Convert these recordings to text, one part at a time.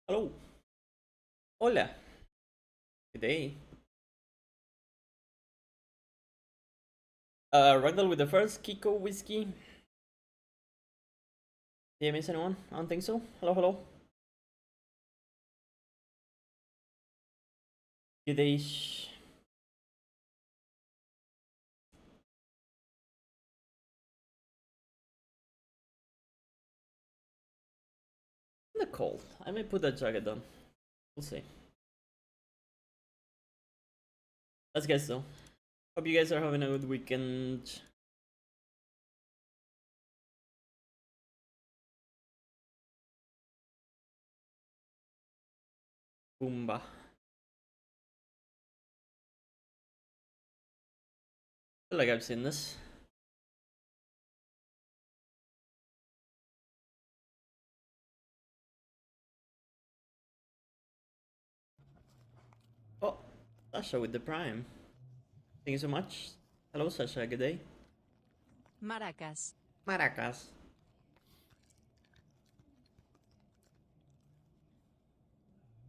Hello. Hola. Good day. Ragdoll with the first Kiko whiskey. Did I miss anyone? I don't think so. Hello, hello. Good day. The cold. I may put that jacket on. We'll see. Let's guess though. Hope you guys are having a good weekend. Boomba. I feel like I've seen this. Oh, Sasha with the prime. Thank you so much. Hello, Sasha. Good day. Maracas. Maracas.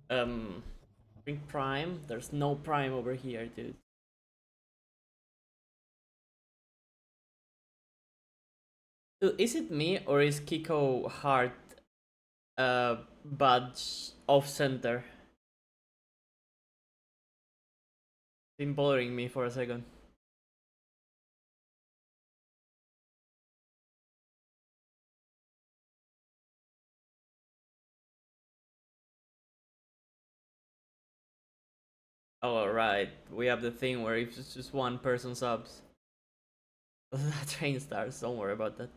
Drink prime. There's no prime over here, dude. Dude, is it me or is Kiko Heart badge off center? Been bothering me for a second. Oh, alright. We have the thing where if it's just one person subs, that train starts. Don't worry about that.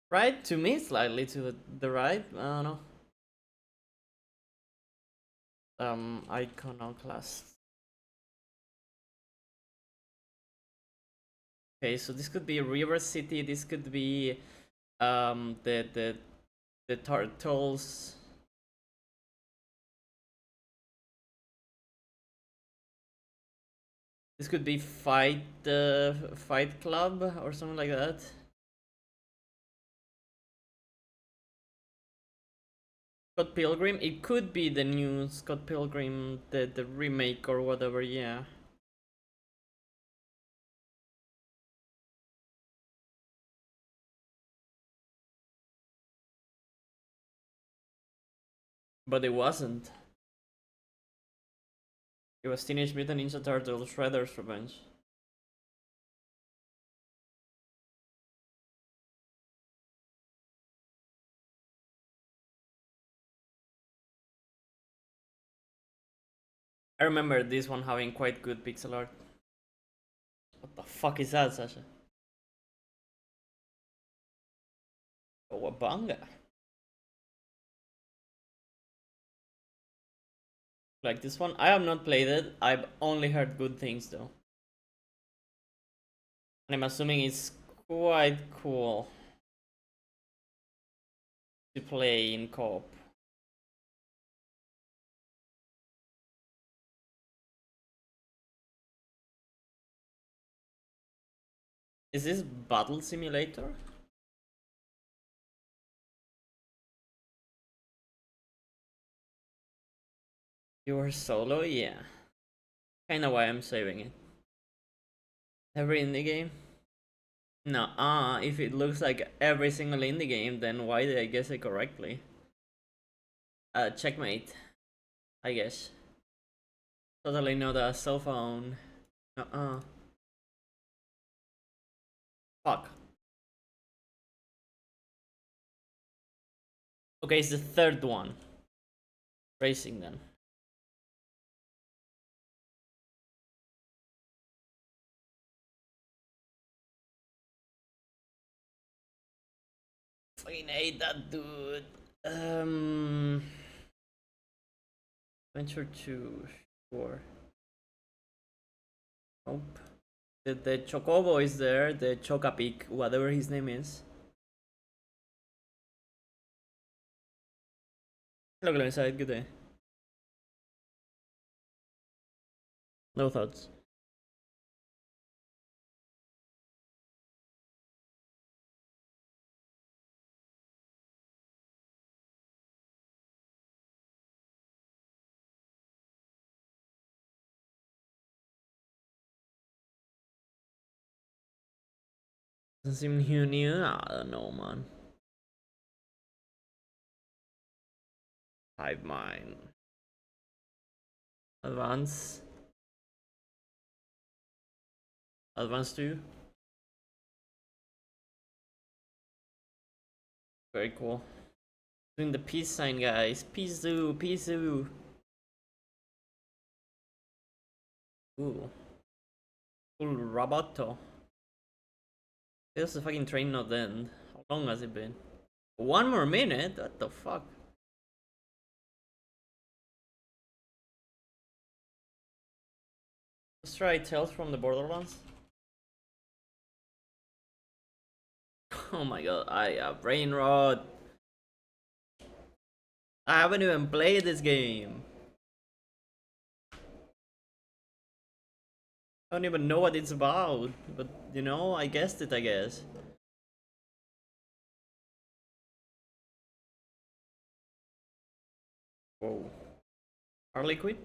Right? To me, slightly to the right. I don't know. Iconoclast. Okay, so this could be River City. This could be the turtles. This could be Fight Club or something like that. Scott Pilgrim. It could be the new Scott Pilgrim, the remake or whatever. Yeah. But it wasn't. It was Teenage Mutant Ninja Turtles Shredder's Revenge. I remember this one having quite good pixel art. What the fuck is that, Sasha? Oh, a banga. Like this one? I have not played it. I've only heard good things though. And I'm assuming it's quite cool to play in co-op. Is this Battle Simulator? You are solo? Yeah. Kinda why I'm saving it. Every indie game? No, if it looks like every single indie game, then why did I guess it correctly? Checkmate, I guess. Totally not a cell phone. Fuck. Okay, it's the third one. Racing then. Fucking hate that dude. Venture 2, sure. Nope. The Chocobo is there, the Chocapic, whatever his name is. Hello, Glenside, good day. No thoughts. Doesn't seem new. I don't know, man. Hive mind. Advance. Advance 2. Very cool. Doing the peace sign, guys. Peace do, peace do. Ooh. Cool roboto. There's the fucking train not end. How long has it been? 1 more minute? What the fuck? Let's try Tales from the Borderlands. Oh my god, I have brain rot. I haven't even played this game. I don't even know what it's about. But, you know, I guessed it, I guess. Whoa. Harley Quinn?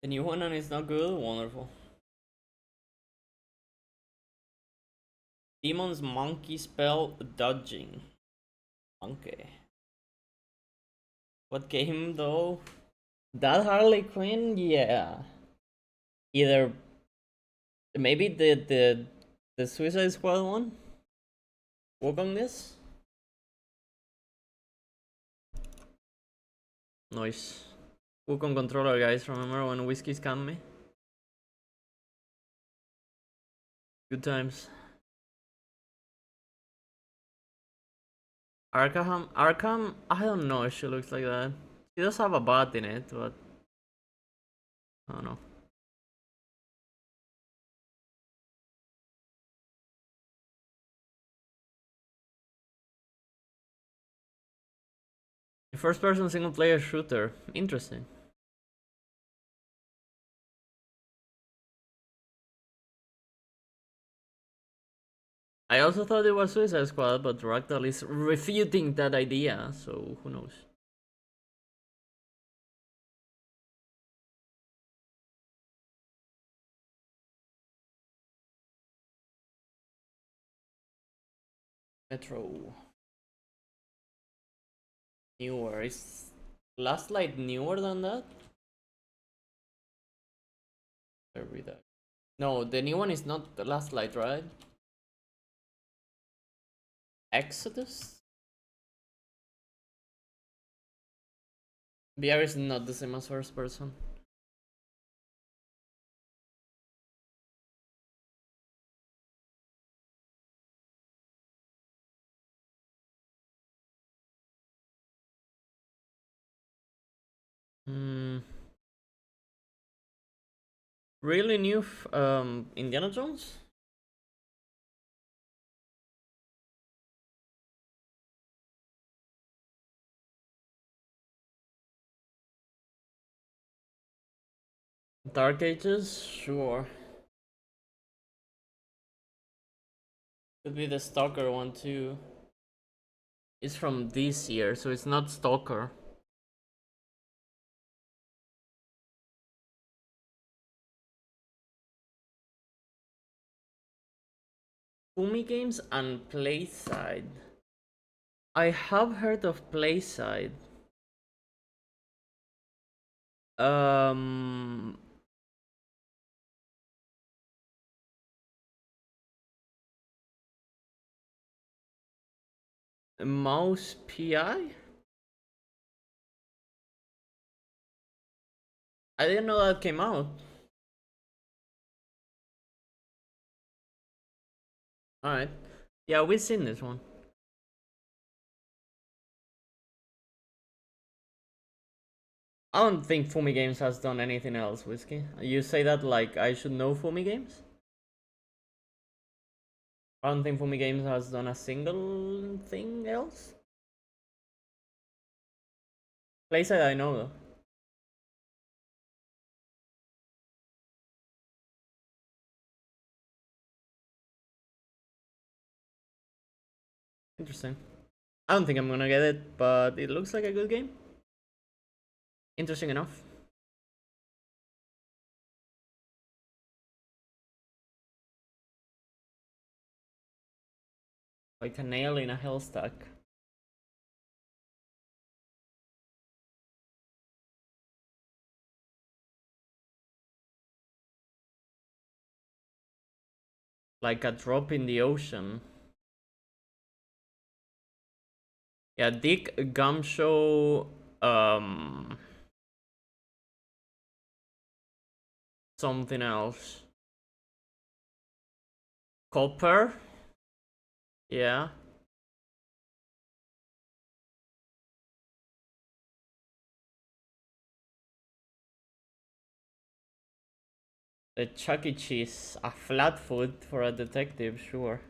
The new one and it's not good? Wonderful. Demon's monkey spell dodging. Okay. What game though? That Harley Quinn? Yeah. Either maybe the Suicide Squad one? Work on this? Nice. Work on controller, guys. Remember when whiskey scammed me? Good times. Arkham, I don't know if she looks like that. She does have a butt in it, but I don't know. First person single player shooter. Interesting. I also thought it was Suicide Squad, but Ragdoll is refuting that idea, so who knows. Metro. Newer. Is Last Light newer than that? I read that. No, the new one is not the Last Light, right? Exodus? VR is not the same as first person. Hmm. Really new Indiana Jones? Dark Ages? Sure. Could be the Stalker one too. It's from this year, so it's not Stalker. Fumi Games and Playside. I have heard of Playside. Um, Mouse PI? I didn't know that came out. Alright. Yeah, we've seen this one. I don't think Fumi Games has done anything else, Whiskey. You say that like I should know Fumi Games? I don't think Fumi Games has done a single thing else. Playside I know though. Interesting. I don't think I'm gonna get it, but it looks like a good game. Interesting enough. Like a nail in a hell stack. Like a drop in the ocean. Yeah, Dick Gumshoe, something else. Copper? Yeah. The Chuck E. Cheese. A flat foot for a detective, sure.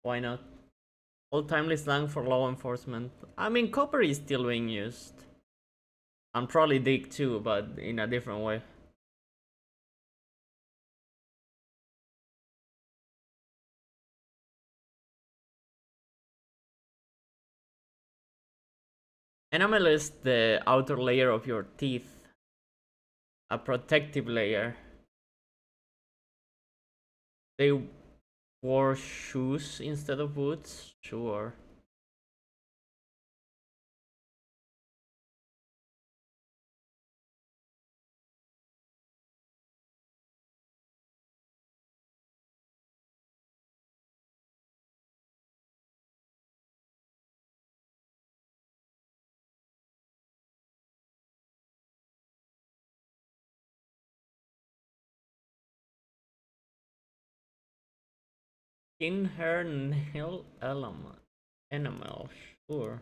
Why not? Old timely slang for law enforcement. I mean, copper is still being used. And probably Dick too, but in a different way. Enamel is the outer layer of your teeth. A protective layer. They wore shoes instead of boots? Sure. Skin, hair, nail, element. Enamel, sure.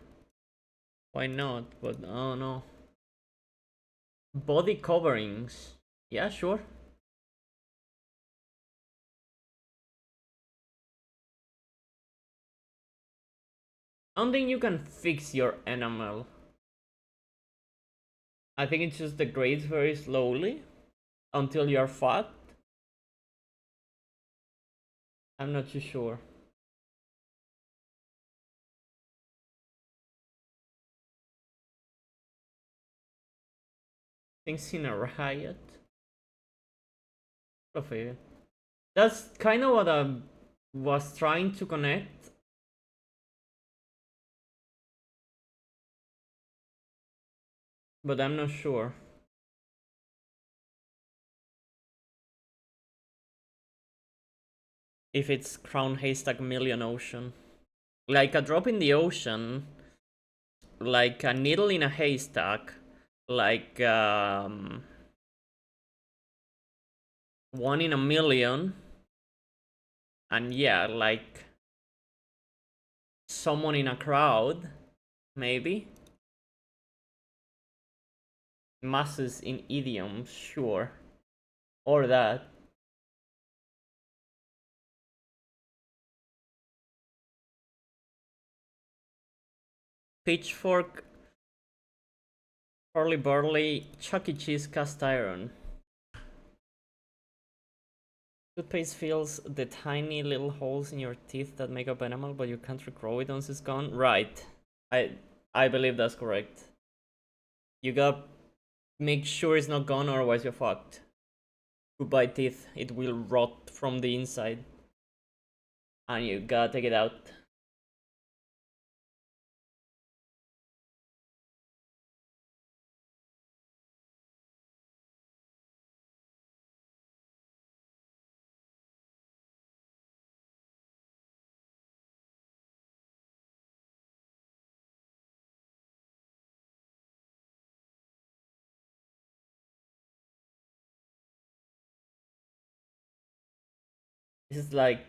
Why not? But oh no. Body coverings. Yeah, sure. I don't think you can fix your enamel. I think it just degrades very slowly until you're fucked. I'm not too sure. Things in a riot. Okay. That's kind of what I was trying to connect, but I'm not sure. If it's Crown Haystack Million Ocean. Like a drop in the ocean, like a needle in a haystack, like one in a million, and yeah, like someone in a crowd, maybe. Masses in idioms, sure. Or that. Pitchfork, Hurly Burly, Chuck E. Cheese cast iron. Toothpaste fills the tiny little holes in your teeth that make up enamel, but you can't regrow it once it's gone. Right. I I believe that's correct. You gotta make sure it's not gone, otherwise you're fucked. Goodbye teeth. It will rot from the inside, and you gotta take it out. This is like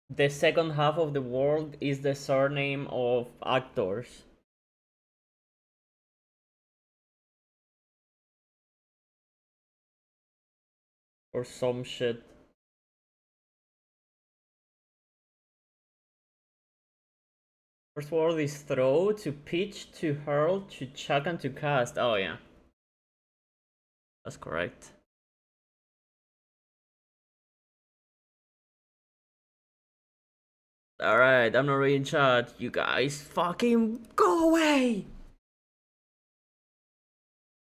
the second half of the world is the surname of actors or some shit. First word is throw, to pitch, to hurl, to chuck, and to cast. Oh yeah, that's correct. Alright, I'm not reading chat. You guys fucking go away!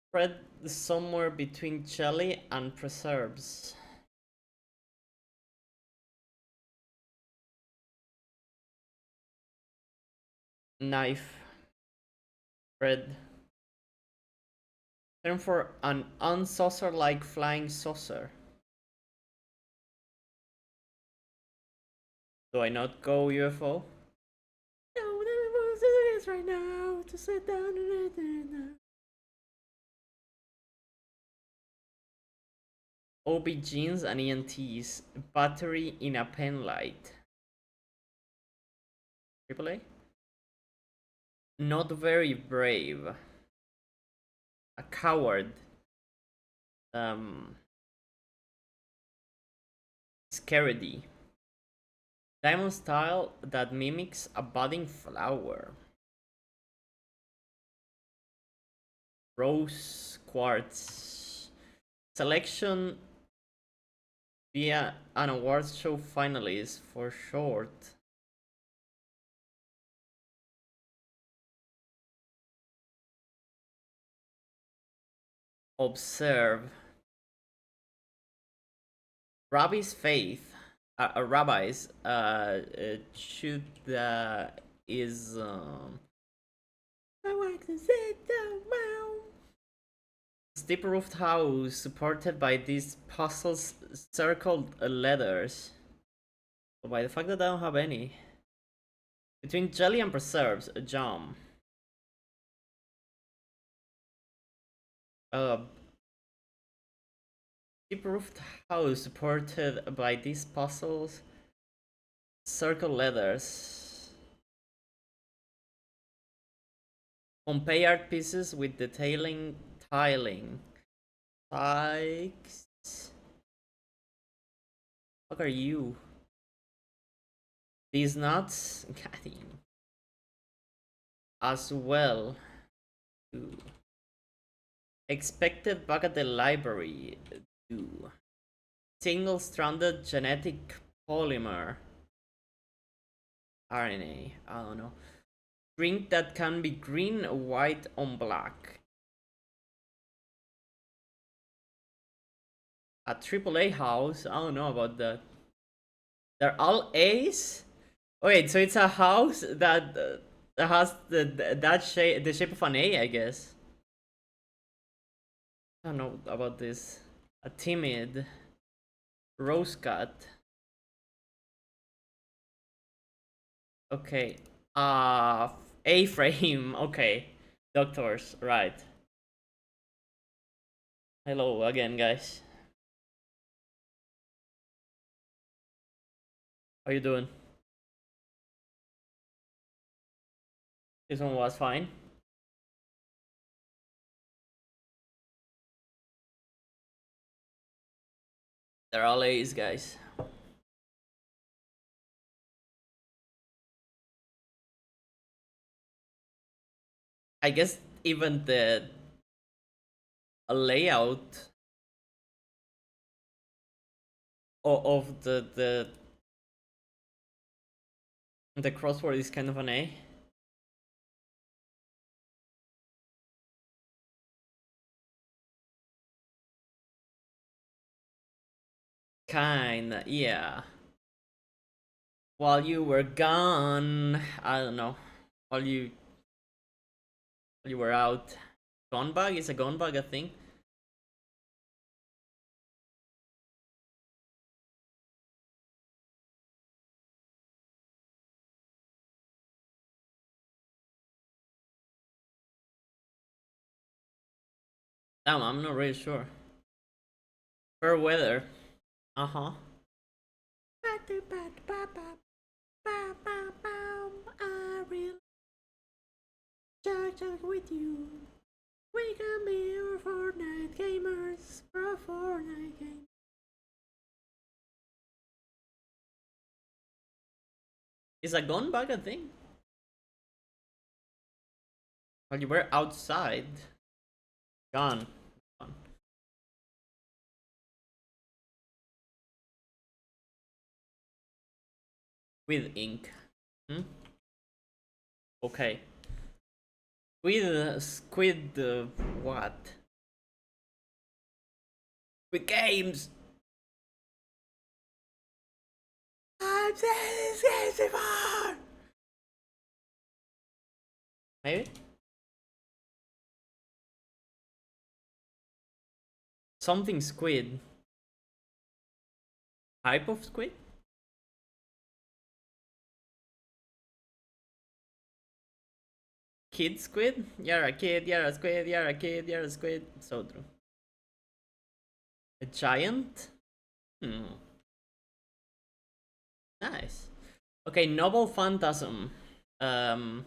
Spread somewhere between jelly and preserves. Knife. Bread. Term for an unsaucer-like flying saucer. Do I not go UFO? No, it is right now to sit down and OB-GYNs and ENTs. Battery in a pen light. AAA? Not very brave. A coward. Scaredy. Diamond style that mimics a budding flower. Rose quartz. Selection via an awards show finalist for short. Observe. Rabbi's faith. Rabbis should is I like to sit down. Steep roofed house supported by these puzzles circled letters. By the fact that I don't have any. Between jelly and preserves, a jam. Steep roofed house supported by these puzzles circle letters. Pompeii art pieces with detailing tiling. Sykes. What are you? These nuts? God damn. As well. Ooh. Expected back at the library. Ooh. Single-stranded genetic polymer. RNA. I don't know. Drink that can be green, white, on black. A AAA house. I don't know about that. They're all A's. Wait, so it's a house that has the shape of an A, I guess. I don't know about this. A timid rose cut. Okay. A-frame. Okay. Doctors. Right. Hello again, guys. How you doing? This one was fine. They're all A's, guys. I guess even the layout of the crossword is kind of an A. Kinda, yeah. While you were gone, I don't know. While you were out. Gone bug? Is a gone bug a thing? Damn, I'm not really sure. Fair weather. Uh-huh. I will chat with you. We can be your Fortnite gamers. Pro Fortnite game. Is a gone bug a thing? While you were outside. Gone. Gone. With ink. Hmm? Okay. Squid, what? With games! I've seen this game before! Maybe? Something squid. Type of squid? Kid squid? You're a kid, you're a squid, you're a kid, you're a squid. So true. A giant? Hmm. Nice. Okay, noble phantasm. Um,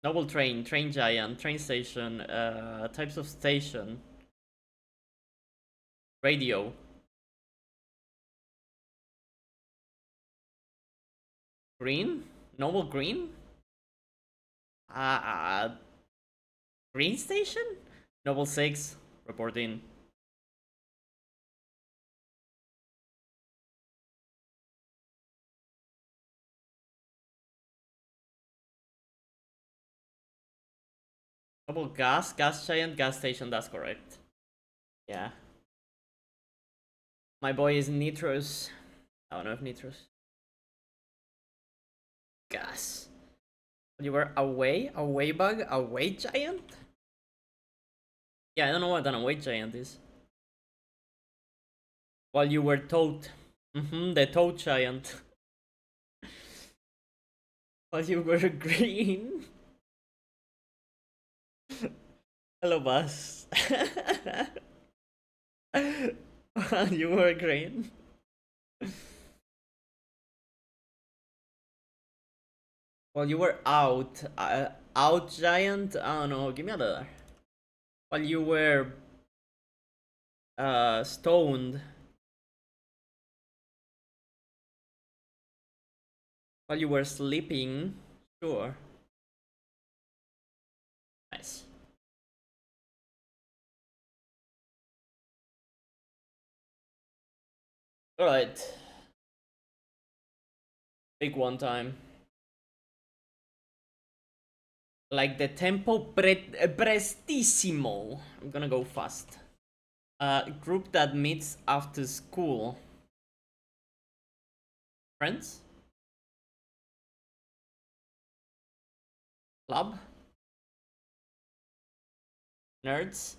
noble train, train giant, train station, types of station. Radio. Green? Noble green? Uh, green station? Noble 6, reporting. Noble gas, gas giant, gas station, that's correct. Yeah. My boy is Nitros. I don't know if Nitros. Gas. You were away bug, away giant? Yeah, I don't know what an away giant is. While you were toad. The toad giant. While you were green. Hello, boss. While you were green. While you were out giant. I don't know. Give me another. While you were stoned. While you were sleeping. Sure. Nice. Alright. Big one time. Like the tempo prestissimo. I'm gonna go fast. Group that meets after school. Friends? Club? Nerds?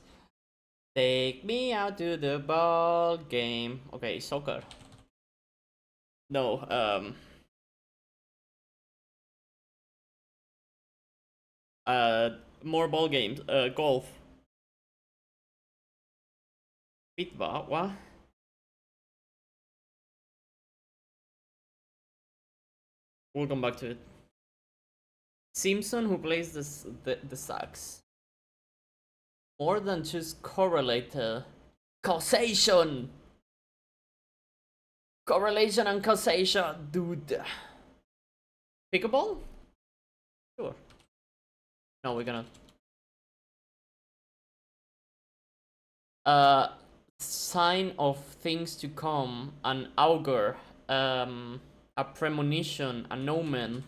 Take me out to the ball game. Okay, soccer. No, more ball games. Golf. Pitba, what? We'll come back to it. Simpson, who plays the sax. More than just correlator. Causation! Correlation and causation, dude. Pickleball? Sure. No, we're gonna. Sign of things to come, an augur, a premonition, an omen.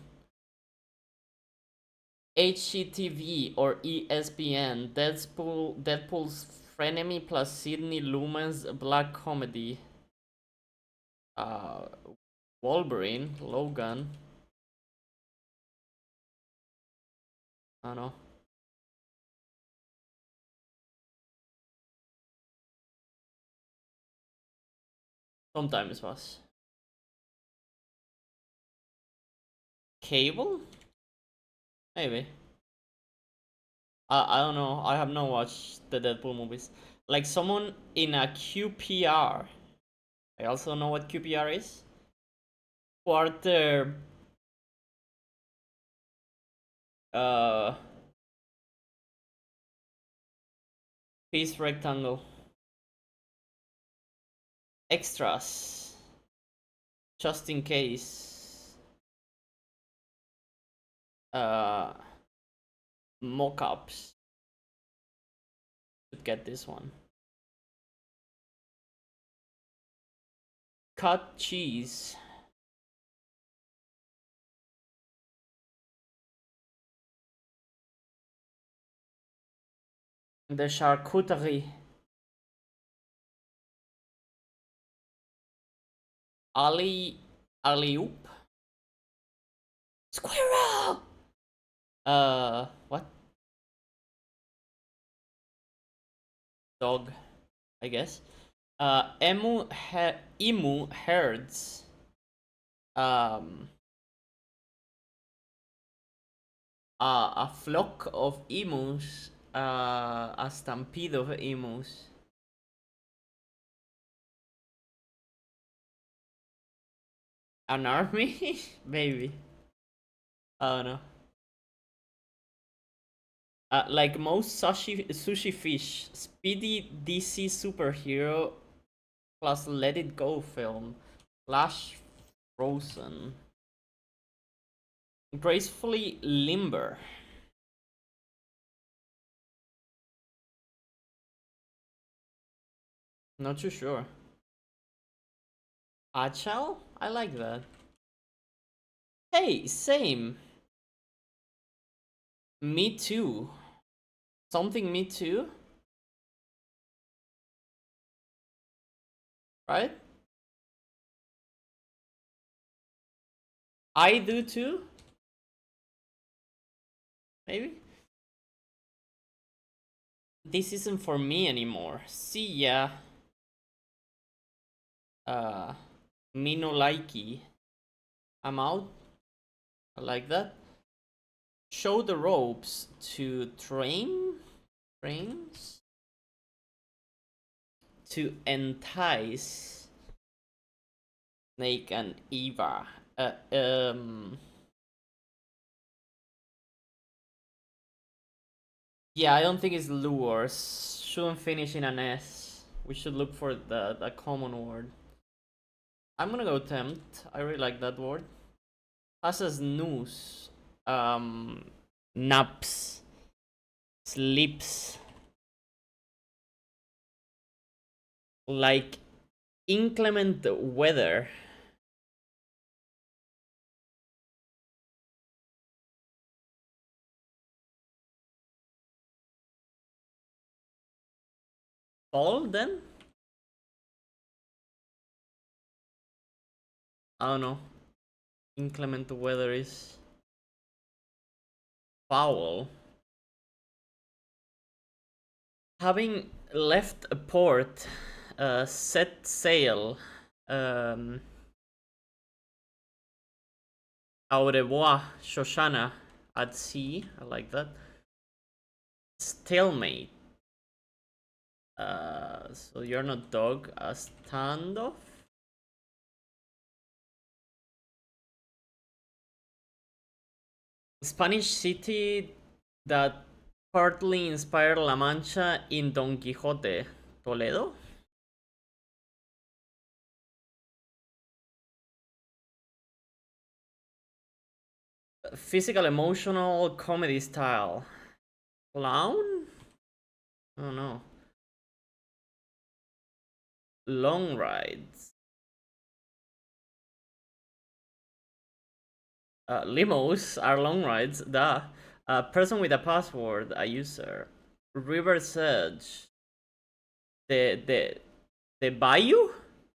HGTV or ESPN, Deadpool's frenemy plus Sidney Lumen's black comedy. Uh, Wolverine, Logan. I don't know. Sometimes was. Cable? Maybe. I don't know. I have not watched the Deadpool movies. Like someone in a QPR. I also know what QPR is. Quarter. Uh. Piece rectangle. Extras. Just in case. Uh. Mock-ups. Should get this one. Cut cheese. The charcuterie. Alley-oop. Squirrel! What? Dog, I guess. Emu herds. Um, a flock of emus. A stampede of emus. An army? Maybe. I don't know. Like most sushi fish, speedy DC superhero plus Let It Go film, Flash Frozen, gracefully limber. Not too sure. Agile? I like that. Hey, same. Me too. Something me too? Right? I do too? Maybe? This isn't for me anymore. See ya. Me no likey. I'm out. I like that. Show the ropes to trains to entice Snake and Eva. Yeah, I don't think it's lures. Shouldn't finish in an S. We should look for the common word. I'm gonna go tempt. I really like that word. Has a snooze. Naps. Sleeps. Like inclement weather. Fall then? I don't know. Inclement weather is foul. Having left a port, set sail. Au revoir, Shoshana, at sea. I like that. Stalemate. So you're not dog. A standoff. Spanish city that partly inspired La Mancha in Don Quixote. Toledo? Physical, emotional, comedy style. Clown? I don't know. Long rides. Limos are long rides. Duh. A person with a password, a user. River's Edge. The bayou?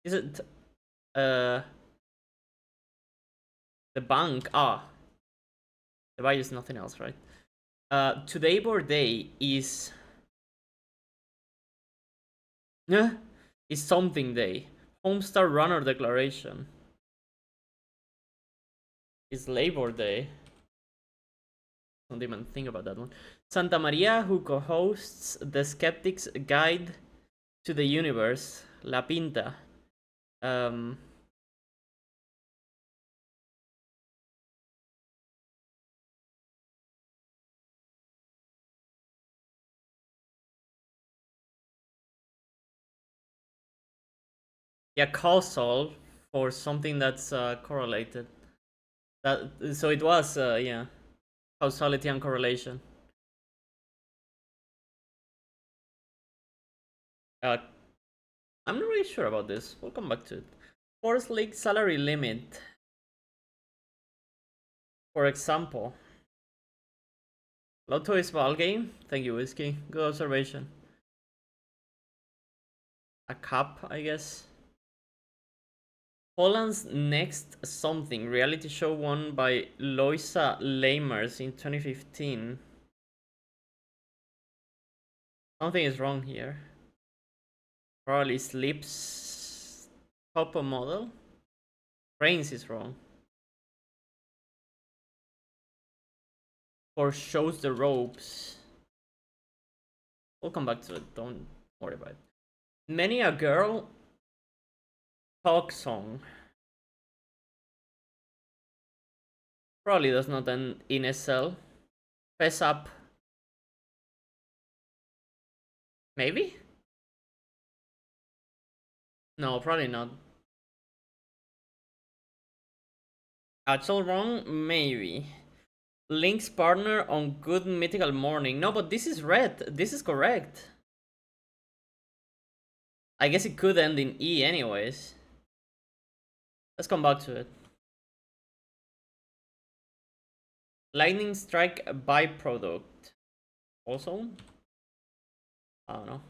Is it the bank? Ah, the bayou is nothing else, right? Today birthday is is something day. Homestar Runner Declaration is Labor Day. Don't even think about that one. Santa Maria, who co-hosts the Skeptic's Guide to the Universe, La Pinta. Yeah, causal for something that's correlated. That so it was yeah, causality and correlation. Uh, I'm not really sure about this. We'll come back to it. Force League salary limit. For example, Lotto is ball game. Thank you, Whiskey. Good observation. A cup, I guess. Holland's Next Something reality show won by Loisa Lamers in 2015. Something is wrong here. Probably Sleeps top model. Brains is wrong. Or shows the ropes. We'll come back to it. Don't worry about it. Many a girl talk song. Probably does not end in SL. Fess up. Maybe? No, probably not. Actual wrong? Maybe. Link's partner on Good Mythical Morning. No, but this is red. This is correct. I guess it could end in E anyways. Let's come back to it. Lightning strike byproduct. Also? I don't know.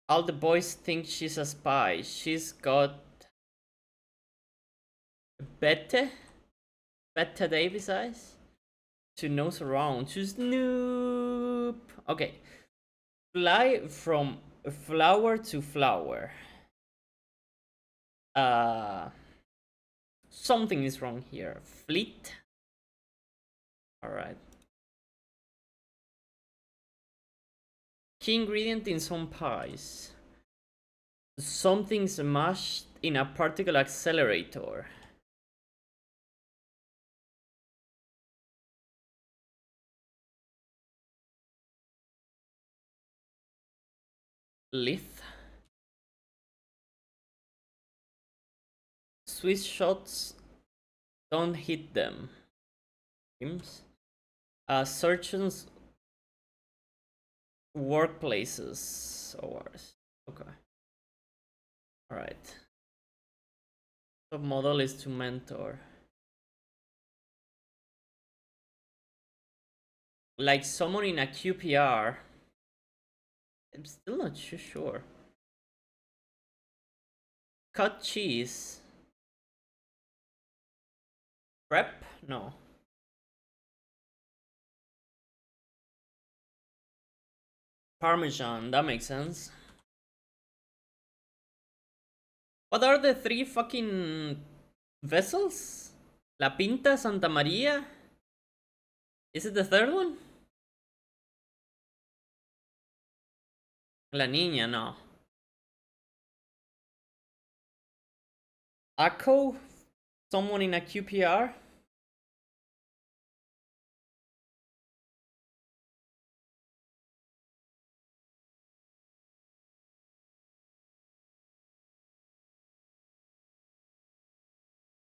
All the boys think she's a spy. She's got Bette Davis eyes to nose around to snoop. Okay. Fly from flower to flower. Something is wrong here. Fleet. Alright. Key ingredient in some pies. Something smashed in a particle accelerator. Lith. Swiss shots don't hit them. Surgeons workplaces hours. Okay. Alright. Top model is to mentor. Like someone in a QPR. I'm still not too sure. Cut cheese. Prep? No. Parmesan, that makes sense. What are the three fucking vessels? La Pinta, Santa Maria? Is it the third one? La Niña, no. Akko? Someone in a QPR?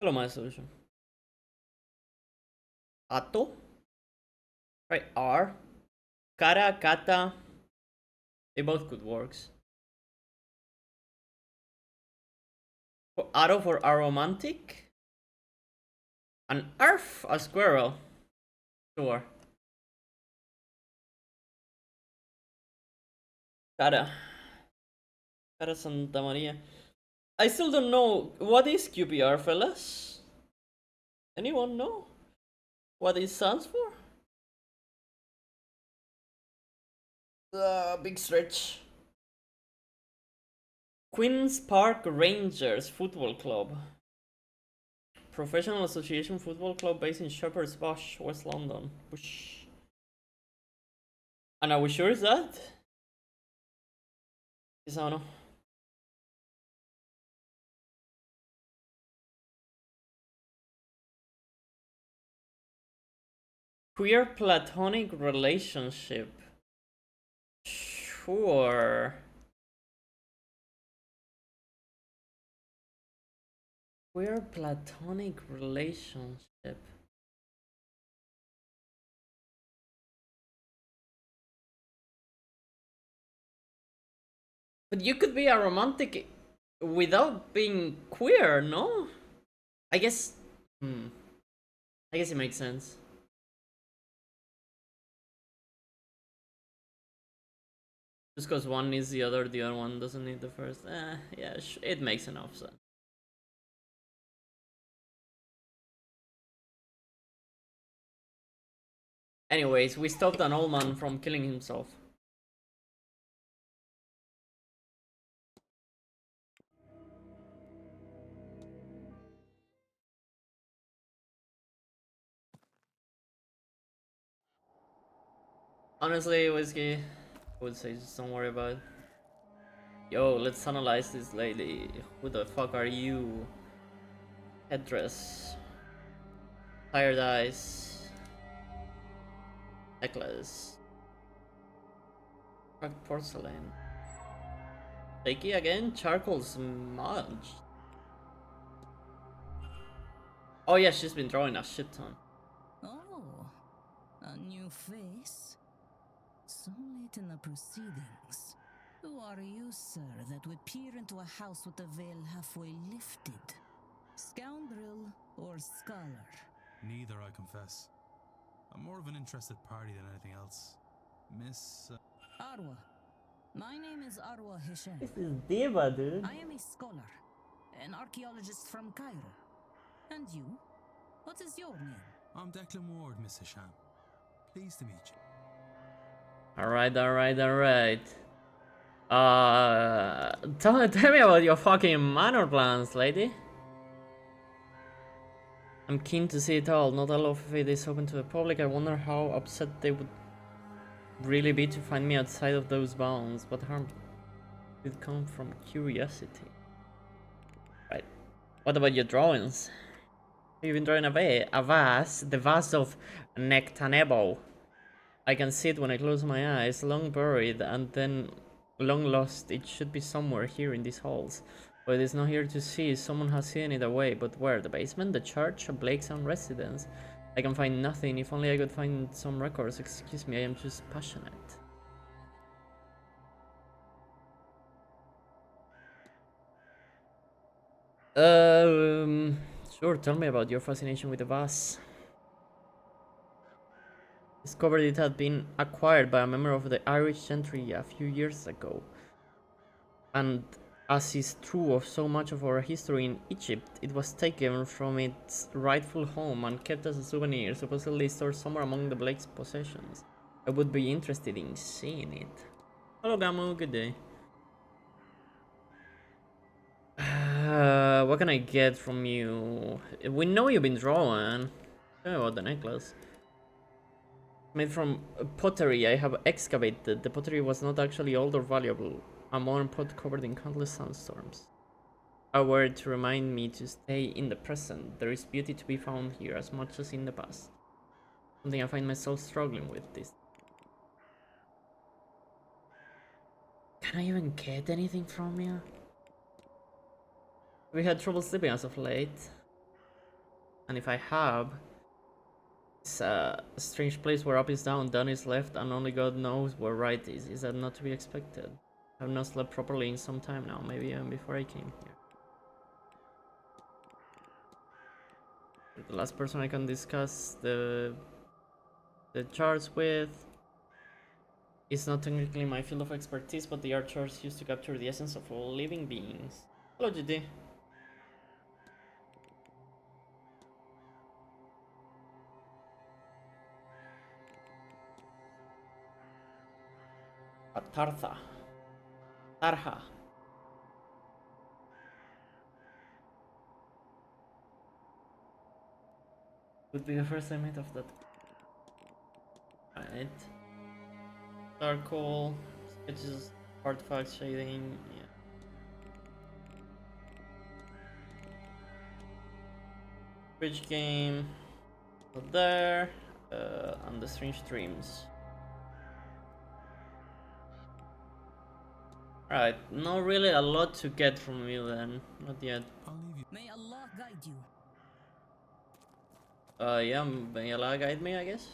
Hello, my solution. Ato? Right, R. Kara, Kata. They both could work. Auto for aromantic? An Arf, a squirrel. Sure. Cara. Cara Santa Maria. I still don't know. What is QPR, fellas? Anyone know what it stands for? Big stretch. Queen's Park Rangers Football Club. Professional Association Football Club based in Shepherd's Bush, West London. Bush. And are we sure is that? Isano. Queer platonic relationship. Sure. Queer platonic relationship. But you could be a romantic without being queer, no? I guess. I guess it makes sense. Just because one needs the other one doesn't need the first. Yeah, it makes enough sense. Anyways, we stopped an old man from killing himself. Honestly, Whiskey, I would say just don't worry about it. Yo, let's analyze this lady. Who the fuck are you? Headdress. Tired eyes. Necklace. Cracked porcelain. Shaky again? Charcoal smudge. Oh yeah, she's been drawing a shit ton. Oh, a new face? So late in the proceedings. Who are you, sir, that would peer into a house with the veil halfway lifted? Scoundrel or scholar? Neither, I confess. I'm more of an interested party than anything else. Miss... Arwa. My name is Arwa Hisham. This is Diva, dude. I am a scholar, an archaeologist from Cairo. And you? What is your name? I'm Declan Ward, Miss Hisham. Pleased to meet you. Alright. Tell me about your fucking manor plans, lady. I'm keen to see it all. Not all of it is open to the public. I wonder how upset they would really be to find me outside of those bounds. What harm did come from curiosity? Right. What about your drawings? You've been drawing a vase, the vase of Nectanebo. I can see it when I close my eyes, long buried and then long lost. It should be somewhere here in these halls. But it is not here to see. Someone has hidden it away. But where? The basement? The church? Blake's own residence? I can find nothing. If only I could find some records. Excuse me, I am just passionate. Sure, tell me about your fascination with the vase. Discovered it had been acquired by a member of the Irish gentry a few years ago. And as is true of so much of our history in Egypt, it was taken from its rightful home and kept as a souvenir, supposedly stored somewhere among the Blake's possessions. I would be interested in seeing it. Hello Gamu, good day. What can I get from you? We know you've been drawing. Tell me about the necklace. Made from pottery I have excavated. The pottery was not actually old or valuable. A modern pot covered in countless sandstorms. A word to remind me to stay in the present. There is beauty to be found here as much as in the past. Something I find myself struggling with this. Can I even get anything from you? We had trouble sleeping as of late. And if I have, it's a strange place where up is down, down is left, and only God knows where right is. Is that not to be expected? I have not slept properly in some time now, maybe even before I came here. The last person I can discuss the charts with is not technically my field of expertise, but the art charts used to capture the essence of all living beings. Hello, GD. Tartha. Tarha. Would be the first I made of that. Right. Charcoal, sketches, artifacts, shading, yeah. Bridge game, not there, and the strange dreams. Right, not really a lot to get from you then, not yet. I'll leave you. May Allah guide you. Yeah, may Allah guide me, I guess.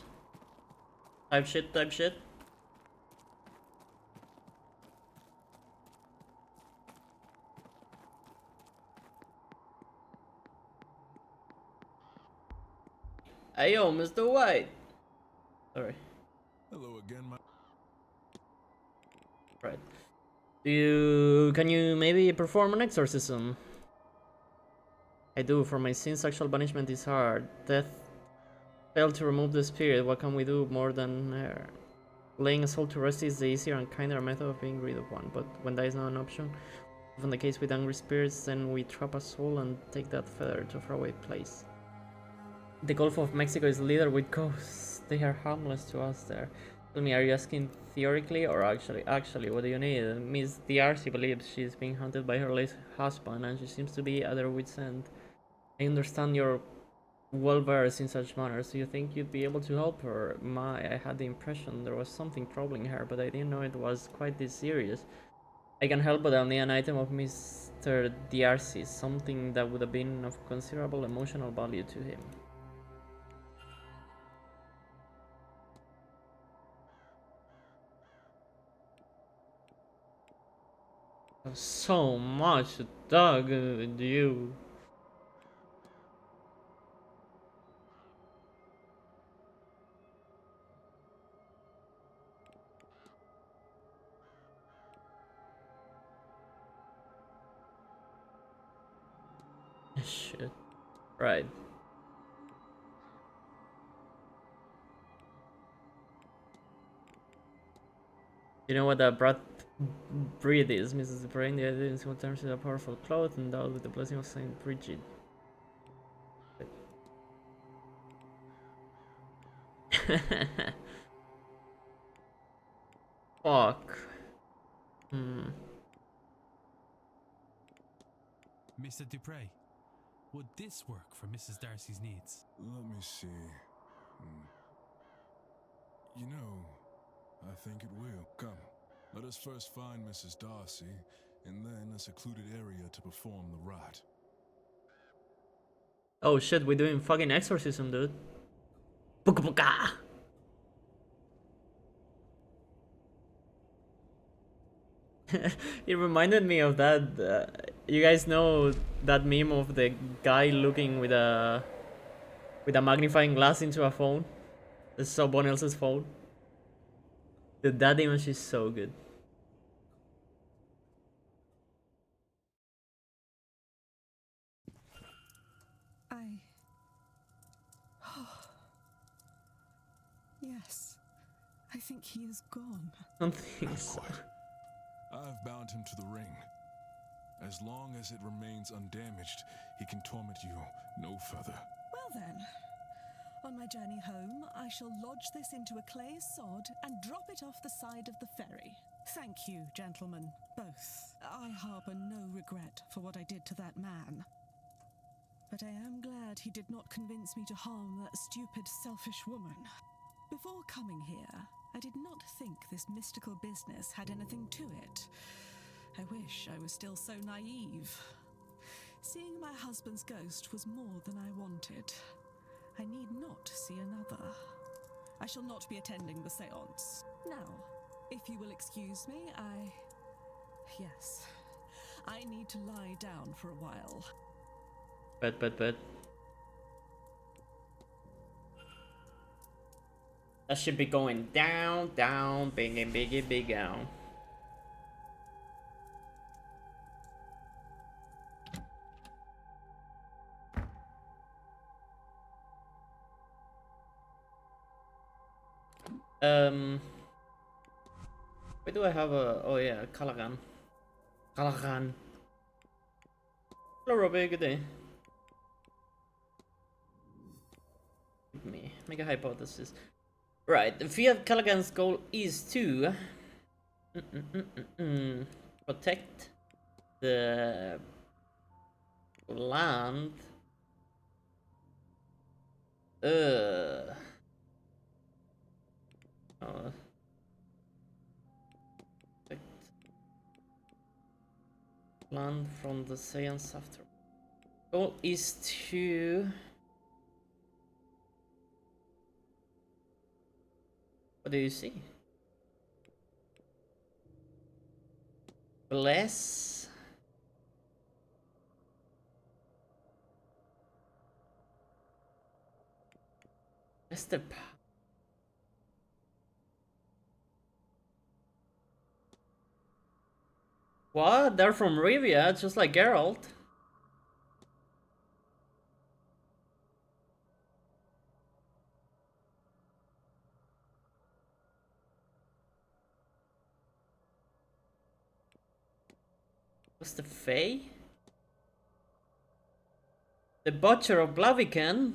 Type shit. Hey yo, Mr. White. Sorry. Hello again, my... Right. Can you maybe perform an exorcism? I do. For my sins, sexual banishment is hard. Death failed to remove the spirit. What can we do more than laying a soul to rest is the easier and kinder method of being rid of one. But when that is not an option, often the case with angry spirits, then we trap a soul and take that feather to a faraway place. The Gulf of Mexico is littered with ghosts. They are harmless to us there. Tell me, are you asking theoretically or actually? Actually, what do you need? Miss D'Arcy believes she is being hunted by her late husband, and she seems to be at her wit's end. I understand you're well versed in such matters. Do you think you'd be able to help her? I had the impression there was something troubling her, but I didn't know it was quite this serious. I can help, but I'll need an item of Mr. D'Arcy's, something that would have been of considerable emotional value to him. So much dog you. Shit. Right. You know what a breed is, Mrs. Brain? The idea in simple terms is a powerful cloth endowed with the blessing of Saint Bridget. Fuck. Mr. Dupre, would this work for Mrs. Darcy's needs? Let me see. You know, I think it will. Come, let us first find Mrs. Darcy, and then a secluded area to perform the rite. Oh shit, we're doing fucking exorcism, dude. Puka puka! It reminded me of that. You guys know that meme of the guy looking with a magnifying glass into a phone? It's someone else's phone. Dude, that image is so good. Yes, I think he is gone. I don't think so. Quite. I've bound him to the ring. As long as it remains undamaged, he can torment you no further. Well then, on my journey home, I shall lodge this into a clay sod and drop it off the side of the ferry. Thank you, gentlemen, both. I harbor no regret for what I did to that man. But I am glad he did not convince me to harm that stupid, selfish woman. Before coming here, I did not think this mystical business had anything to it. I wish I was still so naive. Seeing my husband's ghost was more than I wanted. I need not see another. I shall not be attending the séance. Now, if you will excuse me, Yes. I need to lie down for a while. Bet. That should be going down, big down. Where do I have a? Oh yeah, Callaghan. Hello, Robbie. Good day. Give me make a hypothesis. Right, the Fiat Callaghan's goal is to protect the land. Oh. Protect land from the seance after. Goal is to. What do you see? Bless. Bless the. What? They're from Rivia, just like Geralt. What's the Fae? The Butcher of Blaviken?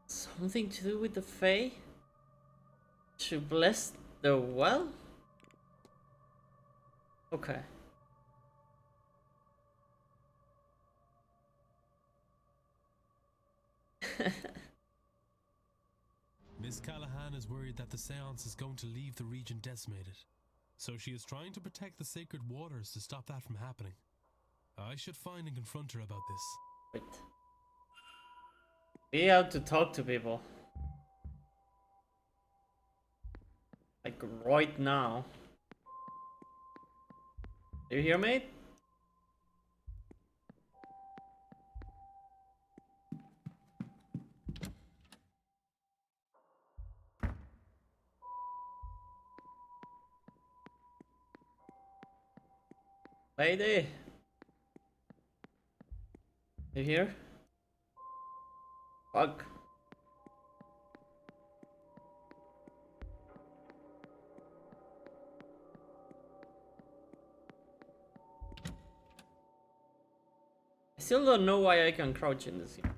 Something to do with the Fae? To bless the well? Okay. Miss Callahan is worried that the seance is going to leave the region decimated, so she is trying to protect the sacred waters to stop that from happening. I should find and confront her about this. Wait. We have to talk to people. Like right now. Do you hear me? Lady? You here? Fuck. I still don't know why I can crouch in this game.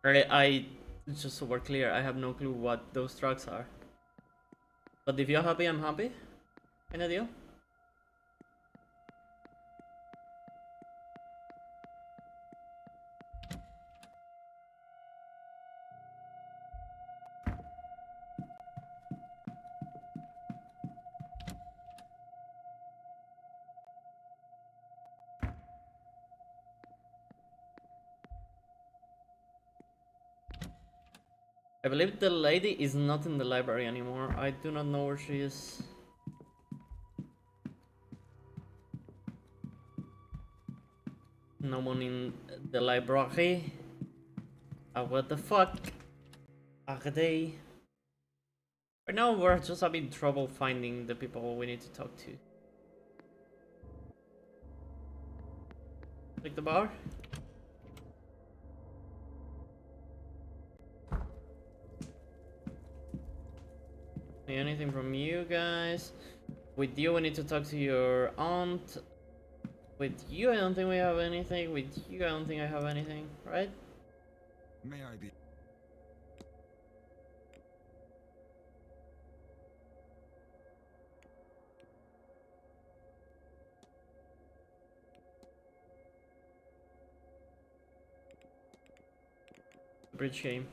Really, just so we're clear, I have no clue what those trucks are. But if you're happy, I'm happy. Any deal? I believe the lady is not in the library anymore. I do not know where she is. No one in the library. What the fuck are they? Right now we're just having trouble finding the people we need to talk to. Like the bar? Anything from you guys? With you we need to talk to your aunt. With you I don't think we have anything. With you I don't think I have anything, right? May I be? Bridge game.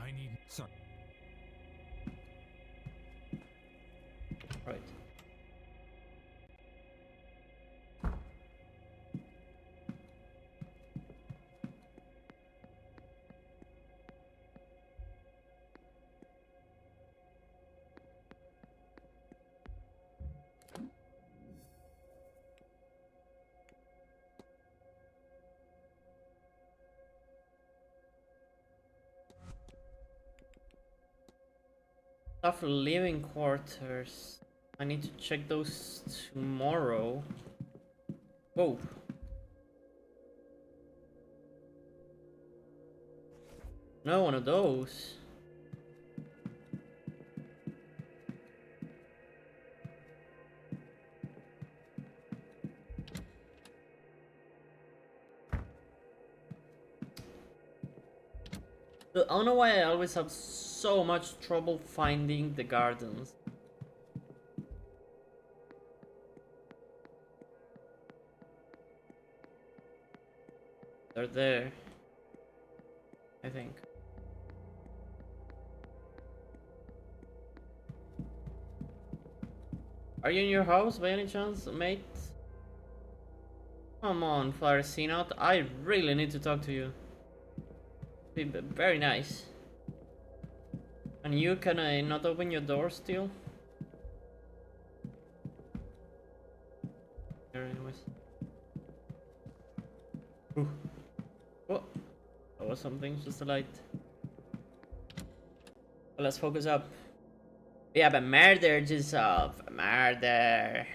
I need... Sir. Right. Staff living quarters. I need to check those tomorrow. Whoa. No one of those. I don't know why I always have so much trouble finding the gardens. They're there, I think. Are you in your house by any chance, mate? Come on, Flarcinot. I really need to talk to you. Be very nice. And you, can I not open your door still? There, anyways. Ooh. Oh, that was something, just a light. Well, let's focus up. Yeah, but murder yourself. Murder.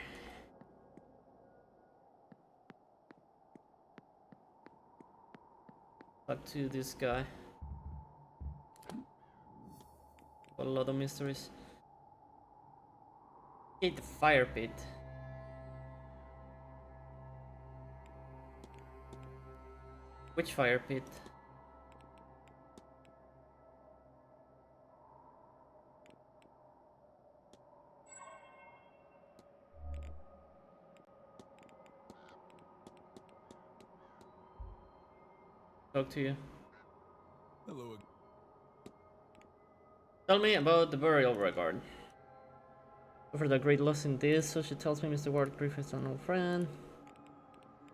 Talk to this guy. A lot of mysteries. Hate the fire pit. Which fire pit? Talk to you. Hello. Tell me about the burial record. For the great loss in this, so she tells me Mr. Ward Griffith's an old friend.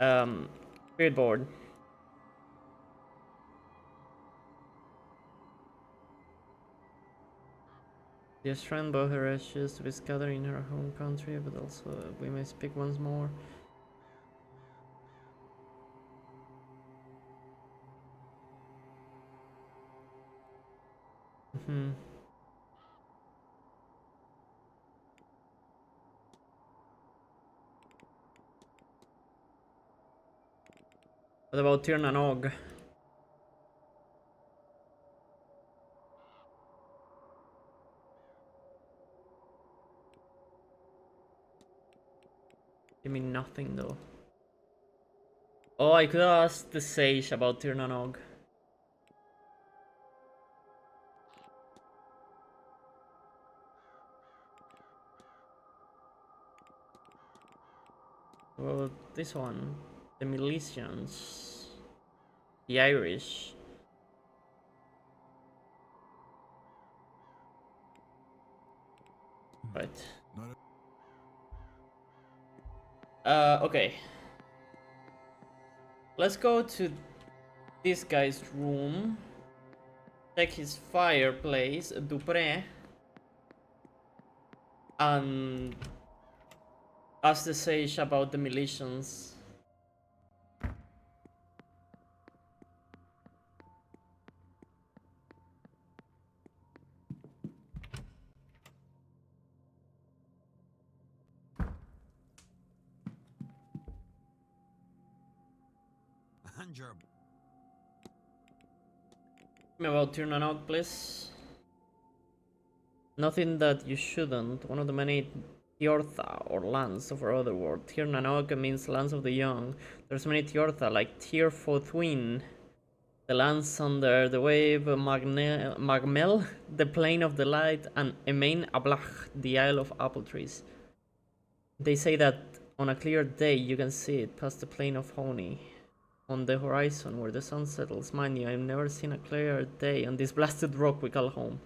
Spirit board. Dear friend, both her ashes to be scattered in her home country, but also we may speak once more. What about Tir na Nog? Give me nothing though. Oh, I could ask the sage about Tir na Nog. Well, this one. The Milesians. The Irish. Right. Okay. Let's go to this guy's room. Check his fireplace, Dupré. And ask the sage about the Milesians. Tell Me about Tir na Nog, please. Nothing that you shouldn't. One of the many Tiortha, or lands of our other world. Tir na Nog means lands of the young. There's many Tiortha, like Tir Fothuin. The lands under the wave, Magmel, the plain of the light, and Emain Ablach, the isle of apple trees. They say that on a clear day you can see it past the plain of Honey. On the horizon where the sun settles. Mind you, I've never seen a clear day on this blasted rock we call home.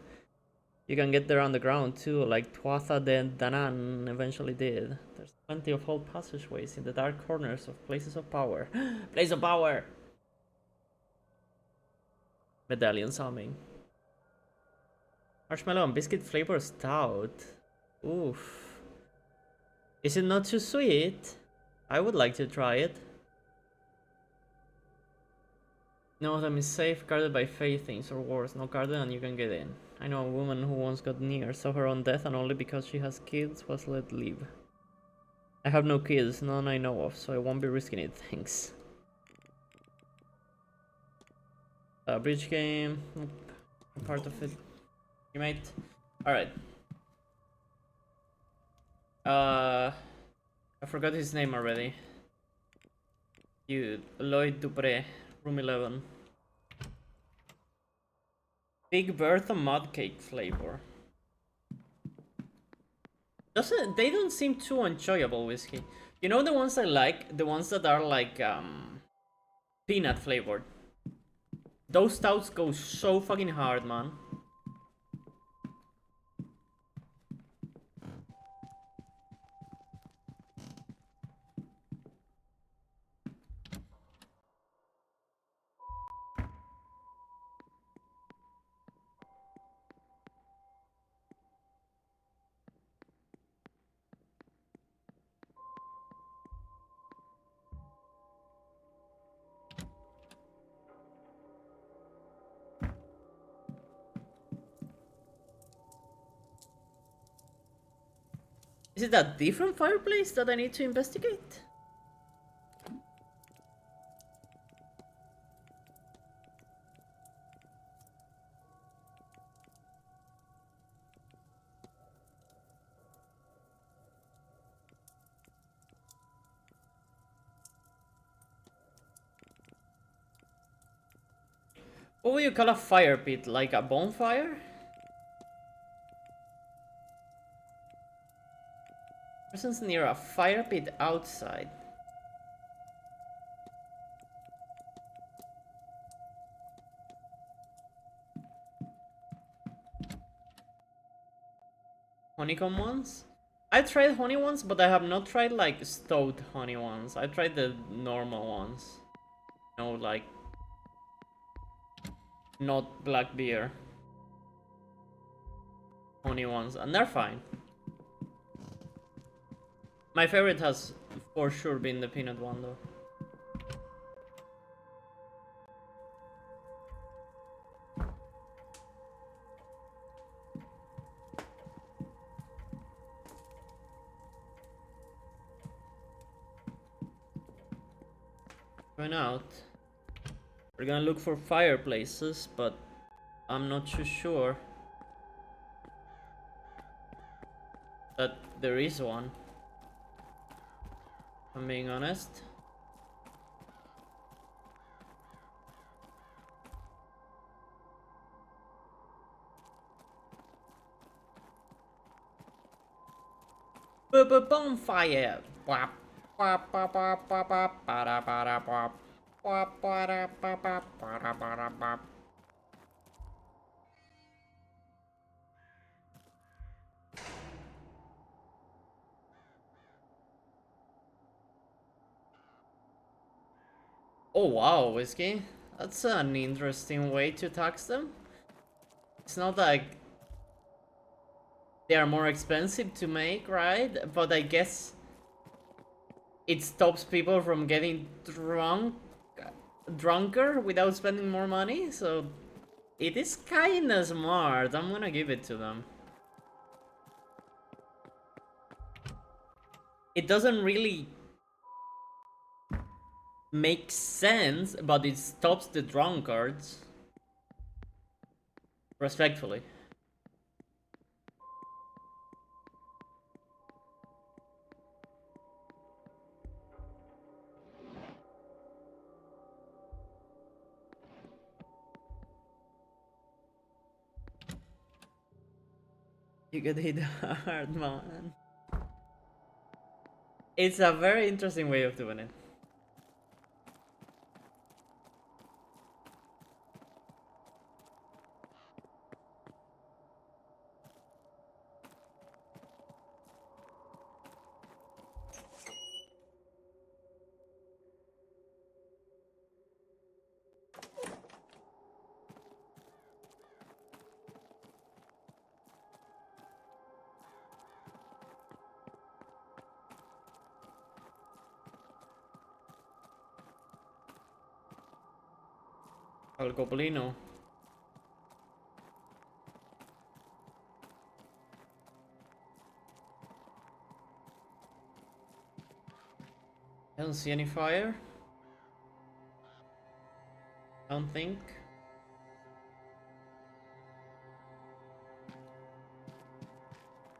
You can get there underground too, like Tuatha de Danann eventually did. There's plenty of old passageways in the dark corners of places of power. Place of power! Medallion summing. Marshmallow and biscuit flavor stout. Oof. Is it not too sweet? I would like to try it. No, them is safe, guarded by fey things or worse. No guarded and you can get in. I know a woman who once got near, saw her own death, and only because she has kids was let leave. I have no kids, none I know of, so I won't be risking it, thanks. Bridge game, nope. Part of it. You mate? Alright. I forgot his name already. Dude, Lloyd Dupré, room 11. Big Bertha mud cake flavor. They don't seem too enjoyable whiskey. You know the ones I like? The ones that are like peanut flavored. Those stouts go so fucking hard, man. Is it a different fireplace that I need to investigate? What would you call a fire pit? Like a bonfire? Person's near a fire pit outside. Honeycomb ones? I tried honey ones, but I have not tried like stowed honey ones. I tried the normal ones. No, like not black beer. Honey ones, and they're fine. My favorite has for sure been the peanut one though. Going out. We're gonna look for fireplaces, but I'm not too sure that there is one. If I'm being honest. Bonfire! Wap, wap, wap, wap, wap, wap, bada, bada, wap. Wap, bada, bada, bada, bada, wap. Oh wow, whiskey. That's an interesting way to tax them. It's not like they are more expensive to make, right? But I guess it stops people from getting drunker without spending more money, so it is kinda smart. I'm gonna give it to them. It doesn't really make sense, but it stops the drunkards. Respectfully. You get hit hard, man. It's a very interesting way of doing it. Al Goblino. I don't see any fire. Don't think.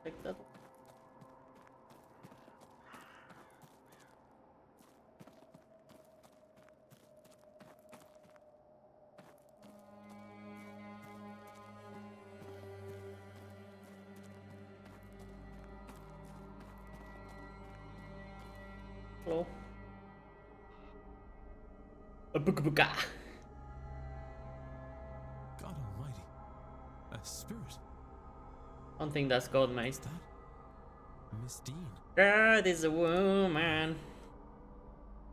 Like that. Hello. Buka. God almighty. A spirit. I don't think that's God, mate. Is that Miss Dean? God is a woman.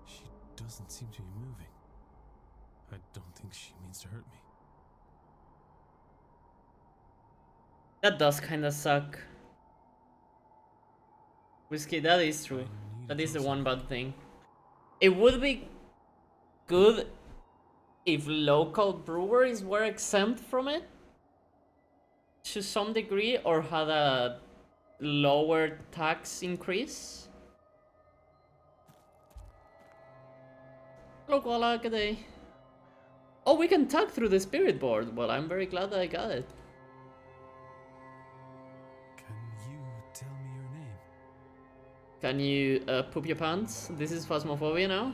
She doesn't seem to be moving. I don't think she means to hurt me. That does kinda suck. Whiskey, that is true. I need That a is the closer one look. bad thing. It would be good if local breweries were exempt from it to some degree or had a lower tax increase. Hello, Koala, good day. Oh, we can tag through the spirit board. Well, I'm very glad that I got it. Can you tell me your name? Can you poop your pants? This is Phasmophobia now.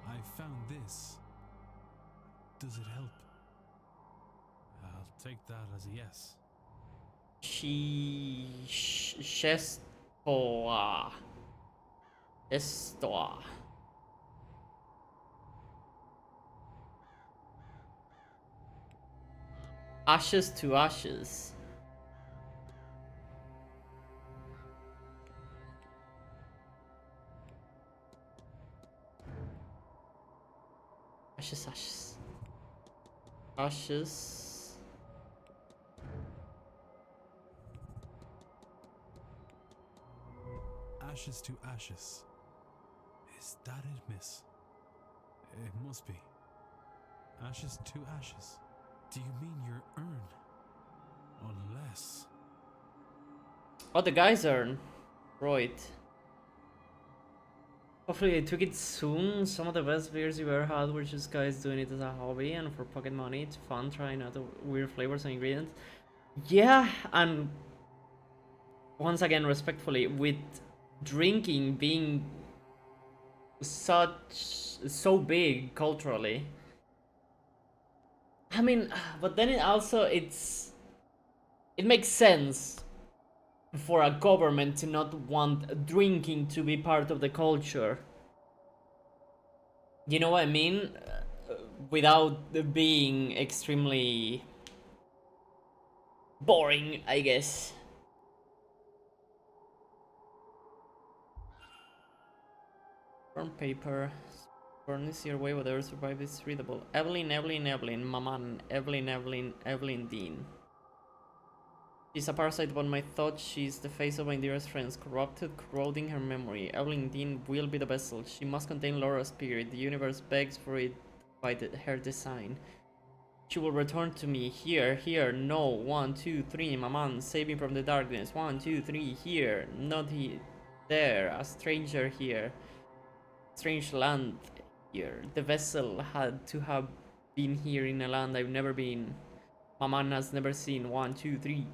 I found this. Does it help? I'll take that as a yes. Shestoa. Estoa. Ashes to ashes. Ashes, ashes. Ashes. Ashes to ashes. Is that it, miss? It must be. Ashes to ashes. Do you mean your urn? Unless... Oh, the guys are right. Hopefully they took it soon. Some of the best beers you ever had were just guys doing it as a hobby and for pocket money. It's fun trying out the weird flavors and ingredients. Yeah, and once again, respectfully, with drinking being so big culturally. I mean, but then it makes sense for a government to not want drinking to be part of the culture. You know what I mean? Without being extremely boring, I guess. Burn paper. Burn is your way, whatever survive is readable. Evelyn, Evelyn, Evelyn, Maman, Evelyn, Evelyn, Evelyn Dean. She's a parasite upon my thoughts. She's the face of my dearest friends, corrupted, corroding her memory. Evelyn Dean will be the vessel. She must contain Laura's spirit. The universe begs for it by her design. She will return to me. Here, here, no. 1, 2, 3, Maman, save me from the darkness. 1, 2, 3, here. Not here. There, a stranger here. Strange land here. The vessel had to have been here in a land I've never been. Maman has never seen. 1, 2, 3.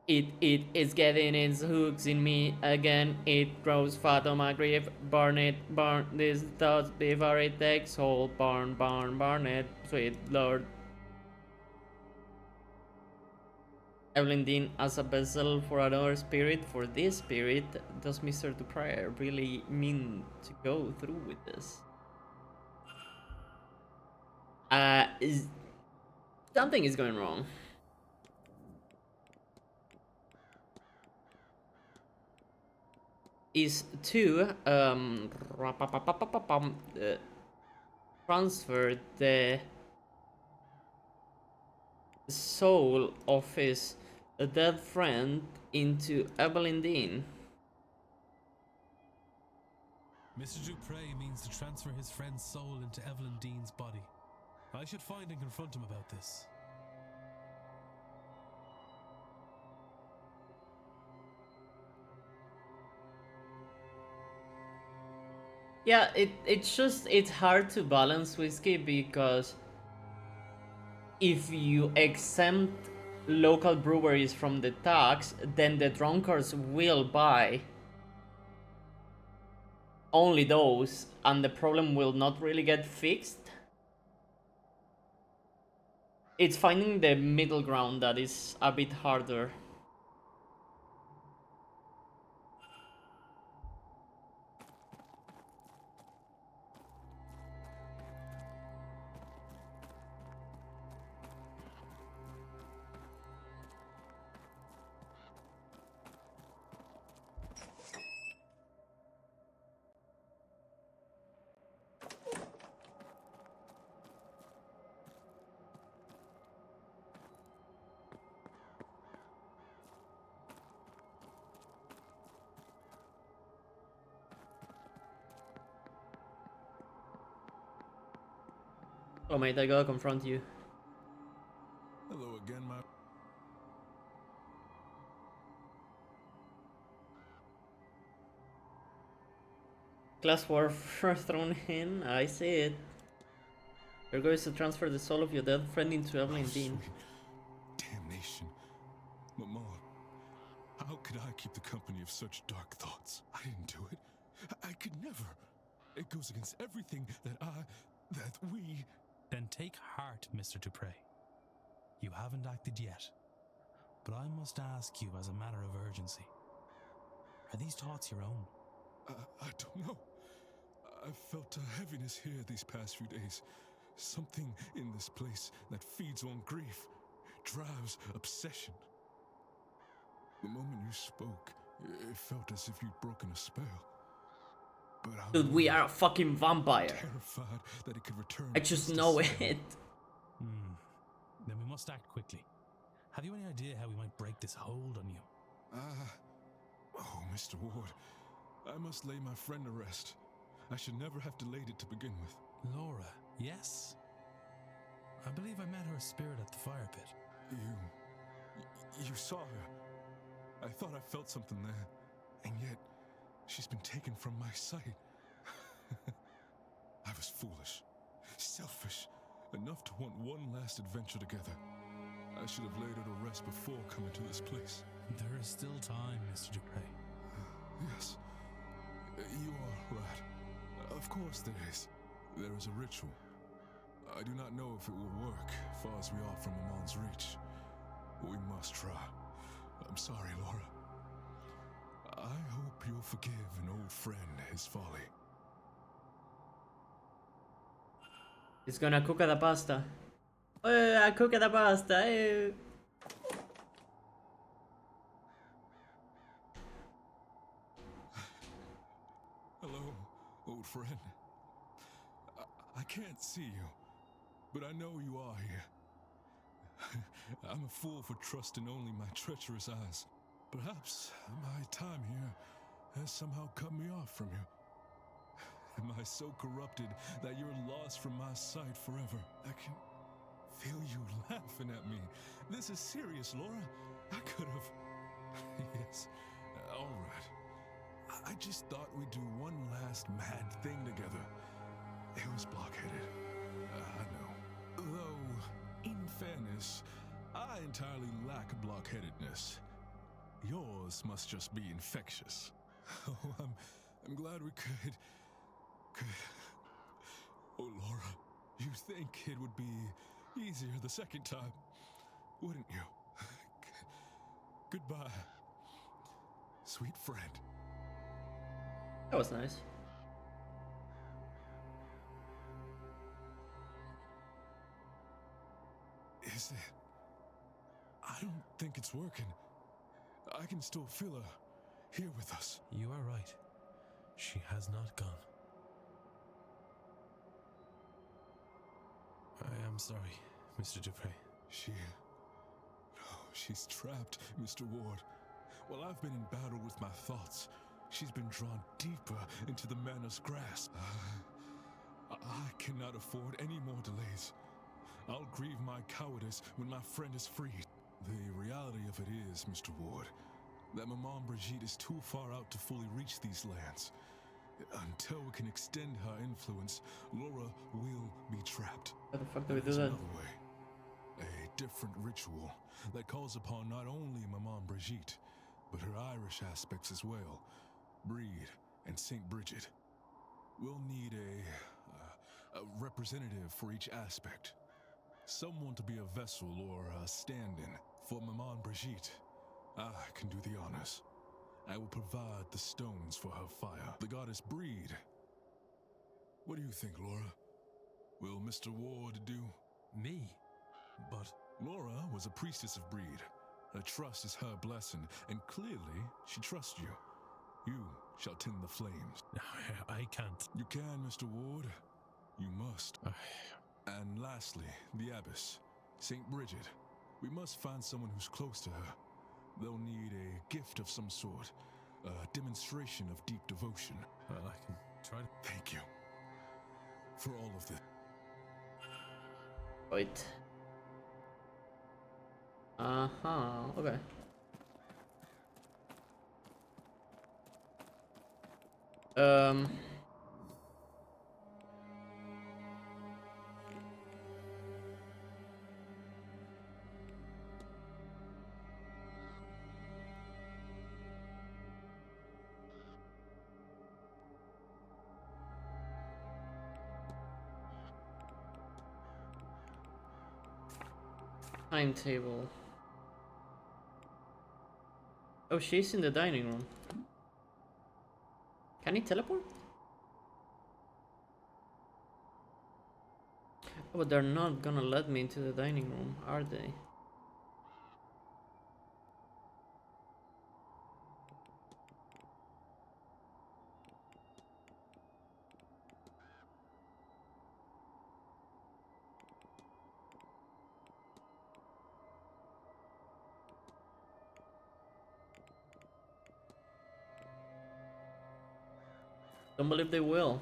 It is getting its hooks in me again. It grows fat on my grave. Burn it, burn this dust before it takes hold. Burn, burn, burn it, sweet Lord. Evelyn Dean as a vessel for another spirit. For this spirit, does Mr. Dupree really mean to go through with this? Something is going wrong. Is to transfer the soul of his dead friend into Evelyn Dean. Mr. Dupre means to transfer his friend's soul into Evelyn Dean's body. I should find and confront him about this. Yeah, it's hard to balance whiskey because if you exempt local breweries from the tax, then the drunkards will buy only those, and the problem will not really get fixed. It's finding the middle ground that is a bit harder. Oh mate, I gotta confront you. Hello again, my. Class 4 thrown in, I see it. You're going to transfer the soul of your dead friend into Evelyn Oh, Dean. sweet damnation. Mama, how could I keep the company of such dark thoughts? I didn't do it. I could never. It goes against everything that we. Then take heart, Mr. Dupre. You haven't acted yet. But I must ask you as a matter of urgency. Are these thoughts your own? I don't know. I've felt a heaviness here these past few days. Something in this place that feeds on grief, drives obsession. The moment you spoke, it felt as if you'd broken a spell. But I'm Dude, we worried, are a fucking vampire. terrified that it could return. I just this know December. it. Then we must act quickly. Have you any idea how we might break this hold on you? Oh, Mr. Ward, I must lay my friend to rest. I should never have delayed it to begin with. Laura, yes? I believe I met her spirit at the fire pit. You saw her. I thought I felt something there, and yet she's been taken from my sight. I was foolish, selfish, enough to want one last adventure together. I should have laid her to rest before coming to this place. There is still time, Mr. Dupre. Yes, you are right. Of course there is. There is a ritual. I do not know if it will work, far as we are from Amon's reach. We must try. I'm sorry, Laura. I hope you'll forgive an old friend his folly. He's gonna cook the pasta. Oh, I cook the pasta. Oh. Hello, old friend. I can't see you, but I know you are here. I'm a fool for trusting only my treacherous eyes. Perhaps my time here has somehow cut me off from you. Am I so corrupted that you're lost from my sight forever? I can feel you laughing at me. This is serious, Laura. I could have... Yes, all right. I just thought we'd do one last mad thing together. It was blockheaded. I know. Though, in fairness, I entirely lack blockheadedness. Yours must just be infectious. Oh, I'm glad we could... Oh, Laura, you think it would be easier the second time, wouldn't you? Goodbye, sweet friend. That was nice. Is it? I don't think it's working. I can still feel her here with us. You are right. She has not gone. I am sorry, Mr. Dupre. No, she's trapped, Mr. Ward. While I've been in battle with my thoughts, she's been drawn deeper into the manor's grasp. I cannot afford any more delays. I'll grieve my cowardice when my friend is freed. The reality of it is, Mr. Ward, that Maman Brigitte is too far out to fully reach these lands. Until we can extend her influence, Laura will be trapped. How the fuck do we do There's that? another way. A different ritual that calls upon not only Maman Brigitte, but her Irish aspects as well, Breed and Saint Bridget. We'll need a representative for each aspect. Someone to be a vessel or a stand-in for Maman Brigitte. I can do the honors. I will provide the stones for her fire. The goddess Breed. What do you think, Laura? Will Mr. Ward do? Me? But Laura was a priestess of Breed. Her trust is her blessing, and clearly she trusts you. You shall tend the flames. I can't. You can, Mr. Ward. You must. And lastly, the abbess, Saint Bridget. We must find someone who's close to her. They'll need a gift of some sort, a demonstration of deep devotion. Well, I can try to... Thank you for all of this. Wait. Okay. Um. Timetable. Oh, she's in the dining room. Can he teleport? Oh, but they're not gonna let me into the dining room, are they? Don't believe they will.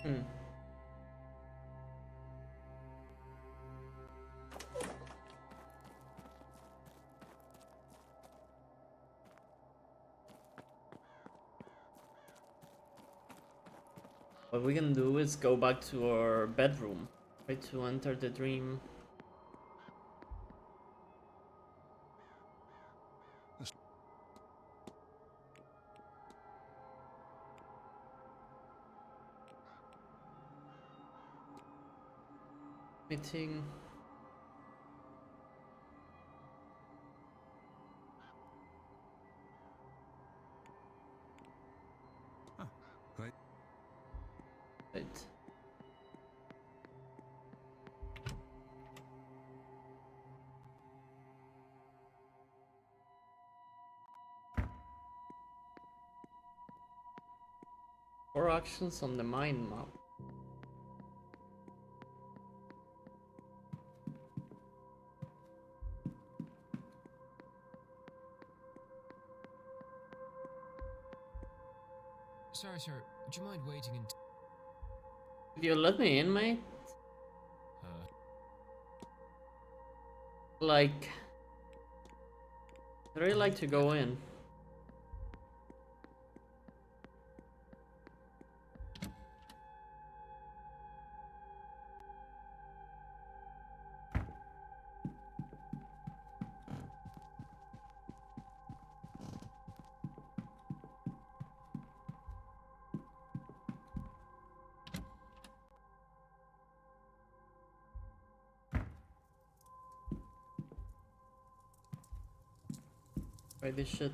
Hmm. What we can do is go back to our bedroom. Try to enter the dream. Meeting. Right. Right. Four actions on the mind map. Sorry, sir. Would you mind waiting until... Did you let me in, mate? Like, I'd really like to go in. Try this shit.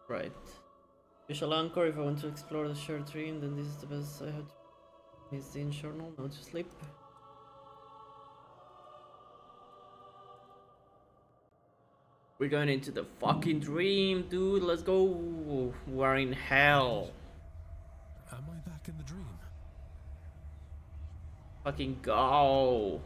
Right. Visual anchor, if I want to explore the shared dream, then this is the best I have to miss the journal, now to sleep. We're going into the fucking dream, dude, let's go! We're in hell. Am I back in the dream? Fucking go!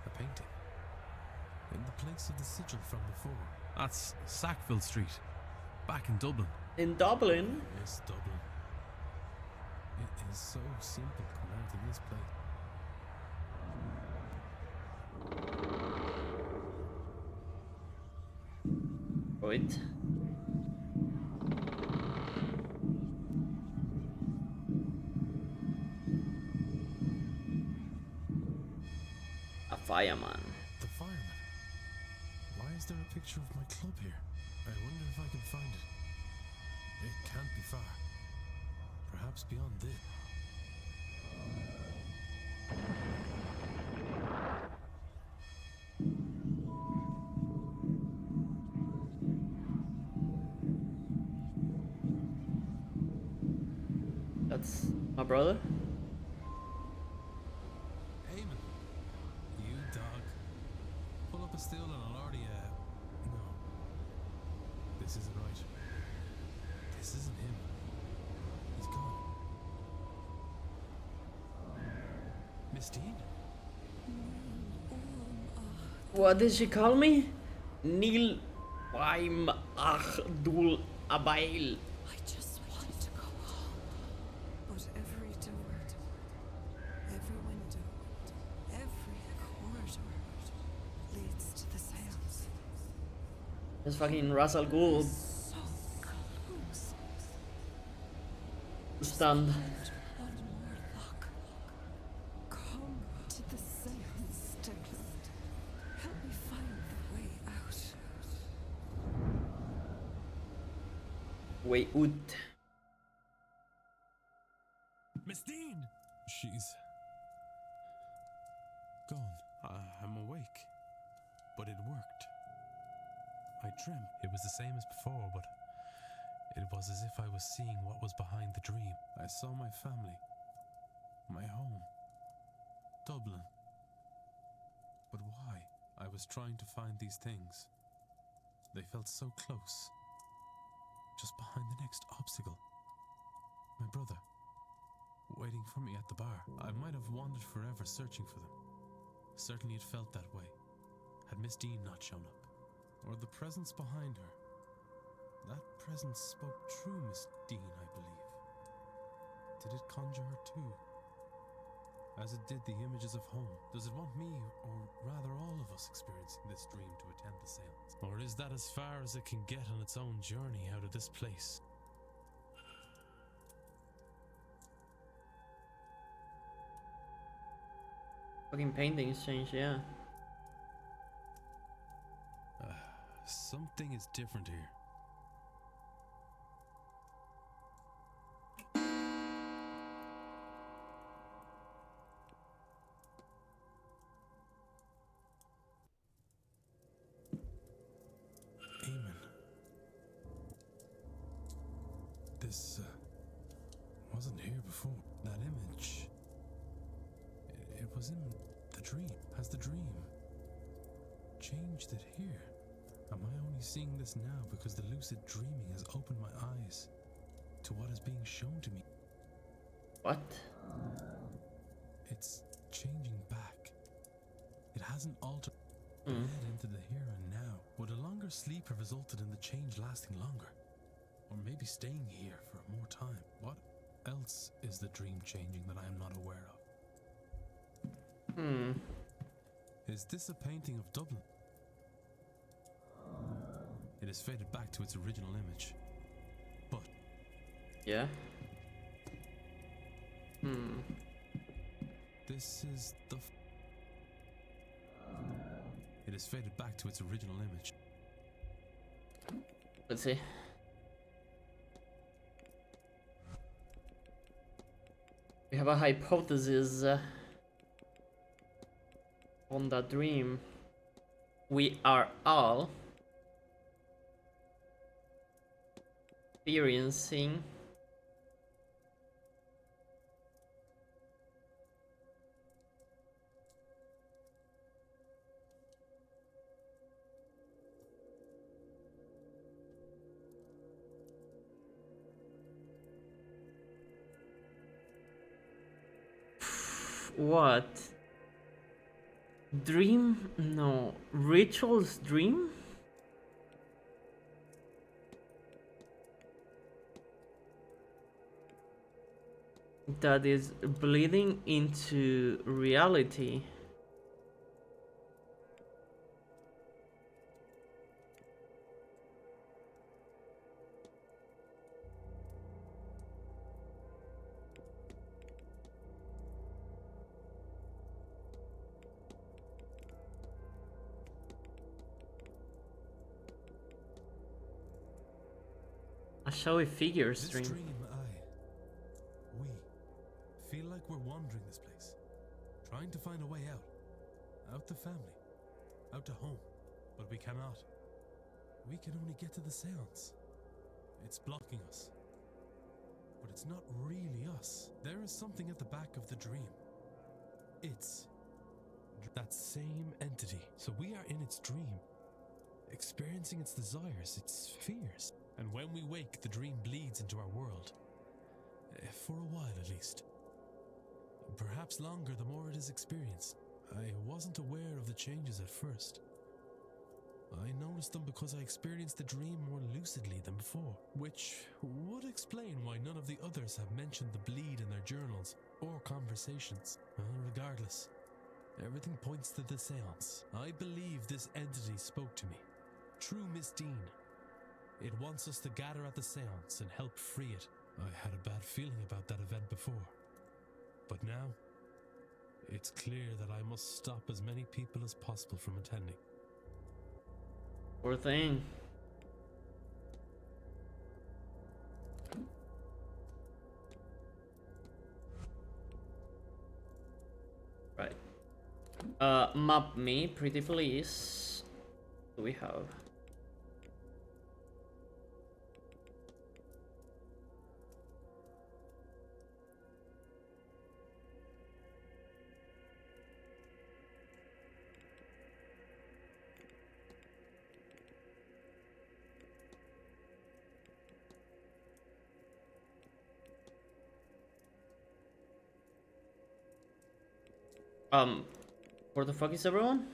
A painting. in the place of the sigil from before. That's Sackville Street, back in Dublin. In Dublin? Yes, Dublin. It is so simple coming out of this place. Wait. A fireman. The fireman. Why is there a picture of my club here? I wonder if I can find it. It can't be far. Perhaps beyond this. That's my brother. Eamon, you dog. Pull up a stool and I'll already, no. This isn't right. This isn't him. He's gone. Miss Dean? What did she call me? Neil Waim Abdul Abail. I just want to go home. But every door, every window, every corridor leads to the seance. It's fucking Russell Gould. So close. Stunned. One more lock. Come to the seance, Declan. Help me find the way out. Way out. Miss Dean! She's gone. I'm awake. But it worked. I dreamt. It was the same as before, but it was as if I was seeing what was behind the dream. I saw my family, my home, Dublin. But why? I was trying to find these things. They felt so close. Just behind the next obstacle. My brother, waiting for me at the bar. I might have wandered forever searching for them. Certainly it felt that way. Had Miss Dean not shown up. Or the presence behind her. That presence spoke true, Miss Dean, I believe. Did it conjure her too? As it did the images of home. Does it want me, or rather all of us, experiencing this dream to attend the seance? Or is that as far as it can get on its own journey out of this place? Fucking paintings changed, yeah. Something is different here. Eamon. This wasn't here before. That image. It was in the dream. Has the dream changed it here? Am I only seeing this now because the lucid dreaming has opened my eyes to what is being shown to me? What? It's changing back. It hasn't altered. Led into the here and now. Would a longer sleep have resulted in the change lasting longer? Or maybe staying here for more time? What else is the dream changing that I am not aware of? Is this a painting of Dublin? It has faded back to its original image. But Yeah. this is the it has faded back to its original image. Let's see. We have a hypothesis on that dream. We are all experiencing what? Dream? No. Ritual's dream? That is bleeding into reality. A showy figure This stream. dream, we feel like we're wandering this place, trying to find a way out. Out to family, out to home. But we cannot. We can only get to the seance. It's blocking us. But it's not really us. There is something at the back of the dream. It's that same entity. So we are in its dream, experiencing its desires, its fears. And when we wake, the dream bleeds into our world. For a while at least. Perhaps longer the more it is experienced. I wasn't aware of the changes at first. I noticed them because I experienced the dream more lucidly than before, which would explain why none of the others have mentioned the bleed in their journals or conversations. Regardless, everything points to the seance. I believe this entity spoke to me. True Miss Dean. It wants us to gather at the seance and help free it. I had a bad feeling about that event before. But now, it's clear that I must stop as many people as possible from attending. Poor thing. Right. Map me, pretty please. What do we have? Where the fuck is everyone?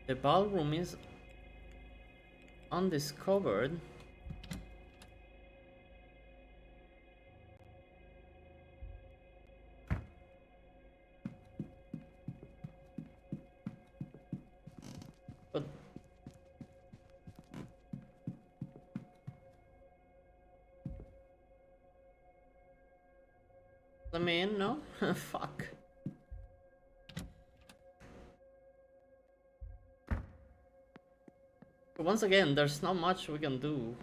The ballroom is undiscovered. But let me in, no? Fuck. But once again, there's not much we can do.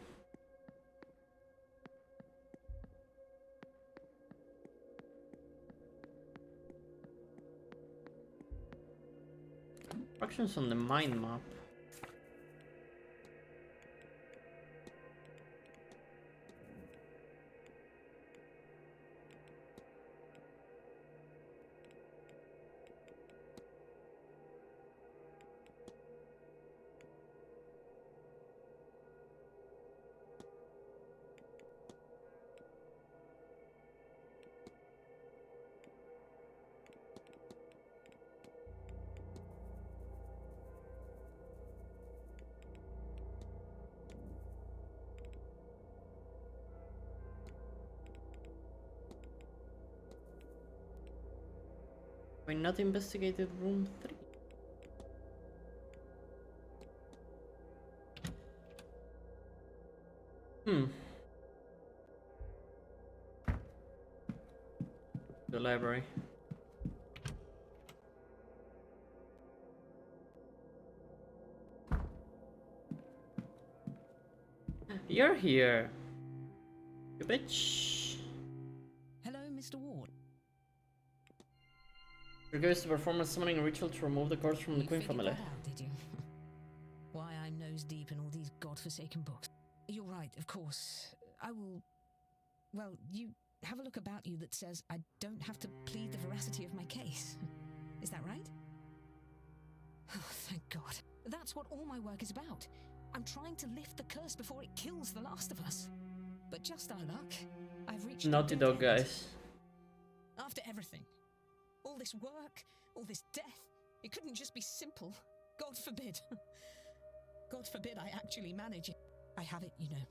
Fractions on the mind map. We not investigated room 3. Hmm. The library. You're here. You bitch. Hello, Mr. Ward. Requires to perform a summoning ritual to remove the corpse from the You Queen figured family. that out, did you? Why I'm nose deep in all these godforsaken books. You're right, of course. I will. Well, you have a look about you that says I don't have to plead the veracity of my case. Is that right? Oh, thank God. That's what all my work is about. I'm trying to lift the curse before it kills the last of us. But just our luck, I've reached a Naughty dead Dog, end. guys. After everything, all this work, all this death, it couldn't just be simple. God forbid. God forbid I actually manage it. I have it, you know.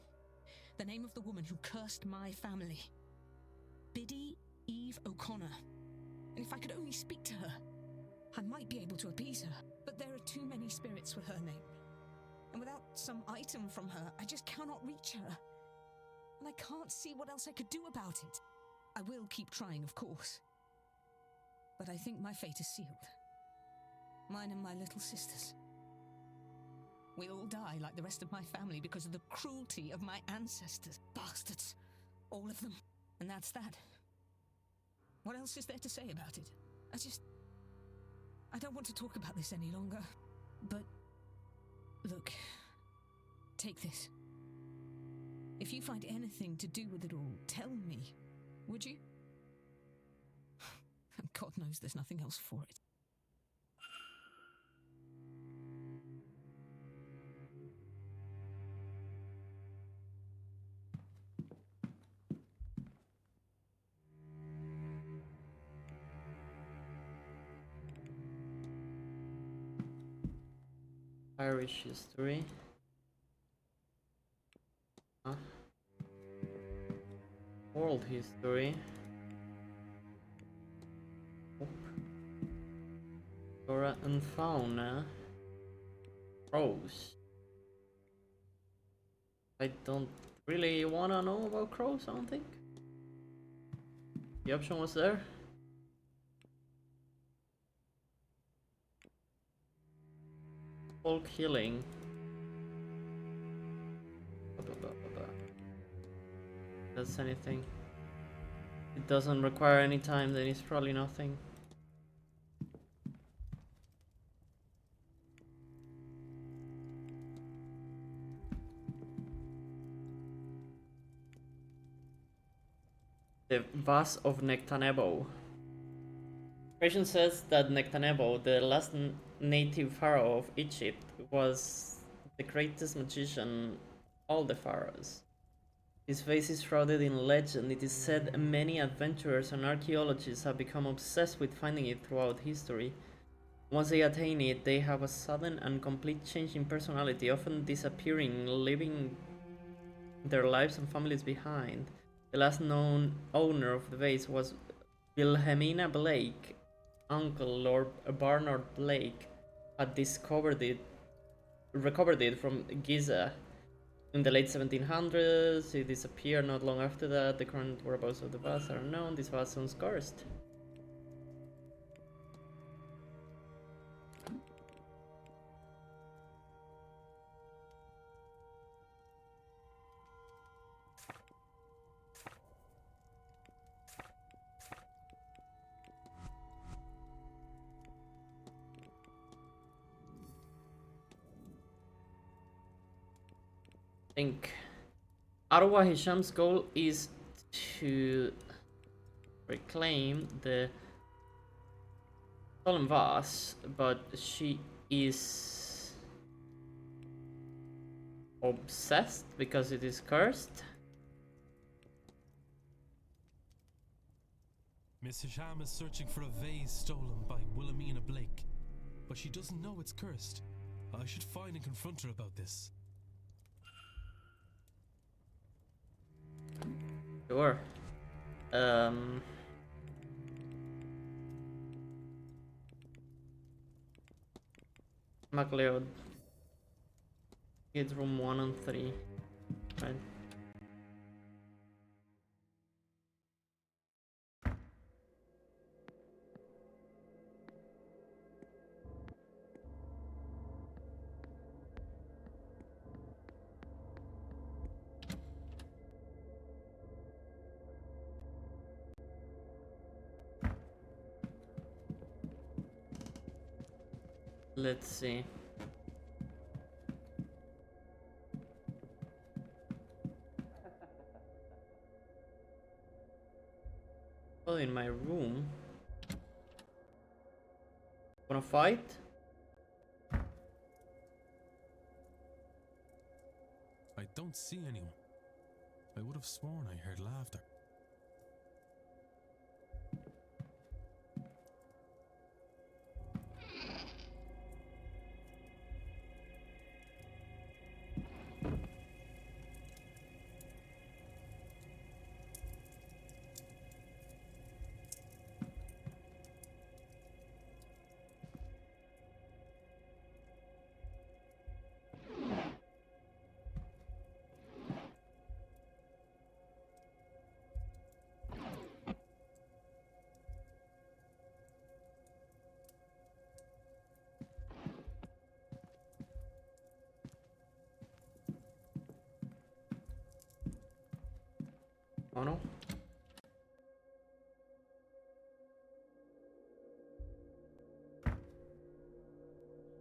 The name of the woman who cursed my family. Biddy Eve O'Connor. And if I could only speak to her, I might be able to appease her. But there are too many spirits with her name. And without some item from her, I just cannot reach her. And I can't see what else I could do about it. I will keep trying, of course. But I think my fate is sealed. Mine and my little sisters. We'll all die like the rest of my family because of the cruelty of my ancestors. Bastards. All of them. And that's that. What else is there to say about it? I don't want to talk about this any longer. But, look. Take this. If you find anything to do with it all, tell me. Would you? God knows there's nothing else for it. Irish history. Huh? World history. Flora and fauna. Crows. I don't really wanna know about crows, I don't think. The option was there. Folk healing. That's anything. It doesn't require any time, then it's probably nothing. The Vase of Nectanebo. Tradition says that Nectanebo, the last native pharaoh of Egypt, was the greatest magician of all the pharaohs. His face is shrouded in legend. It is said many adventurers and archaeologists have become obsessed with finding it throughout history. Once they attain it, they have a sudden and complete change in personality, often disappearing, leaving their lives and families behind. The last known owner of the vase was Wilhelmina Blake. Uncle Lord Barnard Blake had recovered it from Giza in the late 1700s. It disappeared not long after that. The current whereabouts of the vase are unknown. This vase sounds cursed. I think Arwa Hisham's goal is to reclaim the stolen vase, but she is obsessed because it is cursed. Miss Hisham is searching for a vase stolen by Wilhelmina Blake, but she doesn't know it's cursed. I should find and confront her about this. Sure. MacLeod. Kids room 1 and 3. Right. Let's see. Oh, in my room. Wanna fight? I don't see anyone. I would have sworn I heard laughter. Oh no.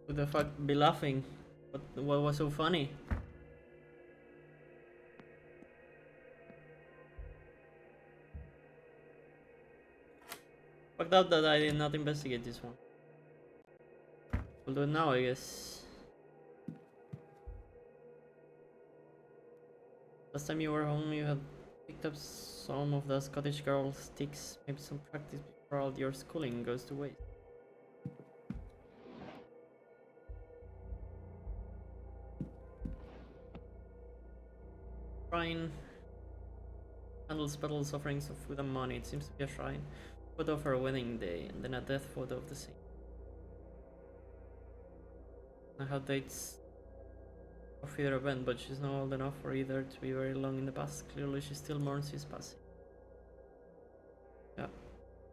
Who the fuck be laughing? What was so funny? Fucked up that I did not investigate this one. We'll do it now, I guess. Last time you were home, you had picked up some of the Scottish girl sticks. Maybe some practice before all your schooling goes to waste. Shrine. Candles, petals, offerings of food and money. It seems to be a shrine. Photo of her wedding day, and then a death photo of the same. I have dates of either event, but she's not old enough for either to be very long in the past. Clearly, she still mourns his passing.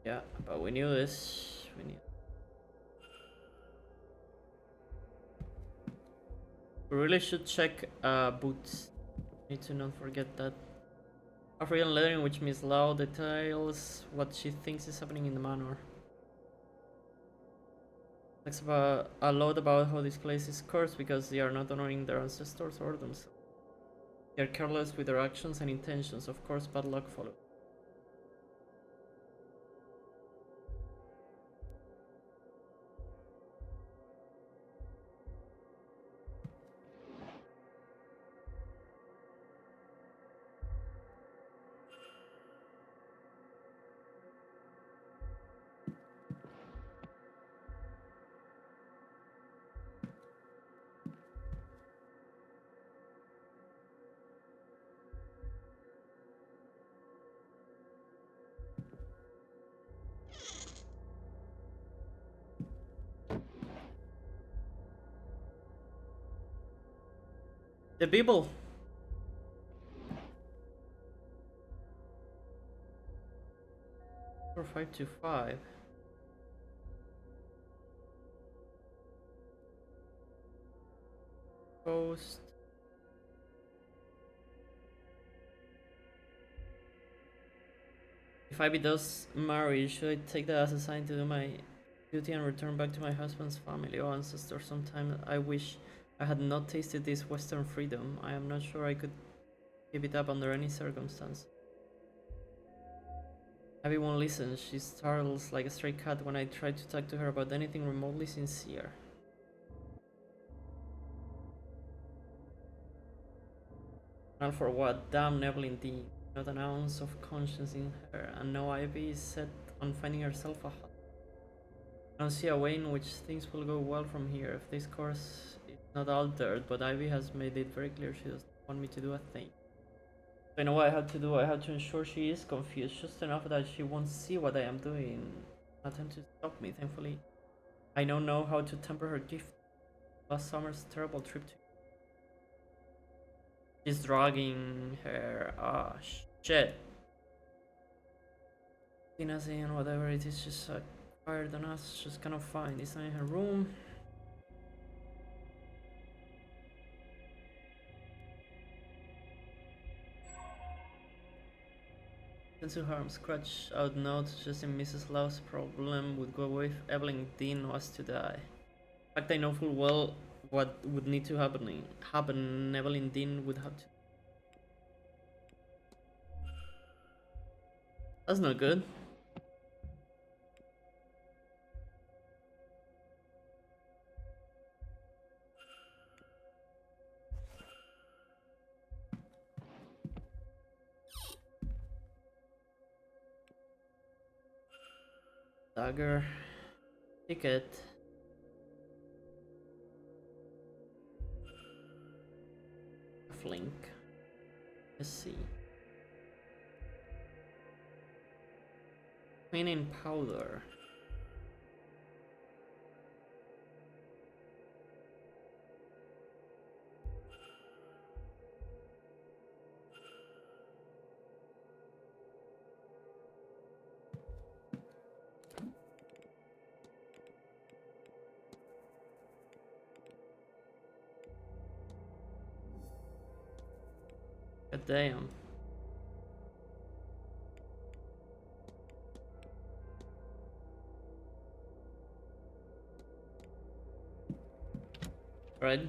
Yeah, but we knew this. We really should check boots. Need to not forget that. African lettering, which means loud details what she thinks is happening in the manor. Talks about a lot about how this place is cursed because they are not honoring their ancestors or themselves. They are careless with their actions and intentions. Of course, bad luck follows. The people. 4525. Post. If Ivy does marry, should I take that as a sign to do my duty and return back to my husband's family or ancestors? Sometime I wish I had not tasted this Western freedom. I am not sure I could give it up under any circumstance. Abby won't listen. She startles like a stray cat when I try to talk to her about anything remotely sincere. Not for what? Damn Neville indeed. Not an ounce of conscience in her, and now Ivy is set on finding herself a husband. I don't see a way in which things will go well from here if this course is not altered, but Ivy has made it very clear she doesn't want me to do a thing. So I know what I have to do. I have to ensure she is confused, just enough that she won't see what I am doing. Attempt to stop me, thankfully. I now know how to temper her gift. Last summer's terrible trip to... She's dragging her... Ah, shit. Tina saying whatever it is, she's acquired on us. She's kind of fine. It's not in her room. To harm, scratch out notes suggesting Mrs. Lau's problem would go away if Evelyn Dean was to die. fact, I know full well what would need to happen. Evelyn Dean would have to. That's not good. Dagger. Ticket. Flink. Let's see. Quinine powder. God damn. Right.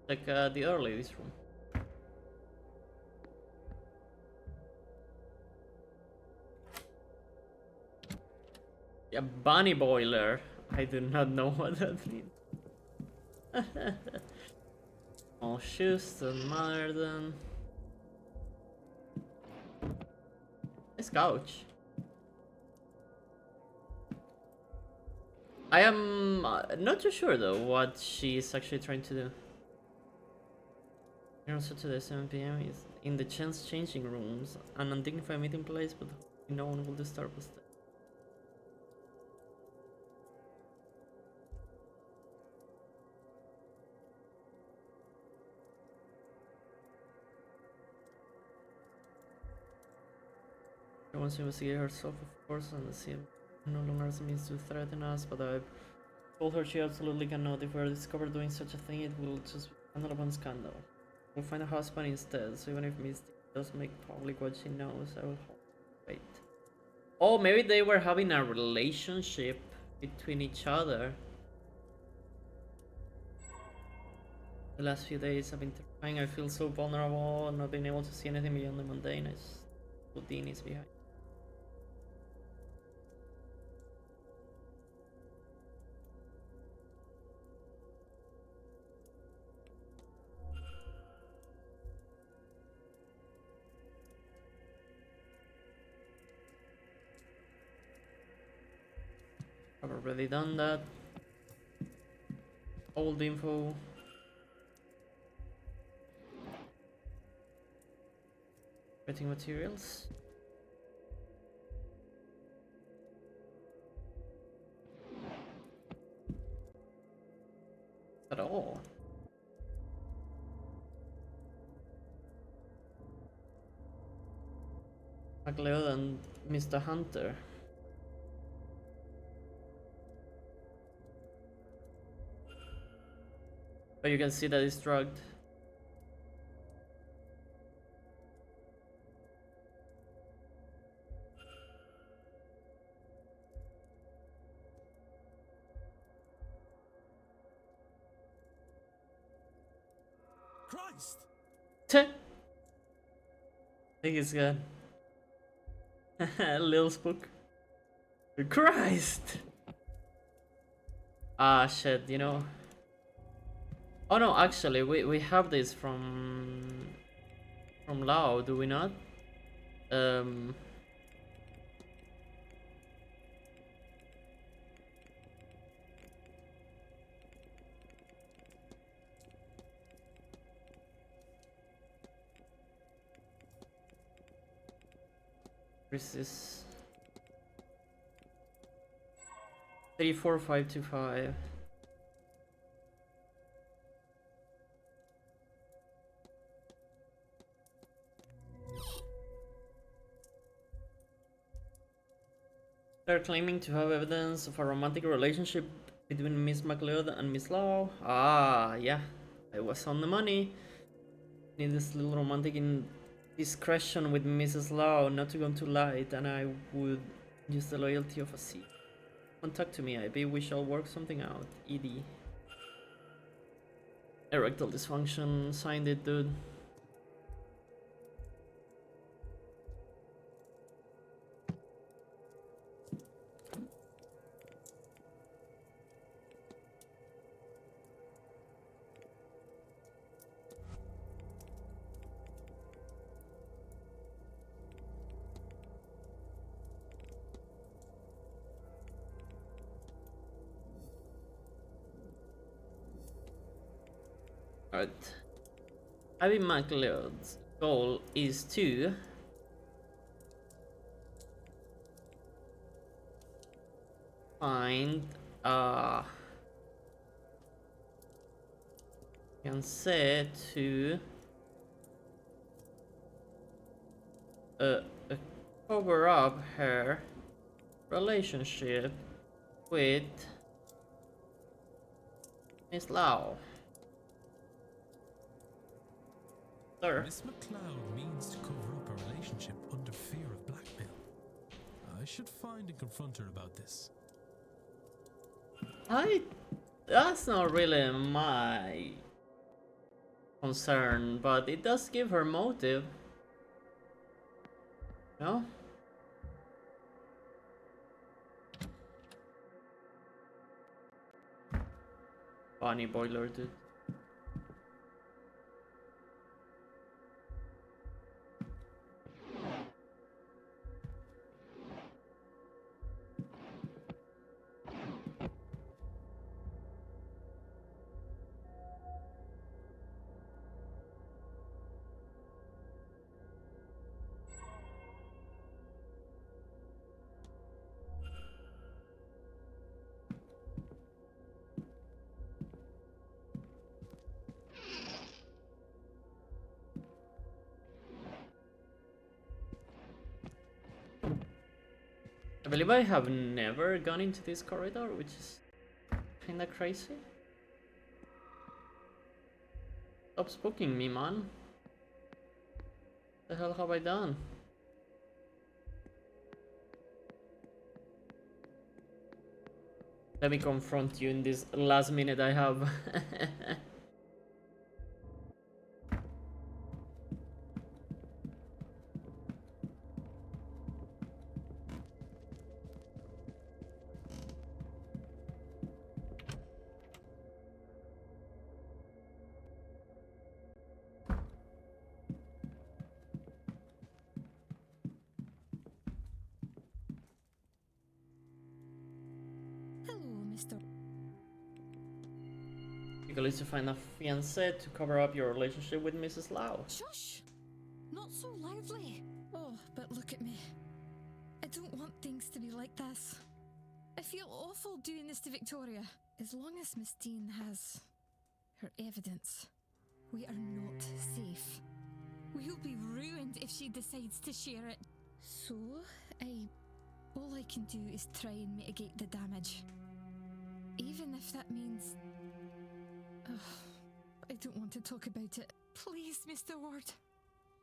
Check the early this room. Yeah, bunny boiler. I do not know what that means. All shoes to mother them. Nice couch. I am not too sure though what she is actually trying to do. Also today 7 p.m. is in the chance changing rooms, an undignified meeting place, but no one will disturb us. She wants to investigate herself, of course, and see if no longer means to threaten us, but I've told her she absolutely cannot. If we are discovered doing such a thing, it will just be a scandal upon scandal. We'll find a husband instead, so even if Misty does make public what she knows, I will wait. Oh, maybe they were having a relationship between each other. The last few days have been terrifying. I feel so vulnerable, not being able to see anything beyond the mundane. I just put Dean is behind. I've already done that. Old info. Writing materials. At all. MacLeod and Mr. Hunter. But you can see that it's drugged. Christ! I think it's good. Little spook. Christ! Ah shit, you know. Oh no, actually we have this from Lao, do we not? This is 34525. They're claiming to have evidence of a romantic relationship between Miss MacLeod and Miss Lau. Ah, yeah, I was on the money. Need this little romantic indiscretion with Mrs. Lau, not to come to light, and I would use the loyalty of a sea. Contact to me, IB. We shall work something out. ED. Erectile dysfunction, signed it, dude. Alright. Abby MacLeod's goal is to find fiancé to uh, cover up her relationship with Miss Lau. Sir. Miss McLeod means to cover up a relationship under fear of blackmail. I should find and confront her about this. That's not really my concern, but it does give her motive. No? Funny boiler, dude. I believe I have never gone into this corridor, which is kinda crazy. Stop spooking me, man. What the hell have I done? Let me confront you in this last minute I have. Hello, Mr. You can to find a fiancé to cover up your relationship with Mrs. Lau. Shush! Not so lively. Oh, but look at me. I don't want things to be like this. I feel awful doing this to Victoria. As long as Miss Dean has her evidence, we are not safe. We'll be ruined if she decides to share it. So, all I can do is try and mitigate the damage. Even if that means... I don't want to talk about it. Please, Mr. Ward.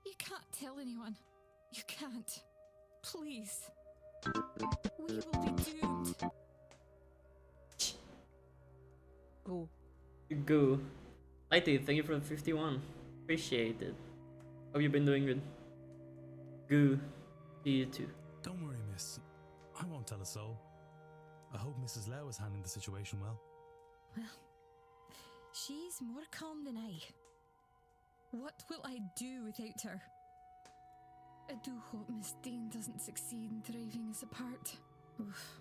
You can't tell anyone. You can't. Please. We will be doomed. Go. Go. Lighty, thank you for the 51. Appreciate it. Hope you've been doing good. Goo. To you too. Don't worry, miss. I won't tell a soul. I hope Mrs. Lau is handling the situation well. Well, she's more calm than I. What will I do without her? I do hope Miss Dean doesn't succeed in driving us apart. Oof.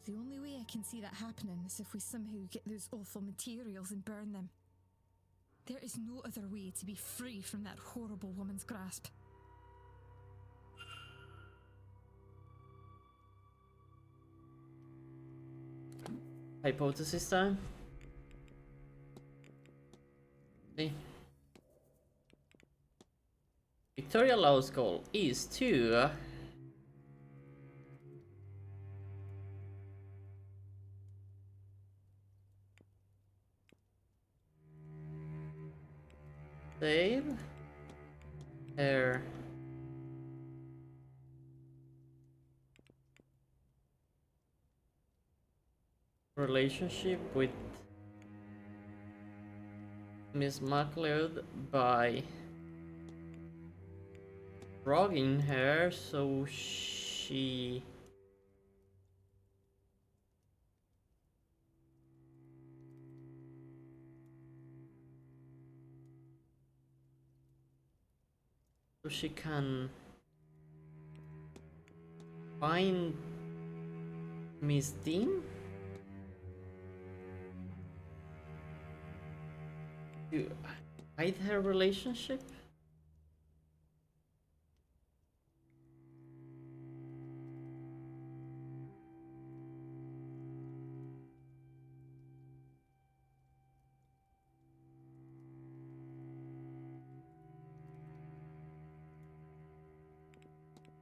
The only way I can see that happening is if we somehow get those awful materials and burn them. There is no other way to be free from that horrible woman's grasp. Hypothesis time. See. Victoria Lau's goal is to save her relationship with Miss MacLeod by drugging her so she can find Miss Dean? To hide her relationship?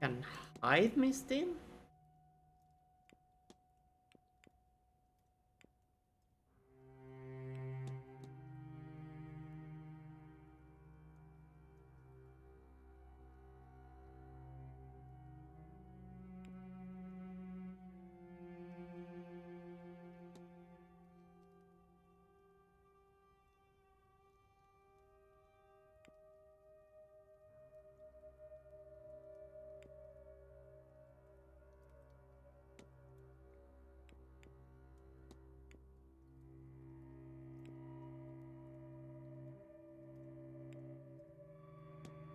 Can hide Miss Dean?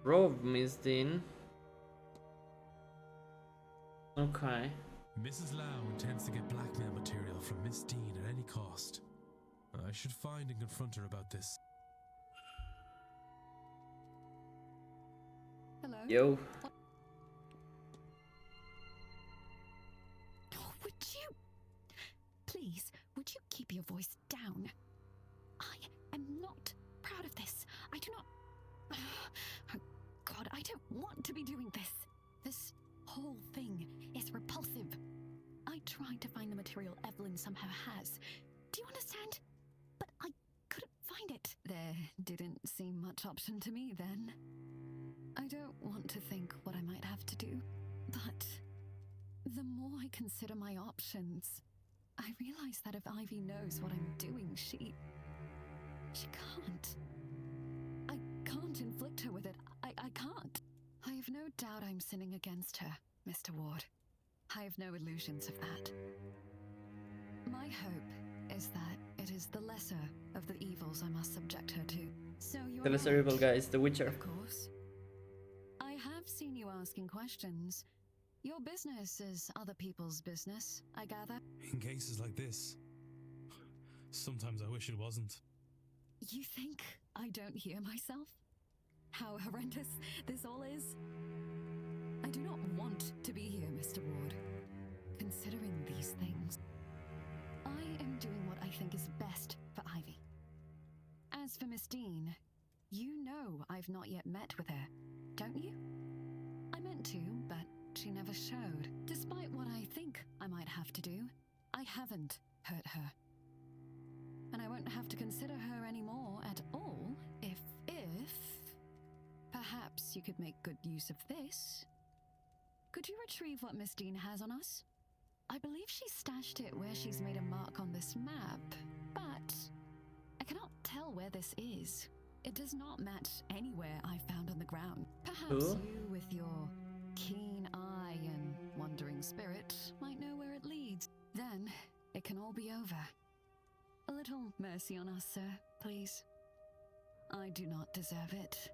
Rob Miss Dean. Okay. Mrs. Lau intends to get blackmail material from Miss Dean at any cost. I should find and confront her about this. Hello? Yo. Oh, would you... Please, would you keep your voice down? I am not proud of this. I do not... Oh, God, I don't want to be doing this. This whole thing is repulsive. I tried to find the material Evelyn somehow has. Do you understand? But I couldn't find it. There didn't seem much option to me then. I don't want to think what I might have to do, but the more I consider my options, I realize that if Ivy knows what I'm doing, she can't. I can't inflict her with it. I can't. I have no doubt I'm sinning against her, Mr. Ward. I have no illusions of that. My hope is that it is the lesser of the evils I must subject her to. So you're The lesser evil guy is the Witcher. of course. I have seen you asking questions. Your business is other people's business, I gather. In cases like this, sometimes I wish it wasn't. You think I don't hear myself? How horrendous this all is? I do not want to be here, Mr. Ward. Considering these things, I am doing what I think is best for Ivy. As for Miss Dean, you know I've not yet met with her, don't you? I meant to, but she never showed. Despite what I think I might have to do, I haven't hurt her. And I won't have to consider her anymore at all if perhaps you could make good use of this. Could you retrieve what Miss Dean has on us? I believe she stashed it where she's made a mark on this map, but I cannot tell where this is. It does not match anywhere I found on the ground. Perhaps you, with your keen eye and wandering spirit, might know where it leads. Then it can all be over. A little mercy on us, sir, please. I do not deserve it,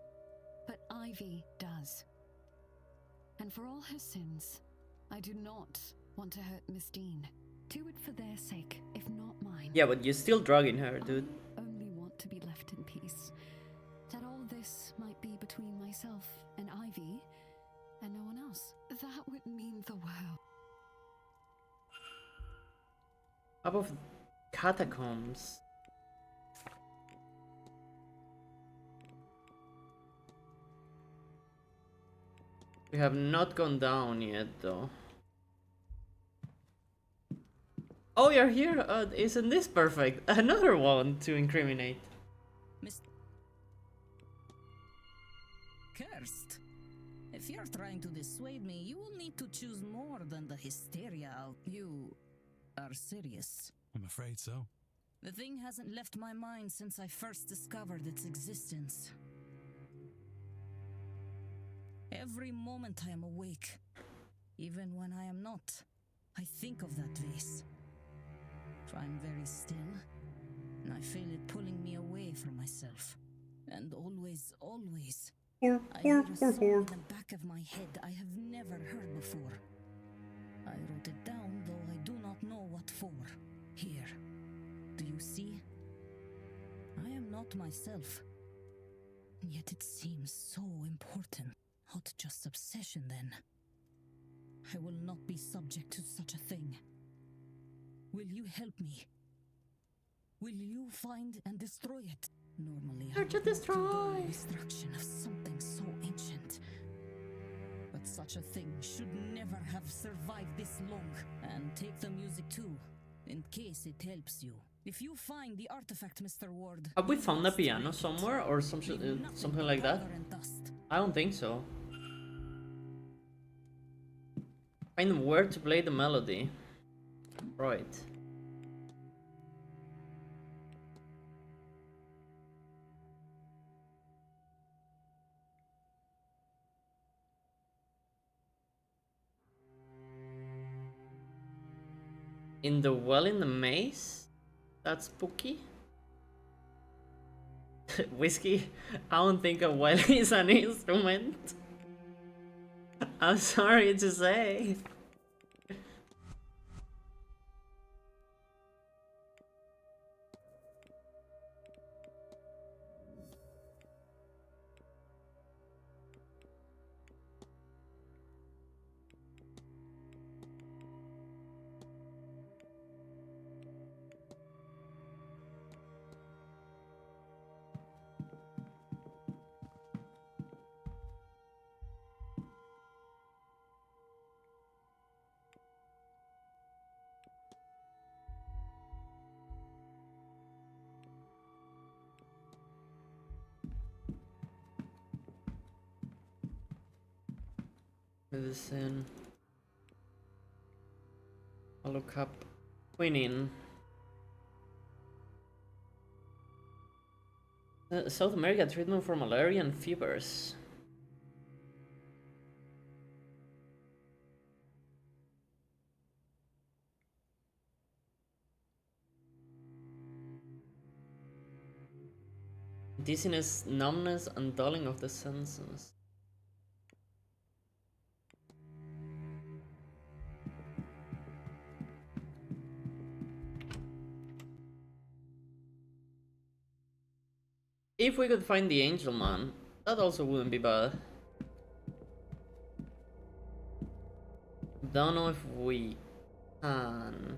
but Ivy does. And for all her sins, I do not want to hurt Miss Dean. Do it for their sake, if not mine. Yeah, but you're still drugging her, dude. I only want to be left in peace. That all this might be between myself and Ivy, and no one else. That would mean the world. How about catacombs? We have not gone down yet, though. Oh, you're here? Isn't this perfect? Another one to incriminate. Miss Cursed. If you're trying to dissuade me, you will need to choose more than the hysteria. You are serious. I'm afraid so. The thing hasn't left my mind since I first discovered its existence. Every moment I am awake, even when I am not, I think of that vase. If I'm very still, I feel it pulling me away from myself. And always, I hear a song in the back of my head I have never heard before. I wrote it down, though I do not know what for. Here. Do you see? I am not myself. Yet it seems so important. Not just obsession, then. I will not be subject to such a thing. Will you help me? Will you find and destroy it? Normally, I would not condone the destruction of something so ancient. But such a thing should never have survived this long. And take the music too, in case it helps you. If you find the artifact, Mr. Ward... Have we found a piano somewhere or something like that? I don't think so. Find where to play the melody. Right. In the well in the maze? That's spooky. Whiskey? I don't think a well is an instrument. I'm sorry to say. Medicine. I'll look up quinine. South America treatment for malaria and fevers. Dizziness, numbness, and dulling of the senses. If we could find the Angel Man, that also wouldn't be bad. Don't know if we can.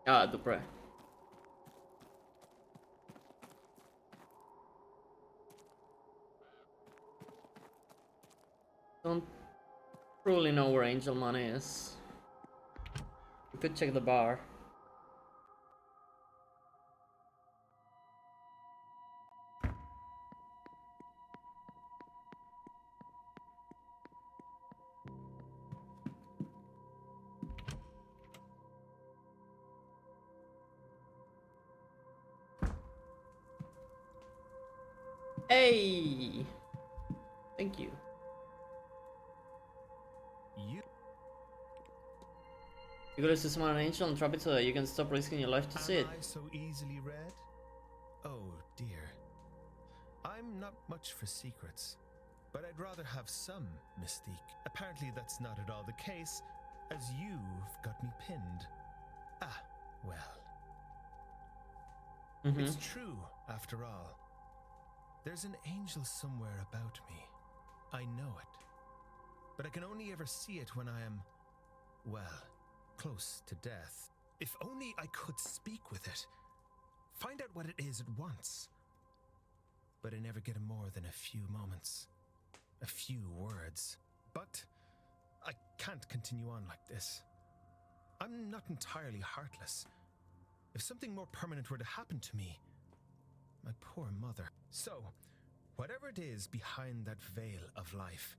Ah, Dupre. Don't truly know where Angel Man is. We could check the bar. Hey! Thank you. You gotta summon an angel and trap it so that you can stop risking your life to see it. Am I so easily read? Oh dear. I'm not much for secrets, but I'd rather have some mystique. Apparently that's not at all the case, as you've got me pinned. Ah, well. It's true, after all. There's an angel somewhere about me. I know it. But I can only ever see it when I am, well, close to death. If only I could speak with it. Find out what it is at once. But I never get more than a few moments. A few words. But I can't continue on like this. I'm not entirely heartless. If something more permanent were to happen to me, my poor mother. So, whatever it is behind that veil of life,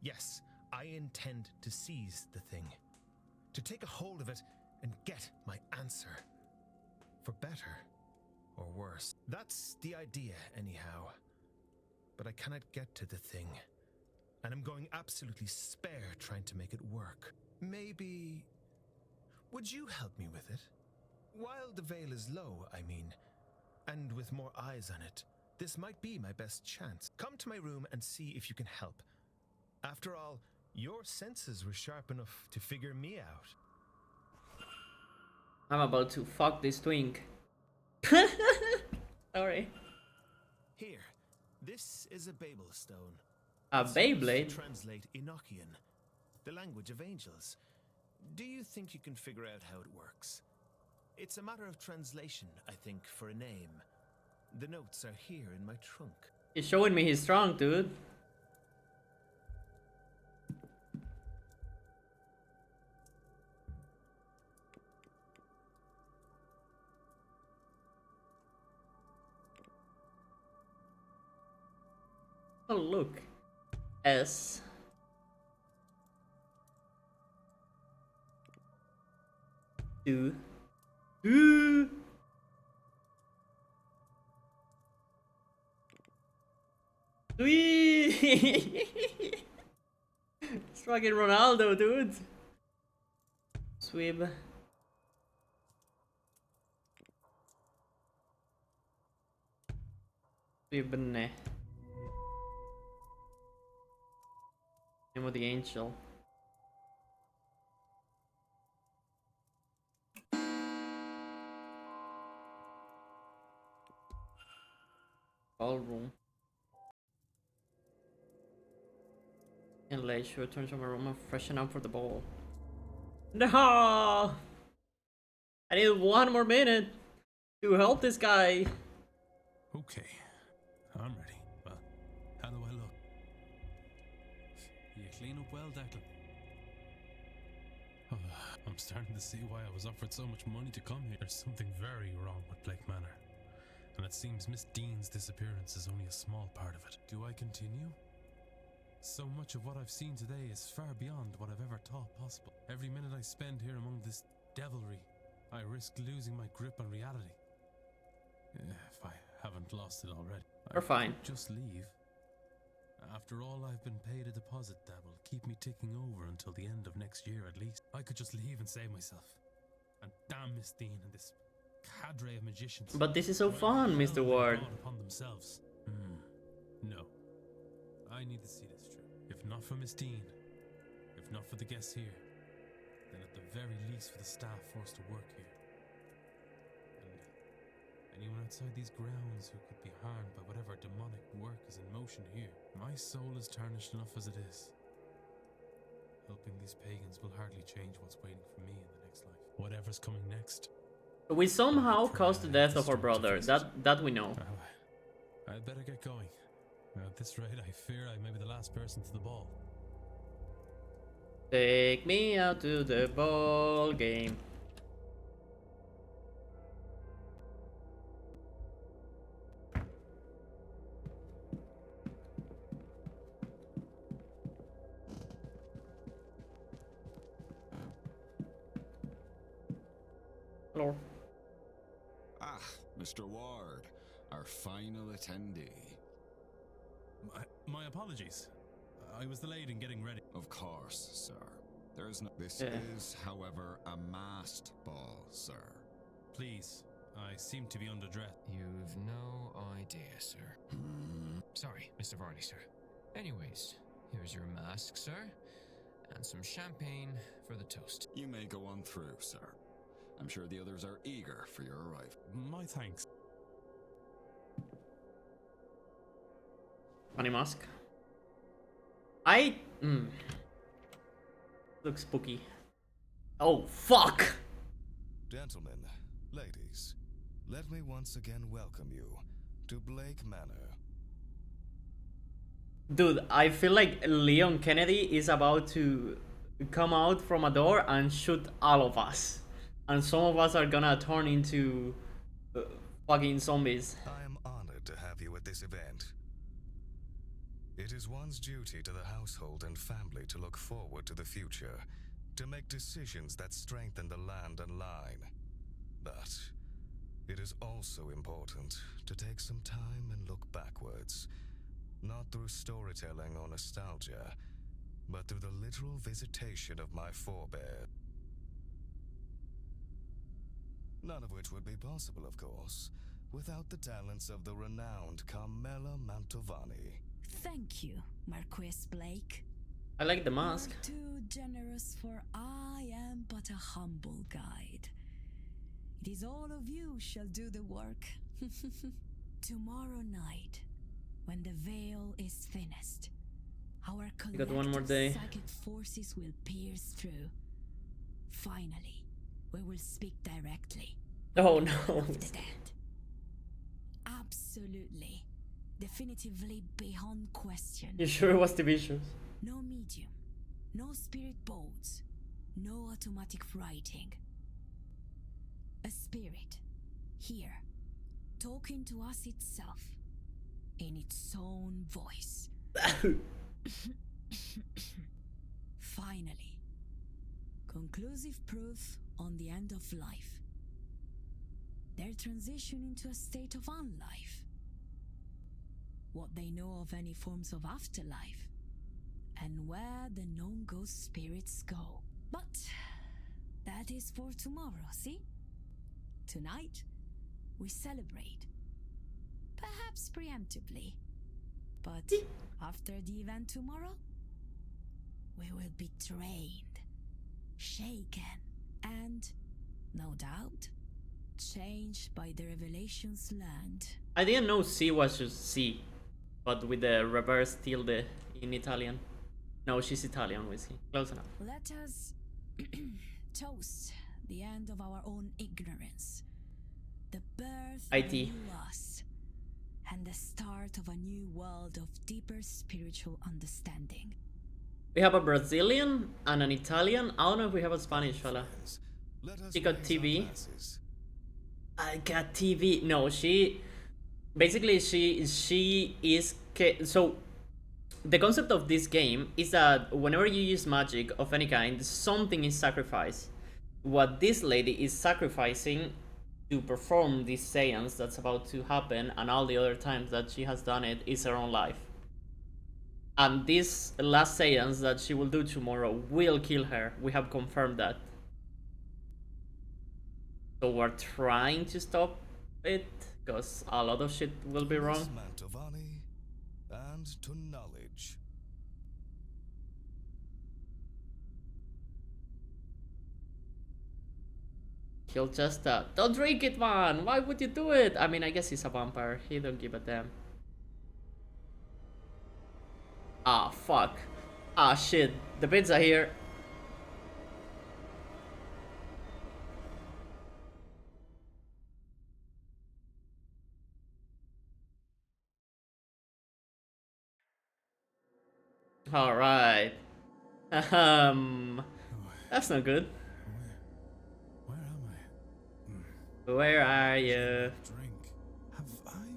yes, I intend to seize the thing. To take a hold of it and get my answer. For better or worse. That's the idea, anyhow. But I cannot get to the thing. And I'm going absolutely spare trying to make it work. Maybe... would you help me with it? While the veil is low, I mean, and with more eyes on it, this might be my best chance. Come to my room and see if you can help. After all, your senses were sharp enough to figure me out. I'm about to fuck this twink. Sorry. Here, this is a Babel stone. A It's used Beyblade? to translate Enochian, the language of angels. Do you think you can figure out how it works? It's a matter of translation, I think, for a name. The notes are here in my trunk. He's showing me he's strong, dude. Oh, look. S. Two. Two. Three. It's fucking Ronaldo, dude. Swib. Swibne. Name of the angel. Ballroom. And late, she returns from her room and freshen up for the ball. No! I need 1 more minute to help this guy. Okay, I'm ready. Well, how do I look? You clean up well, Declan? Oh, I'm starting to see why I was offered so much money to come here. There's something very wrong with Blake Manor. And it seems Miss Dean's disappearance is only a small part of it. Do I continue? So much of what I've seen today is far beyond what I've ever thought possible. Every minute I spend here among this devilry, I risk losing my grip on reality. If I haven't lost it already. We're fine. Just leave. After all, I've been paid a deposit that will keep me ticking over until the end of next year at least. I could just leave and save myself. And damn Miss Dean and this cadre of magicians. But this is so fun, Mr. Ward. Upon themselves. No. I need to see this through. If not for Miss Dean, if not for the guests here, then at the very least for the staff forced to work here. And anyone outside these grounds who could be harmed by whatever demonic work is in motion here. My soul is tarnished enough as it is. Helping these pagans will hardly change what's waiting for me in the next life. Whatever's coming next. We somehow caused the death of our brother. That we know. I'd better get going. At this rate, I fear I may be the last person to the ball. Take me out to the ball game. Hello. Ah, Mr. Ward, our final attendee. My apologies. I was delayed in getting ready. Of course, sir. There's no. This is, however, a masked ball, sir. Please, I seem to be underdressed. You've no idea, sir. Sorry, Mr. Varley, sir. Anyways, here's your mask, sir, and some champagne for the toast. You may go on through, sir. I'm sure the others are eager for your arrival. My thanks. Funny mask. Looks spooky. Oh, fuck! Gentlemen, ladies, let me once again welcome you to Blake Manor. Dude, I feel like Leon Kennedy is about to come out from a door and shoot all of us. And some of us are gonna turn into fucking zombies. I am honored to have you at this event. It is one's duty to the household and family to look forward to the future, to make decisions that strengthen the land and line. But it is also important to take some time and look backwards, not through storytelling or nostalgia, but through the literal visitation of my forebears. None of which would be possible, of course, without the talents of the renowned Carmela Mantovani. Thank you, Marquis Blake. I like the mask. You're too generous, for I am but a humble guide. It is all of you shall do the work. Tomorrow night, when the veil is thinnest, our got one more collective day. psychic forces will pierce through. Finally, we will speak directly. Oh no. Of the dead. Absolutely. Definitively beyond question. You sure it was the vicious? No medium, no spirit boards, no automatic writing. A spirit, here, talking to us itself, in its own voice. Finally, conclusive proof on the end of life. Their transition into a state of unlife. What they know of any forms of afterlife, and where the non-ghost spirits go. But that is for tomorrow, see? Tonight, we celebrate. Perhaps preemptively. But after the event tomorrow, we will be trained, shaken, and, no doubt, changed by the revelations learned. I didn't know C was just C, but with the reverse tilde in Italian. No, she's Italian, whiskey. Close enough. Let us toast the end of our own ignorance, the birth of IT. a new us, and the start of a new world of deeper spiritual understanding. We have a Brazilian and an Italian. I don't know if we have a Spanish fella. She got TV. I got TV. No, she... Basically, she is... So, the concept of this game is that whenever you use magic of any kind, something is sacrificed. What this lady is sacrificing to perform this seance that's about to happen, and all the other times that she has done it, is her own life. And this last seance that she will do tomorrow will kill her. We have confirmed that. So we're trying to stop it, because a lot of shit will be wrong. Mantovani and to knowledge. He'll just, don't drink it, man! Why would you do it? I mean, I guess he's a vampire. He don't give a damn. Ah, fuck. Ah, shit. The pizza here. Alright. That's not good. Where am I? Where are you? Drink. Have I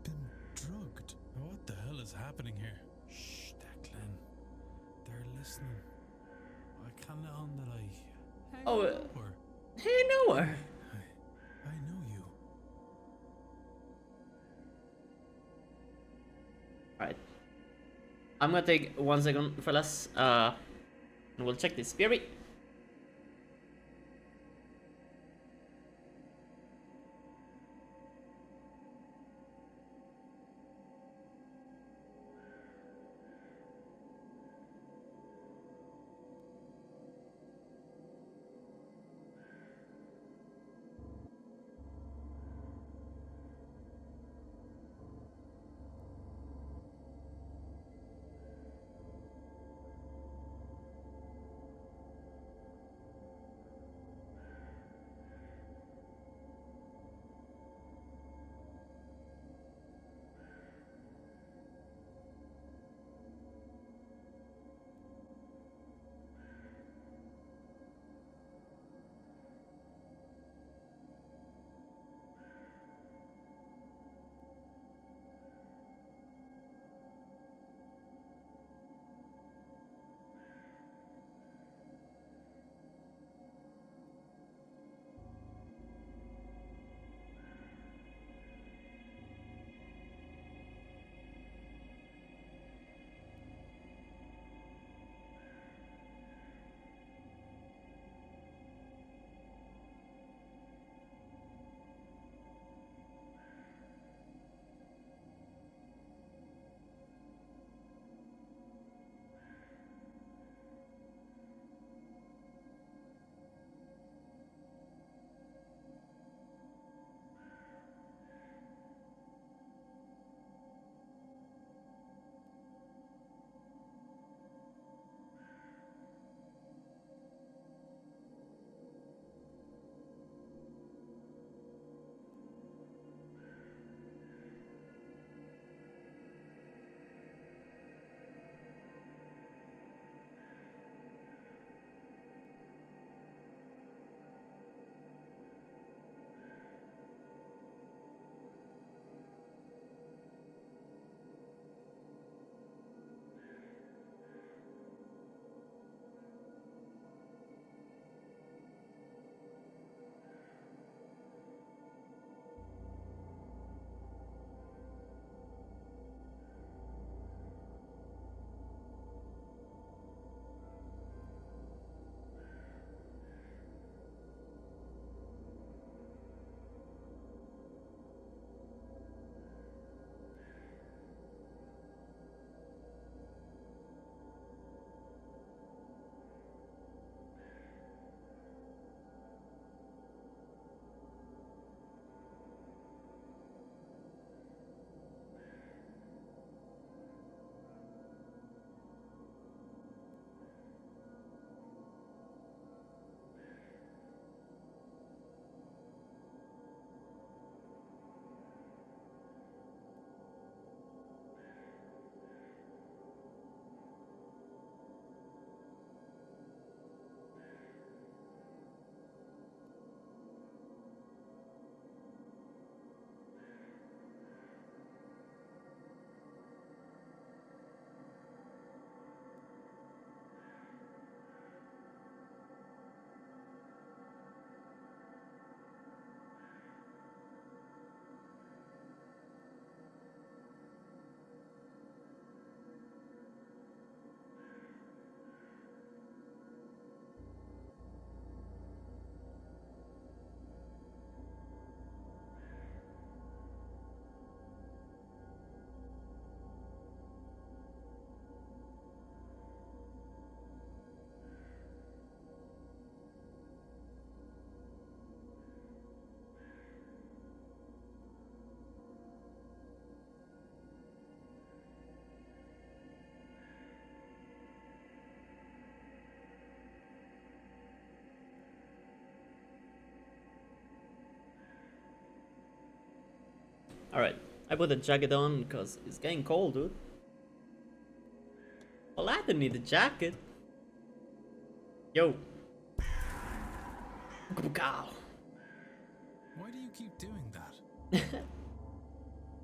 been drugged? What the hell is happening here? Shh, Declan. They're listening. I can't let on that I. Oh, Or hey, nowhere. I know you. Alright. I'm gonna take 1 second, fellas. And we'll check the spirit. Alright, I put a jacket on because it's getting cold, dude. Well, I don't need a jacket. Yo. Cow. Why do you keep doing that?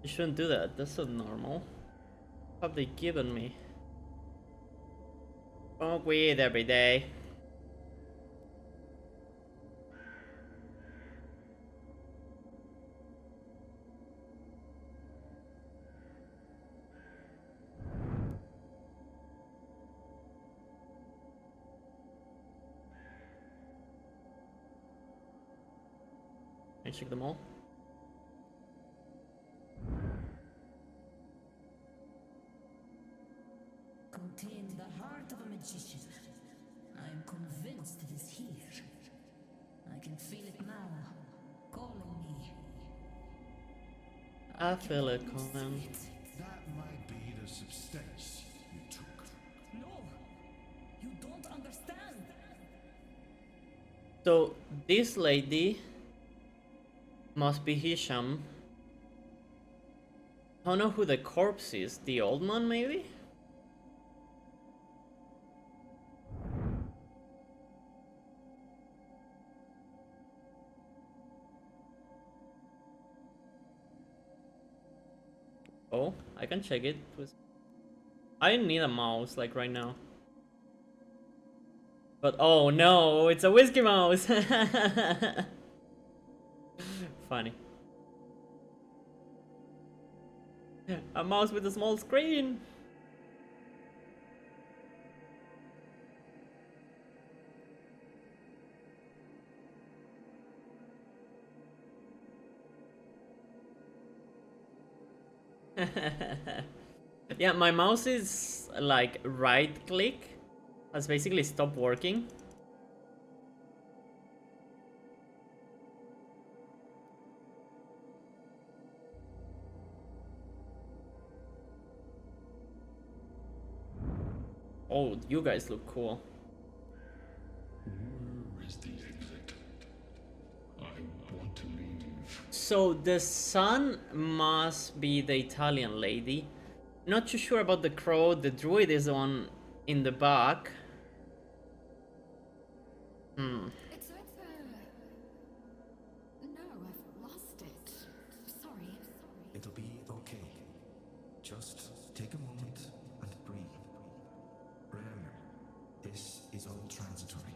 You shouldn't do that. That's not normal. What have they given me? Smoke weed every day. Can I check them all? Contains the heart of a magician. I am convinced it is here. I can feel it now, calling me. I feel it coming. That might be the substance you took. No, you don't understand. So this lady must be Hisham. I don't know who the corpse is. The old man, maybe? Oh, I can check it. I need a mouse, like right now. But oh no, it's a whiskey mouse! Funny. A mouse with a small screen! Yeah, my mouse is like right click has basically stopped working. Oh, you guys look cool. Where is the exit? I want to leave. So the sun must be the Italian lady. Not too sure about the crow. The druid is the one in the back. It's over. No, I've lost it. Sorry. It'll be okay. Just take a moment and breathe. Remember, this is all transitory.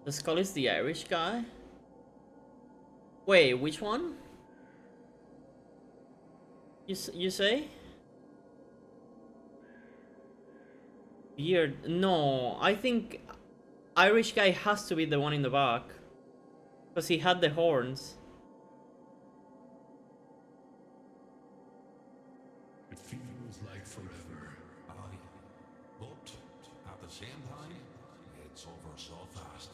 The skull is the Irish guy? Wait, which one? You say? Beard? No, I think Irish guy has to be the one in the back. Because he had the horns. It feels like forever. Aye. But at the same time, it's over so fast.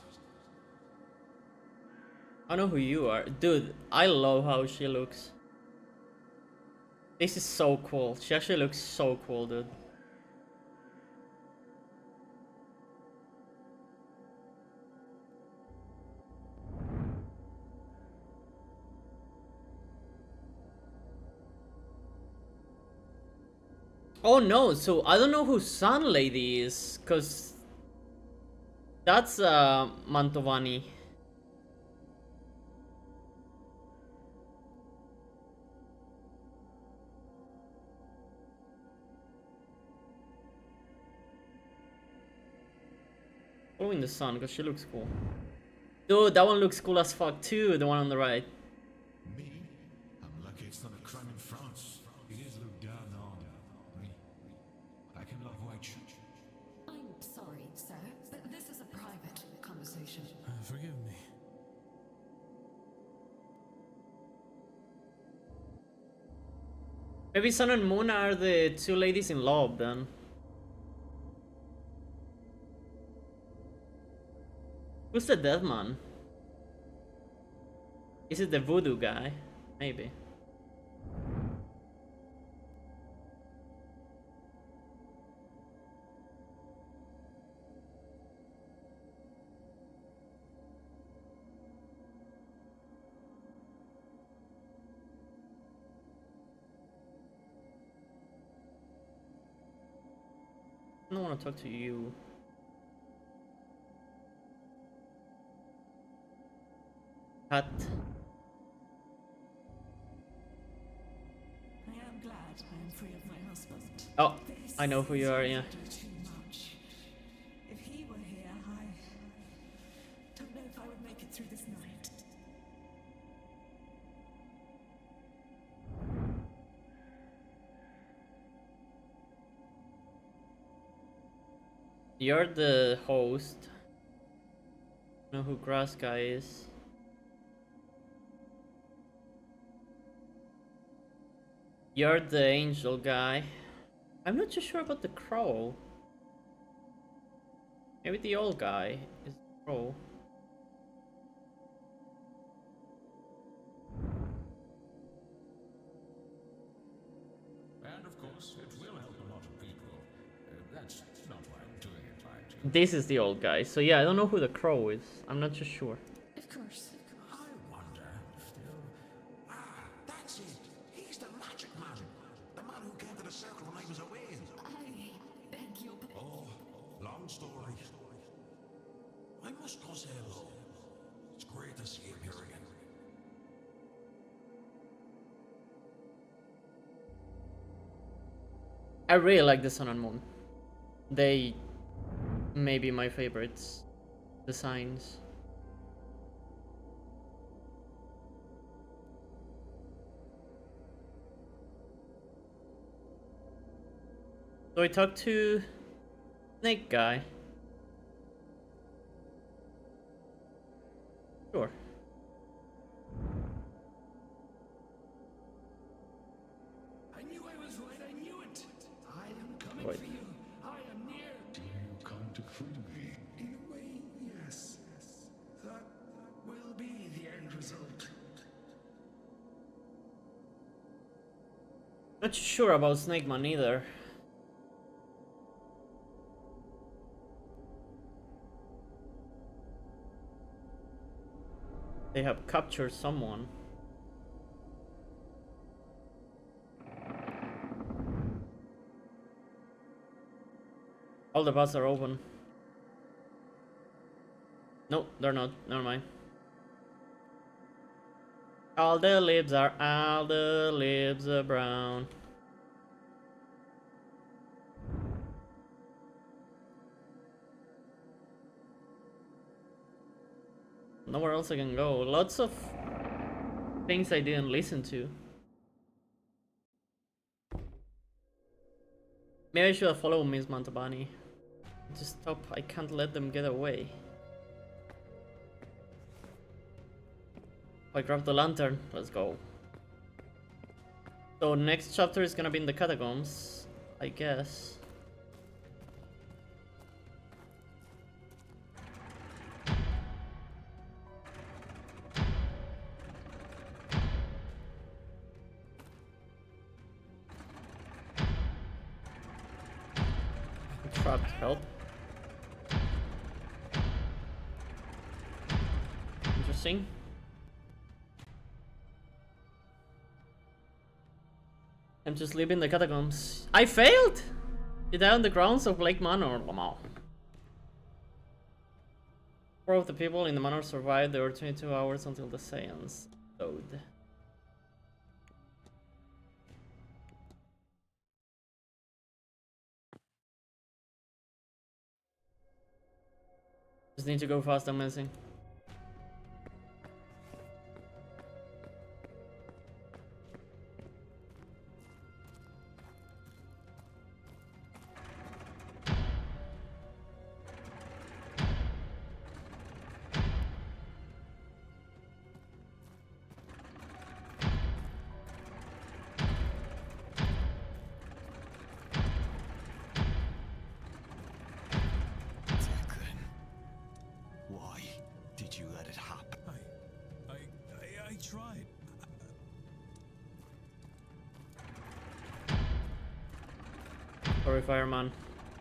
I know who you are. Dude, I love how she looks. This is so cool. She actually looks so cool, dude. Oh no, so I don't know who Sun Lady is, cause that's Mantovani. Following the sun, cause she looks cool. Dude, that one looks cool as fuck too, the one on the right. Me? I'm lucky it's not a crime in France. It is looked down on. Me. I can love white shoes. I'm sorry, sir, but this is a private conversation. Forgive me. Maybe Sun and Moon are the two ladies in love then. Who's the dead man? Is it the voodoo guy? Maybe. I don't want to talk to you. Cut. I am glad I am free of my husband. Oh, I know who you are, yeah. Too much. If he were here, I don't know if I would make it through this night. You're the host. Know who Grass Guy is. You're the angel guy. I'm not too sure about the crow. Maybe the old guy is the crow. And of course, it will help a lot of people. That's not why I'm doing it like This is the old guy. So yeah, I don't know who the crow is. I'm not too sure. Of course. I wonder if they'll... Ah, that's it. He's the magic man. The man who came to the circle when I was away. I beg your Oh, long story. I must go say hello. It's great to see him here again. I really like the Sun and Moon. They may be my favorites. Designs. So I talked to Snake Guy. Sure. I knew I was right. I knew it. I am coming Wait. for you. I am near. Do you come to free me? In a way, yes. That will be the end result. Not sure about Snake Man either. They have captured someone. All the paths are open. No, they're not. Never mind. All the lips are brown. Nowhere else I can go. Lots of things I didn't listen to. Maybe I should have followed Miss Mantabani. Just stop. I can't let them get away. I grabbed the lantern. Let's go. So next chapter is gonna be in the catacombs, I guess. Trapped, help. Interesting. I'm just leaving the catacombs. I failed! You die on the grounds of Lake Manor. Wow. 4 of the people in the manor survived. There were 22 hours until the seance load. Just need to go fast, I'm missing. Why did you let it happen? I tried. Sorry, fireman.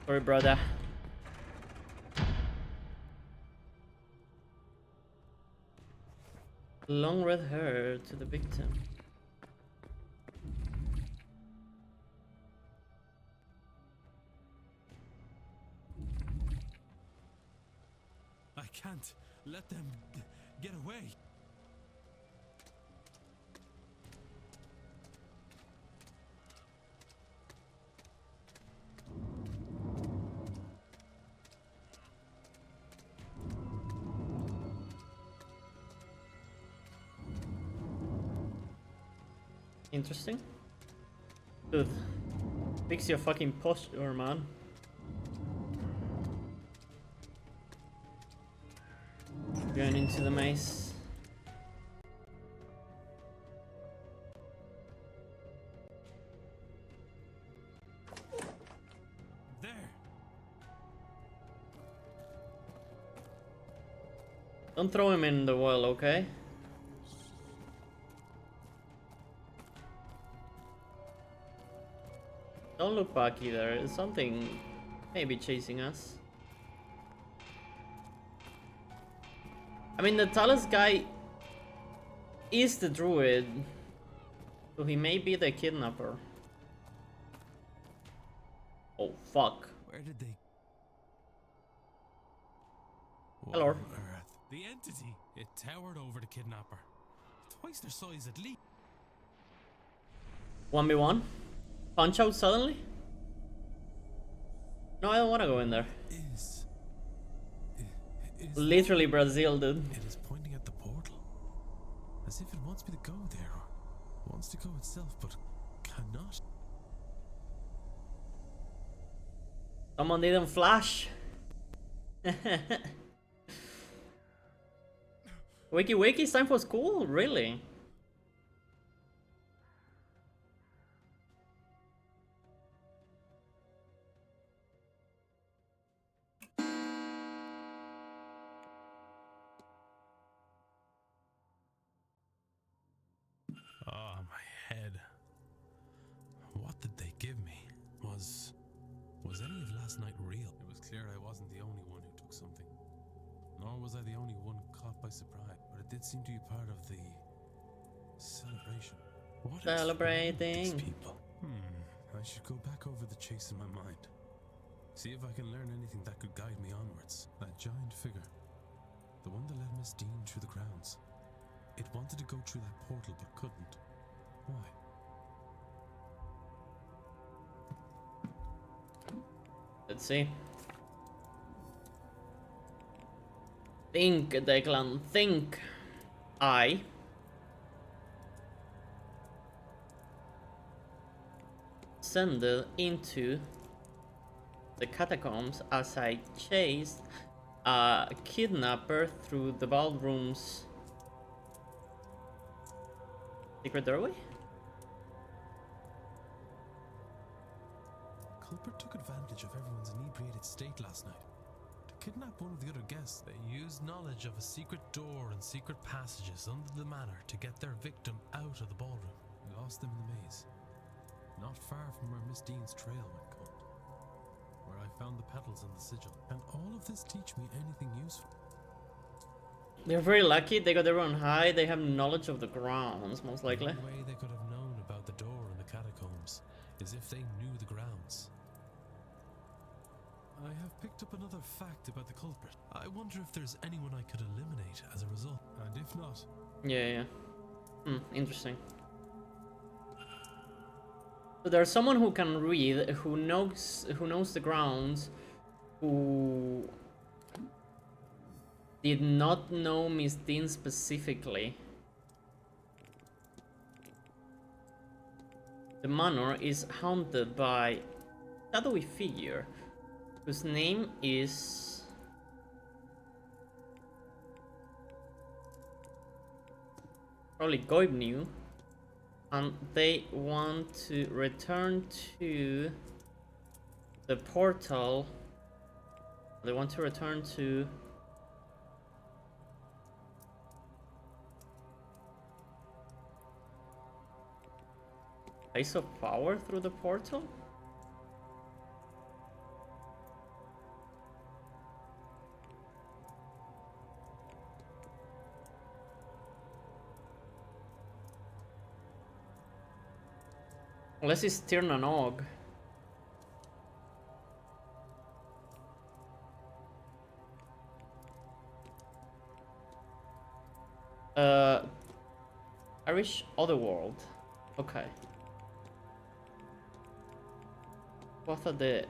Sorry, brother. Long red hair to the victim. can't let them get away. Interesting. Dude, fix your fucking posture, man. Going into the maze. There. Don't throw him in the well, okay? Don't look back either. There's something maybe chasing us. I mean, the Talus guy is the druid, so he may be the kidnapper. Oh fuck. Where did they? Hello. What on earth? The entity. It towered over the kidnapper. Twice their size at least. 1v1? Punch out suddenly? No, I don't want to go in there. Is Literally Brazil, dude. It is pointing at the portal. As if it wants me to go there, or wants to go itself, but cannot. Someone didn't flash. Wiki wiki, it's time for school? Really? Ah, my head. What did they give me? Was any of last night real? It was clear I wasn't the only one who took something. Nor was I the only one caught by surprise. But it did seem to be part of the celebration. What Celebrating. These people? I should go back over the chase in my mind. See if I can learn anything that could guide me onwards. That giant figure. The one that led Miss Dean through the grounds. It wanted to go through that portal but couldn't. Why? Let's see. Think, Declan, think. I descended into the catacombs as I chased a kidnapper through the ballroom's secret doorway? Culprit took advantage of everyone's inebriated state last night. To kidnap one of the other guests, they used knowledge of a secret door and secret passages under the manor to get their victim out of the ballroom. We lost them in the maze. Not far from where Miss Dean's trail went cold. Where I found the petals and the sigil. Can all of this teach me anything useful? They're very lucky, they got everyone high, they have knowledge of the grounds, most likely. The way they could have known about the door in the catacombs is if they knew the grounds. I have picked up another fact about the culprit. I wonder if there's anyone I could eliminate as a result. And if not... Yeah. Interesting. So there's someone who can read, who knows the grounds, who did not know Miss Dean specifically. The manor is haunted by a shadowy figure whose name is probably Goibnu, and they want to return to the portal. They want to return to place of power through the portal? Unless it's Tirnanog. Uh, Irish Otherworld. Okay. What are the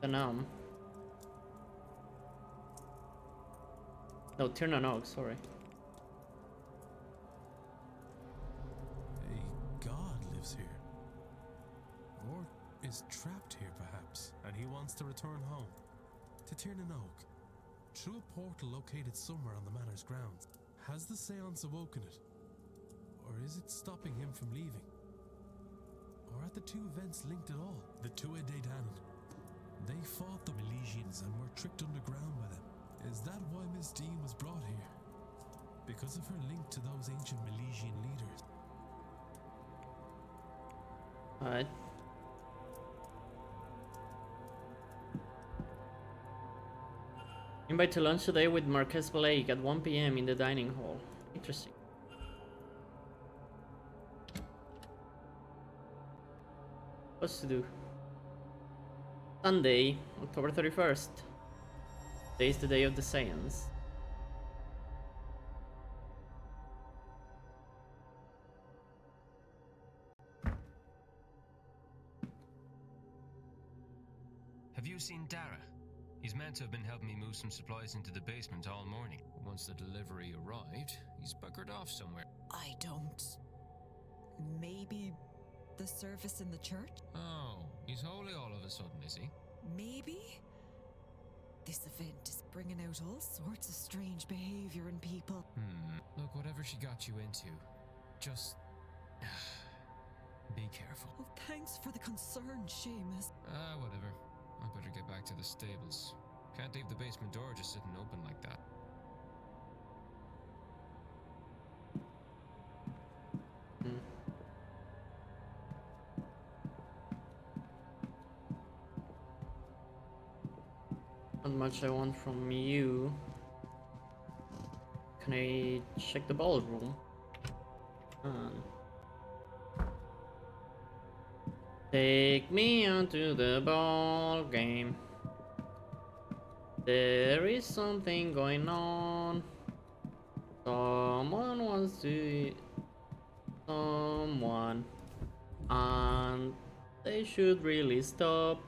Nam? No, Tirnanog, sorry. A god lives here. Or is trapped here, perhaps, and he wants to return home. To Tirnanog. Through a portal located somewhere on the manor's grounds. Has the seance awoken it? Or is it stopping him from leaving? Or are the two events linked at all? The Tuae de Danann. They fought the Milesians and were tricked underground by them. Is that why Miss Dean was brought here? Because of her link to those ancient Milesian leaders? Alright. Invite to lunch today with Marquez Blake at 1 p.m. in the dining hall. Interesting. What's to do? Sunday, October 31st. Today is the day of the seance. Have you seen Dara? He's meant to have been helping me move some supplies into the basement all morning. Once the delivery arrived, he's buggered off somewhere. I don't. Maybe the service in the church? Oh, he's holy all of a sudden, is he? Maybe? This event is bringing out all sorts of strange behavior in people. Look, whatever she got you into, just be careful. Oh, thanks for the concern, Seamus. Whatever. I better get back to the stables. Can't leave the basement door just sitting open like that. Not much I want from you. Can I check the ballroom? Take me onto the ball game. There is something going on. Someone wants to eat someone, and they should really stop.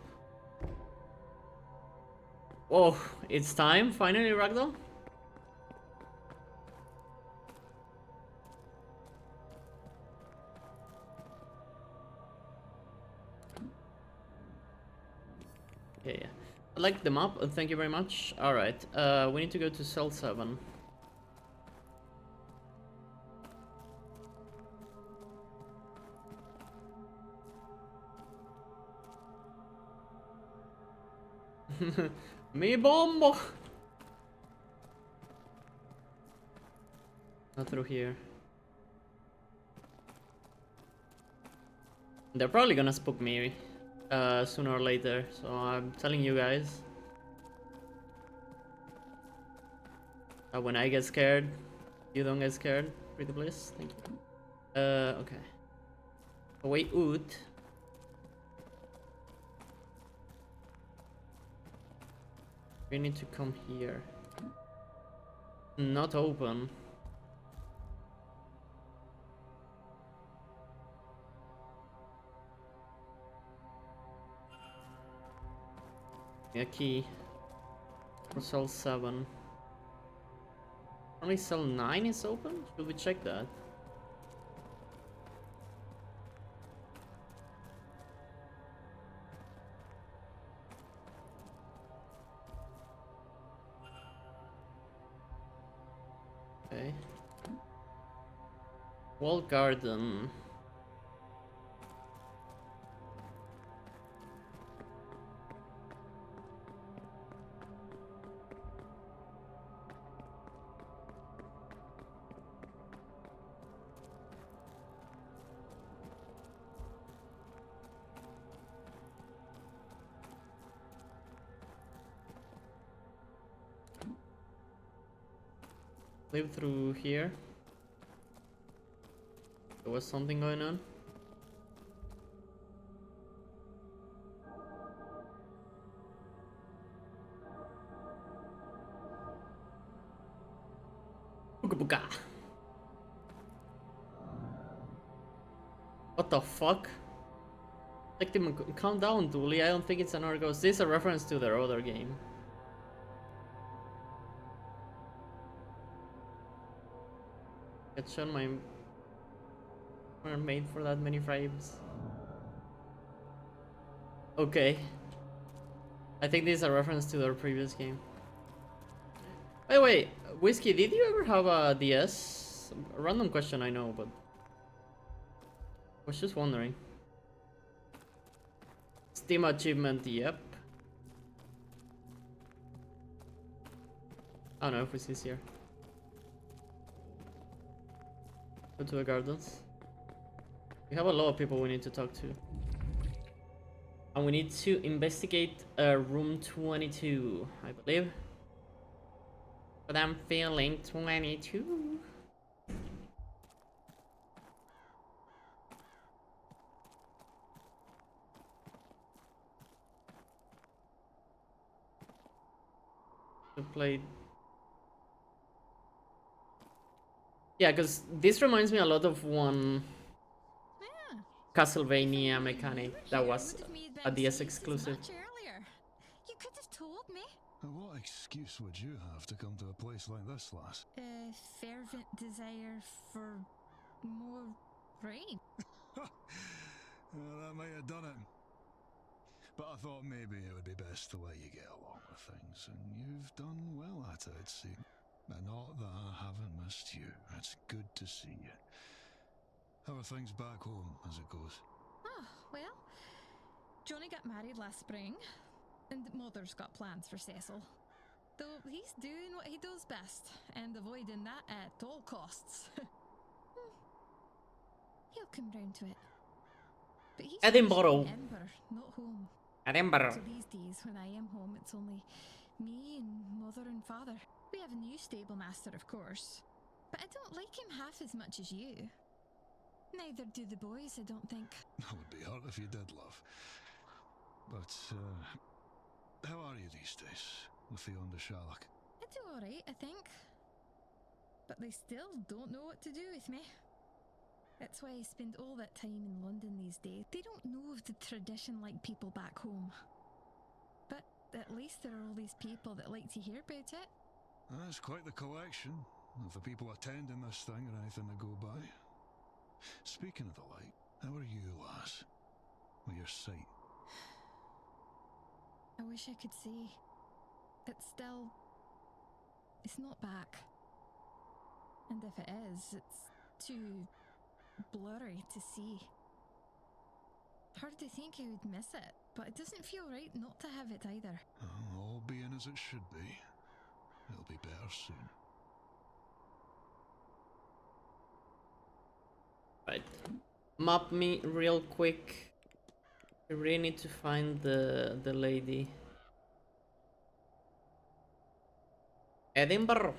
Whoa, it's time finally, Ragdoll? Okay, I like the map, thank you very much. Alright, we need to go to cell 7. Mi bombo! Not through here. They're probably gonna spook me sooner or later, so I'm telling you guys. When I get scared, you don't get scared. Pretty please, thank you. Okay. Away out. We need to come here. Not open. A key for cell 7. Only cell 9 is open? Should we check that? Okay. Wall garden. Live through here. There was something going on. Booga booga. What the fuck? Like, calm down, Dooley. I don't think it's another ghost. This is a reference to their other game. Get shown my were made for that many frames. Okay. I think this is a reference to their previous game. By the way, Whiskey, did you ever have a DS? A random question, I know, but I was just wondering. Steam achievement, yep. I don't know if Whiskey's here. Go to the gardens. We have a lot of people we need to talk to. And we need to investigate room 22, I believe. But I'm feeling 22. To play. Yeah, because this reminds me a lot of one Castlevania mechanic that was a DS exclusive. You could have told me. What excuse would you have to come to a place like this, lass? A fervent desire for more rain. That might have done it. But I thought maybe it would be best to let you get along with things, and you've done well at it, see. And not that I haven't missed you. It's good to see you. How are things back home, as it goes? Oh, well, Johnny got married last spring, and Mother's got plans for Cecil. Though he's doing what he does best, and avoiding that at all costs. He'll come round to it. But he's Edinburgh. Edinburgh, not home. Edinburgh. So these days, when I am home, it's only me and Mother and Father. We have a new stable master, of course, but I don't like him half as much as you. Neither do the boys, I don't think. That would be hard if you did, love. But, how are you these days, with the on the Sherlock? I do alright, I think. But they still don't know what to do with me. That's why I spend all that time in London these days. They don't know of the tradition like people back home. But at least there are all these people that like to hear about it. That's quite the collection of the people attending this thing or anything to go by. Speaking of the light, how are you, lass? With your sight? I wish I could see. But still, it's not back. And if it is, it's too blurry to see. Hard to think I would miss it, but it doesn't feel right not to have it either. All being as it should be. It'll be better soon. Right. Map me real quick. I really need to find the lady. Edinburgh.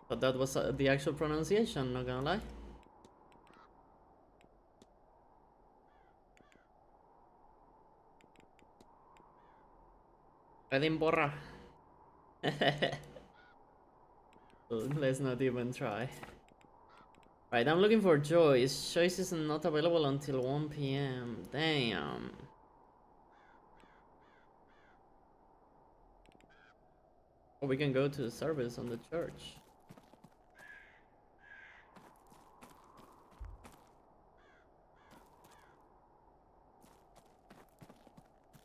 But that was the actual pronunciation, not gonna lie. Edinburgh. Let's not even try. Right, I'm looking for Joyce. Joyce is not available until 1 PM. Damn. Or we can go to the service on the church.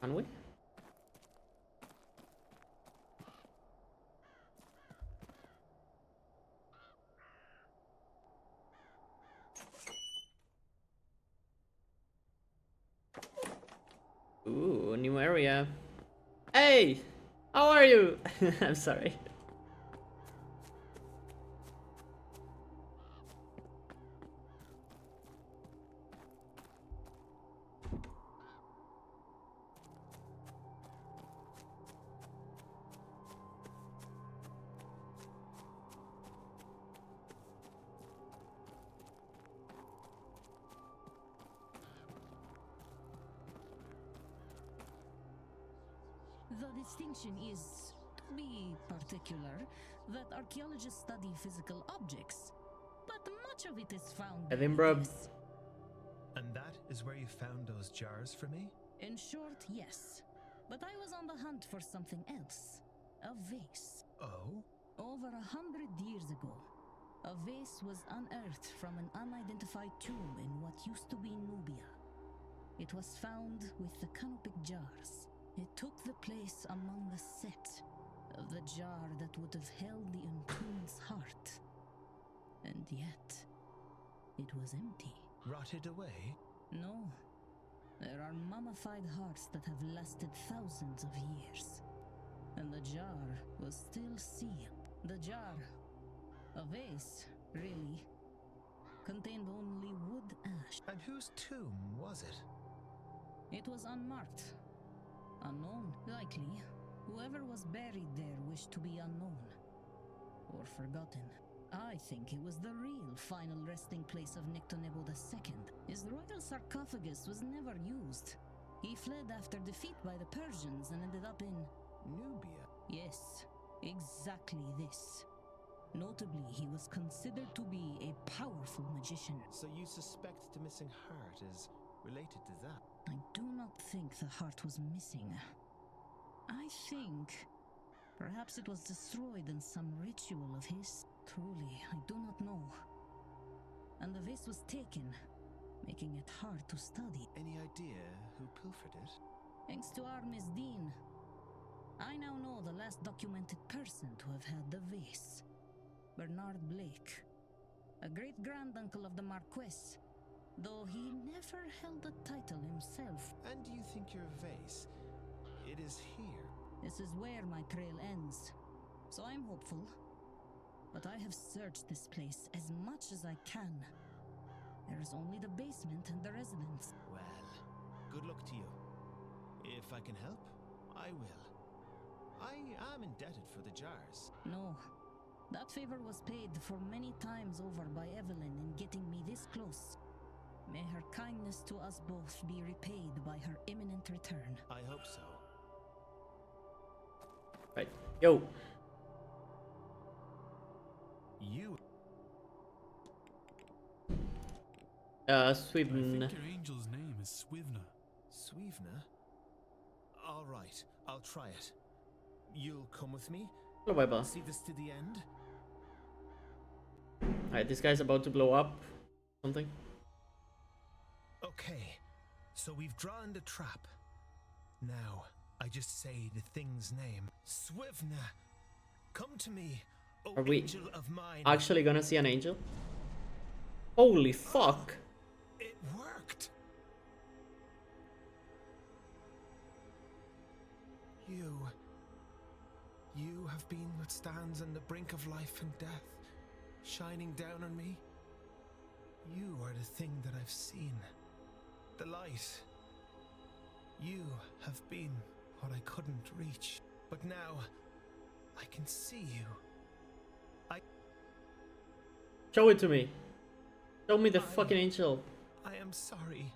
Can we? Ooh, new area. Hey! How are you? I'm sorry. The distinction is, to be particular, that archaeologists study physical objects, but much of it is found. Edinburgh. And that is where you found those jars for me? In short, yes. But I was on the hunt for something else. A vase. Oh? Over 100 years ago, a vase was unearthed from an unidentified tomb in what used to be Nubia. It was found with the canopic jars. It took the place among the set of the jar that would have held the entombed's heart. And yet, it was empty. Rotted away? No. There are mummified hearts that have lasted thousands of years. And the jar was still sealed. The jar, a vase, really, contained only wood ash. And whose tomb was it? It was unmarked. Unknown, likely. Whoever was buried there wished to be unknown. Or forgotten. I think it was the real final resting place of Nectanebo II. His royal sarcophagus was never used. He fled after defeat by the Persians and ended up in Nubia. Yes, exactly this. Notably, he was considered to be a powerful magician. So you suspect the missing heart is related to that? I do not think the heart was missing. I think perhaps it was destroyed in some ritual of his. Truly, I do not know. And the vase was taken, making it hard to study. Any idea who pilfered it? Thanks to our Miss Dean, I now know the last documented person to have had the vase. Bernard Blake, a great-granduncle of the Marquess, though he never held the title himself. And do you think your vase, it is here? This is where my trail ends, so I'm hopeful. But I have searched this place as much as I can. There is only the basement and the residence. Well, good luck to you. If I can help, I will. I am indebted for the jars. No. That favor was paid for many times over by Evelyn in getting me this close. May her kindness to us both be repaid by her imminent return. I hope so. Right. Yo. You. Swivn. I think your angel's name is Swivna. Swivna? All right, I'll try it. You'll come with me? Hello, bye. See this to the end? Alright, this guy's about to blow up. Something. Okay, so we've drawn the trap. Now, I just say the thing's name. Swivna! Come to me, O Are we angel of mine. actually gonna see an angel? Holy fuck! It worked! You have been what stands on the brink of life and death, shining down on me. You are the thing that I've seen. The light. You have been what I couldn't reach. But now, I can see you. Show it to me. Show me the fucking angel. I am sorry.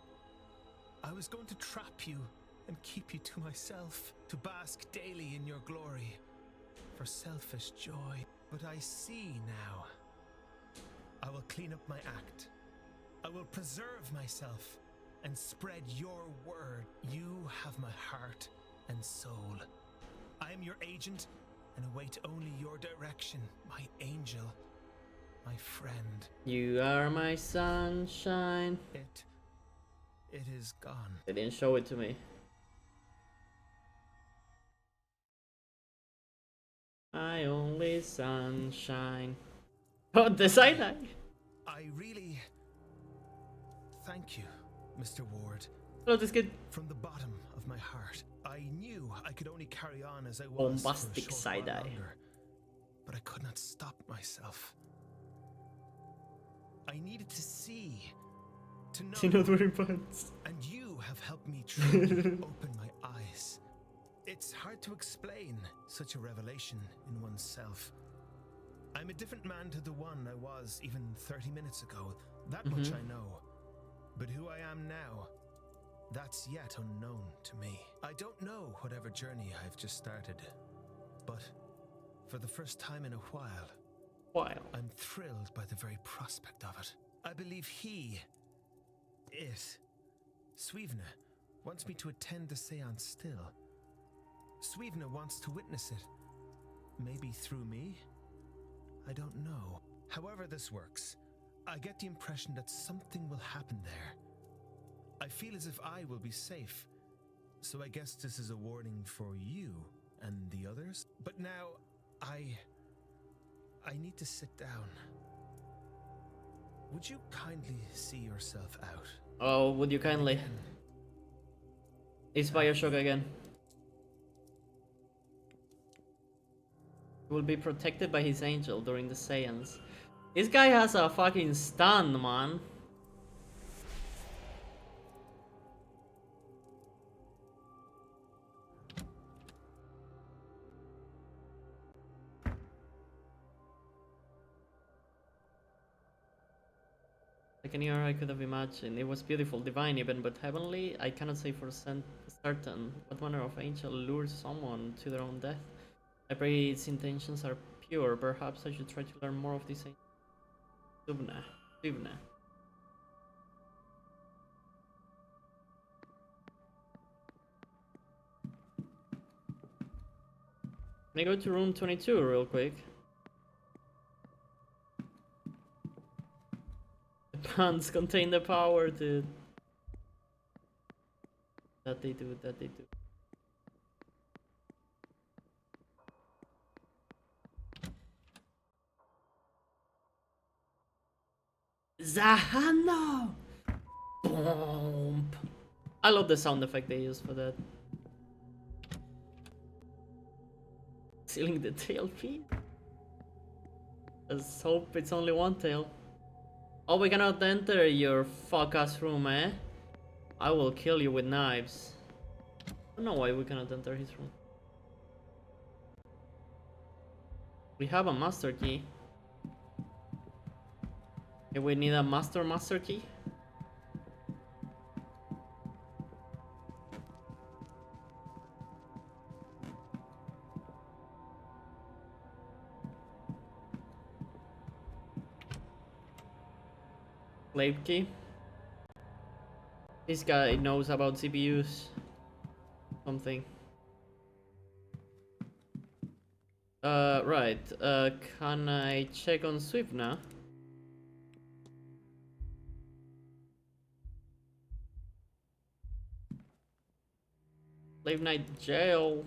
I was going to trap you and keep you to myself, to bask daily in your glory, for selfish joy. But I see now. I will clean up my act. I will preserve myself and spread your word. You have my heart and soul. I am your agent and await only your direction, my angel, my friend. You are my sunshine. It is gone. They didn't show it to me. My only sunshine. Oh, the side-eye. I really thank you, Mr. Ward. Hello, this kid. From the bottom of my heart, I knew I could only carry on as I was Bombastic for a short while side-eye. longer, but I could not stop myself. I needed to see, to know. You're not wearing pants. And you have helped me truly open my eyes. It's hard to explain such a revelation in oneself. I'm a different man to the one I was even 30 minutes ago. That much I know. But who I am now, that's yet unknown to me. I don't know whatever journey I've just started, but for the first time in a while, while. I'm thrilled by the very prospect of it. I believe Swevna, wants me to attend the seance still. Swevna wants to witness it. Maybe through me? I don't know. However this works, I get the impression that something will happen there. I feel as if I will be safe. So I guess this is a warning for you and the others. But now, I need to sit down. Would you kindly see yourself out? Oh, would you kindly? It's Bioshock again. He will be protected by his angel during the seance. This guy has a fucking stun, man. Like any year I could have imagined. It was beautiful, divine even, but heavenly? I cannot say for certain what manner of angel lures someone to their own death. I pray its intentions are pure. Perhaps I should try to learn more of this angel. Swevna. Can I go to room 22 real quick? The pants contain the power, dude. That they do. Zahano! Boom! I love the sound effect they use for that. Sealing the tail feet? Let's hope it's only one tail. Oh, we cannot enter your fuck-ass room, eh? I will kill you with knives. I don't know why we cannot enter his room. We have a master key. Okay, we need a master key. Slave key. This guy knows about CPUs. Something. Right. Can I check on Swevna? Slave night jail.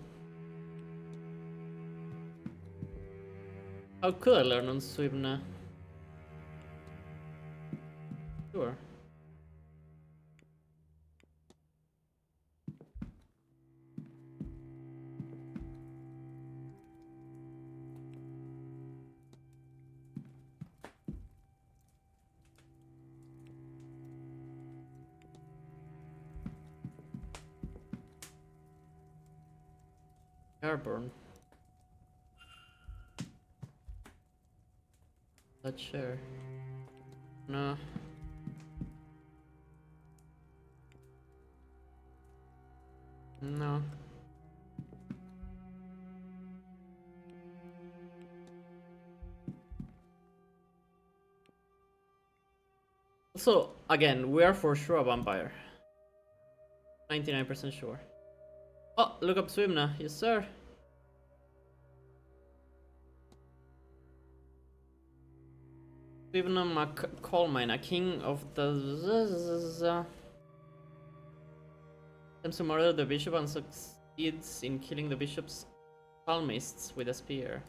How could I learn on Swevna? Sure. Airborne. Let's share. No. No. So, again, we are for sure a vampire. 99% sure. Oh, look up Swevna. Yes, sir. Swevna McColmine, a king of the... attempts to murder the bishop and succeeds in killing the bishop's psalmists with a spear.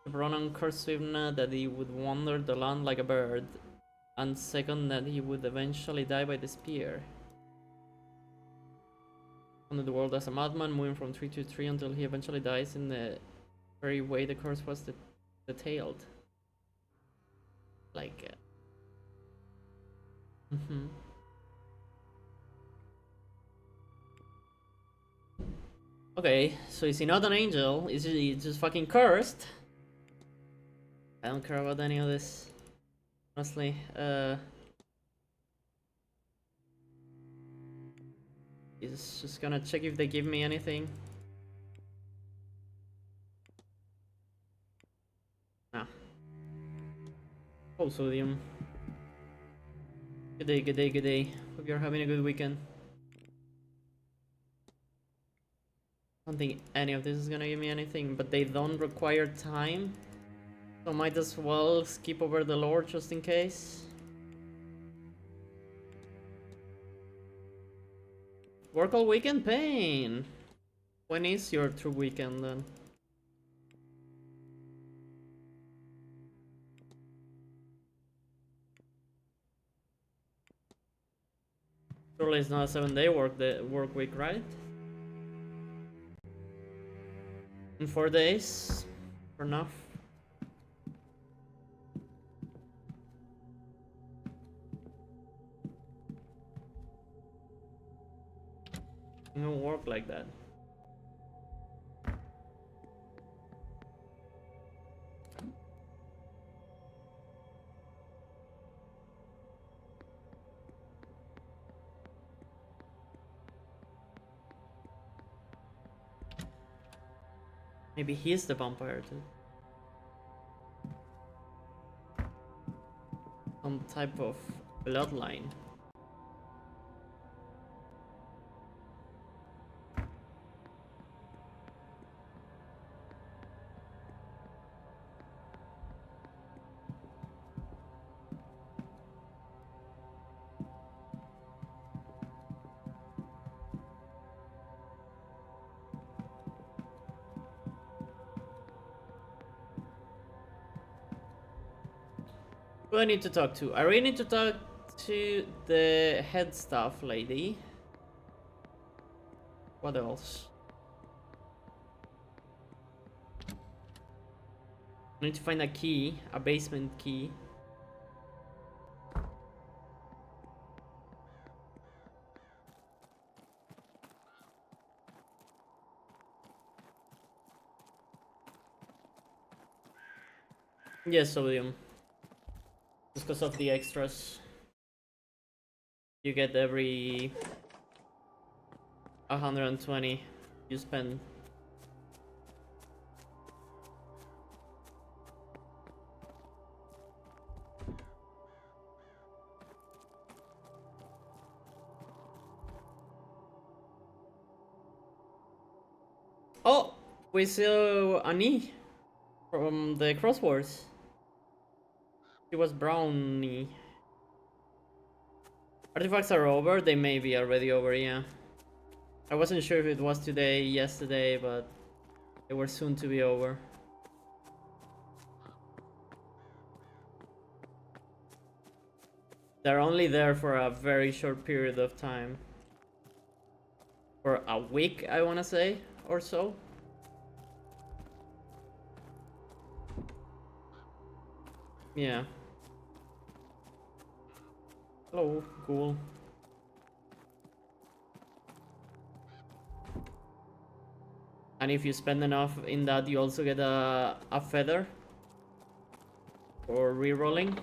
The Ronan cursed Swevna that he would wander the land like a bird, and second, that he would eventually die by the spear. Under the world as a madman, moving from tree to tree until he eventually dies in the very way the curse was detailed. Like, Okay, so is he not an angel? Is he just fucking cursed? I don't care about any of this. Honestly, he's just gonna check if they give me anything. No. Oh, Sodium. Good day, good day, good day. Hope you're having a good weekend. I don't think any of this is gonna give me anything, but they don't require time. So might as well skip over the lore just in case. Work all weekend, Pain. When is your true weekend then? Surely it's not a 7-day work week, right? In 4 days, enough. It don't work like that. Maybe he's the vampire too. Some type of bloodline. Who do I need to talk to? I really need to talk to the head staff lady. What else? I need to find a key, a basement key. Yes, Sodium. Just because of the extras. You get every 120 you spend. Oh, we saw Annie from the Crosswords. She was Brownie. Artifacts are over? They may be already over, yeah. I wasn't sure if it was today, yesterday, but they were soon to be over. They're only there for a very short period of time. For a week, I wanna say, or so. Yeah. Hello, cool. And if you spend enough in that, you also get a feather for rerolling.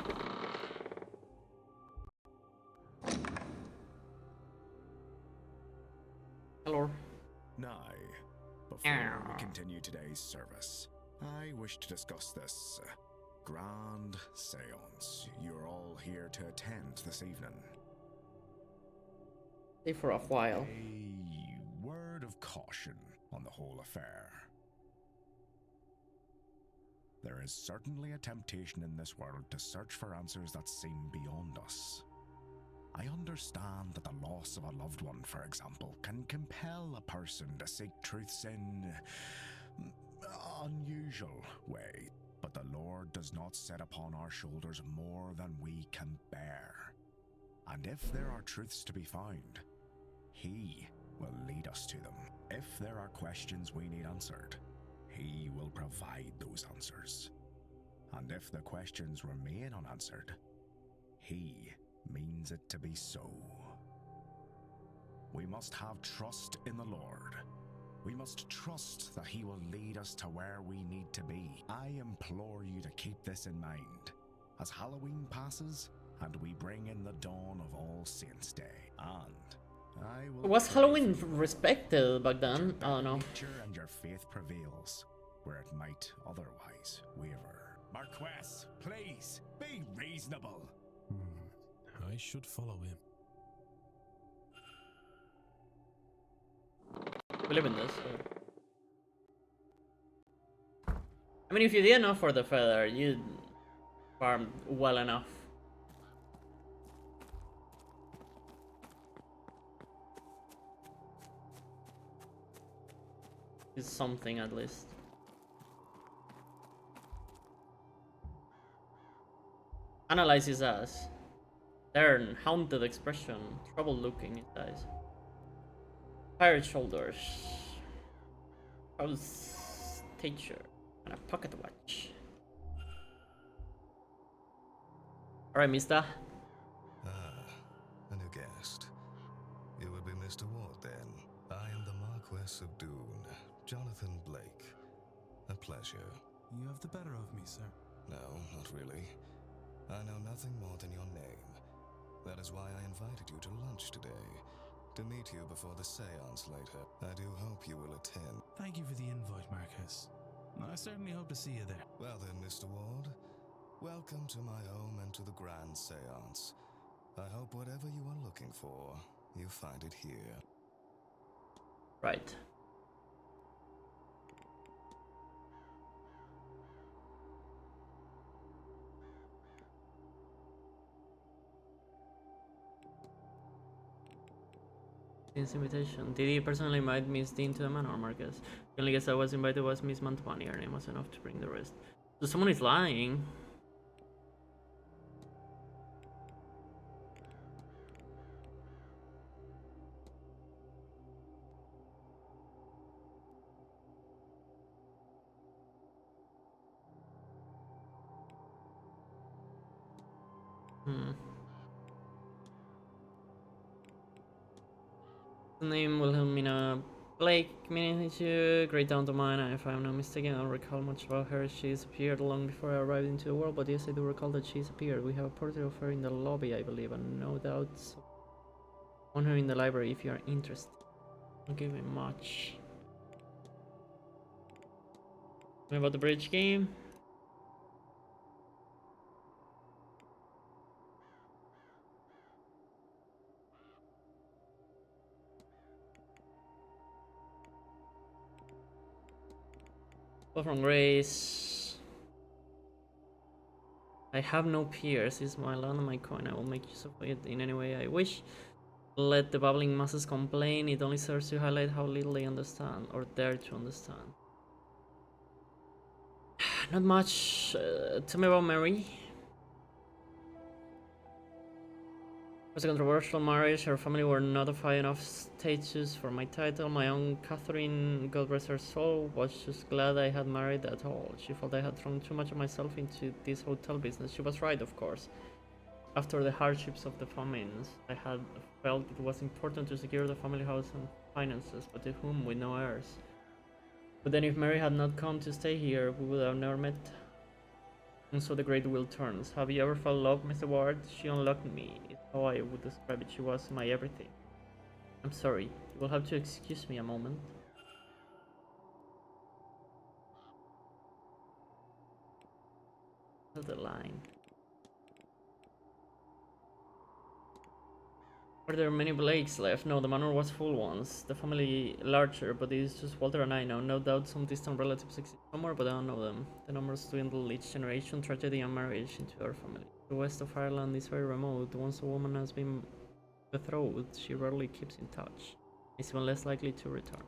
Hello. Now, before we continue today's service, I wish to discuss this grand seance you're all here to attend this evening. Stay for a while. A word of caution on the whole affair. There is certainly a temptation in this world to search for answers that seem beyond us. I understand that the loss of a loved one, for example, can compel a person to seek truths in unusual way. But the Lord does not set upon our shoulders more than we can bear. And if there are truths to be found, He will lead us to them. If there are questions we need answered, He will provide those answers. And if the questions remain unanswered, He means it to be so. We must have trust in the Lord. We must trust that He will lead us to where we need to be. I implore you to keep this in mind as Halloween passes and we bring in the dawn of All Saints' Day. And I will Was Halloween respected back then? I don't know. Nature and your faith prevails where it might otherwise waver. Marquess, please, be reasonable. I should follow him. We live in this. I mean, if you did enough for the feather, you'd farm well enough. It's something at least. Analyze his ass. Stern, haunted expression, trouble looking in his eyes. Pirate shoulders. House teacher and a pocket watch. Alright, mister. A new guest. You would be Mr. Ward then. I am the Marquess of Doon, Jonathan Blake. A pleasure. You have the better of me, sir. No, not really. I know nothing more than your name. That is why I invited you to lunch today. To meet you before the seance later. I do hope you will attend. Thank you for the invite, Marcus. I certainly hope to see you there. Well then, Mr. Ward, welcome to my home and to the grand seance. I hope whatever you are looking for, you find it here. Right. This invitation. Did he personally invite Miss Dean to the manor, Marcus? The only guest I was invited was Miss Mantovani. Her name was enough to bring the rest. So someone is lying. The name Wilhelmina Blake, meaning to great down to mine. If I'm not mistaken, I don't recall much about her. She disappeared long before I arrived into the world, but yes, I do recall that she disappeared. We have a portrait of her in the lobby, I believe, and no doubts on her in the library if you are interested. Don't give me much. What about the bridge game? From Grace. I have no peers. It's my land and my coin. I will make use of it in any way I wish. Let the babbling masses complain. It only serves to highlight how little they understand or dare to understand. Not much. Tell me about Mary. It was a controversial marriage. Her family were not of high enough status for my title. My own Catherine, God rest her soul, was just glad I had married at all. She felt I had thrown too much of myself into this hotel business. She was right, of course. After the hardships of the famines, I had felt it was important to secure the family house and finances, but to whom with no heirs. But then if Mary had not come to stay here, we would have never met. And so the great wheel turns. Have you ever felt love, Mr. Ward? She unlocked me. It's how I would describe it. She was my everything. I'm sorry. You will have to excuse me a moment. The line. Are there many Blakes left? No, the manor was full once. The family larger, but it is just Walter and I now. No doubt some distant relatives exist somewhere, but I don't know them. The numbers dwindle each generation. Tragedy and marriage into our family. The west of Ireland is very remote. Once a woman has been betrothed, she rarely keeps in touch. It's even less likely to return.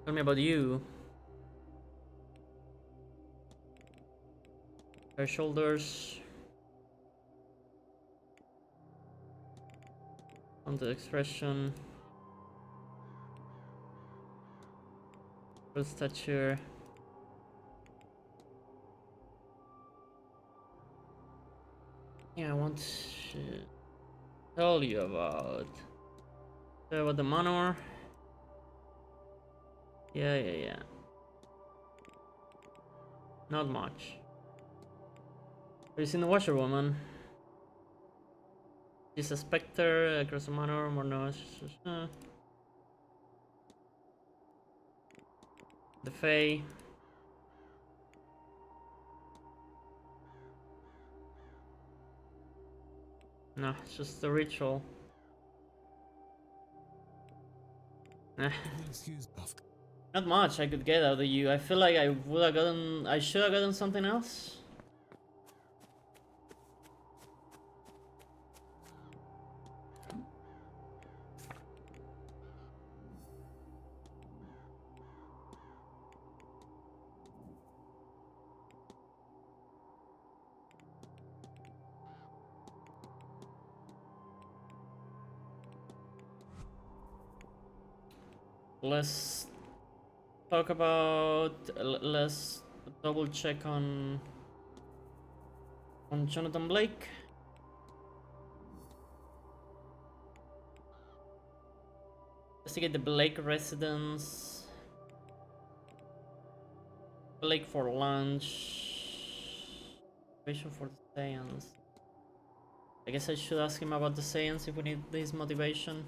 Tell me about you. Her shoulders. On the expression. Full stature. Yeah, I want to tell you about the manor. Yeah. Not much. Have you seen the washerwoman? She's a specter across the manor, more no. The Fae. No, it's just the ritual. Not much I could get out of you. I feel like I should have gotten something else. Let's talk about. Let's double check on Jonathan Blake. Investigate the Blake residence. Blake for lunch. Motivation for the seance. I guess I should ask him about the seance if we need his motivation.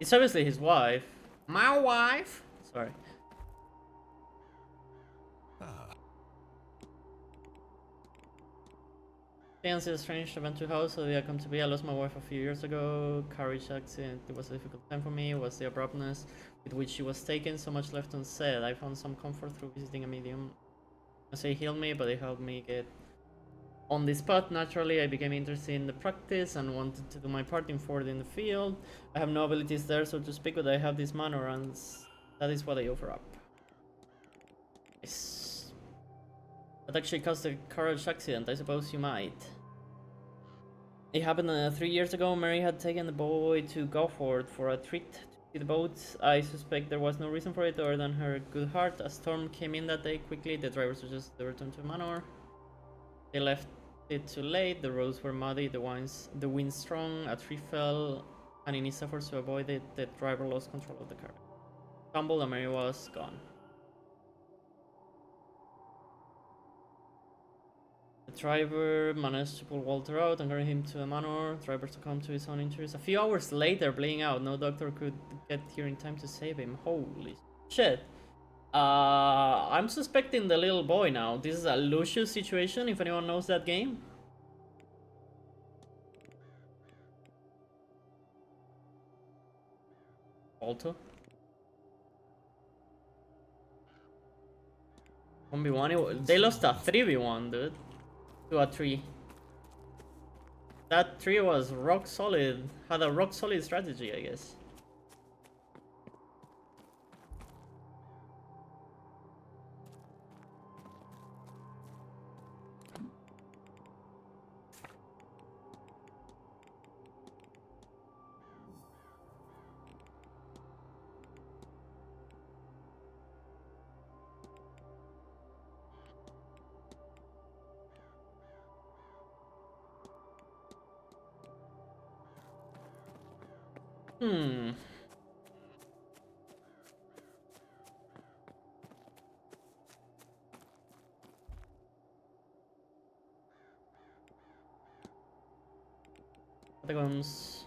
It's obviously his wife. My wife? Sorry. Seance is a strange event to house, so did I come to be? I lost my wife a few years ago. Carriage accident. It was a difficult time for me. It was the abruptness with which she was taken. So much left unsaid. I found some comfort through visiting a medium. I say healed me, but it helped me get on the spot. Naturally, I became interested in the practice and wanted to do my part in forward in the field. I have no abilities there, so to speak, but I have this manner, and that is what I offer up. Yes. What actually caused the carriage accident? I suppose you might. It happened 3 years ago. Mary had taken the boy to Gulfport for a treat to see the boats. I suspect there was no reason for it other than her good heart. A storm came in that day quickly. The driver suggested they return to Manor. They left it too late. The roads were muddy, the wind strong, a tree fell, and in his efforts to avoid it, the driver lost control of the car. Tumbled and Mary was gone. The driver managed to pull Walter out and carry him to the manor. Driver succumbed to his own injuries. A few hours later, bleeding out. No doctor could get here in time to save him. Holy shit. I'm suspecting the little boy now. This is a Lucius situation, if anyone knows that game. Alto. 1v1. They lost a 3v1, dude. To a 3. That 3 was rock solid. Had a rock solid strategy, I guess. Hmm. Catacombs.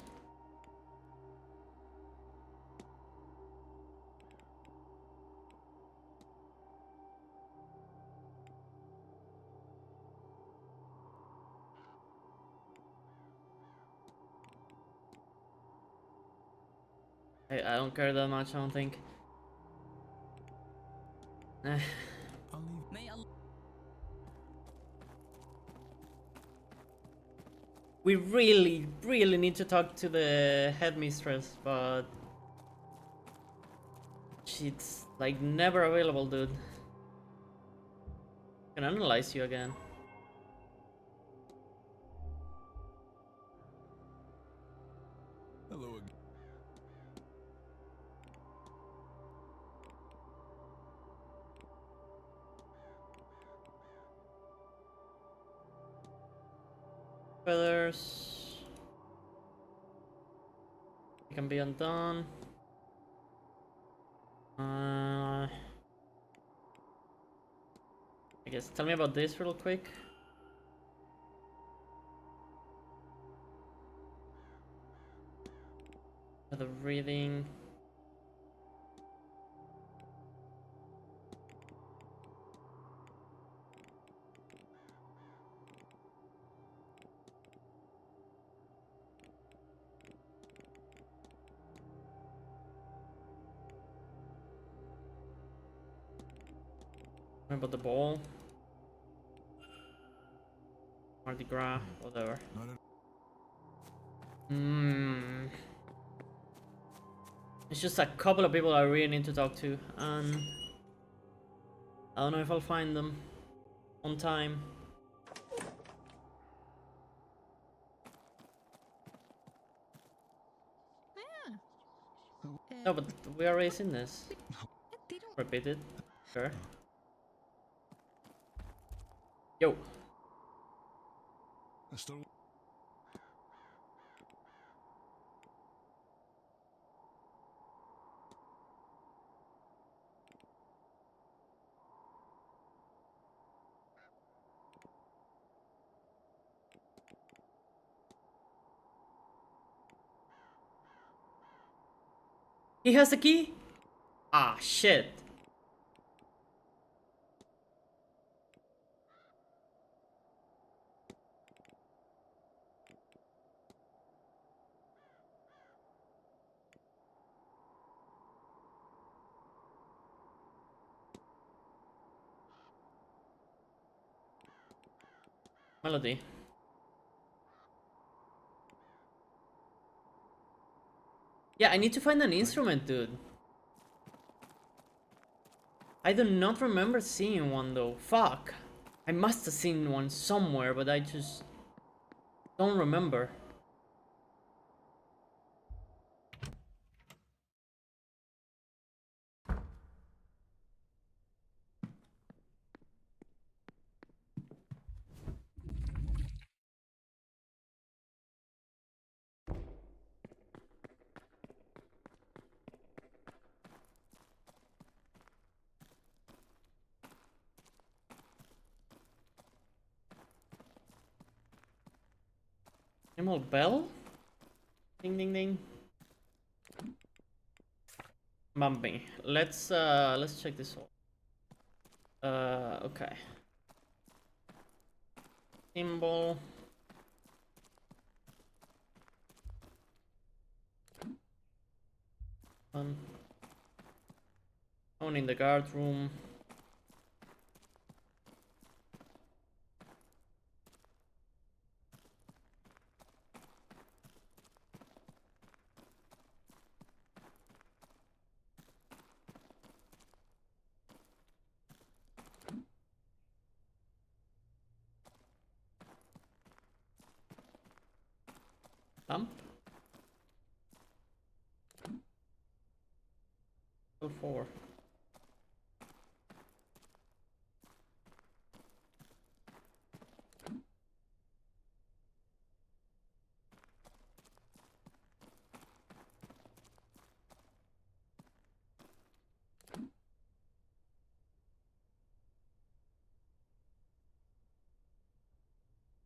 I don't care that much, I don't think. We really need to talk to the headmistress, but she's like never available, dude. Can analyze you again. Hello again. Feathers. It can be undone. I guess tell me about this real quick. The reading. What about the ball? Mardi Gras, whatever. It's just a couple of people I really need to talk to, and I don't know if I'll find them on time. No, but we are racing this. Repeat it. Sure. Yo. He has the key? Ah, shit. Melody. Yeah, I need to find an instrument, dude. I do not remember seeing one though. Fuck. I must have seen one somewhere, but I just don't remember. Animal bell? Ding ding ding. Bumping. Let's check this out. Okay. Symbol. One in the guard room. Lamp. 4.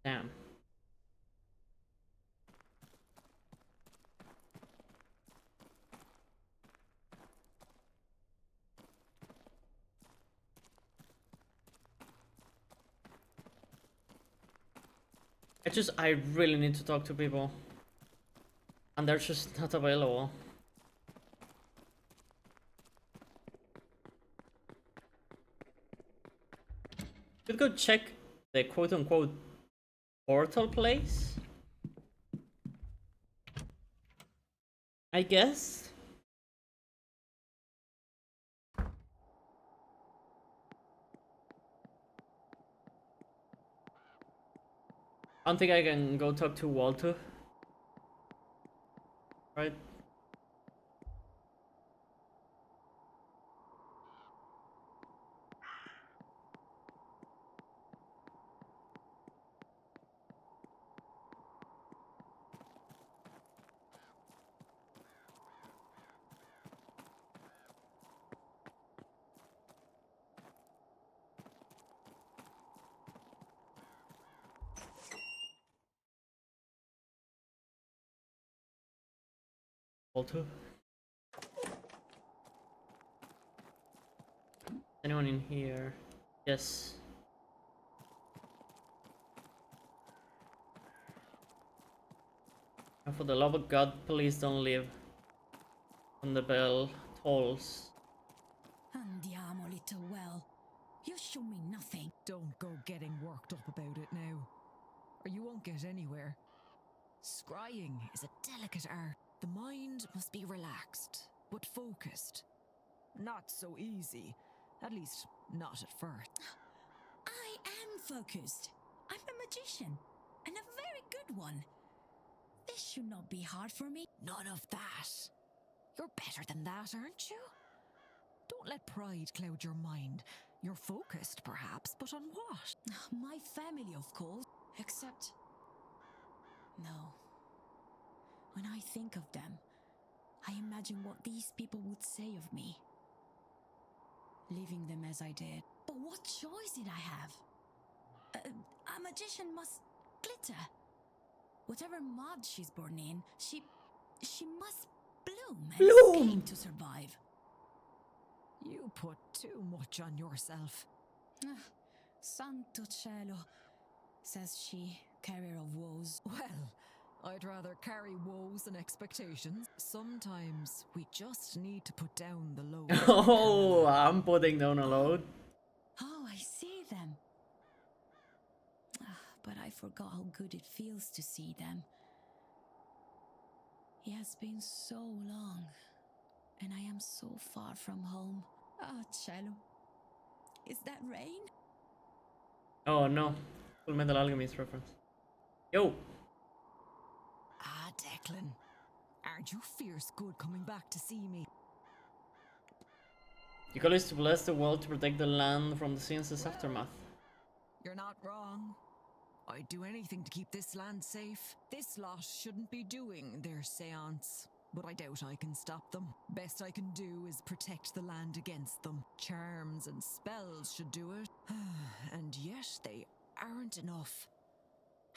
Damn. I really need to talk to people. And they're just not available. Could go check the quote-unquote portal place, I guess. I don't think I can go talk to Walter. Right? Walter? Anyone in here? Yes. And for the love of God, please don't leave when the bell tolls. Andiamo, little well. You show me nothing. Don't go getting worked up about it now, or you won't get anywhere. Scrying is a delicate art. The mind must be relaxed, but focused. Not so easy. At least, not at first. I am focused. I'm a magician, and a very good one. This should not be hard for me. None of that. You're better than that, aren't you? Don't let pride cloud your mind. You're focused, perhaps, but on what? My family, of course. Except... No. When I think of them, I imagine what these people would say of me. Leaving them as I did. But what choice did I have? A magician must glitter. Whatever mud she's born in, she must bloom and escape to survive. You put too much on yourself. Santo cielo, says she, carrier of woes. Well, I'd rather carry woes than expectations. Sometimes we just need to put down the load. Oh, I'm putting down a load. Oh, I see them. But I forgot how good it feels to see them. It has been so long, and I am so far from home. Ah, cielo. Is that rain? Oh no, Full Metal Alchemist reference. Yo! Ah, Declan. Aren't you fierce good coming back to see me? Your goal is to bless the world to protect the land from the sins' aftermath. You're not wrong. I'd do anything to keep this land safe. This lot shouldn't be doing their seance, but I doubt I can stop them. Best I can do is protect the land against them. Charms and spells should do it. And yet they aren't enough.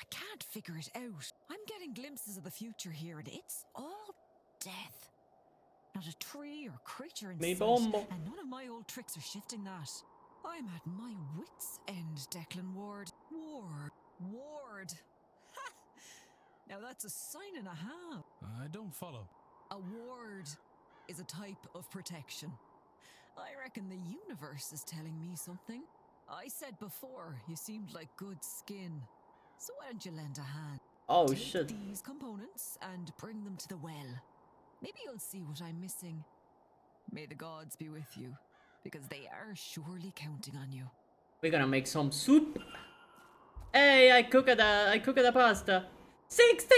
I can't figure it out. I'm getting glimpses of the future here, and it's all death. Not a tree or creature in sight, and none of my old tricks are shifting that. I'm at my wits' end, Declan Ward. Ward. Ha! Now that's a sign and a half. I don't follow. A ward is a type of protection. I reckon the universe is telling me something. I said before, you seemed like good skin. So why don't you lend a hand? Oh, Take shit. these components and bring them to the well. Maybe you'll see what I'm missing. May the gods be with you, because they are surely counting on you. We're gonna make some soup. Hey, I cooked the pasta. 16!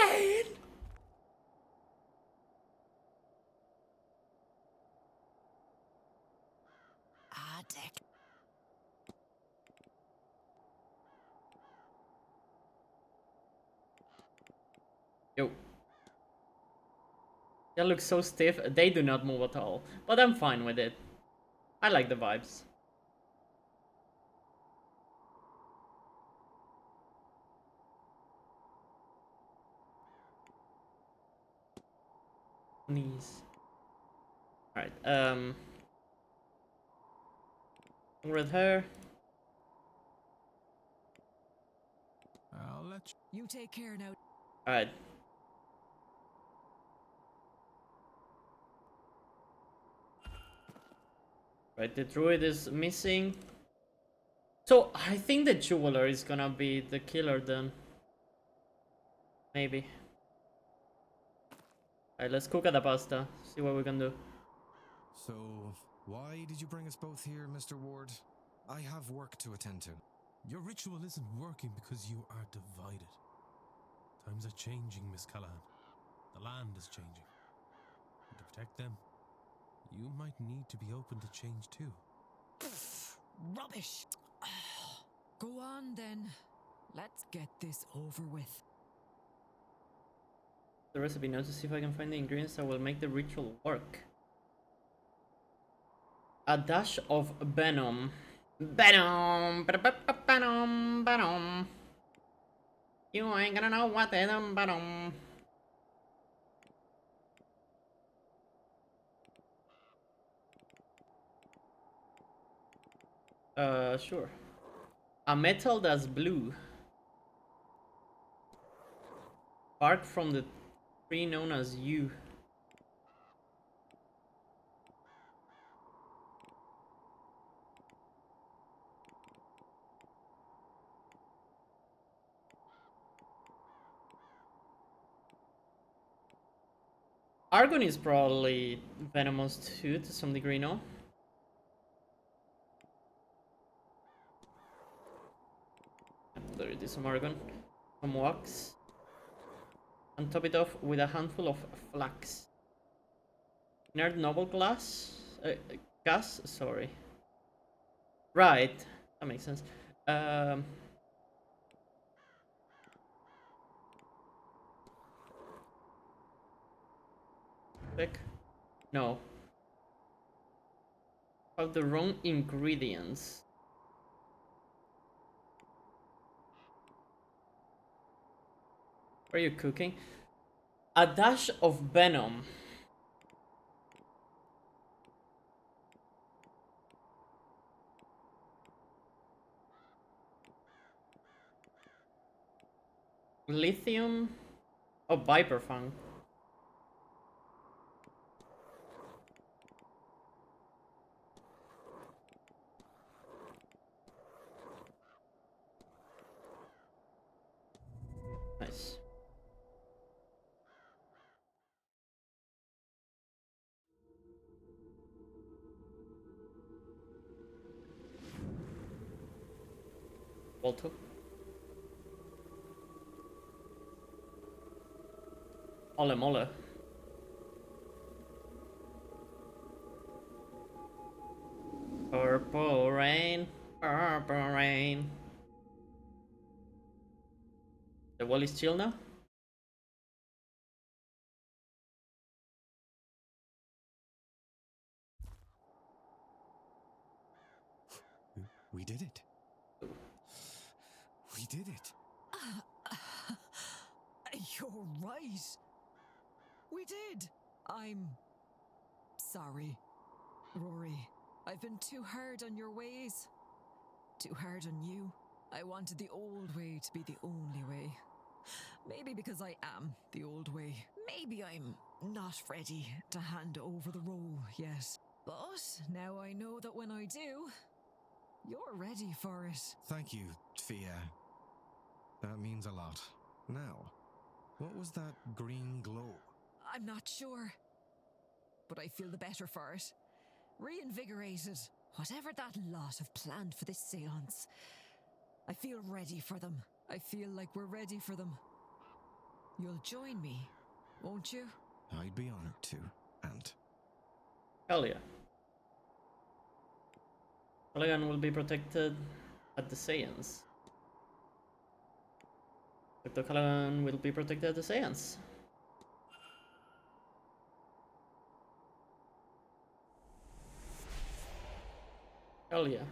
Ah, Dick. Yo. That looks so stiff. They do not move at all. But I'm fine with it. I like the vibes. Knees. Alright, with her. I'll let you take care now. Alright. Right, the druid is missing. So, I think the jeweler is gonna be the killer then. Maybe. Alright, let's cook the pasta. See what we can do. So, why did you bring us both here, Mr. Ward? I have work to attend to. Your ritual isn't working because you are divided. Times are changing, Miss Callahan. The land is changing. And to protect them, you might need to be open to change too. Rubbish! Go on then. Let's get this over with. The recipe now to see if I can find the ingredients that will make the ritual work. A dash of venom. Venom! Venom! Venom! You ain't gonna know what is venom. Sure. A metal that's blue. Bark from the tree known as yew. Argon is probably venomous too, to some degree, no? There it is, some argon, some wax, and top it off with a handful of flax. Inert noble gas, sorry. Right, that makes sense. Pick? No. Have the wrong ingredients. What are you cooking? A dash of venom. Lithium. Oh, Viper Fang. Nice. Walto. Ole mole. Purple rain, purple rain. The wall is chill now? We did it. We did it. You're right. We did. I'm sorry, Rory. I've been too hard on your ways. Too hard on you. I wanted the old way to be the only way. Maybe because I am the old way. Maybe I'm not ready to hand over the role yet. But now I know that when I do, you're ready for it. Thank you, Fia. That means a lot. Now, what was that green glow? I'm not sure, but I feel the better for it. Reinvigorated. Whatever that lot have planned for this seance, I feel ready for them. I feel like we're ready for them. You'll join me, won't you? I'd be honored to, Aunt. Hell yeah. Callaghan will be protected at the seance. Dr. Callaghan will be protected at the seance. Hell yeah.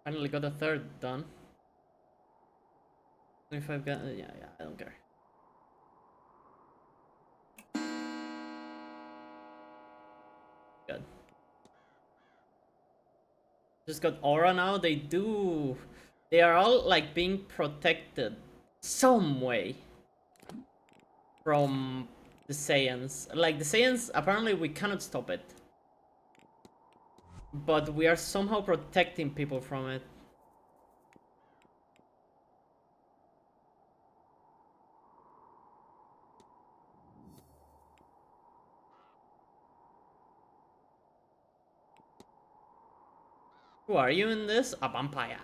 Finally got a third done. If I've got, yeah, I don't care. Good. Just got aura now. They are all like being protected some way from the Saiyans. Like the Saiyans, apparently we cannot stop it, but we are somehow protecting people from it. Who are you in this? A vampire.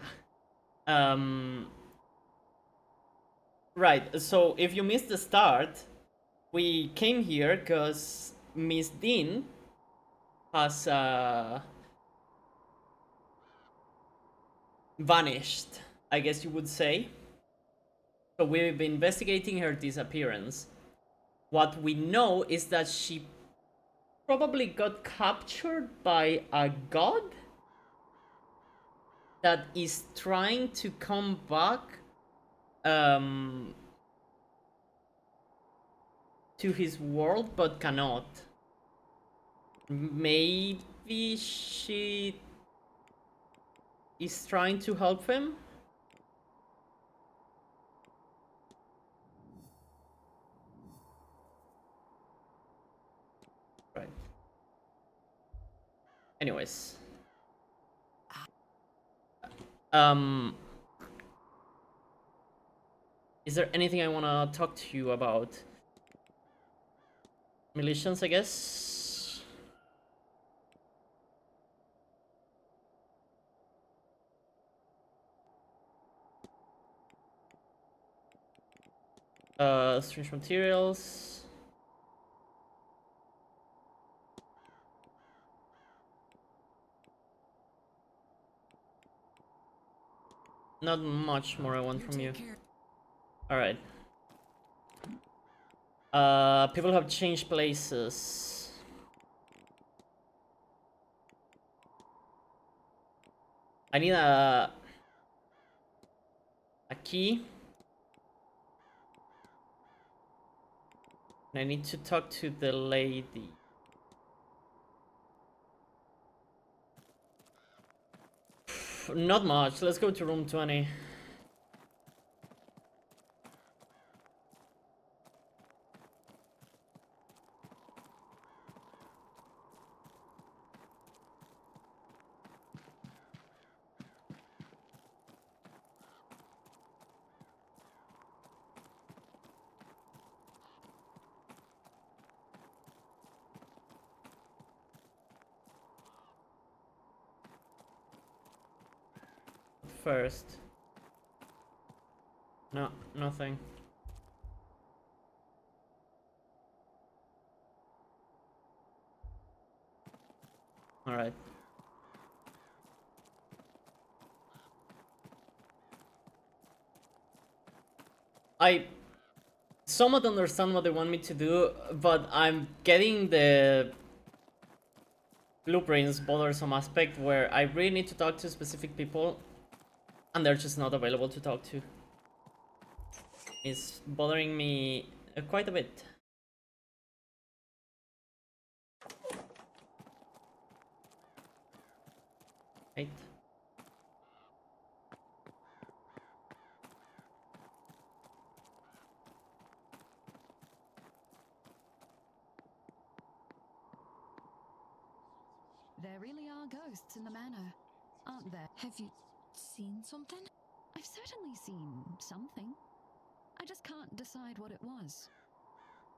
Right, so if you missed the start, we came here because Miss Dean has vanished, I guess you would say. So we've been investigating her disappearance. What we know is that she probably got captured by a god that is trying to come back to his world but cannot. Maybe she is trying to help him? Right. Anyways. Is there anything I want to talk to you about? Militians, I guess. Strange materials. Not much more I want from you. Alright. People have changed places. I need a key. And I need to talk to the lady. Not much. Let's go to room 20. First. No, nothing. Alright. I somewhat understand what they want me to do, but I'm getting the blueprints bothersome aspect where I really need to talk to specific people and they're just not available to talk to. It's bothering me quite a bit. Right. There really are ghosts in the manor, aren't there? Have you seen something? I've certainly seen something. I just can't decide what it was.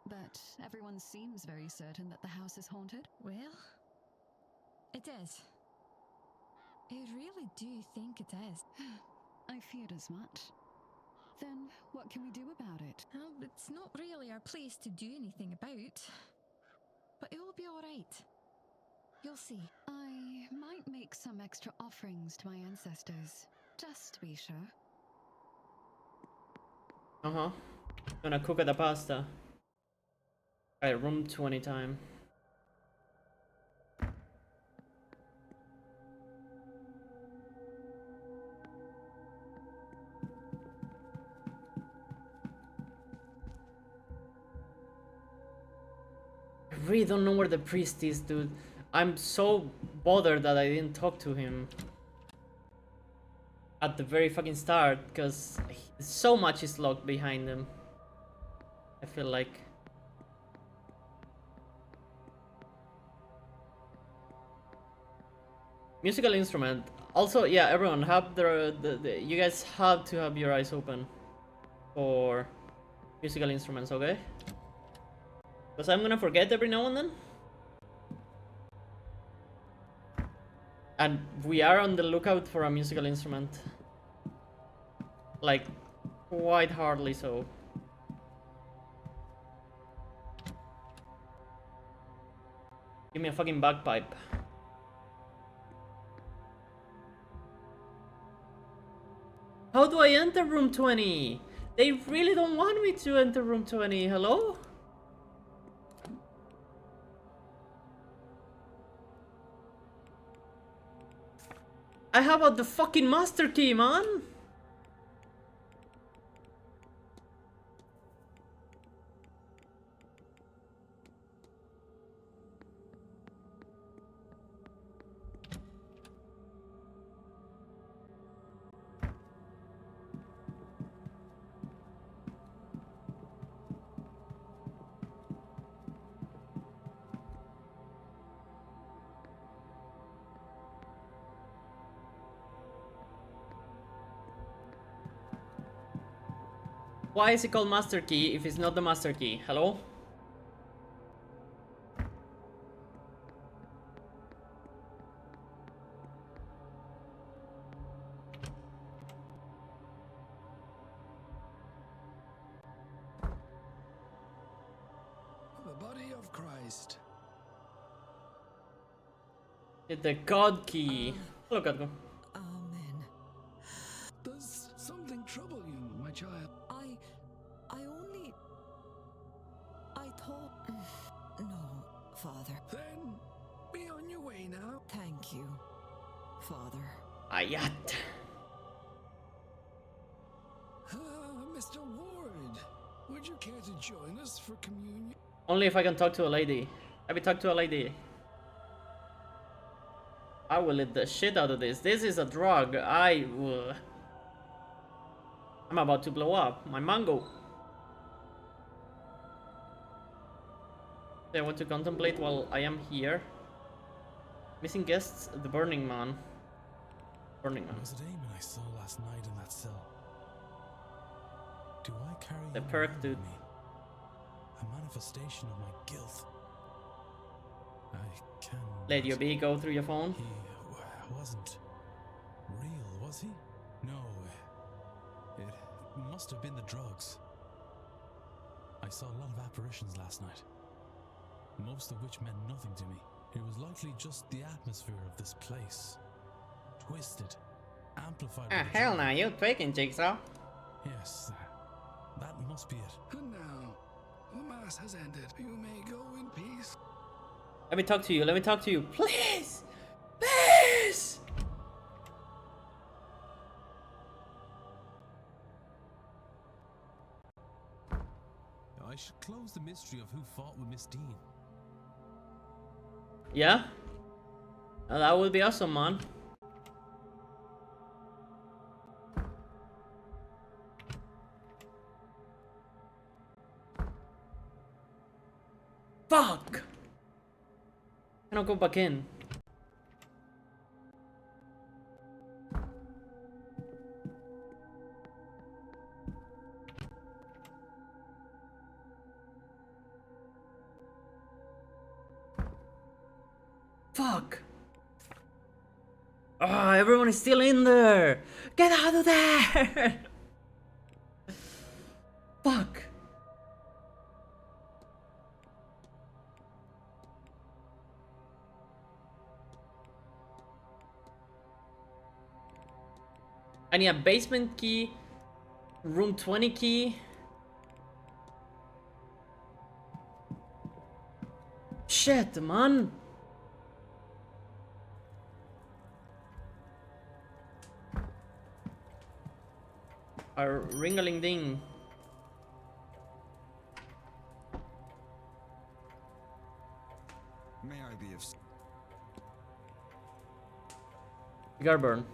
But everyone seems very certain that the house is haunted. Well, it is. I really do think it is. I feared as much. Then what can we do about it? It's not really our place to do anything about. But it will be alright. You'll see. I might make some extra offerings to my ancestors, just to be sure. Uh-huh. Gonna cook the pasta. Alright, room 20 time. I really don't know where the priest is, dude. I'm so bothered that I didn't talk to him at the very fucking start, because so much is locked behind him. I feel like. Musical instrument. Also, yeah, everyone have you guys have to have your eyes open for musical instruments, okay? Because I'm gonna forget every now and then. And we are on the lookout for a musical instrument. Like, quite hardly so. Give me a fucking bagpipe. How do I enter room 20? They really don't want me to enter room 20. Hello? I have the fucking master key, man. Why is it called master key if it's not the master key? Hello? of Christ. Get the God key. Hello, God. Amen. Does something trouble you, my child? I thought... No, Father. Then be on your way now. Thank you, Father. Ayat. Mr. Ward, would you care to join us for communion? Only if I can talk to a lady. Let me talk to a lady. I will eat the shit out of this. This is a drug. I'm about to blow up. My mango. I want to contemplate while I am here. Missing guests, the Burning Man. Burning Man. Was it Eamon I saw last night in that cell? Do I carry The him perk around dude. with me? A manifestation of my guilt. I can. Let your B go through your phone. He wasn't real, was he? No. It must have been the drugs. I saw a lot of apparitions last night, most of which meant nothing to me. It was likely just the atmosphere of this place. Twisted, amplified. Ah, hell no, you taking Jigsaw? Yes, that must be it. And now, the Mass has ended. You may go in peace. Let me talk to you. Let me talk to you. Please! Please! I should close the mystery of who fought with Miss Dean. Yeah? Well, that would be awesome, man. Fuck! Can I go back in? Fuck! Ah, everyone is still in there! Get out of there! Fuck! I need a basement key, room 20 key. Shit, man! A ring-a-ling-ding. May I be of... Garburn.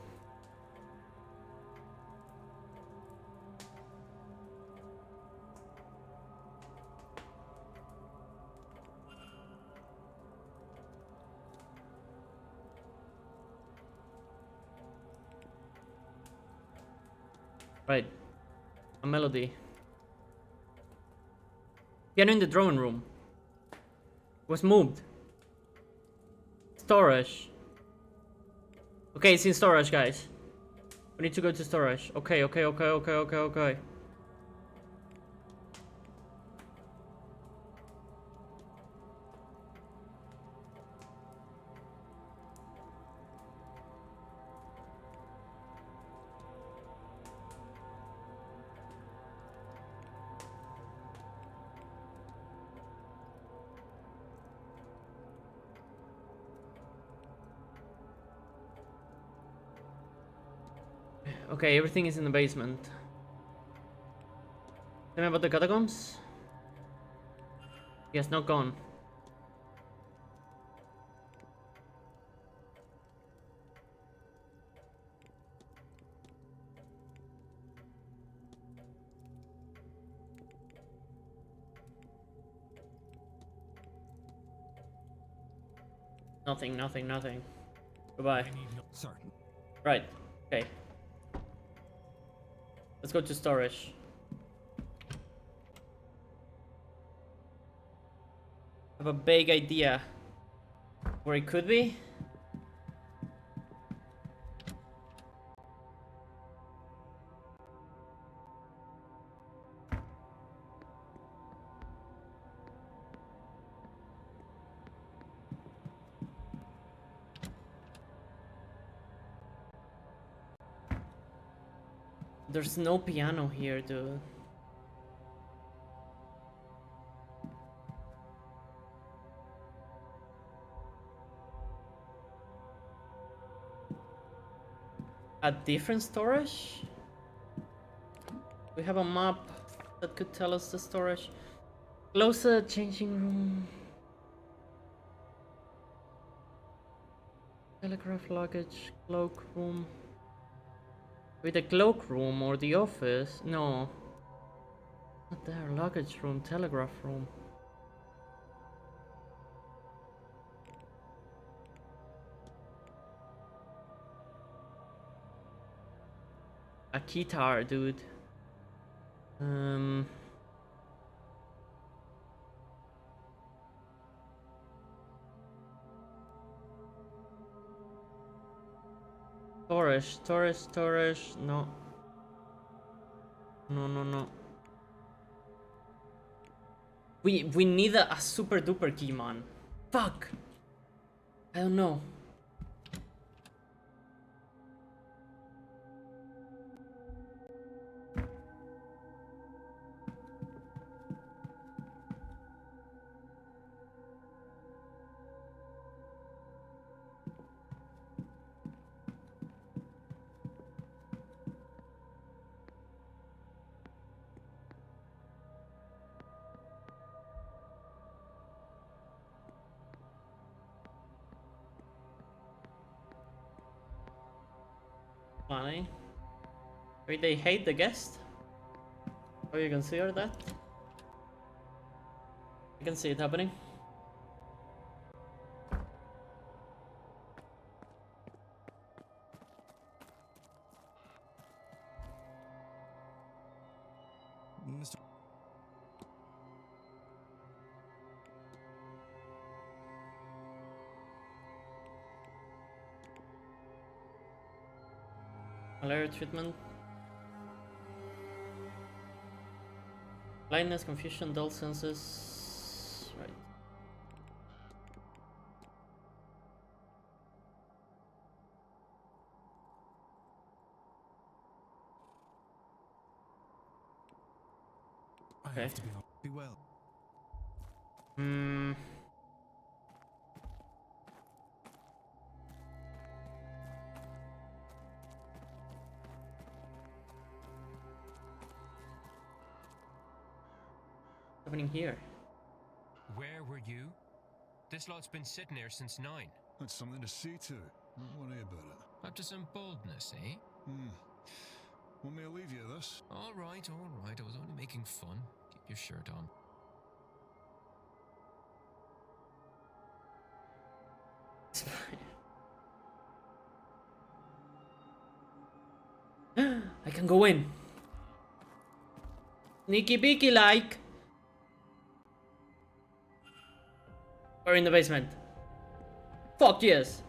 Right. A melody. Piano in the drawing room. Was moved. Storage. Okay, it's in storage, guys. We need to go to storage. Okay. Okay, everything is in the basement. Tell me about the catacombs. Yes, not gone. Nothing. Goodbye. Sorry. Right. Okay. Let's go to storage. I have a vague idea where it could be. There's no piano here, dude. A different storage? We have a map that could tell us the storage. Closer changing room. Telegraph luggage, cloak room. With the cloak room or the office? No. Not there. Luggage room, telegraph room. A guitar, dude. Storage. No. No. We need a super duper key, man. Fuck. I don't know. Funny. Wait, they hate the guest? How you consider that? I can see it happening. Mr. Malaria treatment. Blindness, confusion, dull senses. Right. I have to be well. Happening here? Where were you? This lot's been sitting there since 9. That's something to see to. Don't worry about it. Up to some boldness, eh? Want me to leave you this? All right. I was only making fun. Keep your shirt on. It's fine. I can go in. Sneaky beaky like. We're in the basement. Fuck yes.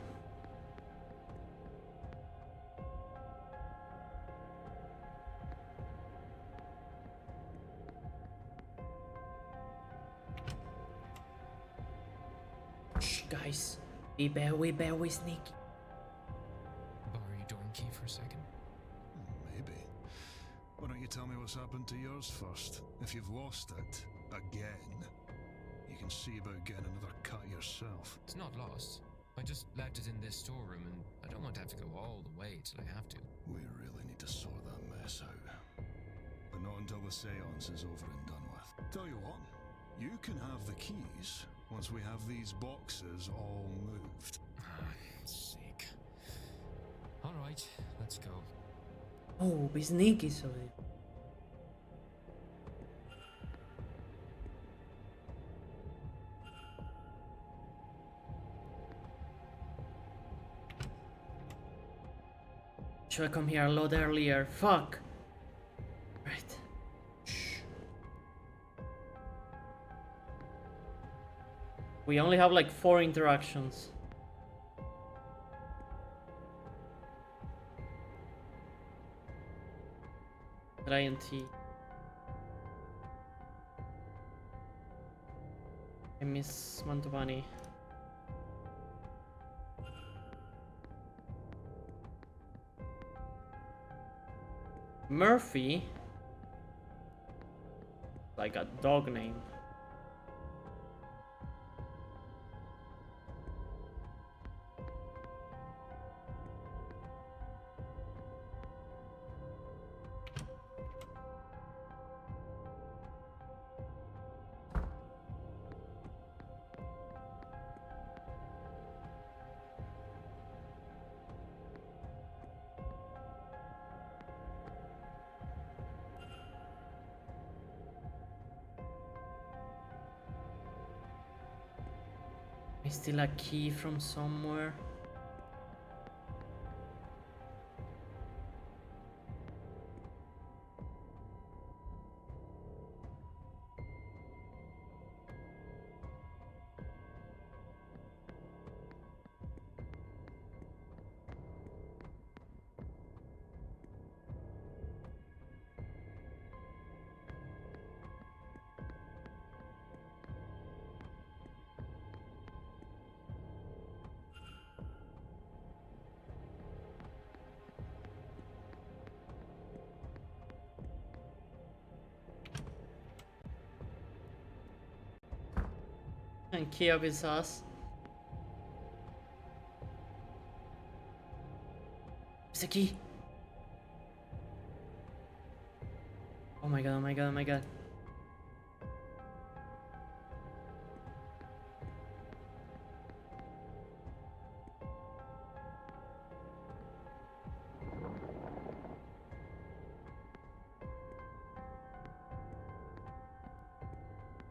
Shh, guys. We very sneaky. Borrow your door key for a second. Maybe. Why don't you tell me what's happened to yours first? If you've lost it, again, you can see about getting another cut yourself. It's not lost. I just left it in this storeroom, and I don't want to have to go all the way till I have to. We really need to sort that mess out. But not until the seance is over and done with. Tell you what, you can have the keys once we have these boxes all moved. Sake. All right, let's go. Oh, be sneaky, so. Should I come here a lot earlier? Fuck. Right. Shh. We only have like 4 interactions. INT. I miss Mantovani. Murphy? Like a dog name. Is still a key from somewhere? And key of his house. It's a key. Oh my god, oh my god, oh my god.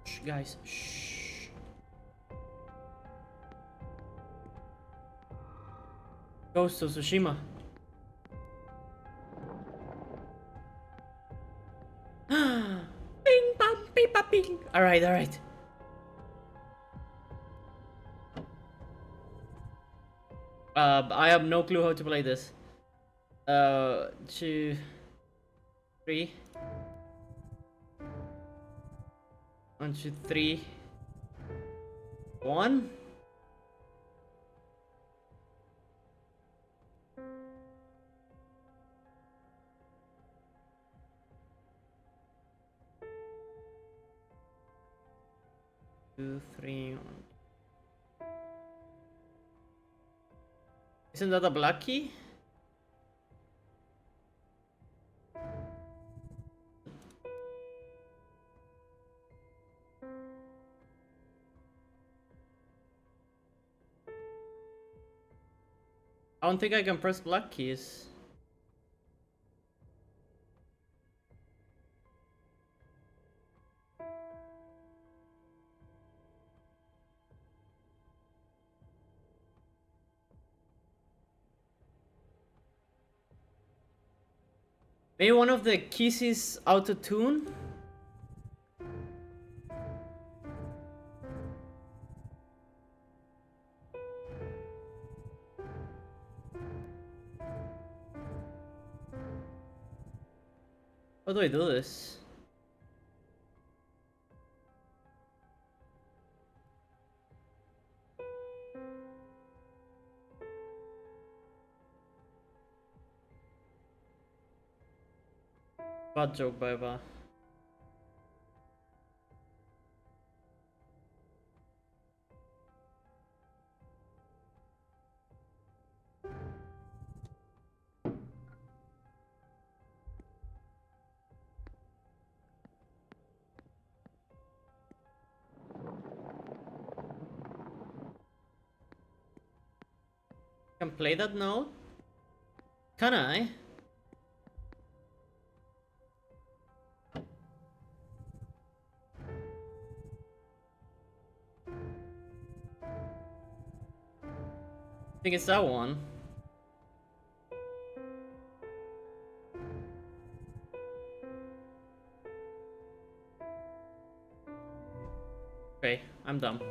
Shh, guys, shh. Ghost of Tsushima. Bing bam beep bam bing. Alright, alright. I have no clue how to play this. 2, 3. 1, 2, 3. 1. Two, 3. 1. Isn't that a black key? I don't think I can press black keys. Maybe one of the keys is out of tune? How do I do this? Bad joke, bye. Can play that note? Can I? I think it's that one. Okay, I'm dumb.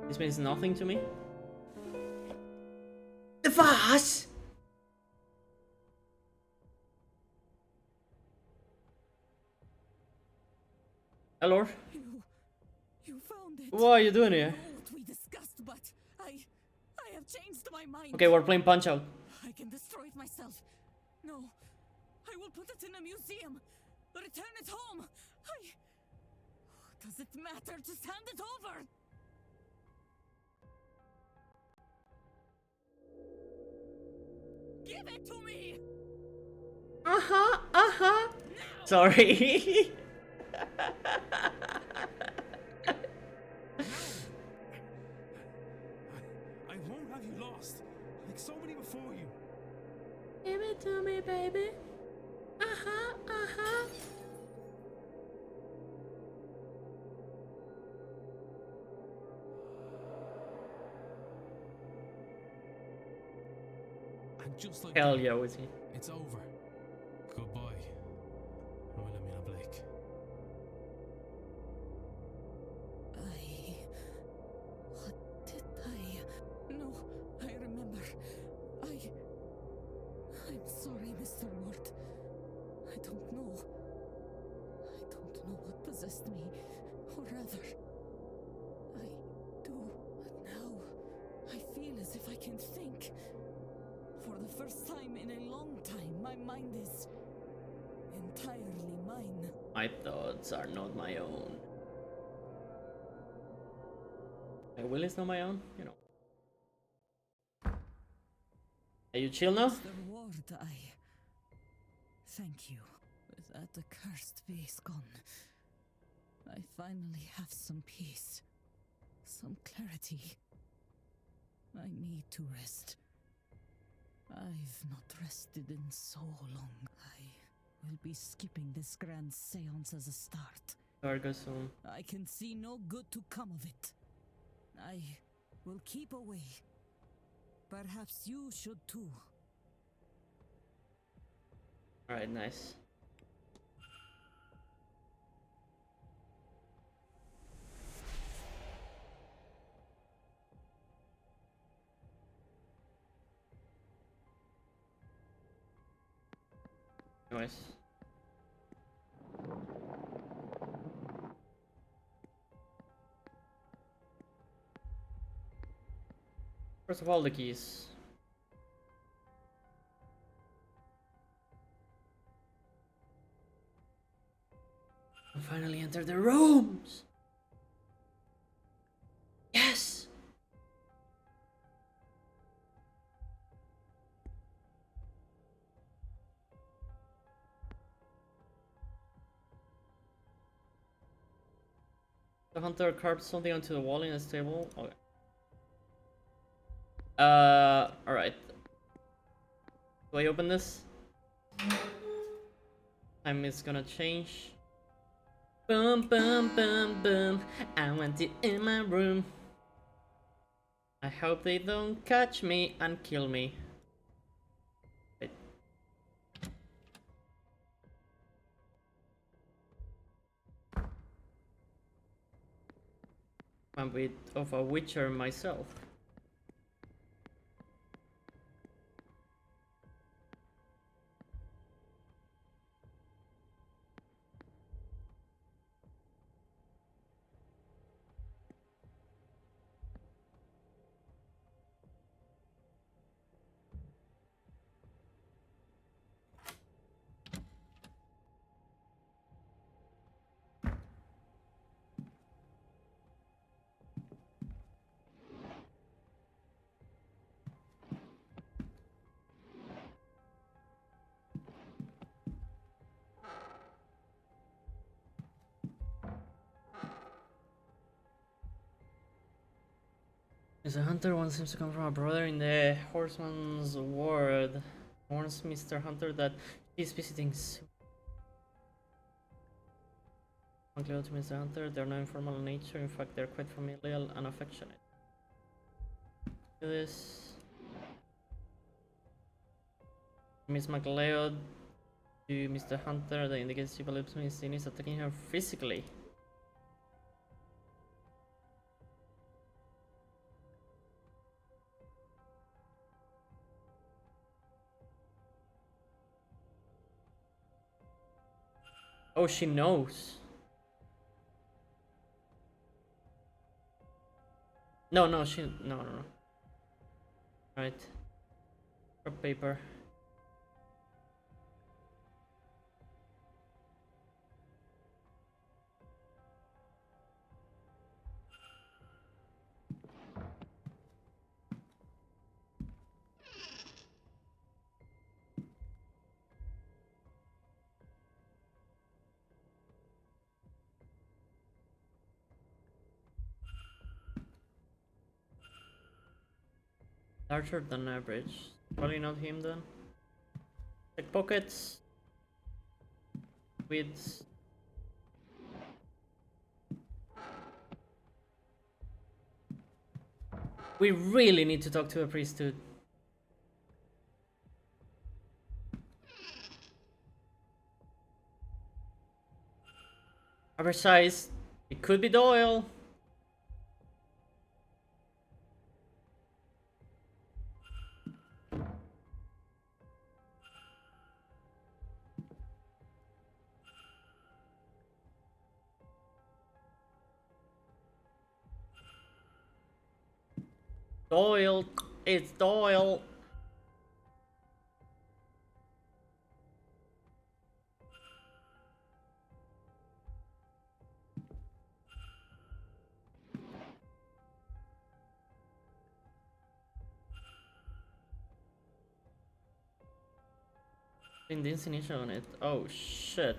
This means nothing to me. The vase! Hello? found it. What are you doing here? I know what we discussed, but I have changed my mind. Okay, we're playing Punch Out. I can destroy it myself. No, I will put it in a museum. Return it home. Does it matter? Just hand it over. Give it to me. Sorry. I won't have you lost, like so many before you. Give it to me, baby. And just like Hell that, yeah, was he? it's over. Goodbye, Wilhelmina Blake. What did I? No, I remember. I'm sorry, Mr. Ward. I don't know. I don't know what possessed me. Or rather, I do. But now, I feel as if I can think. For the first time in a long time, my mind is entirely mine. My thoughts are not my own. My will is not my own, you know. Are you chill now? Mr. Ward, thank you. With that accursed base gone, I finally have some peace. Some clarity. I need to rest. I've not rested in so long. I will be skipping this grand seance as a start. Cargo soon. I can see no good to come of it. I will keep away. Perhaps you should too. Alright, nice. Nice. First of all, the keys. I finally entered the rooms. Yes. The hunter carved something onto the wall in a stable. Okay. Alright. Do I open this? Time is gonna change. Boom, boom, boom, boom. I want it in my room. I hope they don't catch me and kill me. Wait. I'm a bit of a witcher myself. As a hunter, one seems to come from a brother in the horseman's ward. Warns Mr. Hunter that he's visiting soon. Unclear to Mr. Hunter, they're not informal in nature, in fact they're quite familial and affectionate. Do this. Miss MacLeod to Mr. Hunter that indicates she believes Miss Dean is attacking her physically. Oh, she knows. No, no, no, no, no. Right. For paper. Larger than average. Probably not him then. Check pockets. Widths. We really need to talk to a priesthood. Average size. It could be Doyle. Doyle. It's Doyle. In the initial on it. Oh shit.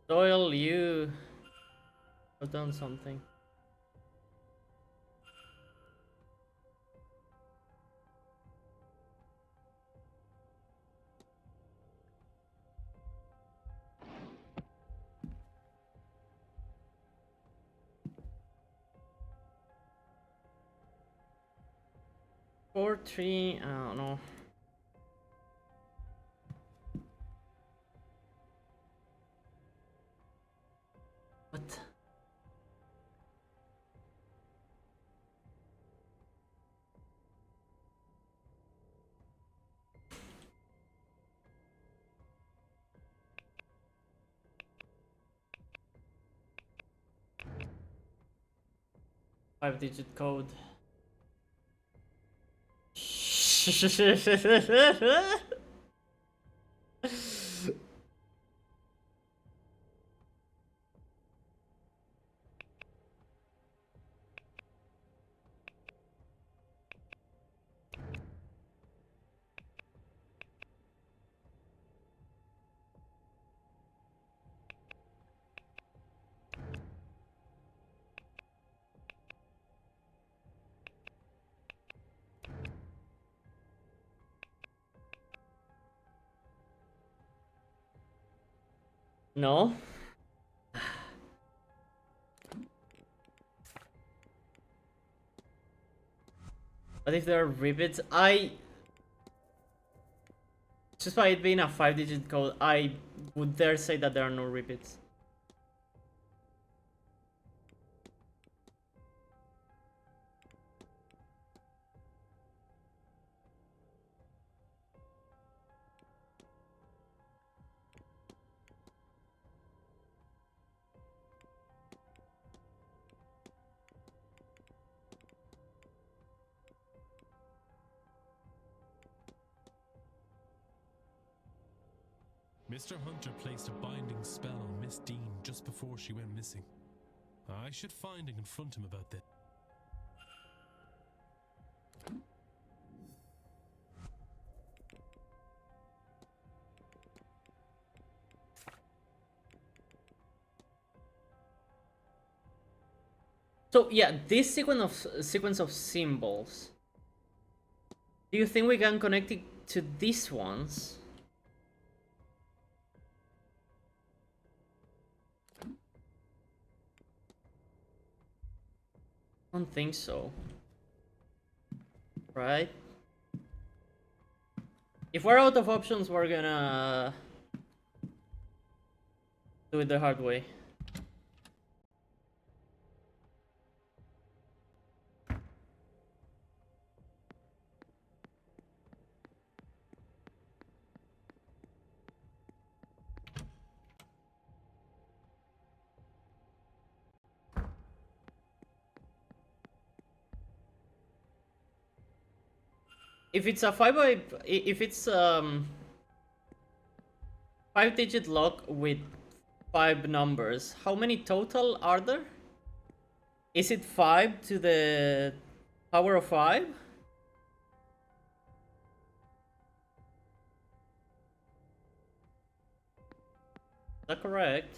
Doyle, you have done something. Four, three, I don't know. What? Five-digit code. No. But if there are rivets, just by it being a 5-digit code, I would dare say that there are no rivets. Mr. Hunter placed a binding spell on Miss Dean just before she went missing. I should find and confront him about this. So yeah, this sequence of symbols. Do you think we can connect it to these ones? I don't think so. Right? If we're out of options, we're gonna do it the hard way. If it's a if it's 5-digit lock with 5 numbers, how many total are there? Is it 5 to the power of 5? Is that correct?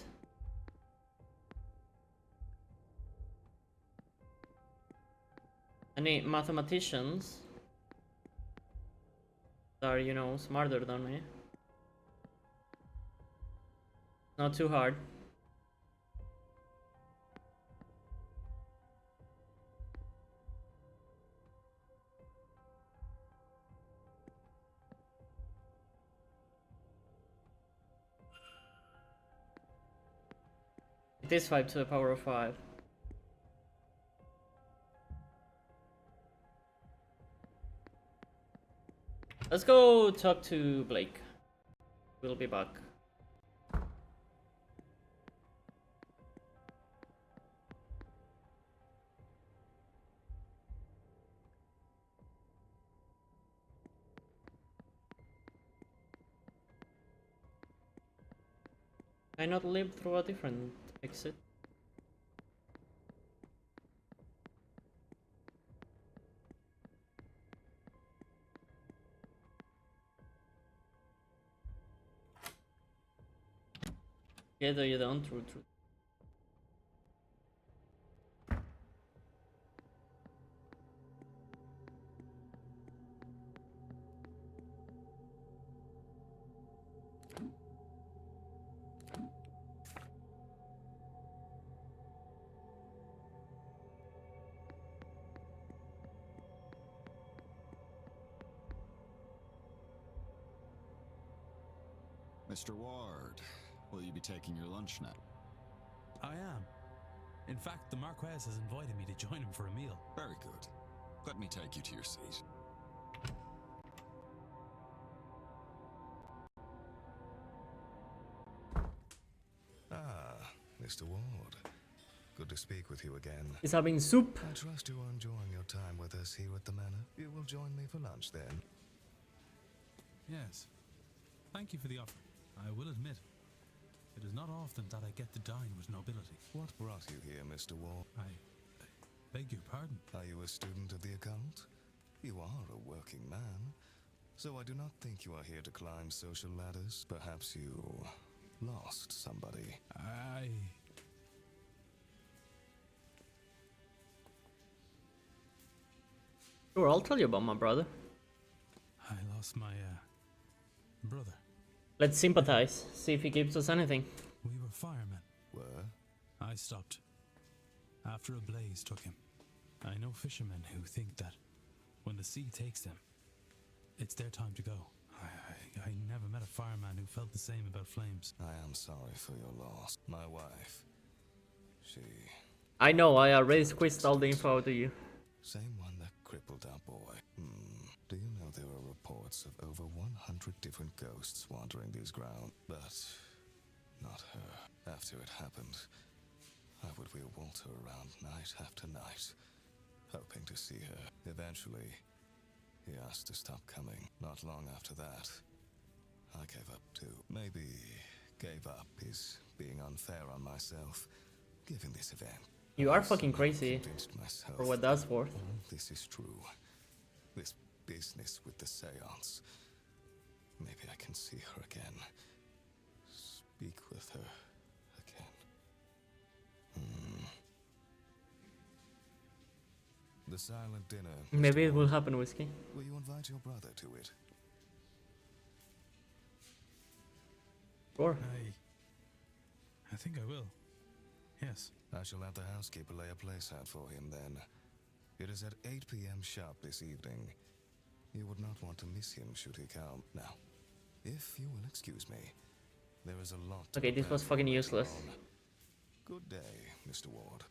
Any mathematicians that are, you know, smarter than me? Not too hard. It is 5 to the power of 5. Let's go talk to Blake. We'll be back. Can I not live through a different exit? Yeah, though you don't. True. Mr. Ward, will you be taking your lunch now? I am. In fact, the Marquez has invited me to join him for a meal. Very good. Let me take you to your seat. Ah, Mr. Ward. Good to speak with you again. He's having soup. I trust you are enjoying your time with us here at the manor. You will join me for lunch then. Yes. Thank you for the offer. I will admit, it is not often that I get to dine with nobility. What brought you here, Mr. Ward? I beg your pardon? Are you a student of the occult? You are a working man, so I do not think you are here to climb social ladders. Perhaps you lost somebody. Sure, I'll tell you about my brother. I lost my brother. Let's sympathize, see if he gives us anything. We were firemen. Were? I stopped. After a blaze took him. I know fishermen who think that when the sea takes them, it's their time to go. I never met a fireman who felt the same about flames. I am sorry for your loss. My wife, she... I know, I already squeezed all the info out to you. Same one that crippled our boy. Do you know there are reports of over 100 different ghosts wandering these grounds? But not her. After it happened, I would wheel Walter around night after night, hoping to see her. Eventually, he asked to stop coming. Not long after that, I gave up too. Maybe gave up is being unfair on myself, given this event. You are fucking crazy, for what that's worth. All this is true. This business with the seance. Maybe I can see her again. Speak with her again. The silent dinner. Maybe it will happen, Whiskey. Will you invite your brother to it? Sure. I think I will. Yes. I shall have the housekeeper lay a place out for him then. It is at 8 p.m. sharp this evening. You would not want to miss him should he come. Now, if you will excuse me, there is a lot. Okay, this was fucking useless. Good day, Mr. Ward.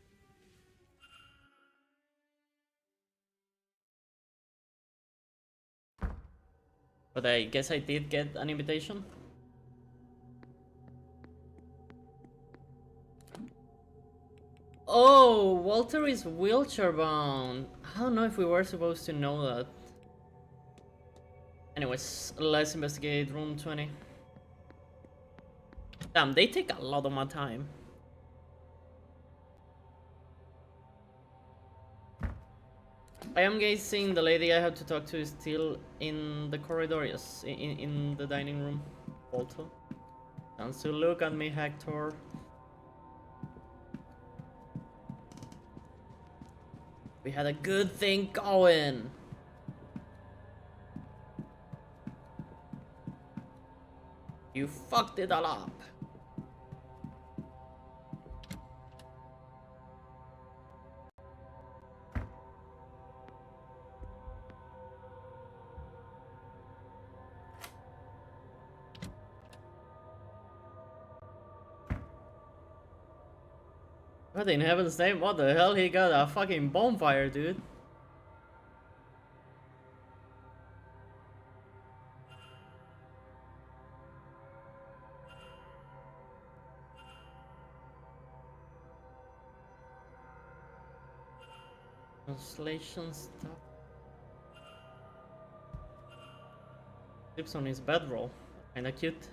But I guess I did get an invitation. Oh, Walter is wheelchair bound. I don't know if we were supposed to know that. Anyways, let's investigate room 20. Damn, they take a lot of my time. I am guessing the lady I have to talk to is still in the corridor, yes, in the dining room. Also. And so look at me, Hector. We had a good thing going. You fucked it all up. What in heaven's name? What the hell? He got a fucking bonfire, dude. Translation stuff. Sleeps on his bedroll. Kinda cute.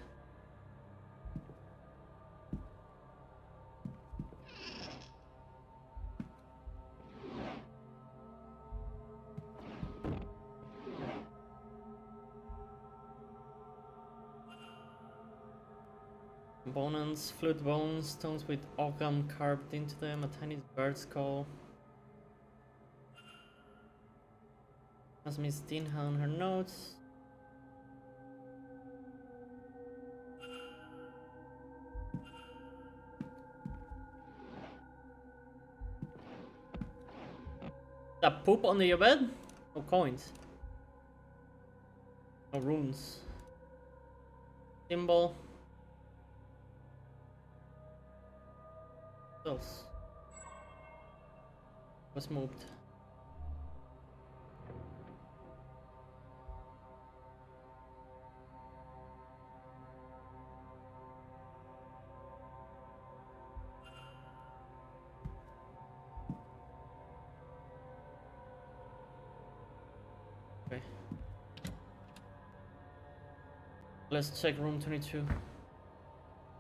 Components, flute bones, stones with ogham carved into them, a tiny bird skull. Has Miss Dinha on her notes. That poop under your bed? No coins. No runes. Symbol. What else? Was moved. Okay. Let's check room 22.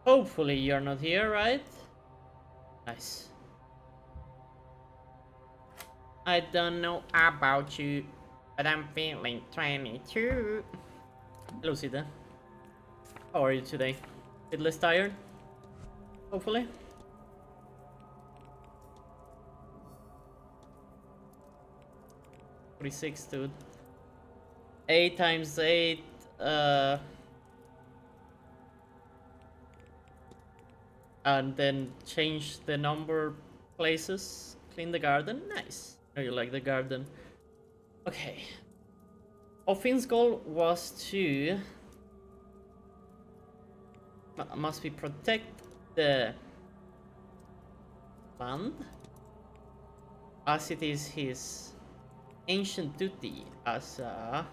Hopefully you're not here, right? Nice. I don't know about you, but I'm feeling 22. Hello, Sita. How are you today? Bit less tired? Hopefully. $46, dude. 8 times 8, and then change the number places. Clean the garden. Nice. Oh, you like the garden. Okay. Offin's goal was to must be protect the land as it is his ancient duty as a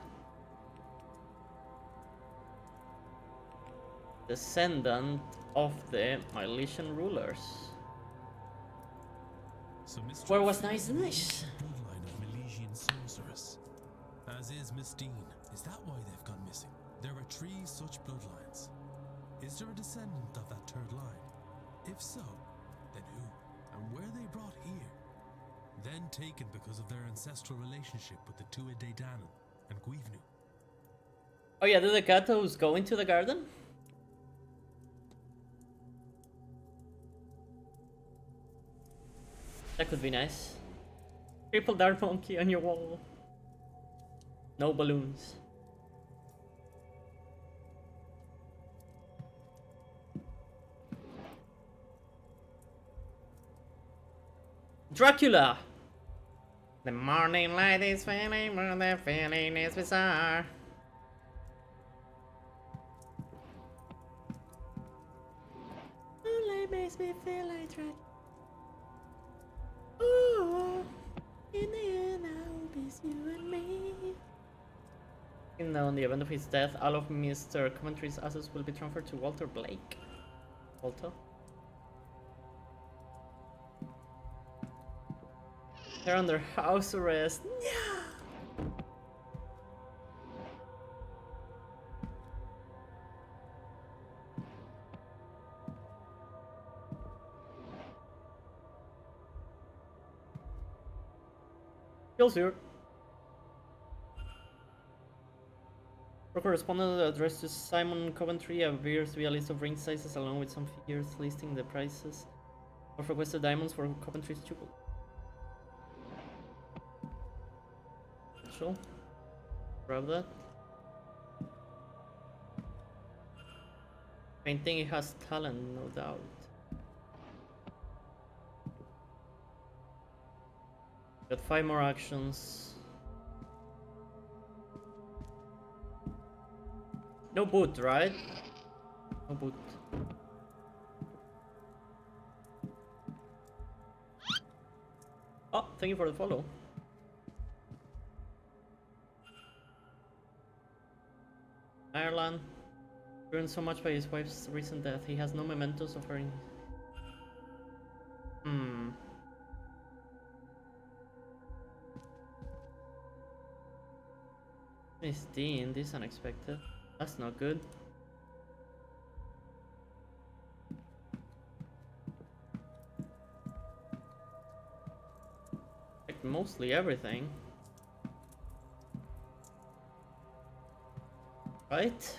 descendant of the Milesian rulers. So Mr. Where was nice? Bloodline of Milesian sorceress. As is Miss Dean. Is that why they've gone missing? There are 3 such bloodlines. Is there a descendant of that 3rd line? If so, then who? And were they brought here? Then taken because of their ancestral relationship with the Tuatha Dé Danann and Guivnu. Oh yeah, the Gatos go into the garden? That could be nice. Triple dark monkey on your wall. No balloons. Dracula! The morning light is failing, but the feeling is bizarre. Moonlight makes me feel like Dracula. Ooh, in the end, I hope it's you and me. In the event of his death, all of Mr. Coventry's assets will be transferred to Walter Blake. Walter? They're under house arrest. Yeah. Kills here. For correspondence addressed to Simon Coventry appears via list of ring sizes along with some figures listing the prices of requested diamonds for Coventry's tubal. Sure. Grab that. I think he has talent, no doubt. Got 5 more actions. No boot, right? No boot. Oh, thank you for the follow. Ireland. Ruined so much by his wife's recent death. He has no mementos of her in... Miss Dean, this is unexpected. That's not good. Like mostly everything. Right?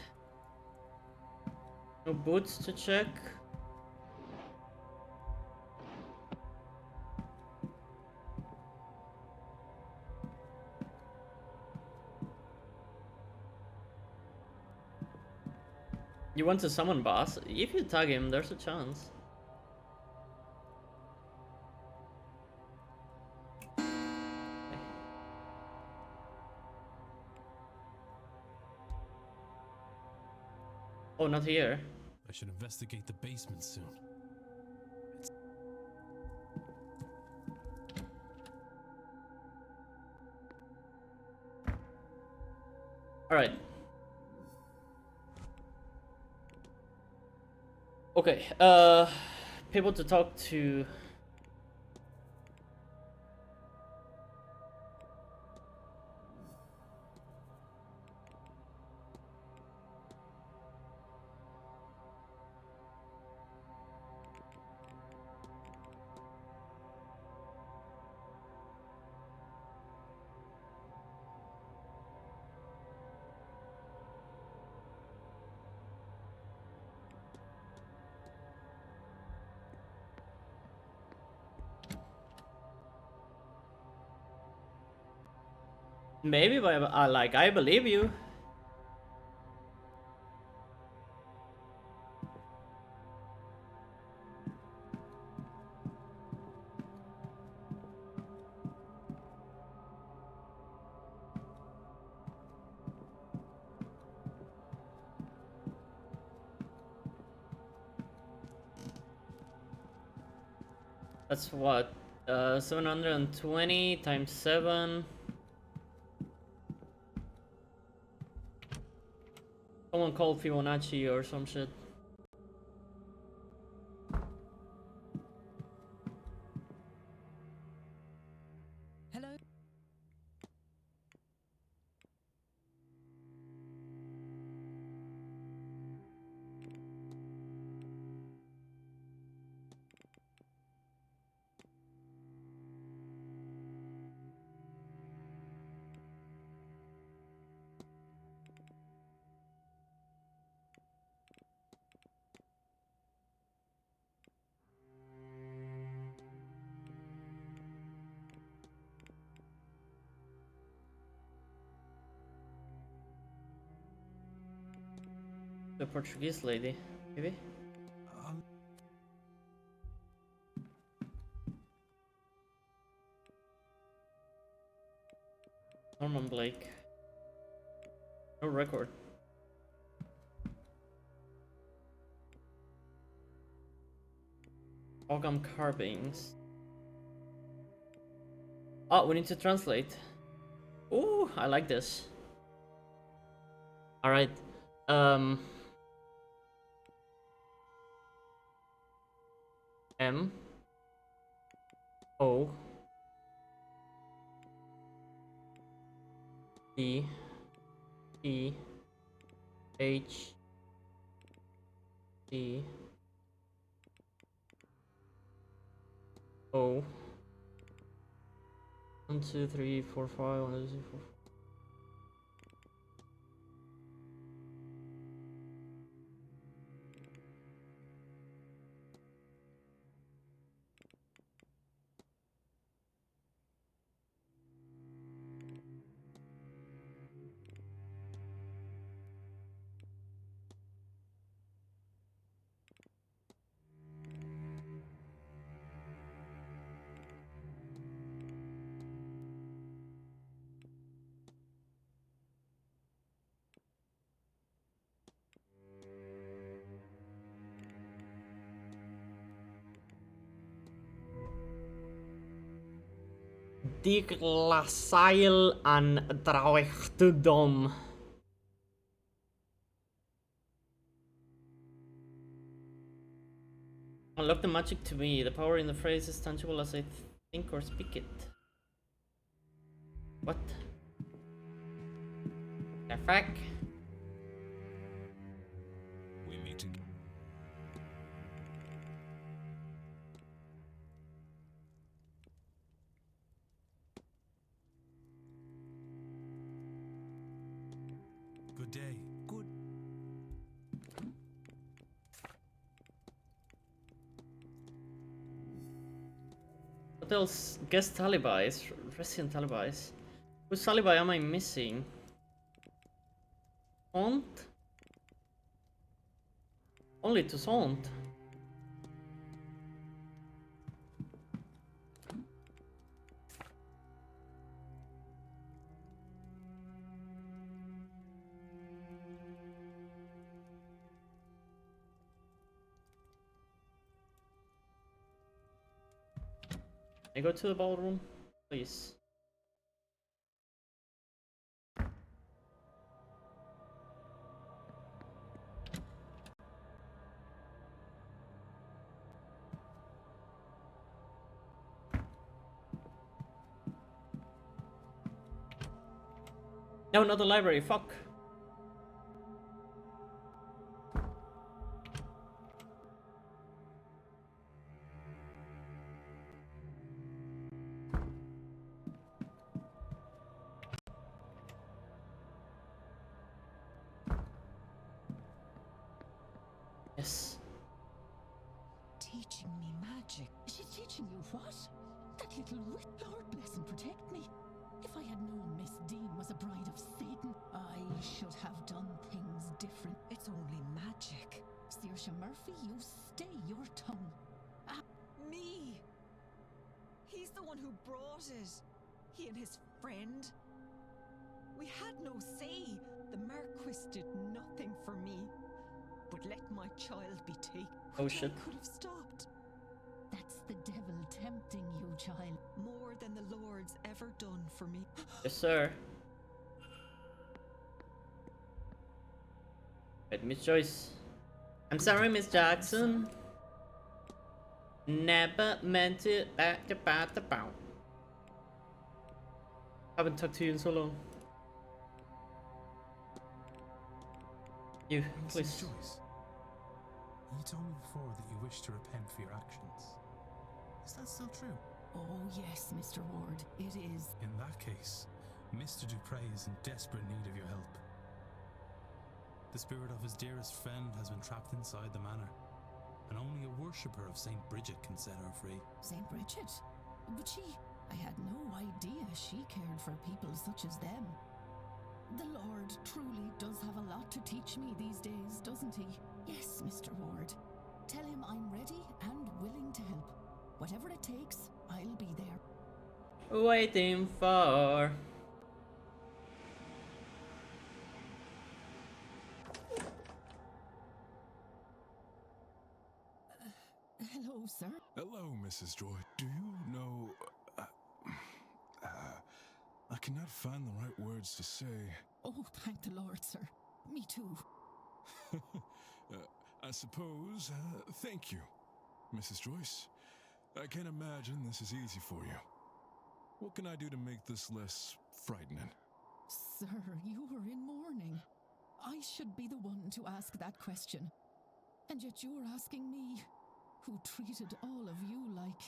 No boots to check. You want to summon boss? If you tag him, there's a chance. Oh, not here. I should investigate the basement soon. Alright. Okay, people to talk to. Maybe, but like, I believe you. That's what? 720 times 7. Someone called Fibonacci or some shit. Hello? The Portuguese lady, maybe? Norman Blake. No record. Ogam carvings. Oh, we need to translate. Ooh, I like this. Alright. M O D E H D O 1, 2, 3, 4, 5, 1, 2, 3, 4. Die glacial an Drauchtdom. Unlock the magic to me. The power in the phrase is tangible as I think or speak it. What? The fuck? We meet again. Good day. Good. What else? Guest alibis? Resident alibis? Whose alibi am I missing? Sont? Only to Sont. I go to the ballroom, please. No, not the library, fuck. Yes. Teaching me magic. Is she teaching you what? That little witch. Lord bless and protect me. If I had known Miss Dean was a bride of Satan, I should have done things different. It's only magic. Saoirse Murphy, you stay your tongue. Me! He's the one who brought it. He and his friend. We had no say. The Marquis did nothing for me. But let my child be taken. Oh shit. I could have stopped. That's the devil tempting you, child. More than the Lord's ever done for me. Yes, sir. Wait, Miss Joyce. I'm sorry, Miss Jackson. Never meant to back the bow. Haven't talked to you in so long. You, please. Mrs. Joyce, you told me before that you wish to repent for your actions. Is that still true? Oh, yes, Mr. Ward, it is. In that case, Mr. Dupre is in desperate need of your help. The spirit of his dearest friend has been trapped inside the manor, and only a worshipper of St. Bridget can set her free. St. Bridget? But I had no idea she cared for people such as them. The Lord truly does have a lot to teach me these days, doesn't he? Yes, Mr. Ward. Tell him I'm ready and willing to help. Whatever it takes, I'll be there. Waiting for. Hello, sir. Hello, Mrs. Joy. Do you know... I cannot find the right words to say. Oh, thank the Lord, sir. Me too. I suppose, thank you, Mrs. Joyce. I can't imagine this is easy for you. What can I do to make this less frightening? Sir, you were in mourning. I should be the one to ask that question. And yet you're asking me, who treated all of you like...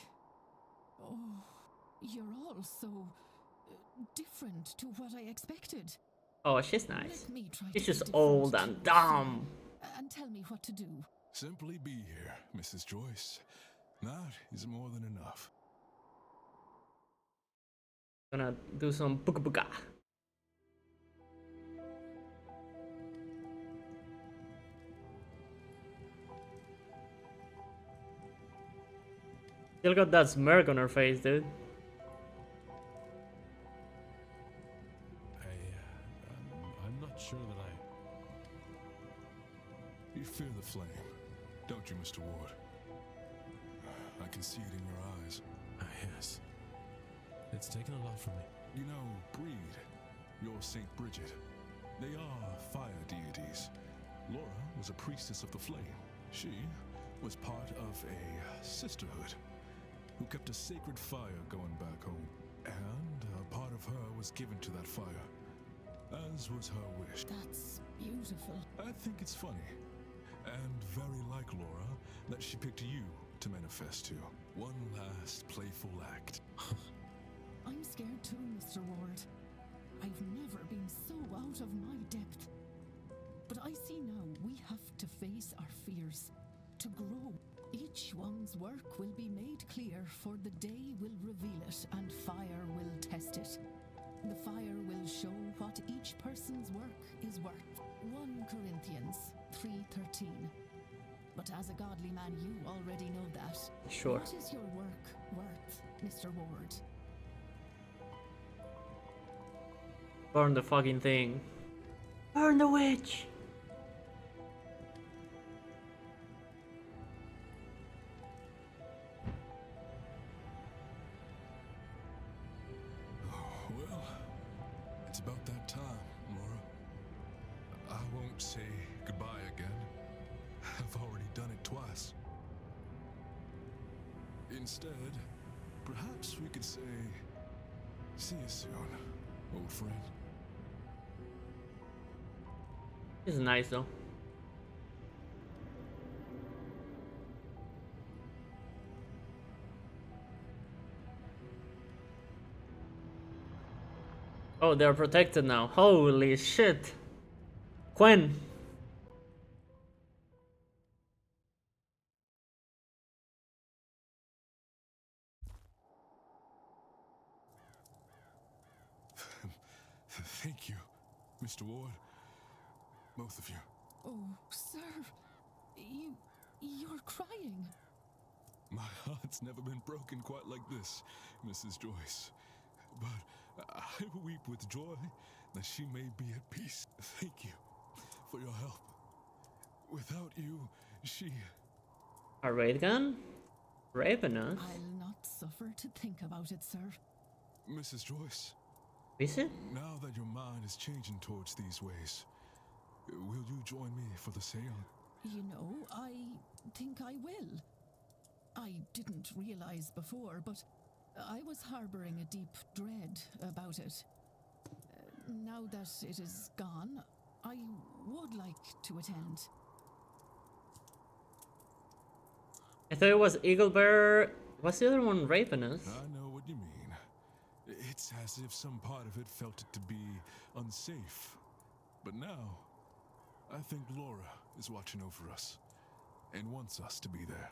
Oh, you're all so different to what I expected. Oh, she's nice. Let me try She's to be just different old and too, dumb. and tell me what to do. Simply be here, Mrs. Joyce. That is more than enough. Gonna do some booga booga. Still got that smirk on her face, dude. I'm not sure that You fear the flame, don't you, Mr. Ward? I can see it in your eyes. Yes. It's taken a lot from me. You know, Breed, your Saint Bridget, they are fire deities. Laura was a priestess of the flame. She was part of a sisterhood who kept a sacred fire going back home. And a part of her was given to that fire, as was her wish. That's beautiful. I think it's funny, and very like Laura, that she picked you to manifest to. One last playful act. I'm scared too, Mr. Ward. I've never been so out of my depth. But I see now we have to face our fears, to grow. Each one's work will be made clear, for the day will reveal it, and fire will test it. The fire will show what each person's work is worth. 1 Corinthians 3:13. But as a godly man, you already know that. Sure. What is your work worth, Mr. Ward? Burn the fucking thing. Burn the witch! Well, it's about that time, Laura. I won't say goodbye again. I've already done it twice. Instead, perhaps we could say, see you soon, old friend. This is nice though. Oh, they're protected now. Holy shit. Gwen. Thank you, Mr. Ward. Both of you. Oh, sir, you're crying. My heart's never been broken quite like this, Mrs. Joyce. But I weep with joy that she may be at peace. Thank you for your help. Without you, she... A raid gun? Raping us? I'll not suffer to think about it, sir. Mrs. Joyce. Is it? Now that your mind is changing towards these ways, will you join me for the seance? You know, I think I will. I didn't realize before, but I was harboring a deep dread about it. Now that it is gone, I would like to attend. I thought it was Eaglebear. What's the other one raping us? I know what you mean. It's as if some part of it felt it to be unsafe. But now, I think Laura is watching over us and wants us to be there.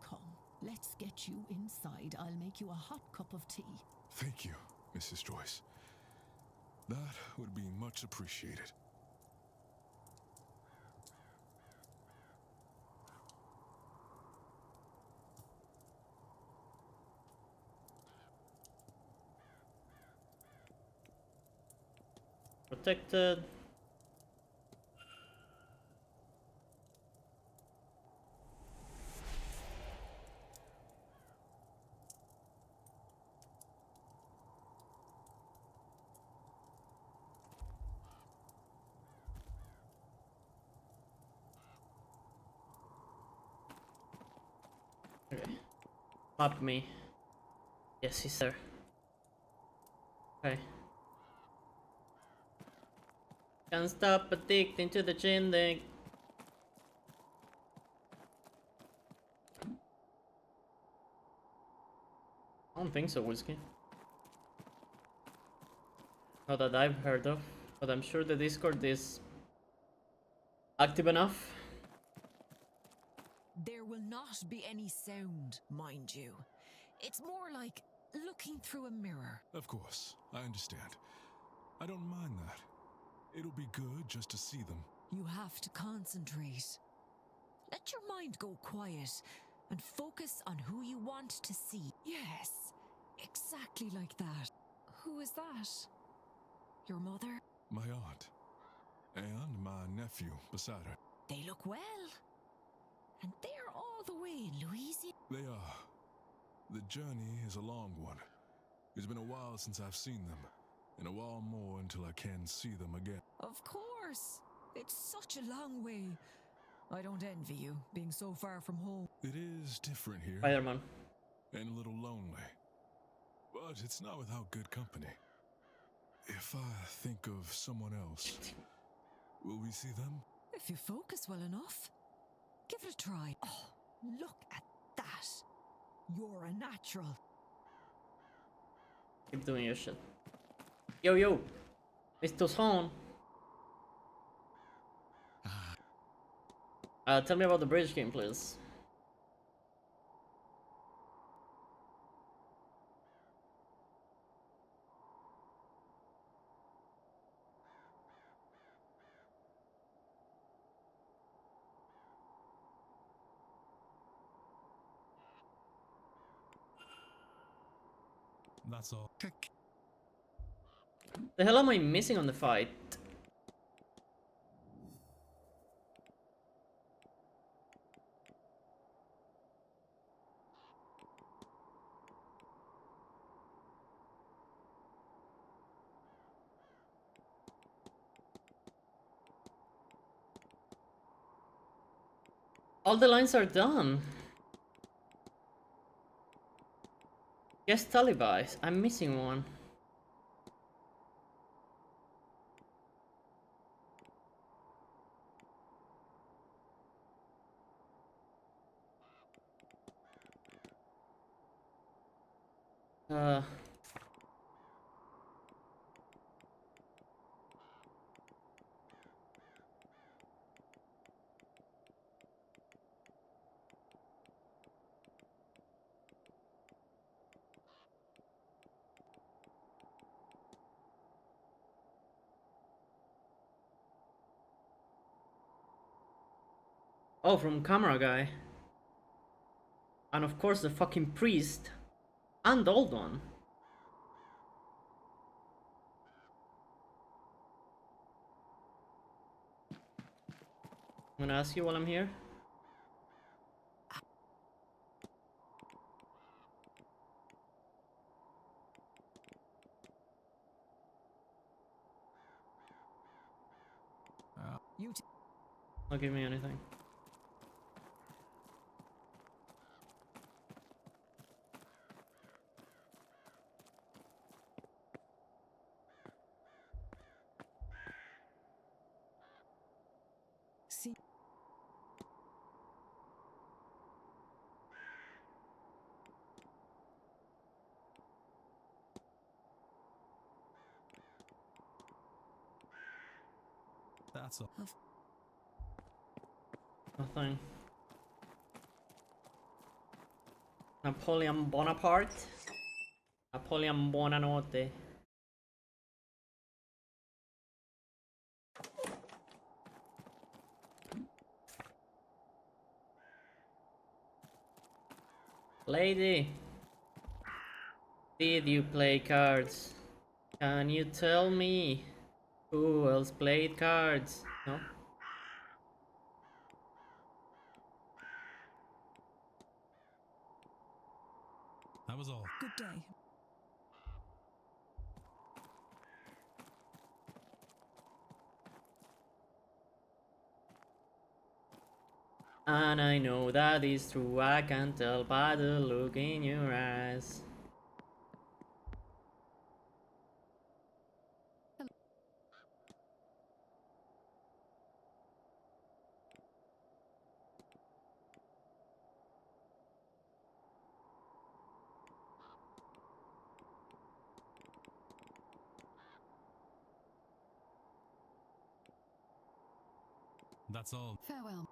Come, let's get you inside. I'll make you a hot cup of tea. Thank you, Mrs. Joyce. That would be much appreciated. Protected. Okay. Map me. Yes, he's there. Okay. Can't stop addicting to the chindig. I don't think so, Whiskey. Not that I've heard of, but I'm sure the Discord is active enough. There will not be any sound, mind you. It's more like looking through a mirror. Of course, I understand. I don't mind that. It'll be good just to see them. You have to concentrate. Let your mind go quiet and focus on who you want to see. Yes, exactly like that. Who is that? Your mother? My aunt. And my nephew beside her. They look well. And they're all the way in Louisiana. They are. The journey is a long one. It's been a while since I've seen them, and a while more until I can see them again. Of course. It's such a long way. I don't envy you, being so far from home. It is different here. Spider-Man. And a little lonely. But it's not without good company. If I think of someone else, will we see them? If you focus well enough, give it a try. Oh, look at that. You're a natural. Keep doing your shit. Yo, Mr. Son. Tell me about the bridge game, please. That's all. The hell am I missing on the fight? All the lines are done. Yes, Talibais. I'm missing one. Uh... Oh, from Camera Guy. And of course the fucking priest. And the old one. I'm gonna ask you while I'm here. Don't give me anything. See. That's all. Nothing. Napoleon Bonaparte. Napoleon Buonanotte. Lady, did you play cards? Can you tell me who else played cards? No? That was all. Good day. And I know that is true, I can tell by the look in your eyes. That's all. Farewell.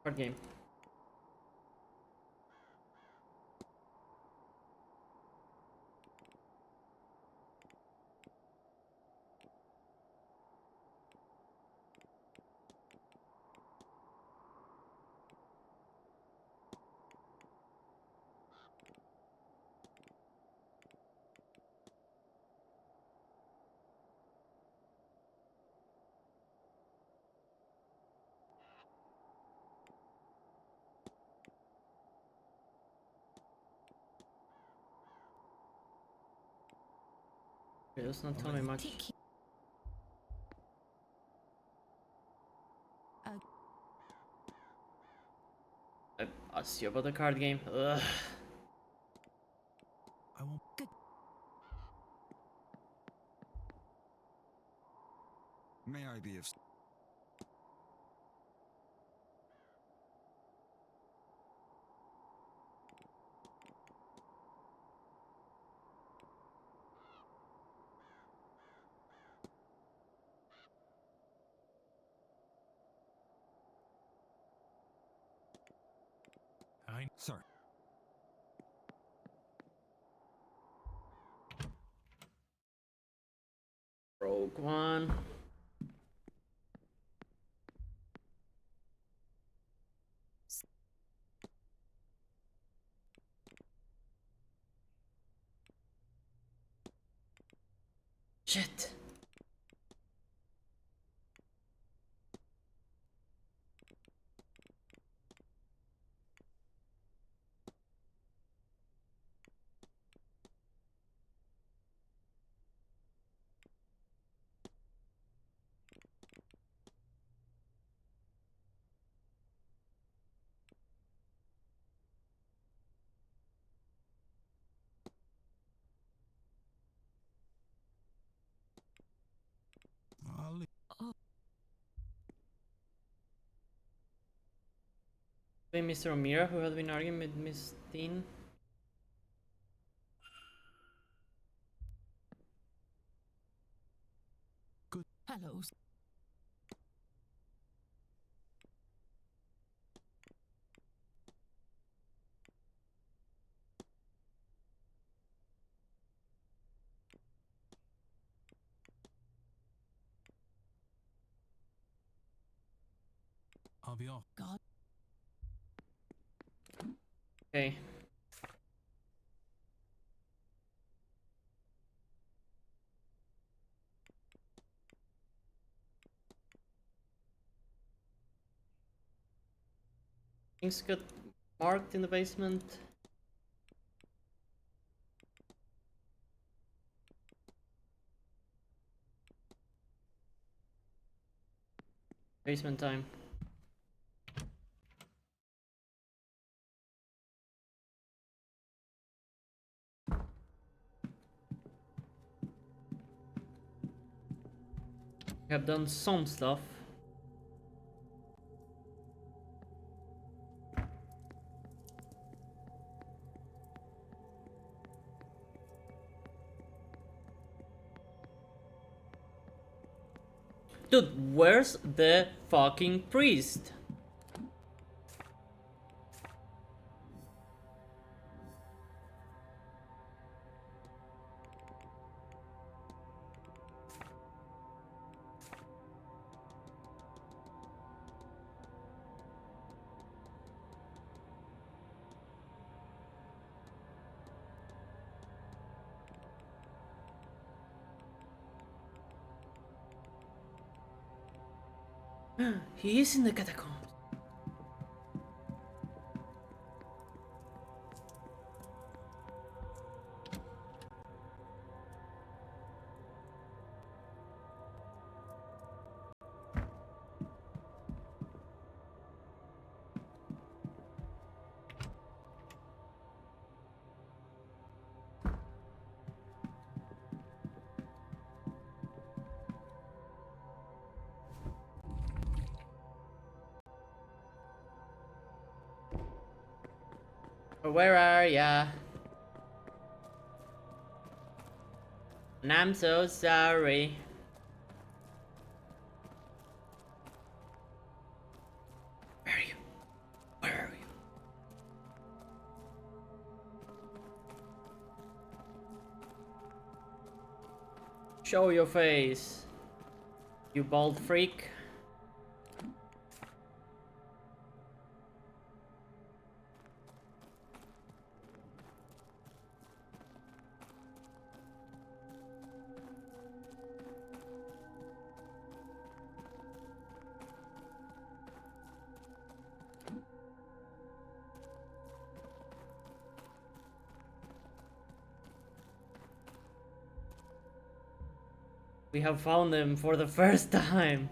Card game. It does not tell me much. I asked you about the card game. Ugh. I won't. Good. May I be of... Sir. Rogue One. Shit. Wait, Mr. O'Meara, who had been arguing with Miss Dean? Good. Hello. I'll be off. God. Okay. Things got marked in the basement. Basement time. I have done some stuff. Dude, where's the fucking priest? He is in the catacombs. Where are ya? And I'm so sorry. Where are you? Where are you? Show your face, you bald freak. We have found him for the first time.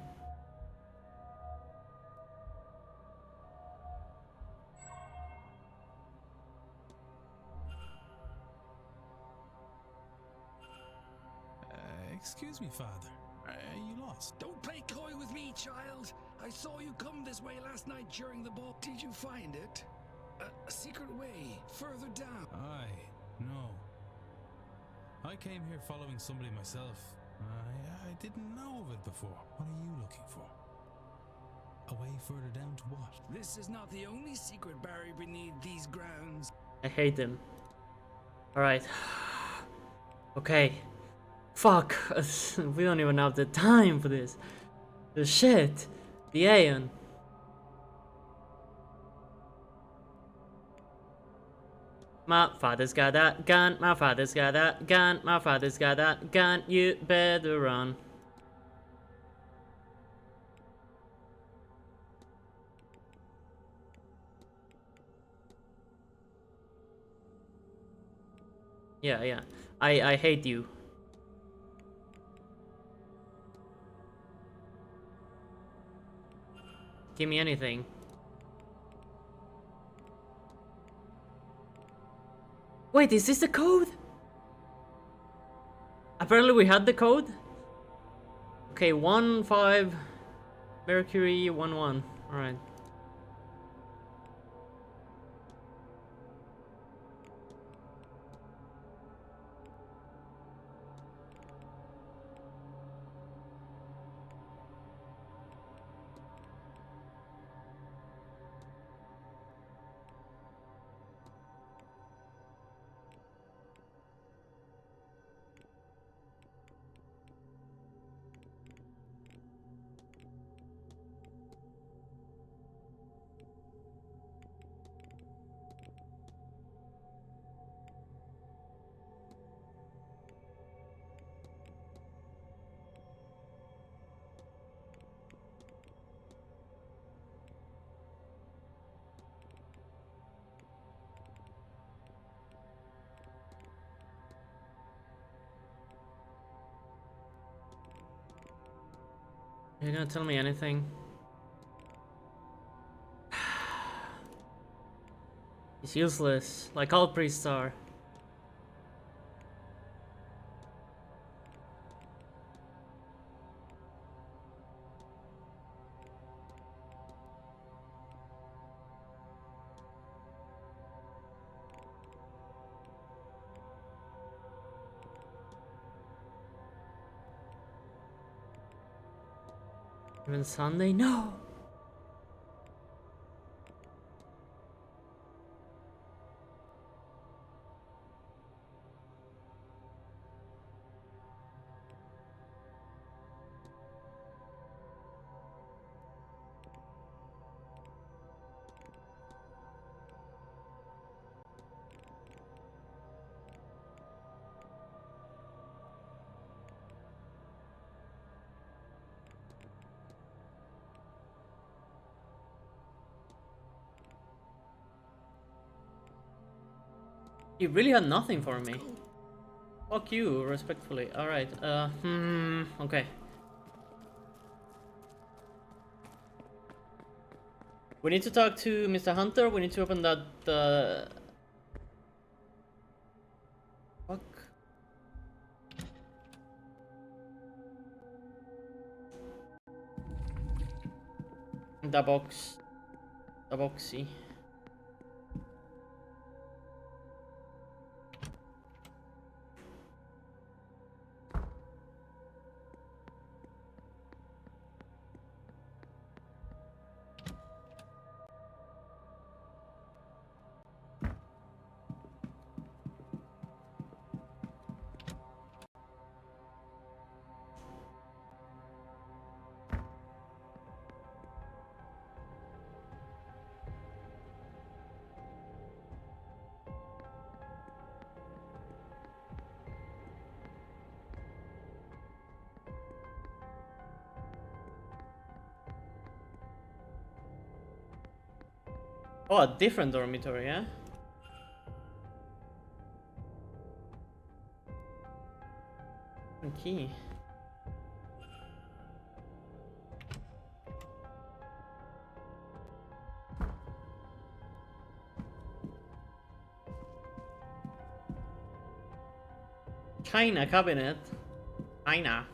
Excuse me, Father. Are you lost? Don't play coy with me, child. I saw you come this way last night during the ball. Did you find it? A secret way further down. Aye, no. I came here following somebody myself. I didn't know of it before. What are you looking for? A way further down to what? This is not the only secret buried beneath these grounds. I hate him. Alright. Okay. Fuck. We don't even have the time for this. The shit. The Aeon. My father's got that gun. My father's got that gun. My father's got that gun. You better run. Yeah. I hate you. Give me anything. Wait, is this the code? Apparently we had the code. Okay, 1-5 Mercury 1-1. Alright. You're gonna tell me anything? He's useless, like all priests are. Even Sunday? No! He really had nothing for me. Fuck you, respectfully. Alright, okay. We need to talk to Mr. Hunter, we need to open that, fuck. The box. The boxy. Oh, a different dormitory, yeah? Key. China cabinet. China.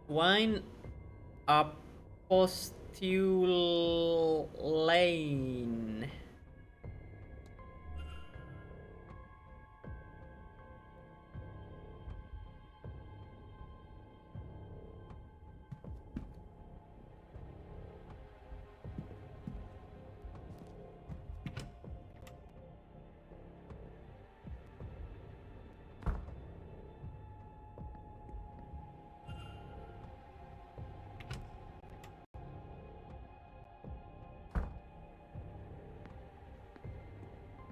Wine apostolane.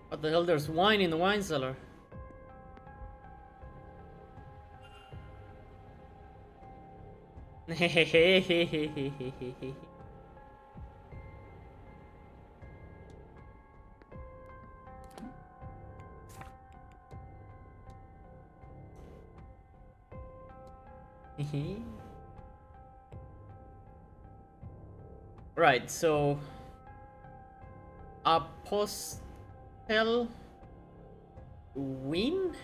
What the hell? There's wine in the wine cellar. Right, so apostel win?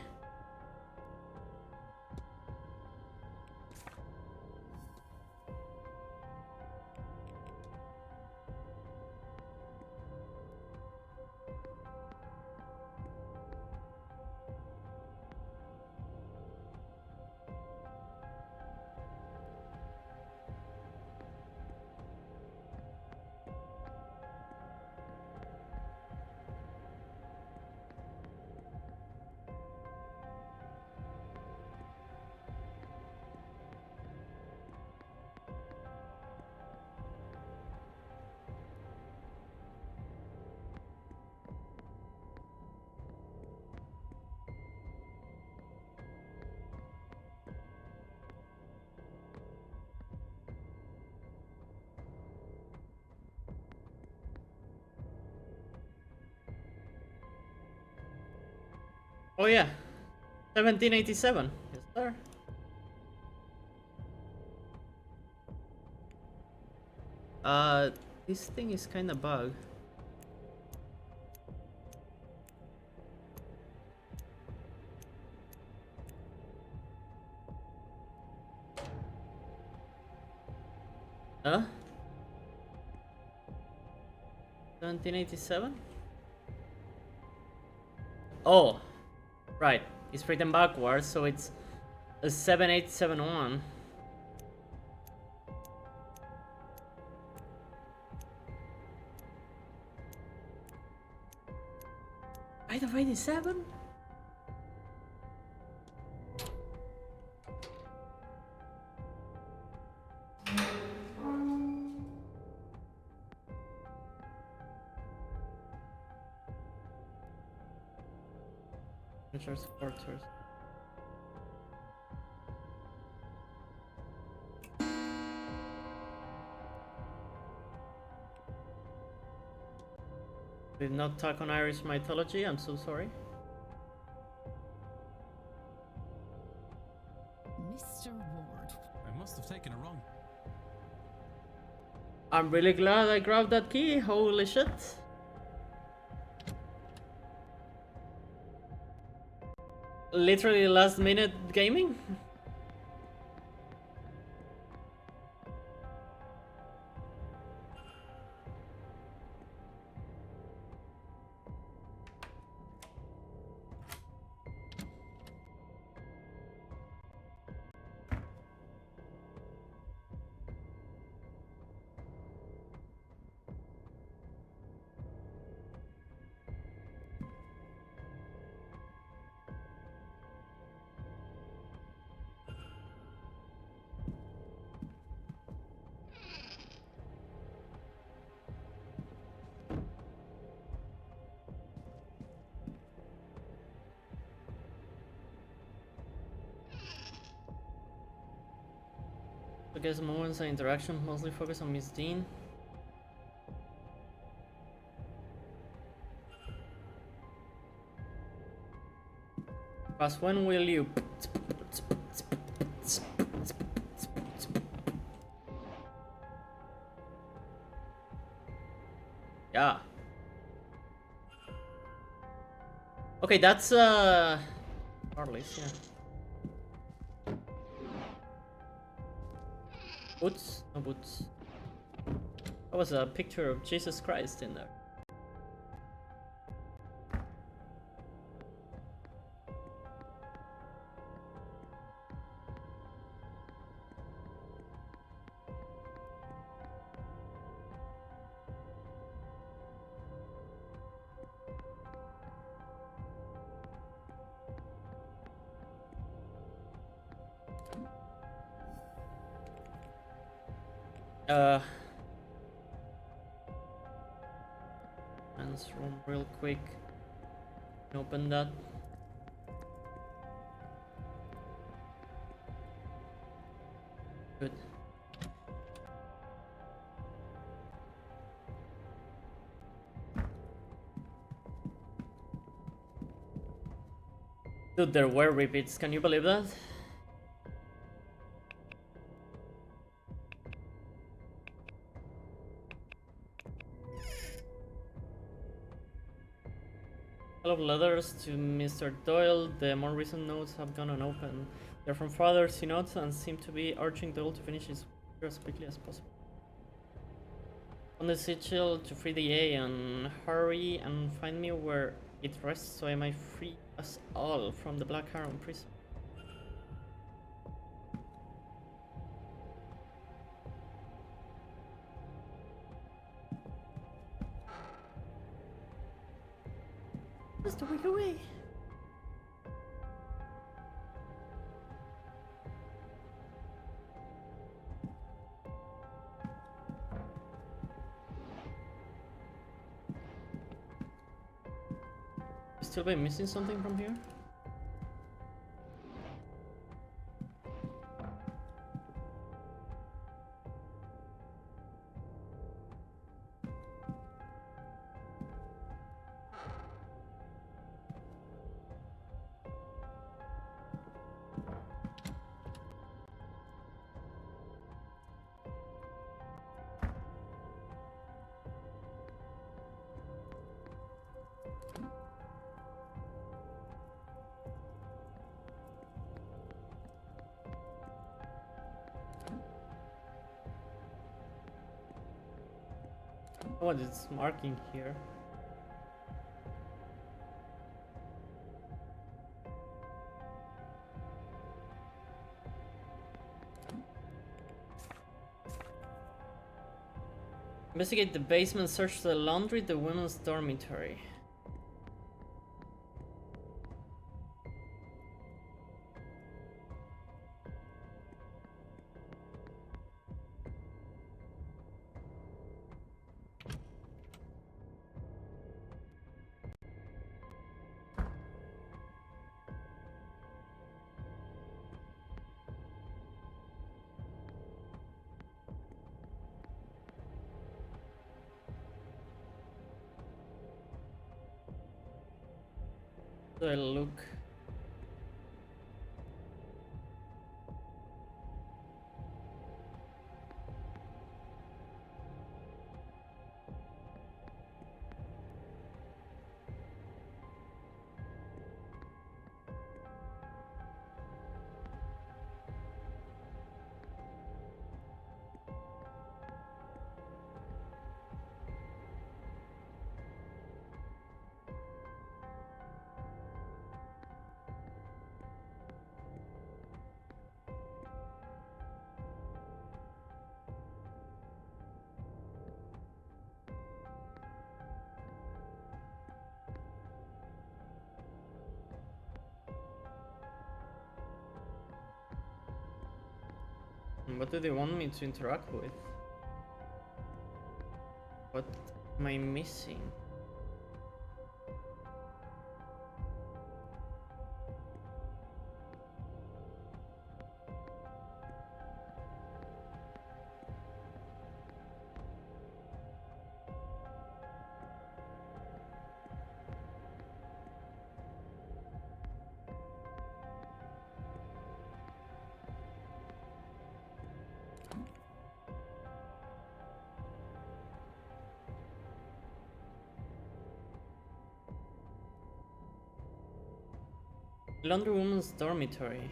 Oh yeah, 1787. Yes, sir. This thing is kind of bug. Huh? 1787? Oh, right. It's written backwards, so it's a 7871. Right of 87? Features quarters. Did not talk on Irish mythology, I'm so sorry. Mr. Ward. I must have taken it wrong. I'm really glad I grabbed that key, holy shit. Literally last minute gaming? guess moments and interaction mostly focus on Miss Dean. But when will you? Yeah. Okay, that's Harley's, yeah. Boots? No boots. That was a picture of Jesus Christ in there. Men's room real quick. Open that. Good. Dude, there were repeats. Can you believe that? A lot of letters to Mr. Doyle. The more recent notes have gone unopened. They're from Father Synod and seem to be urging Doyle to finish his work as quickly as possible. On the sigil to free the A and hurry and find me where it rests so I might free us all from the Black Heron prison. Just a week away. Still be missing something from here? What is marking here? Investigate the basement, search the laundry, the women's dormitory. Do I look? What do they want me to interact with? What am I missing? Laundry woman's dormitory.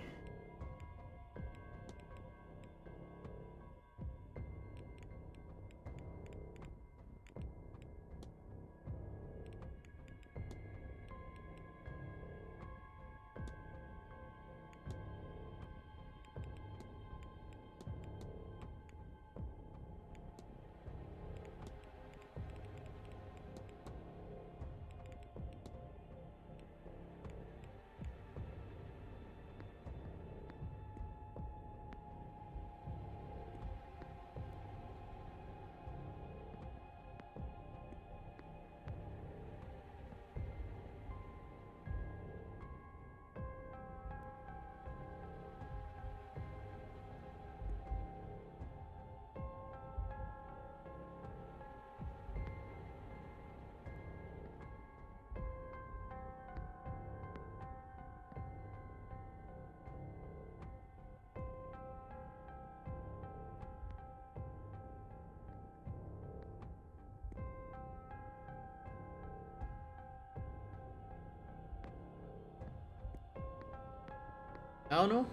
I don't know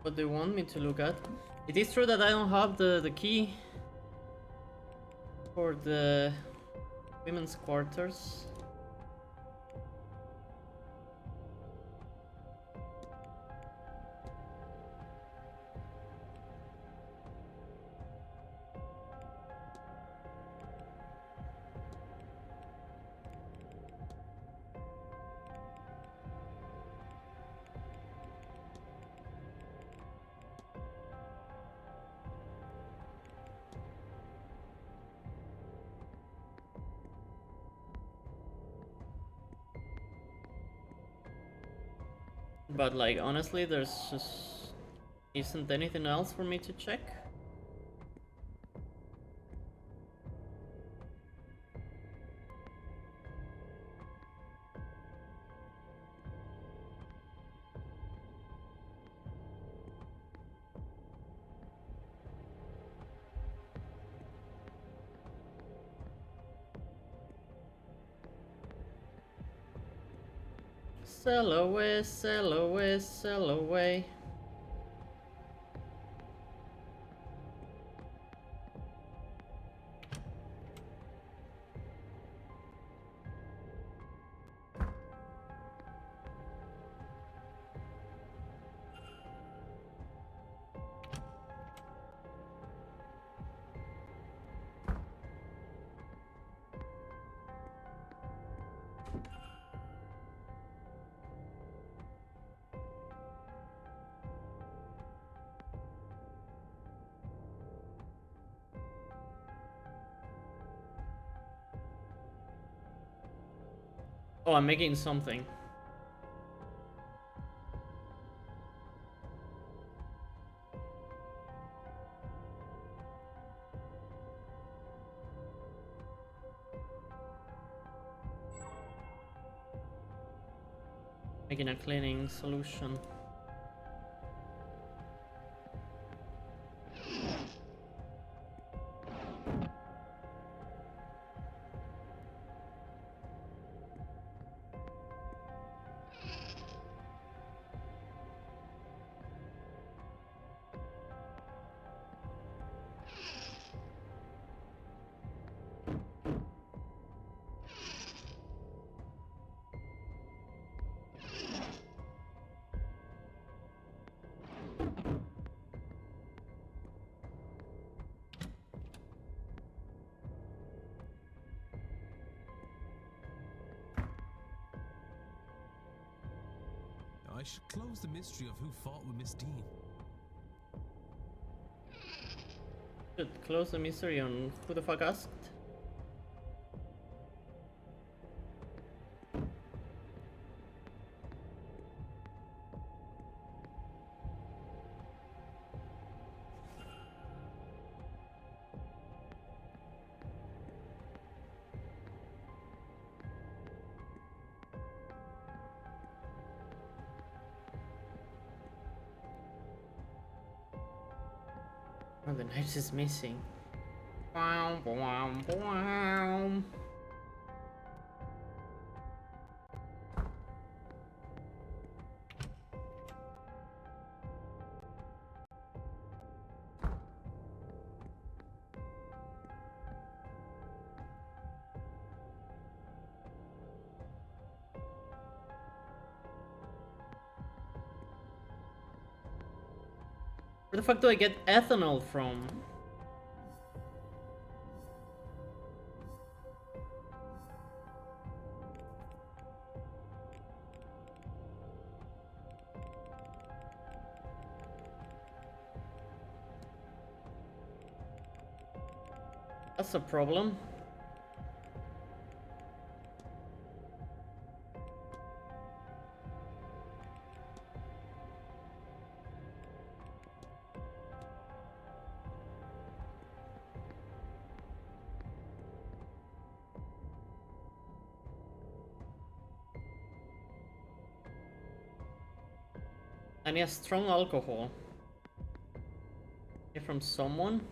what they want me to look at. It is true that I don't have the key for the women's quarters. But like honestly, there's just isn't anything else for me to check. Sail away, sail away, sail away. Oh, I'm making something. Making a cleaning solution. I should close the mystery of who fought with Miss Dean. Should close the mystery on who the fuck asked. Oh, the knife is missing. Wow, wow, wow. Where the fuck do I get ethanol from? That's a problem. I need a strong alcohol. Get from someone?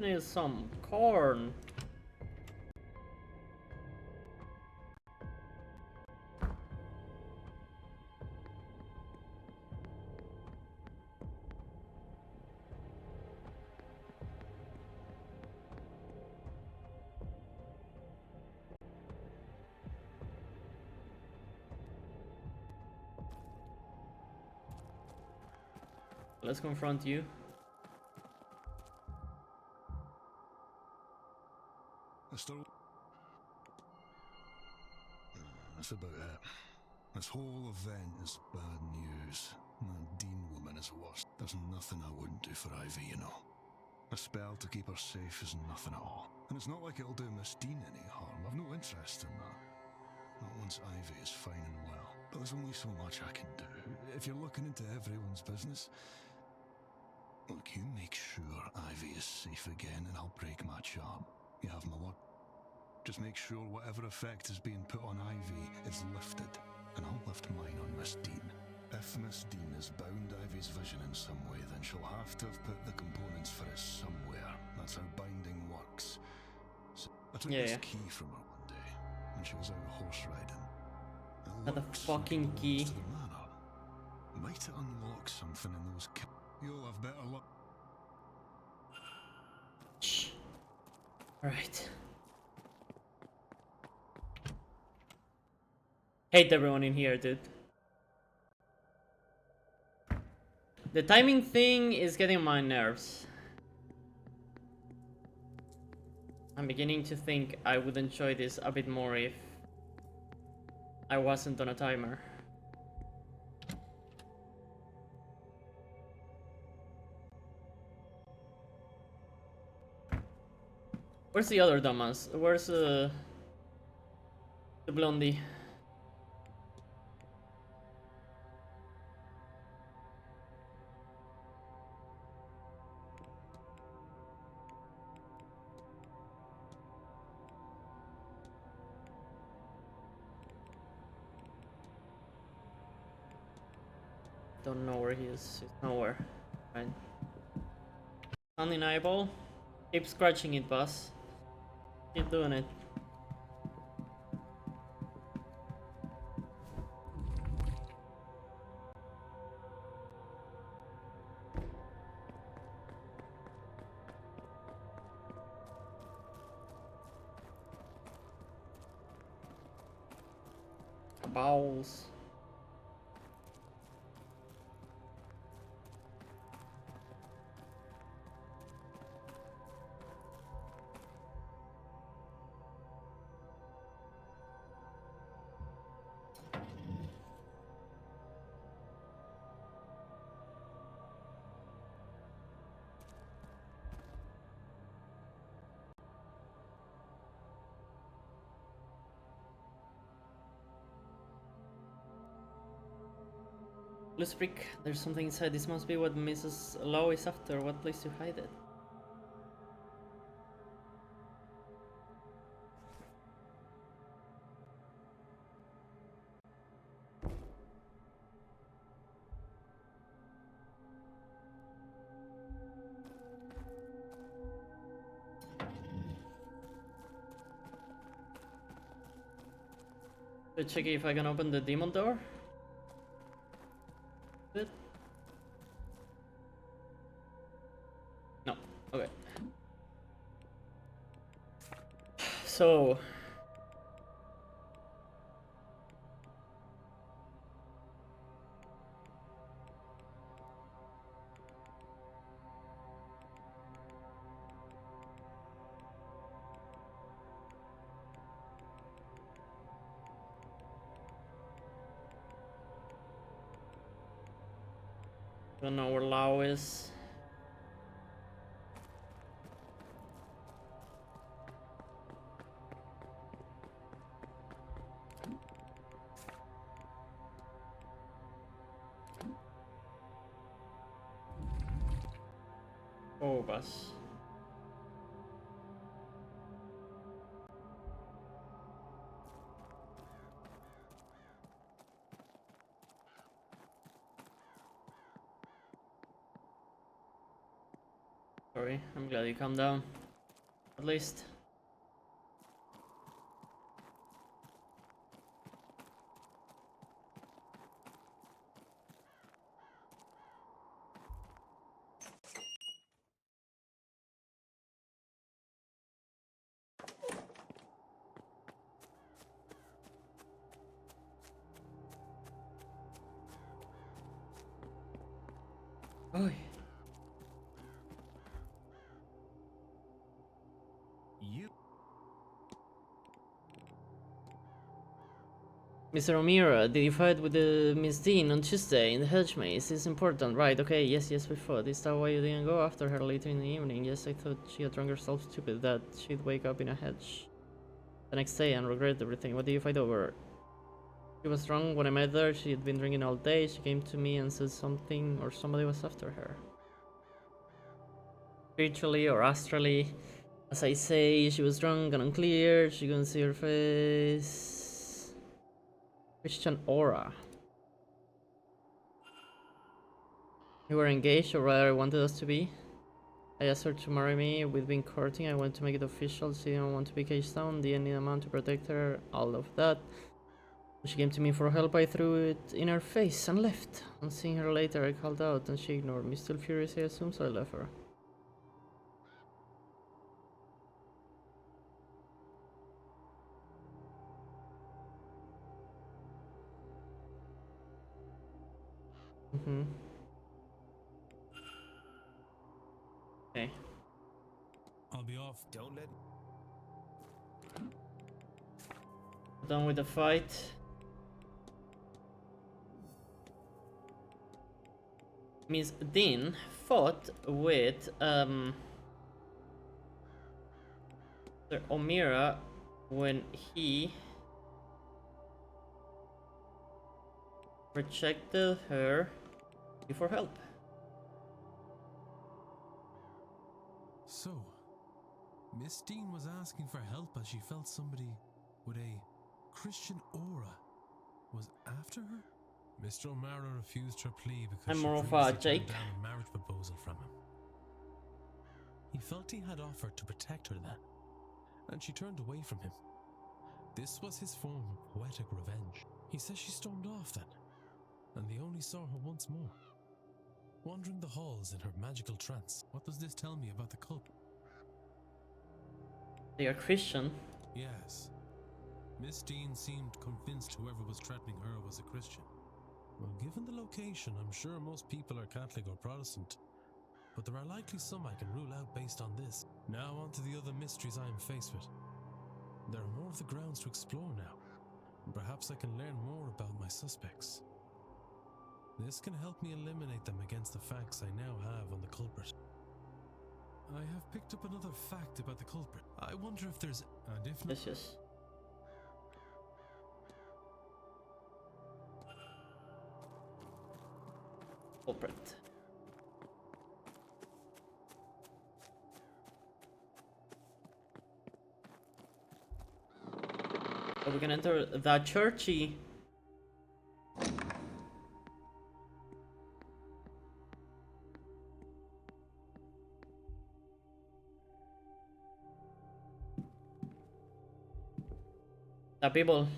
I need some corn. Let's confront you. That's about it. This whole event is bad news. That Dean woman is worse. There's nothing I wouldn't do for Ivy, you know. A spell to keep her safe is nothing at all. And it's not like it'll do Miss Dean any harm. I've no interest in that. Not once Ivy is fine and well. But there's only so much I can do. If you're looking into everyone's business, look, you make sure Ivy is safe again and I'll break my charm. You have my word. Just make sure whatever effect is being put on Ivy is lifted, and I'll lift mine on Miss Dean. If Miss Dean has bound Ivy's vision in some way, then she'll have to have put the components for it somewhere. That's how binding works. So I took this key from her one day, when she was out horse riding. Not a fucking key. To the manor. Might it unlock something in those You'll have better luck. Shh. Alright. Hate everyone in here, dude. The timing thing is getting on my nerves. I'm beginning to think I would enjoy this a bit more if I wasn't on a timer. Where's the other dumbass? Where's the blondie? Don't know where he is. He's nowhere. Right. Sounding eyeball. Keep scratching it, boss. Keep doing it. Bowels. Loose brick, there's something inside. This must be what Mrs. Lowe is after. What place to hide it? Let's check if I can open the demon door. It? No. Okay. So Don't know where Lao is. Oh, bus. Sorry, I'm glad you calmed down. At least. Oi. You. Mr. O'Meara, did you fight with the Miss Dean on Tuesday in the hedge maze? It's important, right? Okay, yes, we fought. Is that why you didn't go after her later in the evening? Yes, I thought she had drunk herself stupid that she'd wake up in a hedge the next day and regret everything. What did you fight over? She was drunk when I met her. She had been drinking all day. She came to me and said something, or somebody was after her. Spiritually or astrally. As I say, she was drunk and unclear. She couldn't see her face. Christian aura. We were engaged, or rather wanted us to be. I asked her to marry me. We'd been courting. I wanted to make it official. She didn't want to be caged down. Didn't need a man to protect her. All of that. When she came to me for help, I threw it in her face and left. On seeing her later, I called out and she ignored me. Still furious, I assume, so I left her. Okay. I'll be off. Don't let. Done with the fight. Miss Dean fought with Sir O'Meara when he rejected her for help. So, Miss Dean was asking for help as she felt somebody with a Christian aura was after her? Mr. O'Mara refused her plea because I'm she more of previously a Jake. turned down a marriage proposal from him. He felt he had offered to protect her then, and she turned away from him. This was his form of poetic revenge. He says she stormed off then, and they only saw her once more, wandering the halls in her magical trance. What does this tell me about the culprit? They are Christian. Yes. Miss Dean seemed convinced whoever was threatening her was a Christian. Well, given the location, I'm sure most people are Catholic or Protestant, but there are likely some I can rule out based on this. Now on to the other mysteries I am faced with. There are more of the grounds to explore now, and perhaps I can learn more about my suspects. This can help me eliminate them against the facts I now have on the culprit. I have picked up another fact about the culprit. I wonder if there's... And if not... Yes. Culprit. So we can enter the churchy. The people.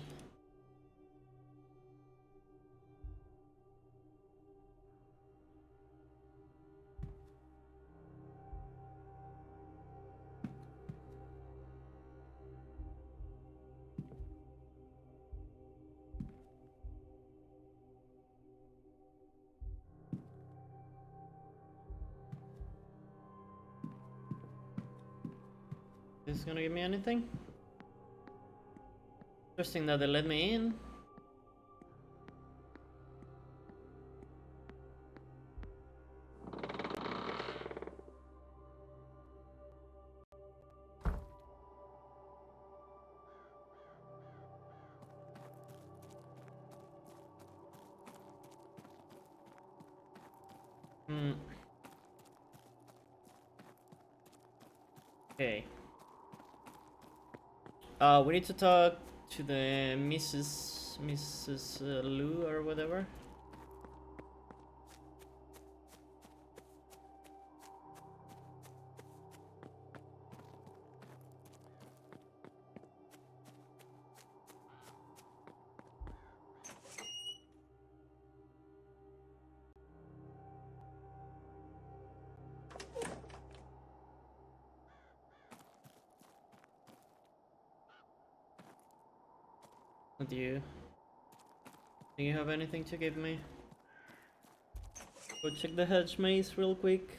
Is this gonna give me anything? Interesting that they let me in. Hmm. Okay. We need to talk to the Mrs. Lou or whatever. Do you? Do you have anything to give me? Go check the hedge maze real quick.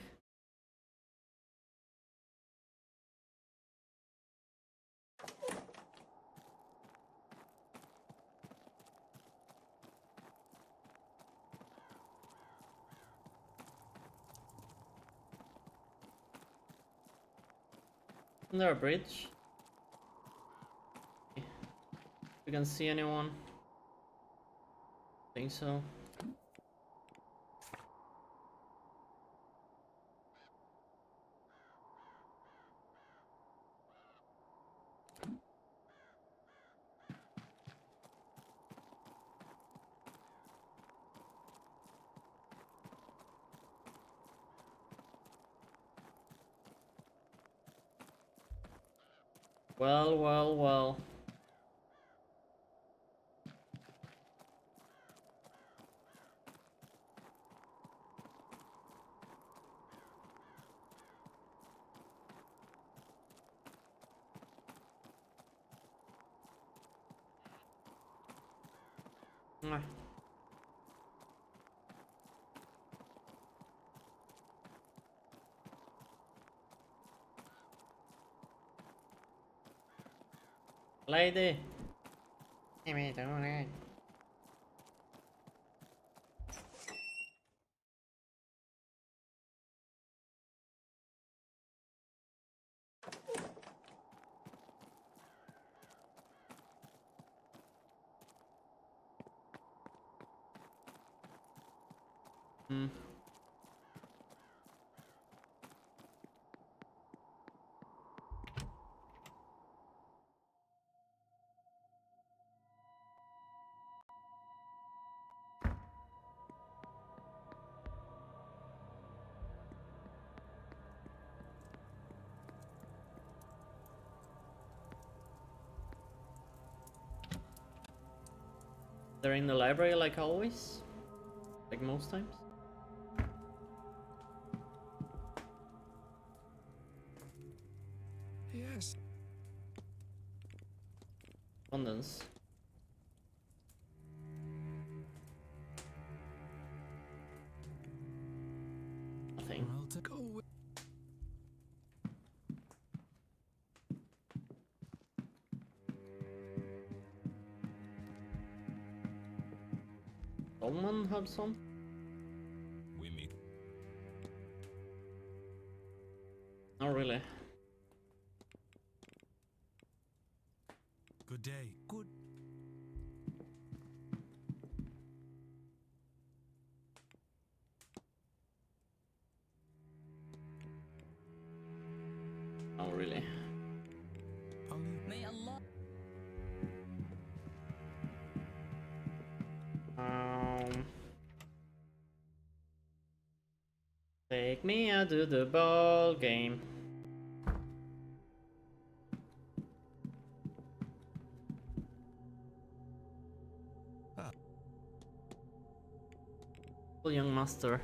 Isn't there a bridge? We can see anyone? Think so. Well, well, well. Mwah. Lady. Give me the money. Hmm. They're in the library like always? Like most times? Yes. Abundance. Nothing. Go with Someone have some? we meet. Not really. Good day. Good. Not really. May Allah. Take me out to the ball game. Young master.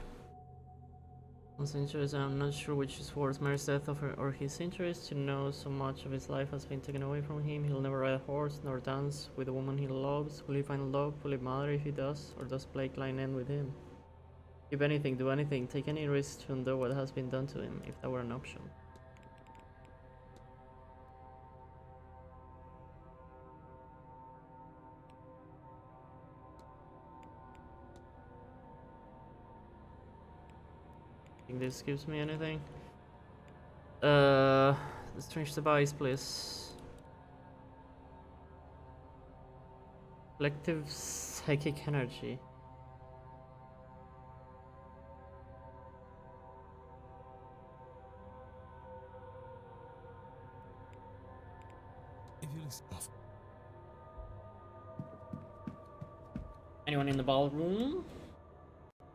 His interest, I'm not sure which is worse, Mary's death or his interest to know so much of his life has been taken away from him. He'll never ride a horse nor dance with the woman he loves. Will he find love? Will it matter if he does? Or does Blake line end with him? If anything, do anything, take any risk to undo what has been done to him, if that were an option. Think this gives me anything? The strange device, please. Collective psychic energy. If you'll off. Anyone in the ballroom?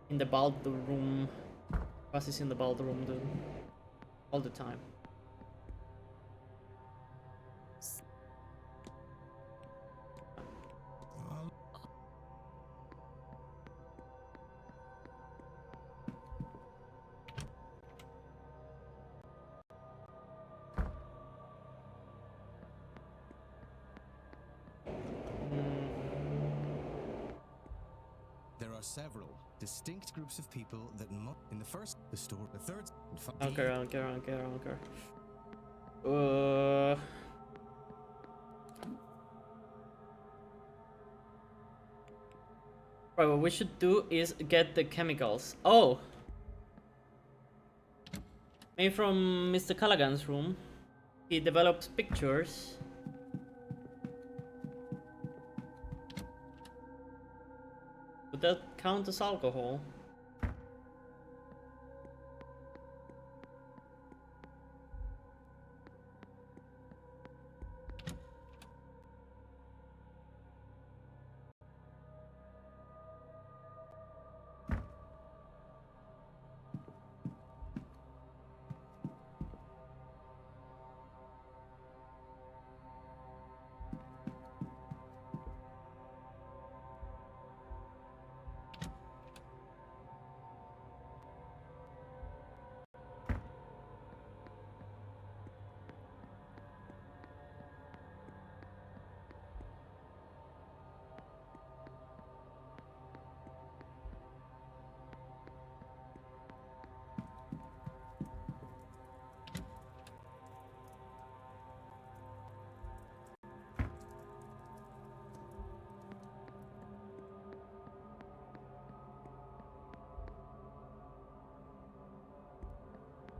In the ballroom. Bus is in the ballroom, dude. All the time. There are several distinct groups of people that in the first, the store, the third, Okay. Right, what we should do is get the chemicals. Oh! Maybe from Mr. Callaghan's room. He develops pictures. Would that count as alcohol?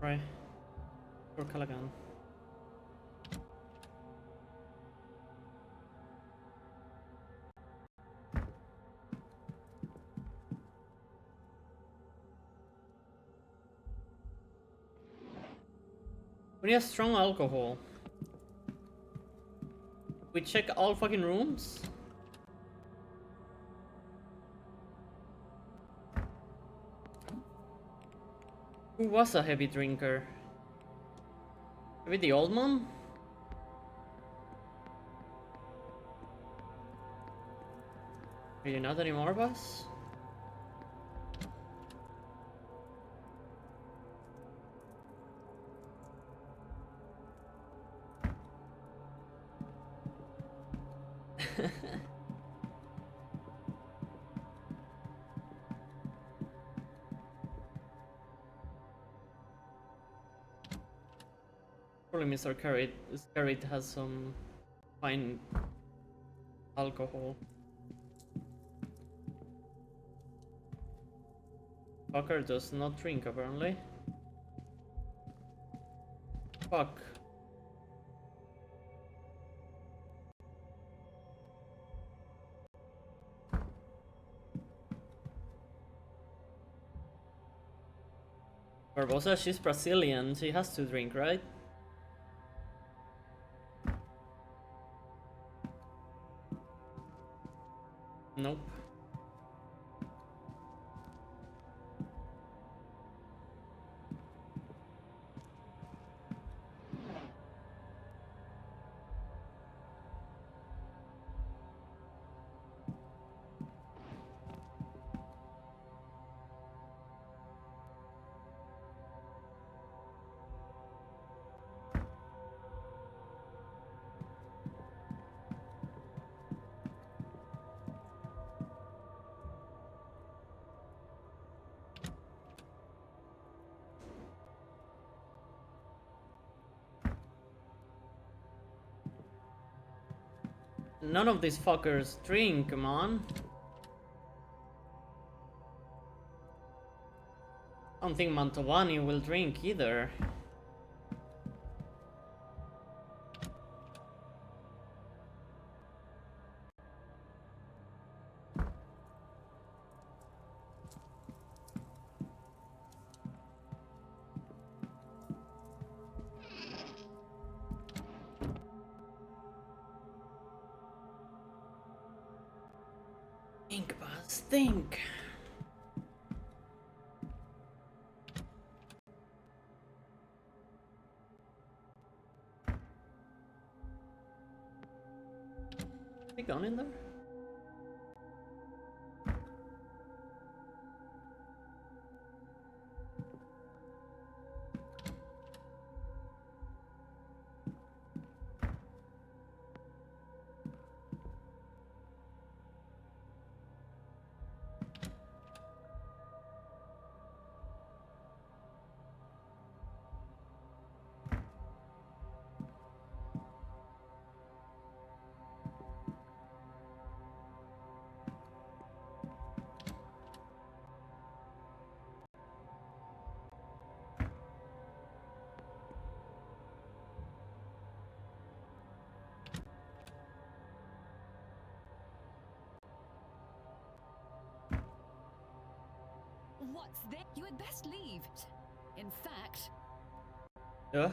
Right. For Callaghan. We need strong alcohol. We check all fucking rooms? Who was a heavy drinker? Maybe the old man? Are you not anymore, boss? Probably Mr. Carrot has some fine alcohol. Fucker does not drink apparently. Fuck. Barbosa, she's Brazilian, she has to drink, right? Nope. None of these fuckers drink, come on. I don't think Mantovani will drink either. Stink. He gone in there? What's this? You had best leave. In fact... Yeah?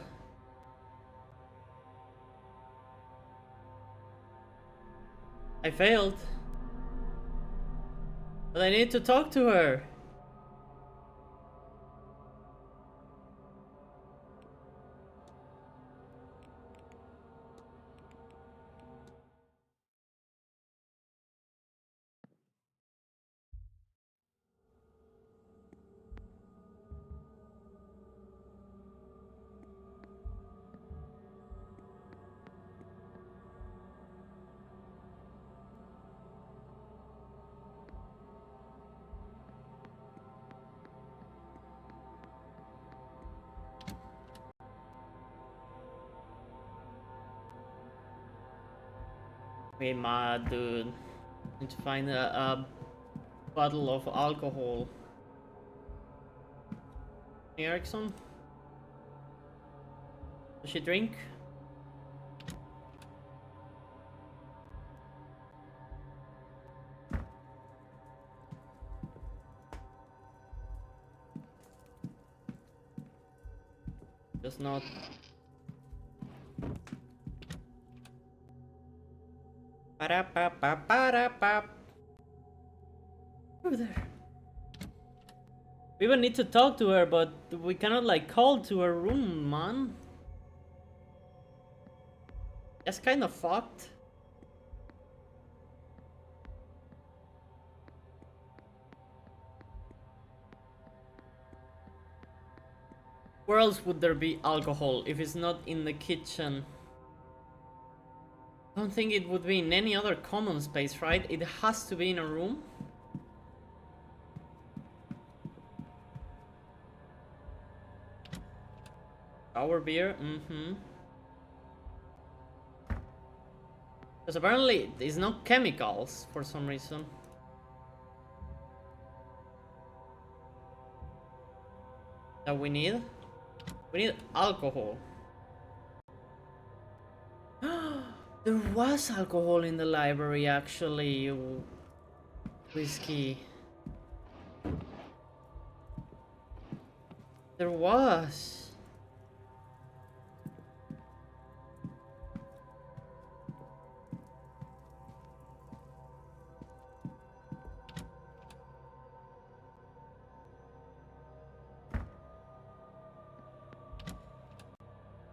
I failed. But I need to talk to her. We mad, dude. Need to find a bottle of alcohol. Erickson? Does she drink? Does not. Ba-da-ba-ba-ba-da-ba. Over there. We even need to talk to her, but we cannot like call to her room, man. That's kind of fucked. Where else would there be alcohol if it's not in the kitchen? I don't think it would be in any other common space, right? It has to be in a room. Our beer, Because apparently it's not chemicals for some reason. That we need? We need alcohol. There was alcohol in the library actually. Whiskey. There was.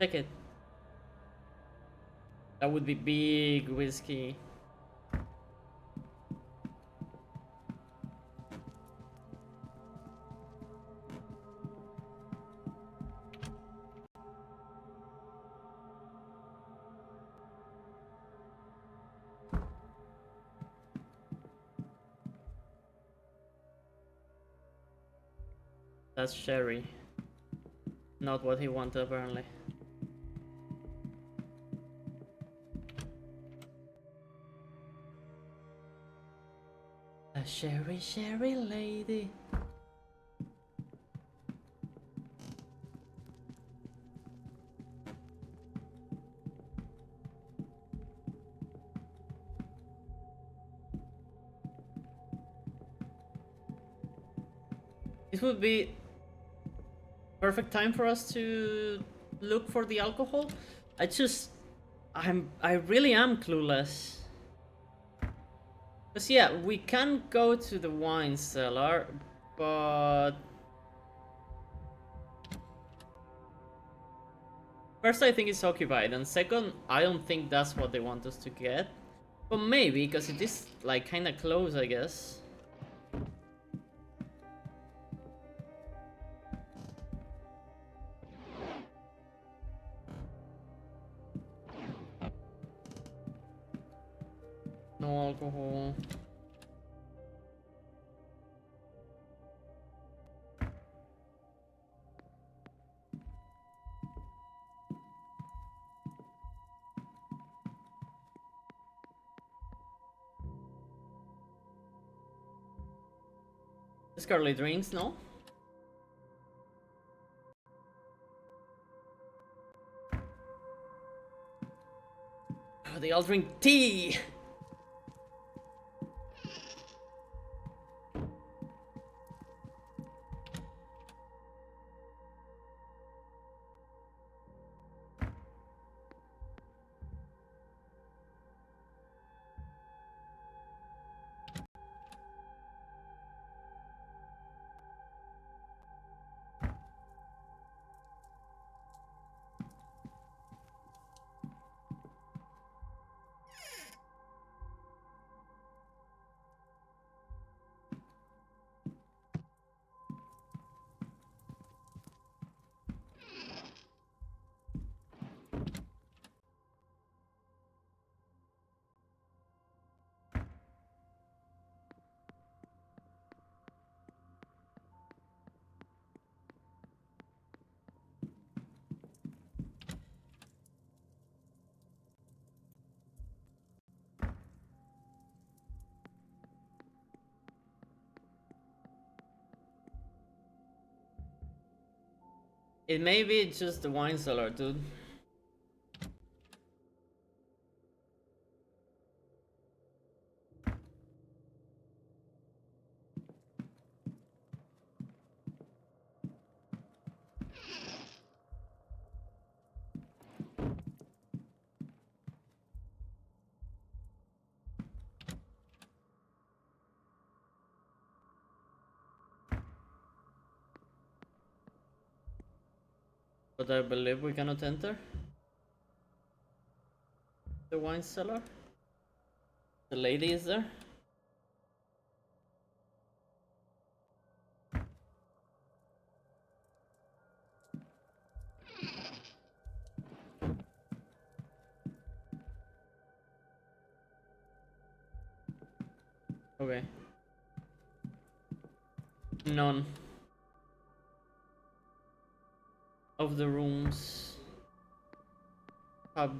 Check it. That would be big whiskey. That's sherry. Not what he wanted apparently. A sherry, sherry lady. This would be perfect time for us to look for the alcohol. I really am clueless. Cause yeah, we can go to the wine cellar, but first I think it's occupied, and second, I don't think that's what they want us to get. But maybe, because it is like kinda close, I guess. No alcohol. Scarlet drinks, no? Oh, they all drink tea! It may be just the wine cellar, dude. But I believe we cannot enter the wine cellar. The lady is there. Okay. None of the rooms have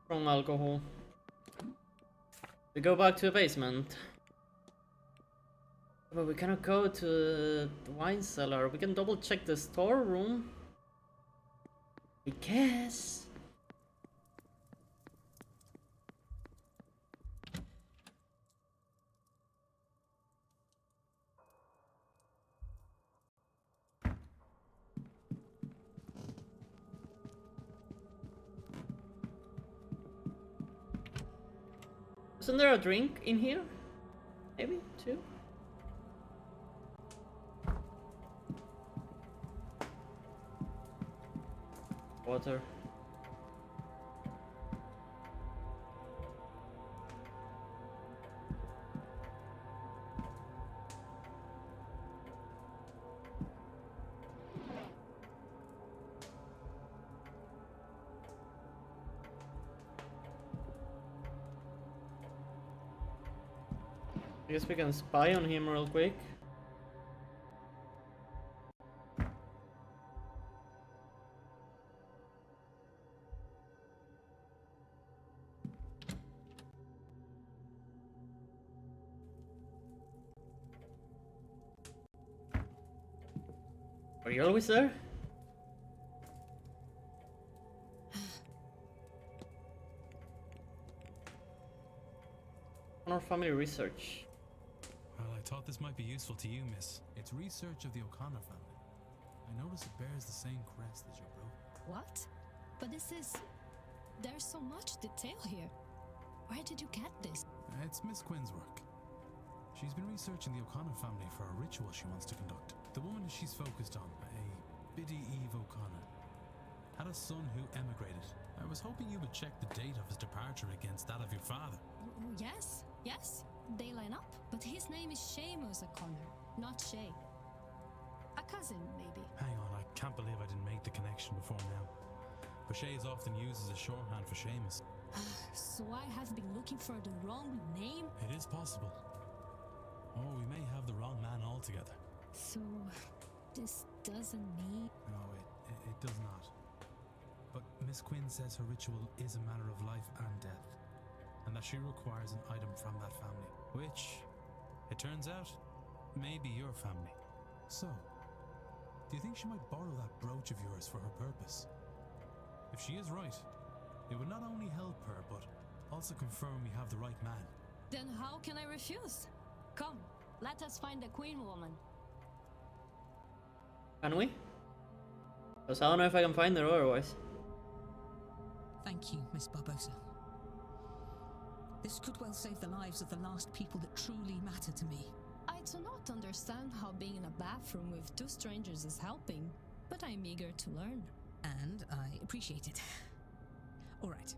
strong alcohol. We go back to the basement. But we cannot go to the wine cellar. We can double check the storeroom, I guess. Isn't there a drink in here? Maybe two? Water. I guess we can spy on him real quick. Are you always there? On our family research. Well, I thought this might be useful to you, miss. It's research of the O'Connor family. I notice it bears the same crest as your brother. What? But this is... There's so much detail here. Where did you get this? It's Miss Quinn's work. She's been researching the O'Connor family for a ritual she wants to conduct. The woman she's focused on, a Biddy Eve O'Connor, had a son who emigrated. I was hoping you would check the date of his departure against that of your father. Yes, they line up. But his name is Seamus O'Connor, not Shay. A cousin, maybe. Hang on, I can't believe I didn't make the connection before now. But Shay is often used as a shorthand for Seamus. So I have been looking for the wrong name? It is possible. Or we may have the wrong man altogether. So, this doesn't mean... No, it does not. But Miss Quinn says her ritual is a matter of life and death, and that she requires an item from that family, which, it turns out, may be your family. So, do you think she might borrow that brooch of yours for her purpose? If she is right, it would not only help her, but also confirm we have the right man. Then how can I refuse? Come, let us find the Queen Woman. Can we? Because I don't know if I can find her otherwise. Thank you, Miss Barbosa. This could well save the lives of the last people that truly matter to me. I do not understand how being in a bathroom with two strangers is helping, but I'm eager to learn. And I appreciate it. All right.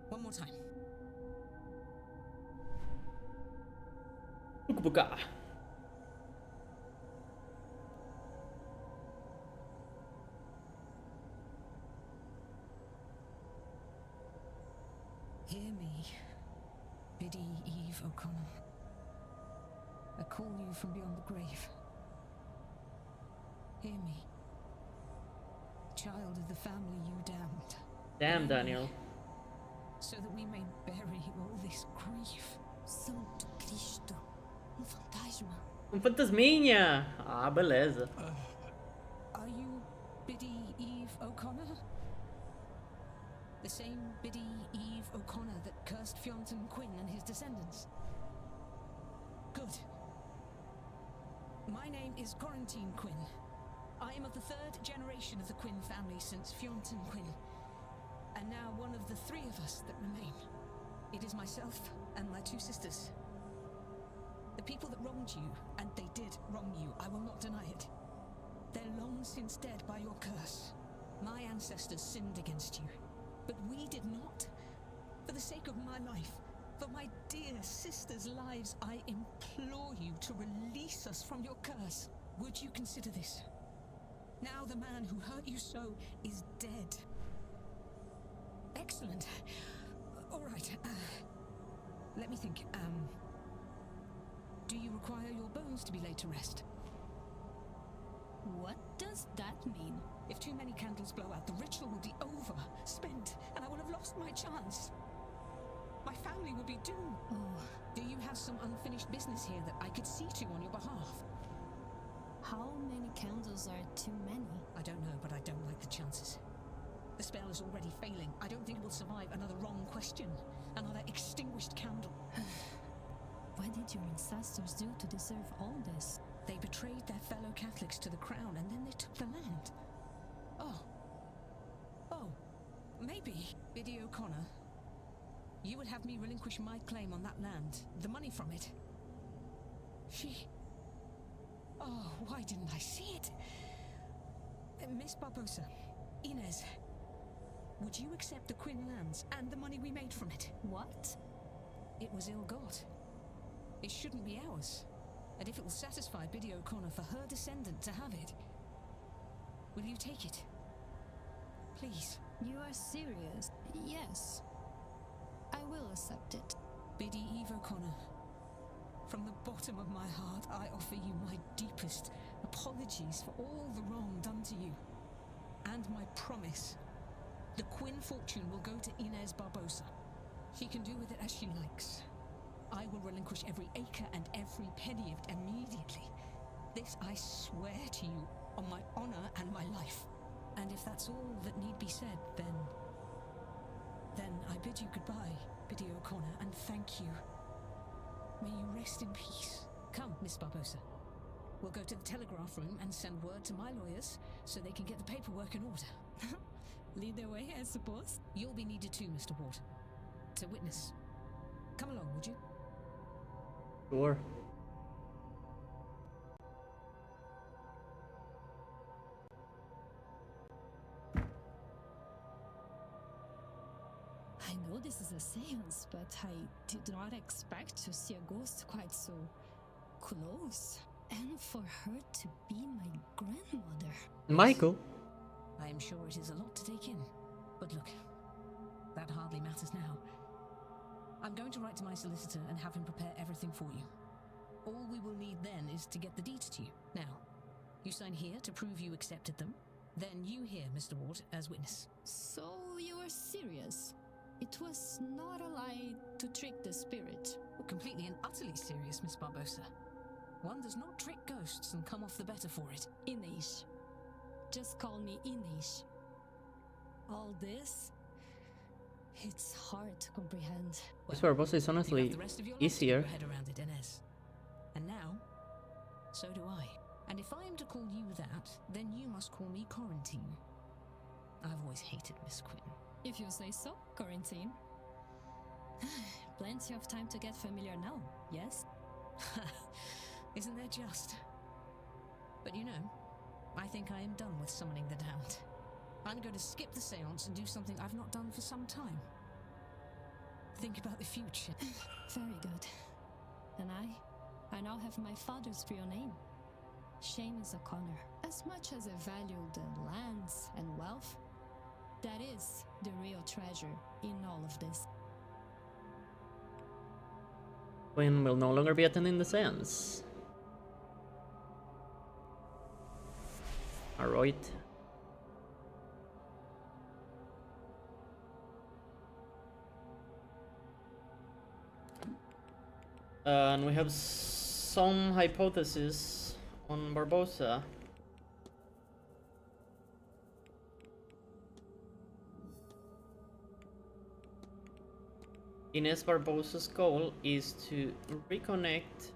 One more time. Buka. Hear me, Biddy Eve O'Connor. I call you from beyond the grave. Hear me, child of the family you damned. Damn, Daniel. So that we may bury all this grief. Santo Cristo, fantasma. Fantasminha! Ah, beleza. Are you Biddy Eve O'Connor? The same Biddy Eve O'Connor that cursed Fionn Quinn and his descendants? Good. My name is Quarantine Quinn. I am of the third generation of the Quinn family since Fionn Quinn, and now one of the three of us that remain. It is myself and my two sisters. The people that wronged you, and they did wrong you, I will not deny it. They're long since dead by your curse. My ancestors sinned against you, but we did not. For the sake of my life, for my dear sisters' lives, I implore you to release us from your curse. Would you consider this? Now the man who hurt you so is dead. Excellent. All right. Let me think. Do you require your bones to be laid to rest? What does that mean? If too many candles blow out, the ritual will be over, spent, and I will have lost my chance. My family will be doomed. Oh. Do you have some unfinished business here that I could see to on your behalf? How many candles are too many? I don't know, but I don't like the chances. The spell is already failing. I don't think it will survive another wrong question. Another extinguished candle. What did your ancestors do to deserve all this? They betrayed their fellow Catholics to the crown, and then they took the land. Oh, maybe, Biddy O'Connor, you would have me relinquish my claim on that land, the money from it. Oh, why didn't I see it? Miss Barbosa, Inez, would you accept the Quinn lands and the money we made from it? What? It was ill-got. It shouldn't be ours. And if it will satisfy Biddy O'Connor for her descendant to have it, will you take it? Please. You are serious? Yes. I will accept it. Biddy Eve O'Connor, from the bottom of my heart, I offer you my deepest apologies for all the wrong done to you. And my promise, the Quinn fortune will go to Inez Barbosa. She can do with it as she likes. I will relinquish every acre and every penny of it immediately. This I swear to you on my honor and my life. And if that's all that need be said, then I bid you goodbye, Biddy O'Connor, and thank you. May you rest in peace. Come, Miss Barbosa. We'll go to the telegraph room and send word to my lawyers so they can get the paperwork in order. Lead the way, I suppose. You'll be needed too, Mr. Ward. To witness. Come along, would you? Sure. I know this is a seance, but I did not expect to see a ghost quite so close. And for her to be my grandmother. Michael. I am sure it is a lot to take in. But look, that hardly matters now. I'm going to write to my solicitor and have him prepare everything for you. All we will need then is to get the deeds to you. Now, you sign here to prove you accepted them. Then you here, Mr. Ward, as witness. So you are serious? It was not a lie to trick the spirit. Well, completely and utterly serious, Miss Barbosa. One does not trick ghosts and come off the better for it. Inês. Just call me Inês. All this, it's hard to comprehend. This Barbosa is honestly easier. Head around it, Inez. And now, so do I. And if I am to call you that, then you must call me Quarantine. I've always hated Miss Quinn. If you say so, Quarantine. Plenty of time to get familiar now, yes? Isn't there just? But you know, I think I am done with summoning the damned. I'm going to skip the seance and do something I've not done for some time. Think about the future. Very good. And I now have my father's real name. Seamus O'Connor. As much as I value the lands and wealth, that is the real treasure in all of this. Quinn will no longer be attending the seance. Alright. And we have some hypotheses on Barbosa. Inés Barbosa's goal is to reconnect,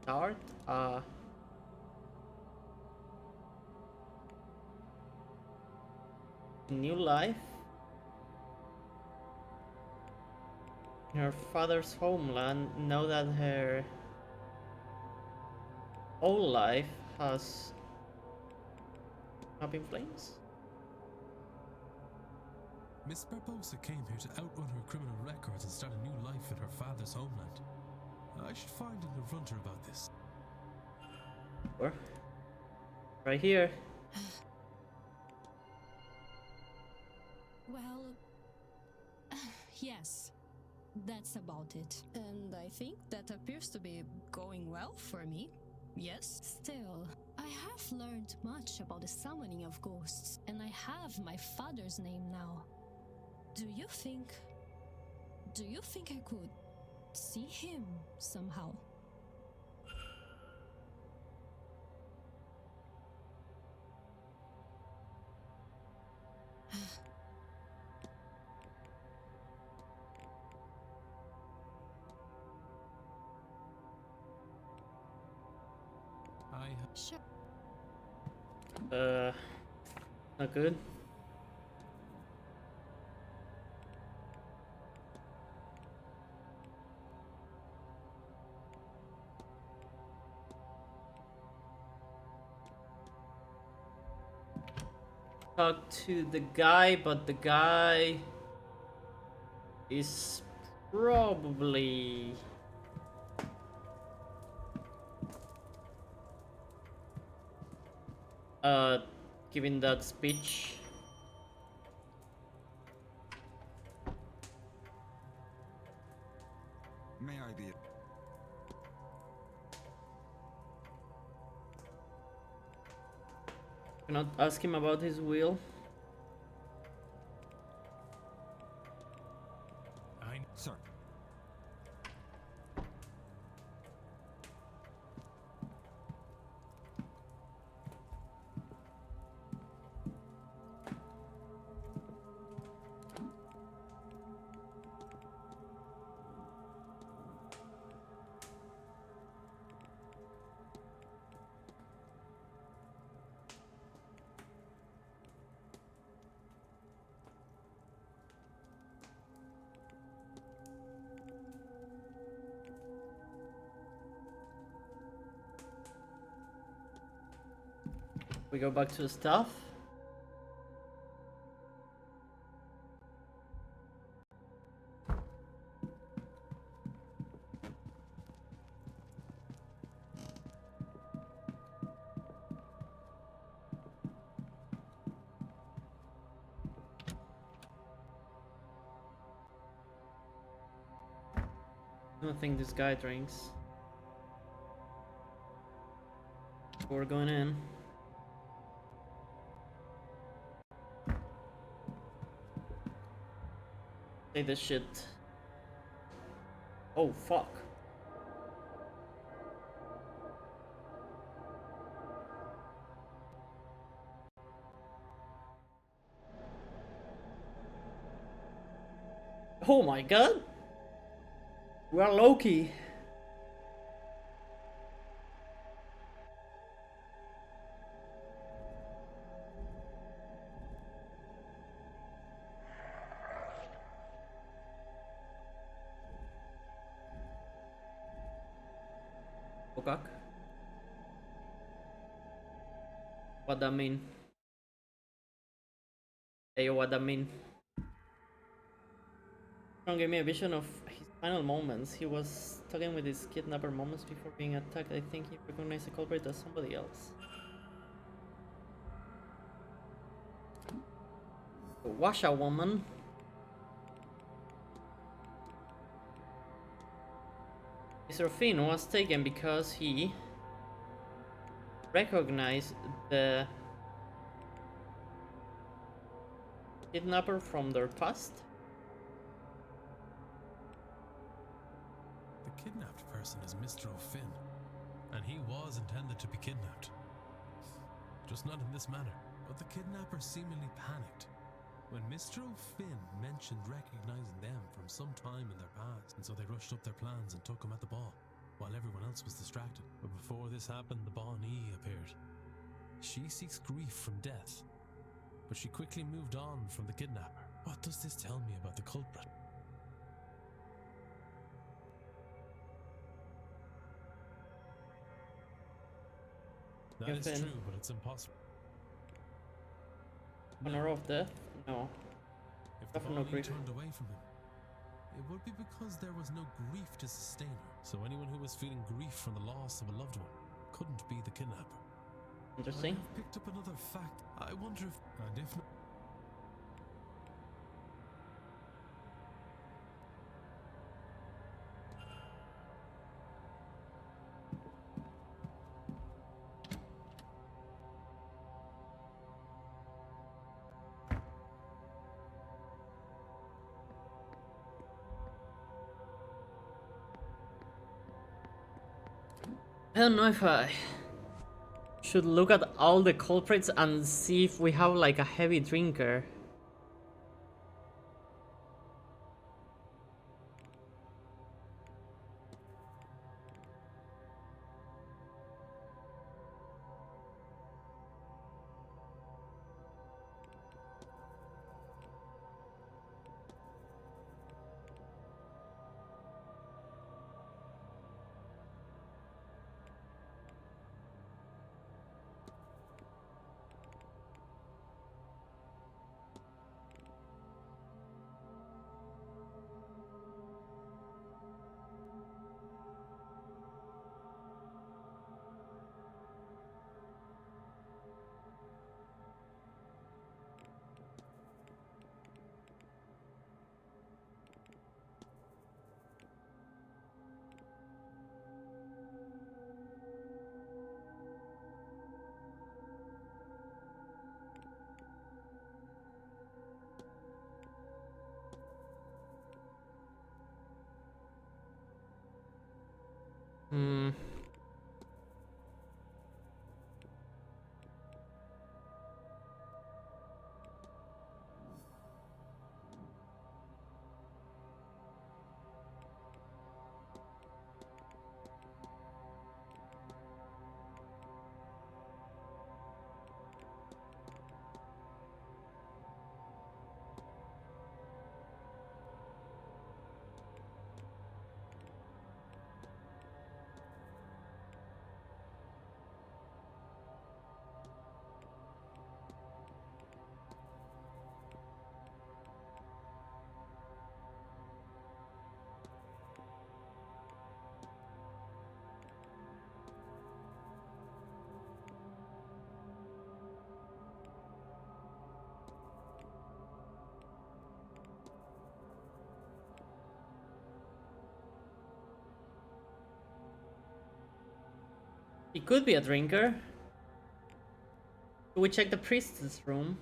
start a new life in her father's homeland, now that her old life has up in flames. Miss Barbosa came here to outrun her criminal records and start a new life in her father's homeland. I should find and confront her about this. Or right here. Well, yes, that's about it. And I think that appears to be going well for me. Yes? Still, I have learned much about the summoning of ghosts, and I have my father's name now. Do you think I could see him somehow? Sure. Not good. Talk to the guy, but the guy is probably giving that speech. May I be? Cannot ask him about his will. Sir. We go back to stuff. I don't think this guy drinks. We're going in. Say this shit. Oh fuck. Oh my god. We are Loki. Okay. What that mean? Hey, what that mean? Sean gave me a vision of his final moments. He was talking with his kidnapper moments before being attacked. I think he recognized the culprit as somebody else. Washa woman. Mr. Finn was taken because he recognized the kidnapper from their past. The kidnapped person is Mr. O'Finn, and he was intended to be kidnapped. Just not in this manner. But the kidnapper seemingly panicked when Mr. O'Finn mentioned recognizing them from some time in their past, and so they rushed up their plans and took him at the ball, while everyone else was distracted. But before this happened, the Bonnie appeared. She seeks grief from death, but she quickly moved on from the kidnapper. What does this tell me about the culprit? That is true, but it's impossible. Honor of death? No. If the Definitely Bonnie grief. turned away from him, it would be because there was no grief to sustain her. So anyone who was feeling grief from the loss of a loved one couldn't be the kidnapper. Interesting. I have picked up another fact. I wonder if... And if not... I don't know if I should look at all the culprits and see if we have like a heavy drinker. Hmm. He could be a drinker. Should we check the priest's room?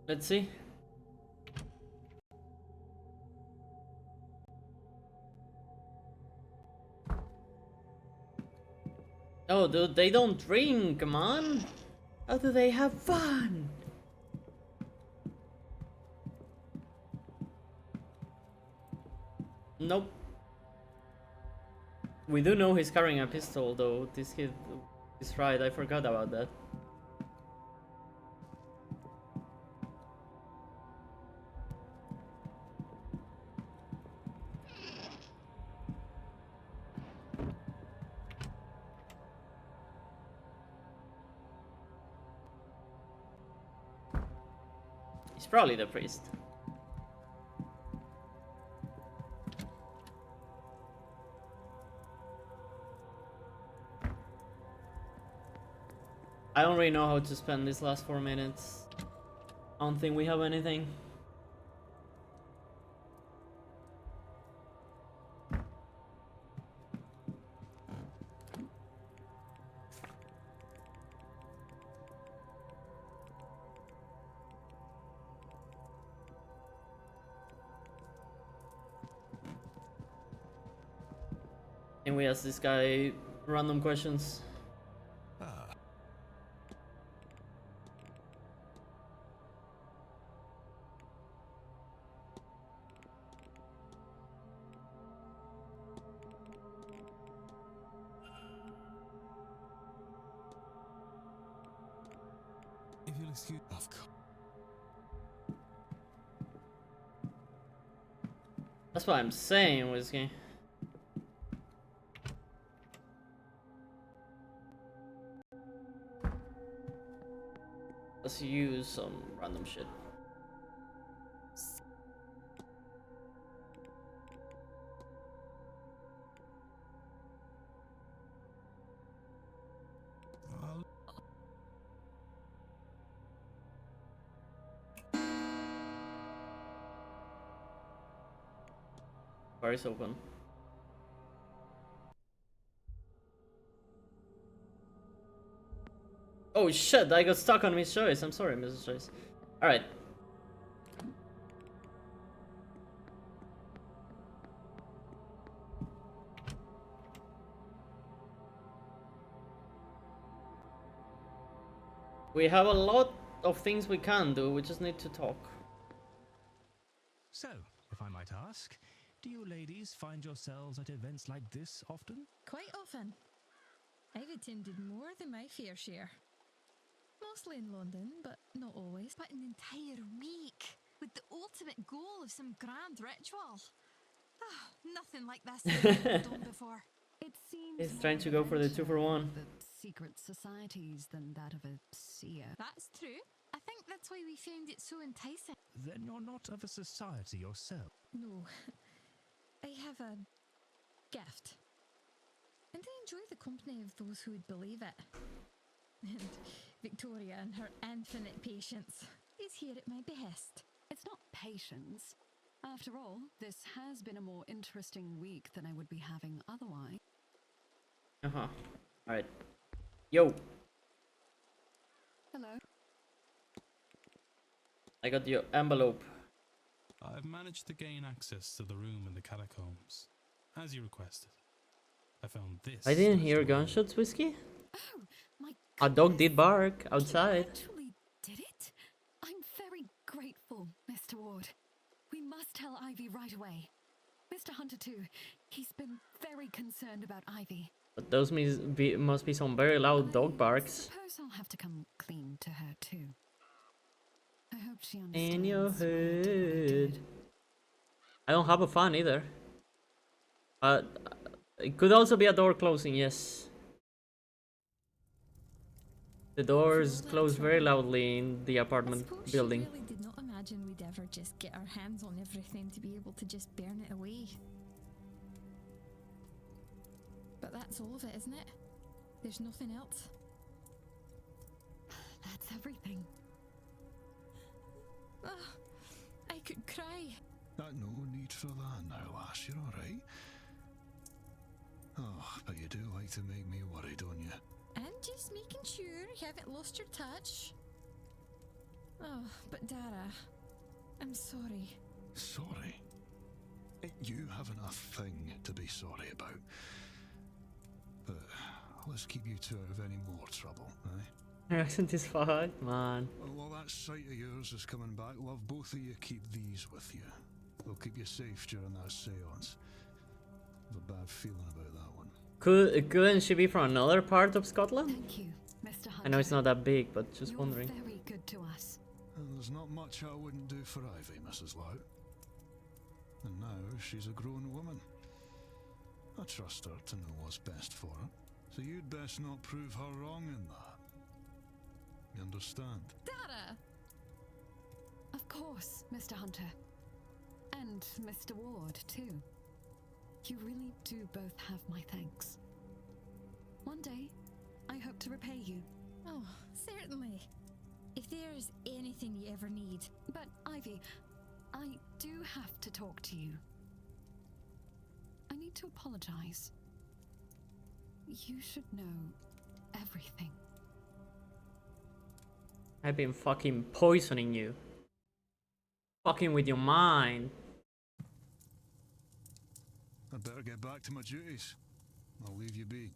Let's see. Oh, dude, they don't drink, come on. How do they have fun? Nope. We do know he's carrying a pistol, though. This kid is right, I forgot about that. He's probably the priest. I don't really know how to spend these last 4 minutes. I don't think we have anything. And we ask this guy random questions. If you'll excuse, of course. That's what I'm saying, Whiskey. Let's use some random shit. Bar is open. Oh shit, I got stuck on Miss Joyce. I'm sorry, Mrs. Joyce. Alright. We have a lot of things we can do, we just need to talk. So, if I might ask, do you ladies find yourselves at events like this often? Quite often. I've attended more than my fair share. Mostly in London, but not always. But an entire week with the ultimate goal of some grand ritual. Ah, nothing like this I've ever done before. It seems He's trying to go for the 2-for-1. The secret societies than that of a seer. That's true. I think that's why we found it so enticing. Then you're not of a society yourself. No. I have a gift. And I enjoy the company of those who would believe it. And Victoria and her infinite patience is here at my behest. It's not patience. After all, this has been a more interesting week than I would be having otherwise. Uh-huh. Alright. Yo! Hello. I got your envelope. I've managed to gain access to the room in the catacombs, as you requested. I found this. I didn't hear gunshots, Whiskey? Oh, my A dog did bark outside. Actually did it? I'm very grateful, Mr. Ward. We must tell Ivy right away. Mr. Hunter too. He's been very concerned about Ivy. But those must be some very loud dog barks. Suppose I'll have to come clean to her too. I hope she In your understands. hood. I don't have a fan either. It could also be a door closing, yes. The doors close very loudly in the apartment building. She really did not imagine we'd ever just get our hands on everything to be able to just burn it away. But that's all of it, isn't it? There's nothing else. That's everything. Oh, I could cry. No need for that now, lass. You're alright. Oh, but you do like to make me worry, don't you? I'm just making sure you haven't lost your touch. Oh, but Dara, I'm sorry. Sorry? You haven't a thing to be sorry about. But let's keep you two out of any more trouble, eh? Your accent is fine, man. While that sight of yours is coming back, love, both of you keep these with you. They'll keep you safe during that seance. I have a bad feeling about that one. Couldn't she be from another part of Scotland? Thank you, Mr. Hunter. I know it's not that big, but just wondering. You're very good to us. And there's not much I wouldn't do for Ivy, Mrs. Lowe. And now she's a grown woman. I trust her to know what's best for her. So you'd best not prove her wrong in that. You understand? Dara! Of course, Mr. Hunter. And Mr. Ward, too. You really do both have my thanks. One day, I hope to repay you. Oh, certainly. If there's anything you ever need. But, Ivy, I do have to talk to you. I need to apologize. You should know everything. I've been fucking poisoning you. Fucking with your mind. I'd better get back to my duties. I'll leave you be.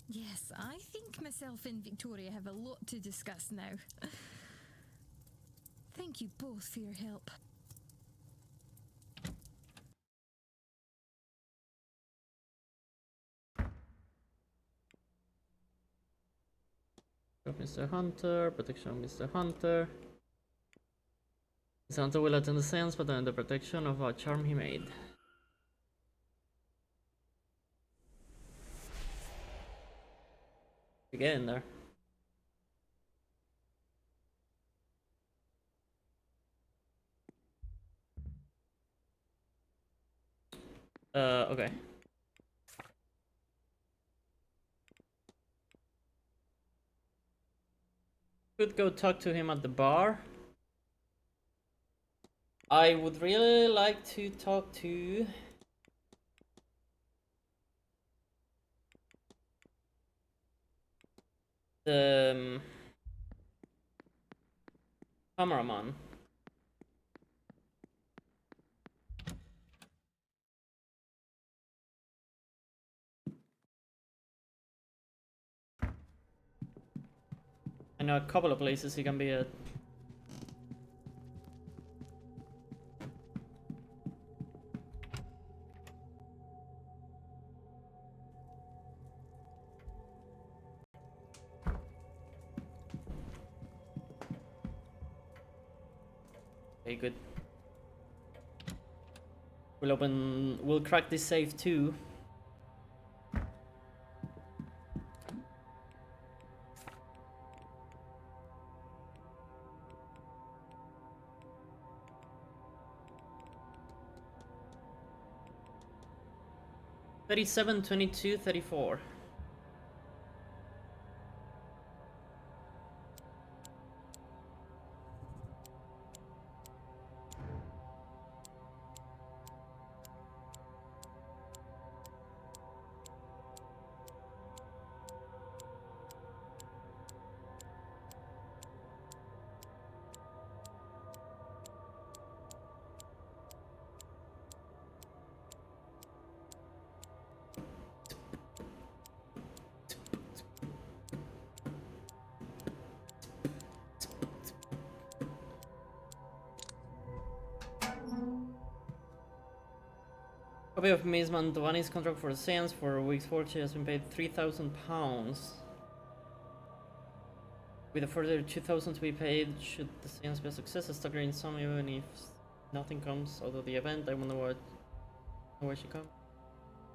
Yes, I think myself and Victoria have a lot to discuss now. Thank you both for your help. Mr. Hunter, protection of Mr. Hunter. Mr. Hunter will attend the seance, but under the protection of a charm he made. We get in there. Okay. Could go talk to him at the bar. I would really like to talk to the cameraman. I know a couple of places he can be at. Okay, good. We'll crack this safe too. $37, $22, $34. Copy of Miss Mantovani's contract for Seance for weeks 4. She has been paid £3,000. With a further 2,000 to be paid, should the Seance be a success, a stock in some even if nothing comes out of the event. I wonder where she comes.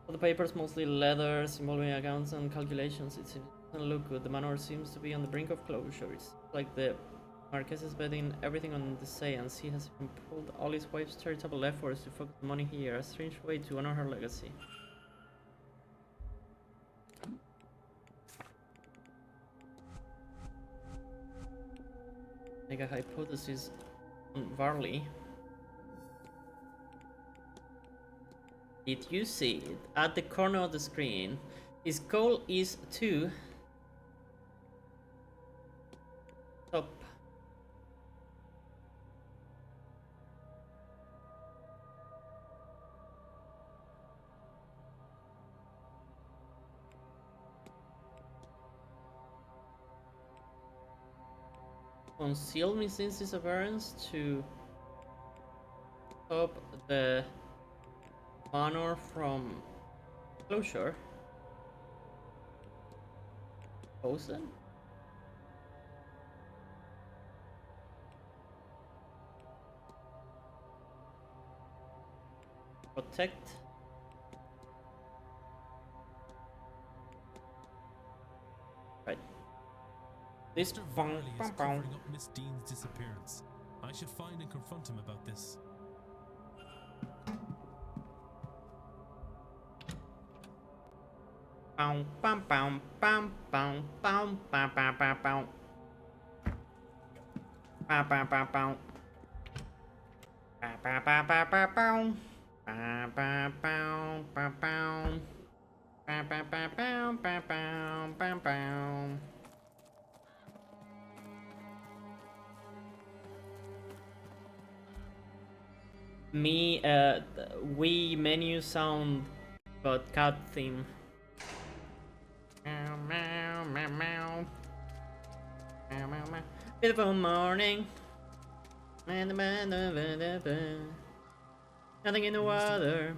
For the papers, mostly letters involving accounts and calculations. It doesn't look good. The manor seems to be on the brink of closure. It's like the Marquess is betting everything on the Seance. He has even pulled all his wife's charitable efforts to focus the money here. A strange way to honor her legacy. Make a hypothesis on Varley. Did you see it? At the corner of the screen. His goal is to stop conceal Miss Lindsay's appearance, to stop the manor from closure. Posen? Protect. Right. This Mr. Varley is covering up Miss Dean's disappearance. I should find and confront him about this. Bum bum bum bum bum bum bum bum bum bum. Bum bum bum bum. Bum bum bum bum bum bum. Bum bum bum bum bum. Bum bum bum bum bum bum bum bum. Me, Wii menu sound, but cat theme. Meow, meow, meow, meow. Meow, meow, meow. Beautiful morning. Nothing in the water.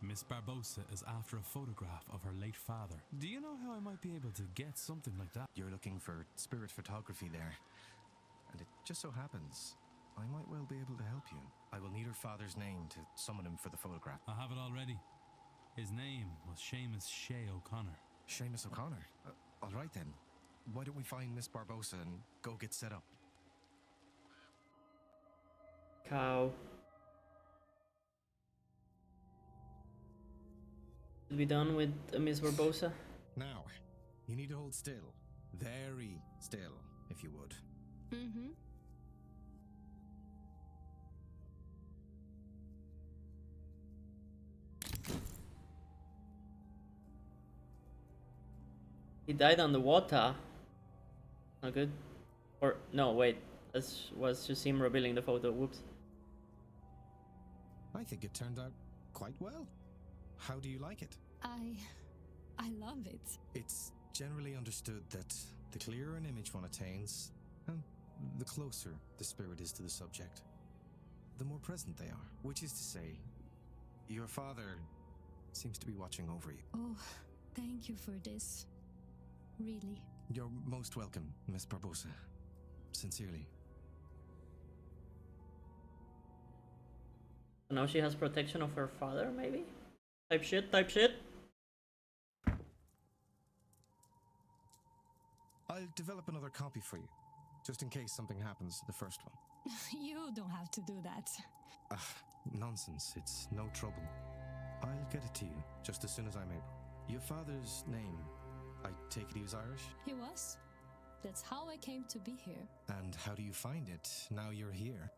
Miss Barbosa is after a photograph of her late father. Do you know how I might be able to get something like that? You're looking for spirit photography there. And it just so happens I might well be able to help you. I will need her father's name to summon him for the photograph. I have it already. His name was Seamus Shea O'Connor. Seamus O'Connor? All right then. Why don't we find Miss Barbosa and go get set up? Cow. Should be done with Miss Barbosa. Now, you need to hold still. Very still, if you would. Mm-hmm. He died on the water. Not good. Or no, wait. This was just him revealing the photo. Whoops. I think it turned out quite well. How do you like it? I love it. It's generally understood that the clearer an image one attains, and the closer the spirit is to the subject, the more present they are. Which is to say, your father seems to be watching over you. Oh, thank you for this. Really. You're most welcome, Miss Barbosa. Sincerely. Now she has protection of her father, maybe? Type shit, type shit. I'll develop another copy for you, just in case something happens to the first one. You don't have to do that. Nonsense, it's no trouble. I'll get it to you just as soon as I'm able. Your father's name, I take it he was Irish? He was. That's how I came to be here. And how do you find it now you're here?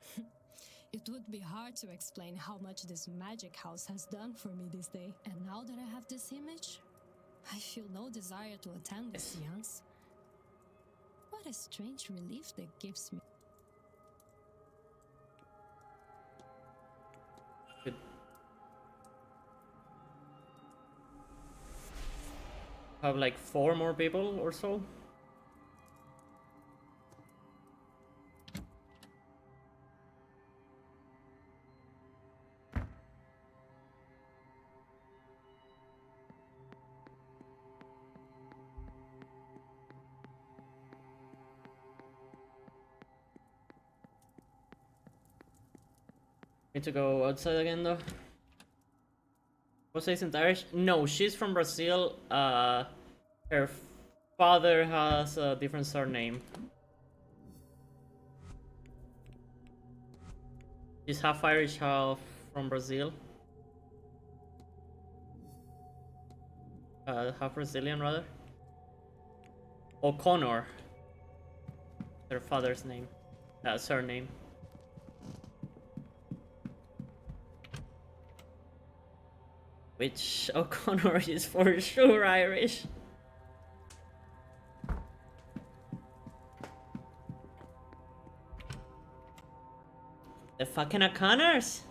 It would be hard to explain how much this magic house has done for me this day. And now that I have this image, I feel no desire to attend the seance. What a strange relief that gives me. Good. Have like 4 more people or so. Need to go outside again though. Jose isn't Irish? No, she's from Brazil. Her father has a different surname. She's half Irish, half from Brazil. Half Brazilian rather. O'Connor. Their father's name. Surname. Which O'Connor is for sure Irish. The fucking O'Connors!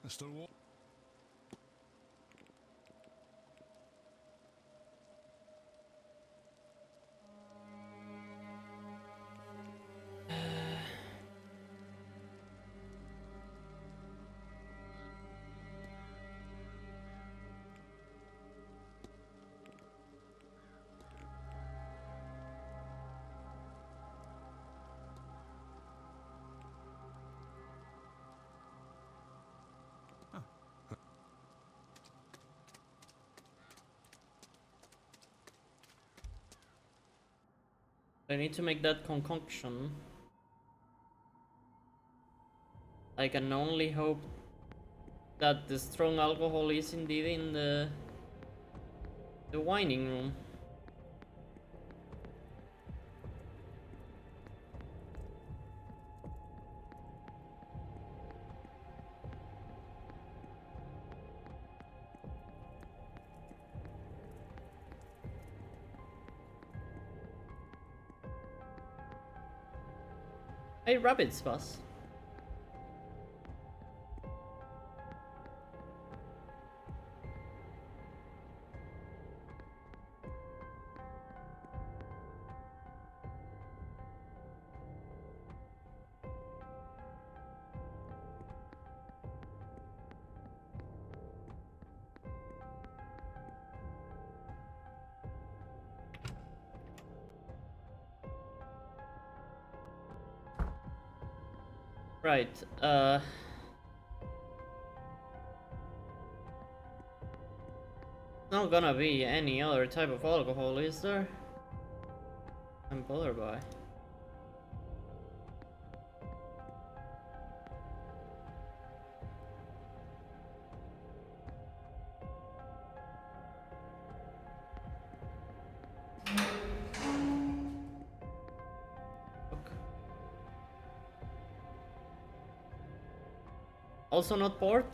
Mr. Ward. I need to make that concoction. I can only hope that the strong alcohol is indeed in the wining room. Hey, rabbits, boss. Right, not gonna be any other type of alcohol, is there? I'm bothered by. Also not port?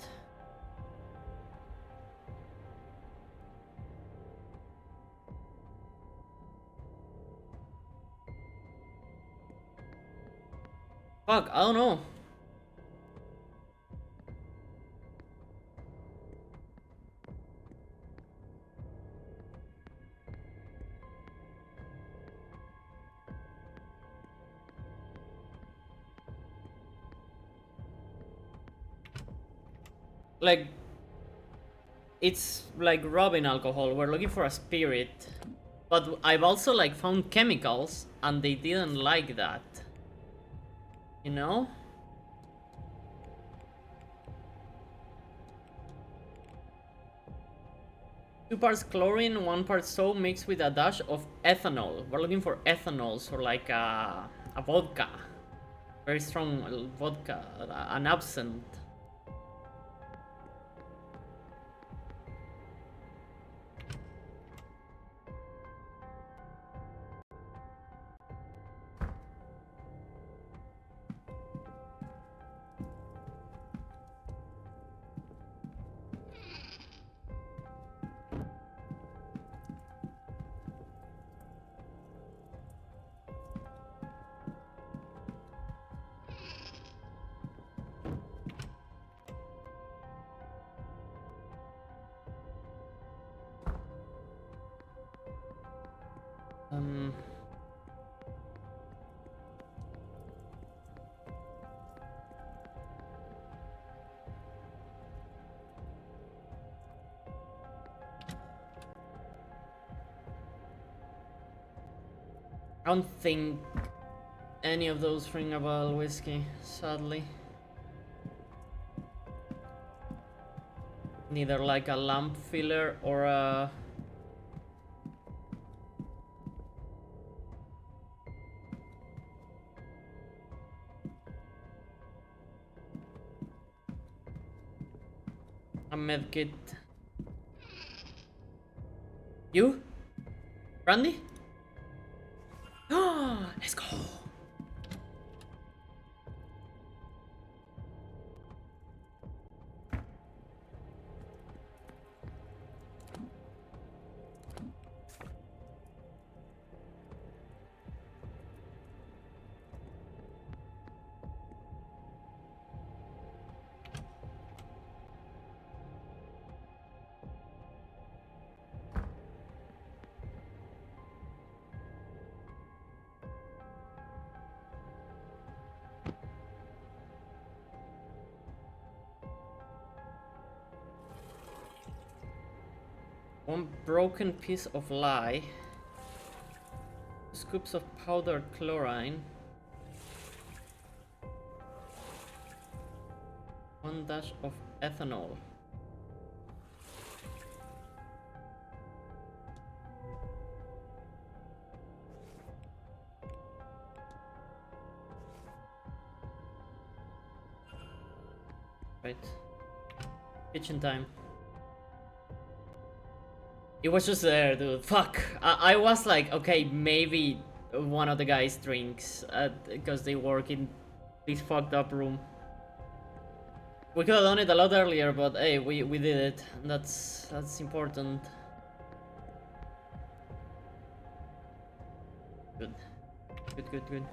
Fuck, I don't know. Like, it's like rubbing alcohol. We're looking for a spirit. But I've also like found chemicals and they didn't like that. You know? Two parts chlorine, 1 part soap mixed with a dash of ethanol. We're looking for ethanol, so like a vodka. Very strong vodka, an absinthe. I don't think any of those ring a bell, whiskey, sadly. Neither like a lamp filler or a... a medkit. You? Randy? Let's go! One broken piece of lye. Scoops of powdered chlorine. One dash of ethanol. Right. Kitchen time. It was just there, dude. Fuck. I was like, okay, maybe one of the guys drinks because they work in this fucked up room. We could have done it a lot earlier, but hey, we did it. That's important. Good. Good.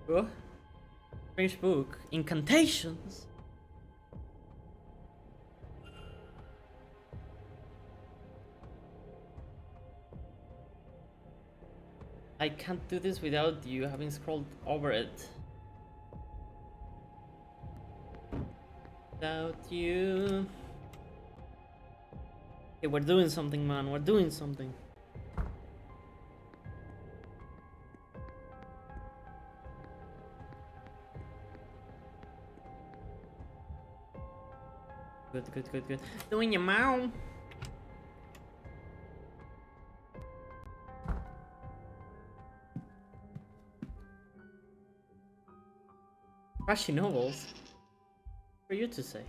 Oh, strange book. Incantations. I can't do this without you having scrolled over it. Without you. Okay, we're doing something, man. We're doing something. Good. Doing your mom. Trashy novels? For you to say.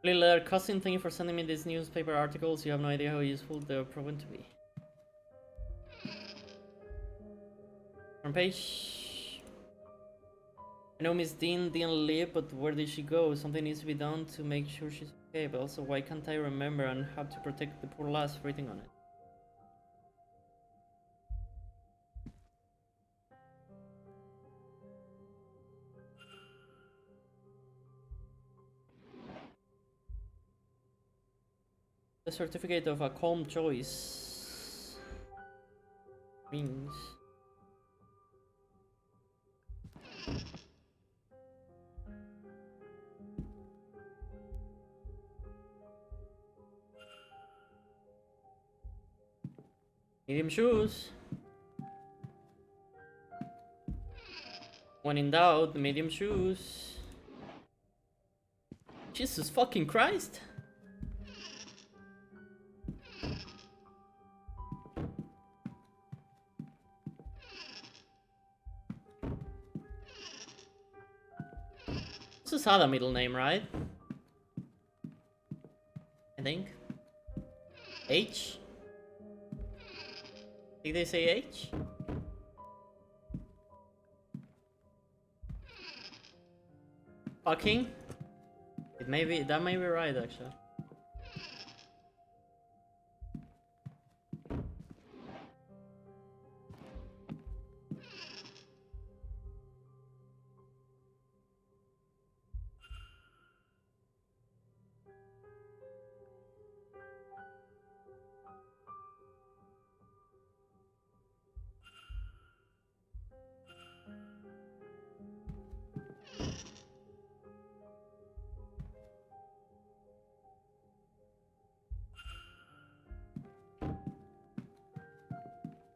Little cousin, thank you for sending me these newspaper articles. You have no idea how useful they're proven to be. Front page. I know Miss Dean didn't leave, but where did she go? Something needs to be done to make sure she's okay, but also why can't I remember and have to protect the poor lass writing on it? The certificate of a calm choice. Rings. Medium shoes. When in doubt, medium shoes. Jesus fucking Christ. This had a middle name, right? I think. H? Did they say H? Fucking? It may be, that may be right actually.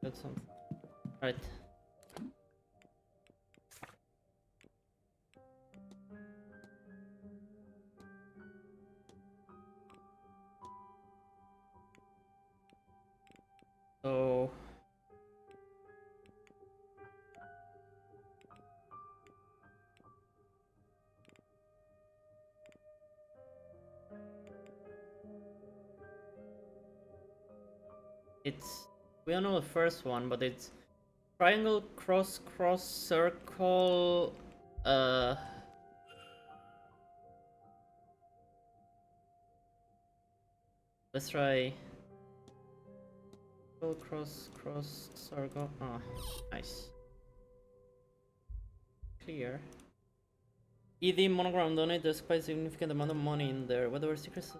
That's something. Right. So it's, we don't know the first one, but it's triangle, cross, cross, circle, let's try cross, cross, circle. Oh, nice. Clear. ED monogram donate, there's quite a significant amount of money in there. What were secrets?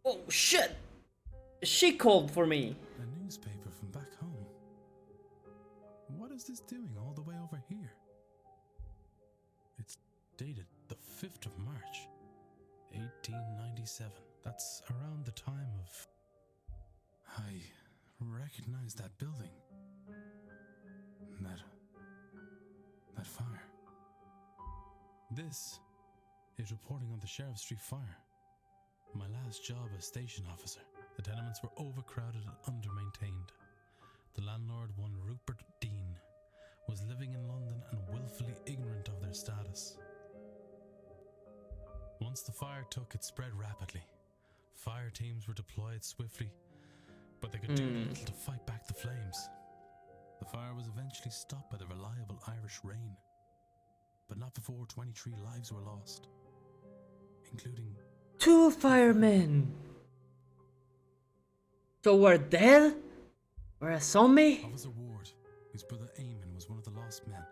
Oh shit! She called for me! A newspaper from back home. What is this doing all the way over here? It's dated the 5th of March, 1897. That's around the time of... I recognize that building. That fire. This is reporting on the Sheriff Street fire. My last job as station officer. The tenements were overcrowded and under-maintained. The landlord, one Rupert Dean, was living in London and willfully ignorant of their status. Once the fire took, it spread rapidly. Fire teams were deployed swiftly, but they could do little to fight back the flames. The fire was eventually stopped by the reliable Irish rain, but not before 23 lives were lost, including 2 firemen! So we're dead? We're a zombie? Officer Ward, whose brother Eamon was one of the lost men,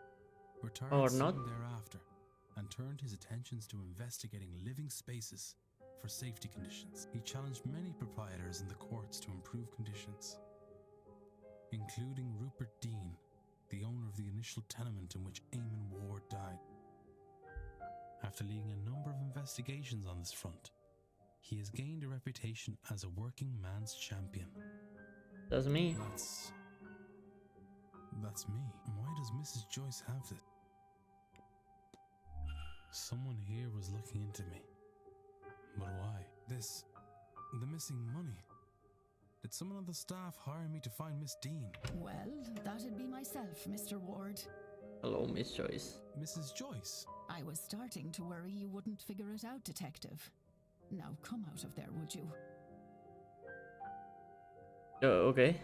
retired Or soon not. thereafter and turned his attentions to investigating living spaces for safety conditions. He challenged many proprietors in the courts to improve conditions, including Rupert Dean, the owner of the initial tenement in which Eamon Ward died. After leading a number of investigations on this front, he has gained a reputation as a working man's champion. That's me. That's me. Why does Mrs. Joyce have this? Someone here was looking into me. But why? The missing money. Did someone on the staff hire me to find Miss Dean? Well, that'd be myself, Mr. Ward. Hello, Miss Joyce. Mrs. Joyce? I was starting to worry you wouldn't figure it out, Detective. Now come out of there, would you? Okay.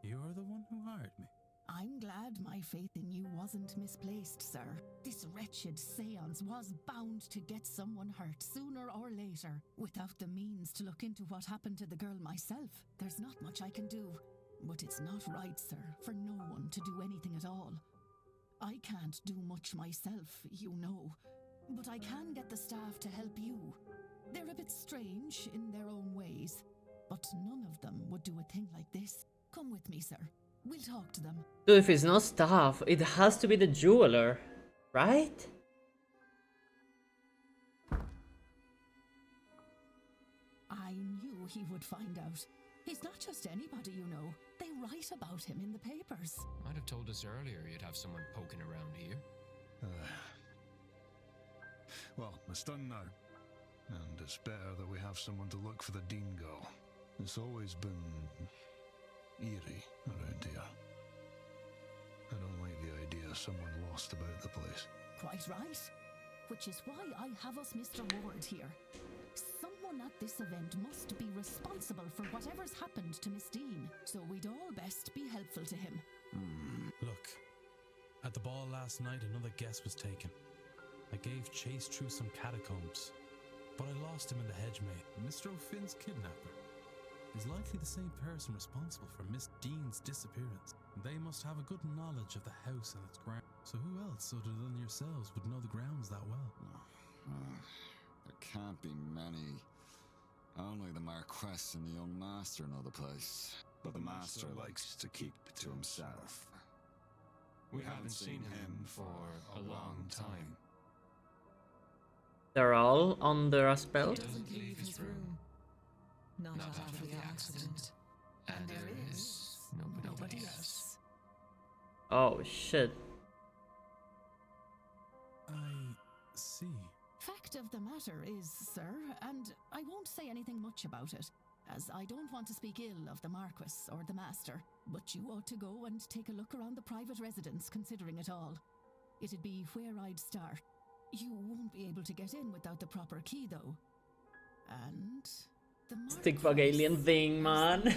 You're the one who hired me. I'm glad my faith in you wasn't misplaced, sir. This wretched seance was bound to get someone hurt sooner or later. Without the means to look into what happened to the girl myself, there's not much I can do. But it's not right, sir, for no one to do anything at all. I can't do much myself, you know, but I can get the staff to help you. They're a bit strange in their own ways, but none of them would do a thing like this. Come with me, sir. We'll talk to them. Dude, if it's not staff, it has to be the jeweler, right? I knew he would find out. He's not just anybody, you know. They write about him in the papers. Might have told us earlier you'd have someone poking around here. Well, it's done now. And it's better that we have someone to look for the Dean girl. It's always been eerie around here. I don't like the idea of someone lost about the place. Quite right. Which is why I have us Mr. Ward here. Someone Someone at this event must be responsible for whatever's happened to Miss Dean, so we'd all best be helpful to him. Look, at the ball last night, another guess was taken. I gave chase through some catacombs, but I lost him in the hedge maze. Mr. O'Finn's kidnapper is likely the same person responsible for Miss Dean's disappearance. They must have a good knowledge of the house and its grounds. So who else other than yourselves would know the grounds that well? There can't be many. Only the Marquess and the young master know the place. But the master likes to keep to himself. We haven't seen him for a long time. They're all under a spell? He doesn't leave his room. Not after the accident. And there is nobody else. Oh shit. I see. Fact of the matter is, sir, and I won't say anything much about it, as I don't want to speak ill of the Marquess or the Master, but you ought to go and take a look around the private residence, considering it all. It'd be where I'd start. You won't be able to get in without the proper key, though. And the Stickbug alien thing, man.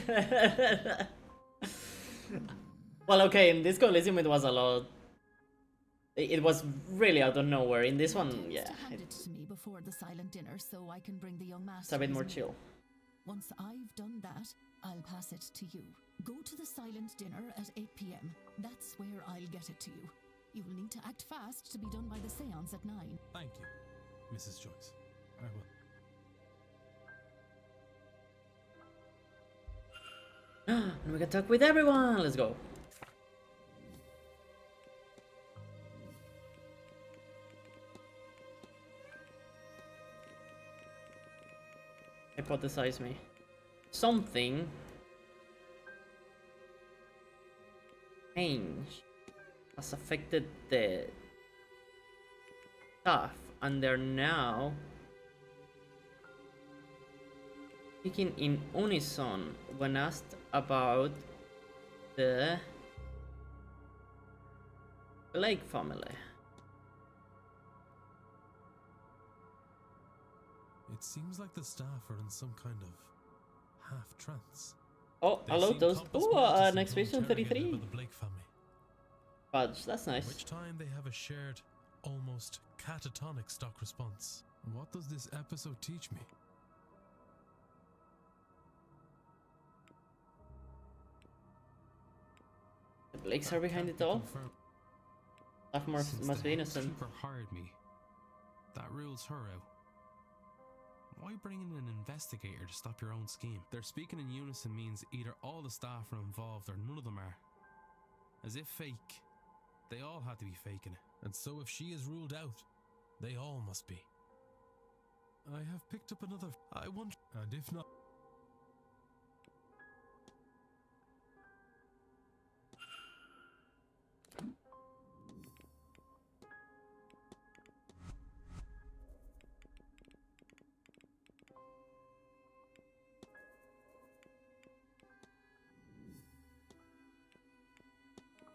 Well, okay, in this Coliseum it was a lot. It was really out of nowhere. In this one, yeah. Hand it to me before the silent dinner so I can bring the young master. It's a bit more his chill. meal. Once I've done that, I'll pass it to you. Go to the silent dinner at 8 p.m. That's where I'll get it to you. You'll need to act fast to be done by the seance at 9. Thank you, Mrs. Joyce. I will. And we can talk with everyone. Let's go. Hypothesize me. Something change has affected the staff, and they're now speaking in unison when asked about the Blake family. It seems like the staff are in some kind of half trance. Oh, They hello, seem those. compass Oh, mentis next until vision interrogated 33. by the Blake family. Fudge, that's nice. Which time they have a shared, almost catatonic stock response. What does this episode teach me? The Blakes are behind it all. Staff must be innocent. Housekeeper hired me. That rules her out. Why bring in an investigator to stop your own scheme? Their speaking in unison means either all the staff are involved or none of them are. As if fake. They all had to be faking it. And so if she is ruled out, they all must be. I have picked up another. I wonder. And if not.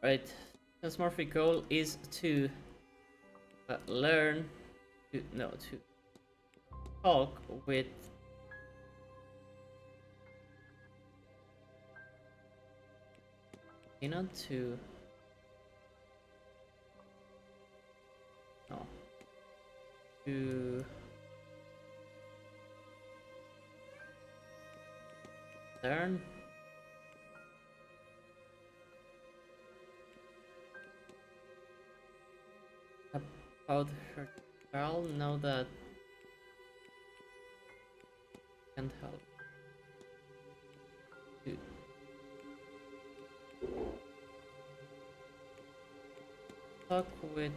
Right. Since Murphy goal is to learn to to talk with to learn about her girl. Know that can't help. To talk with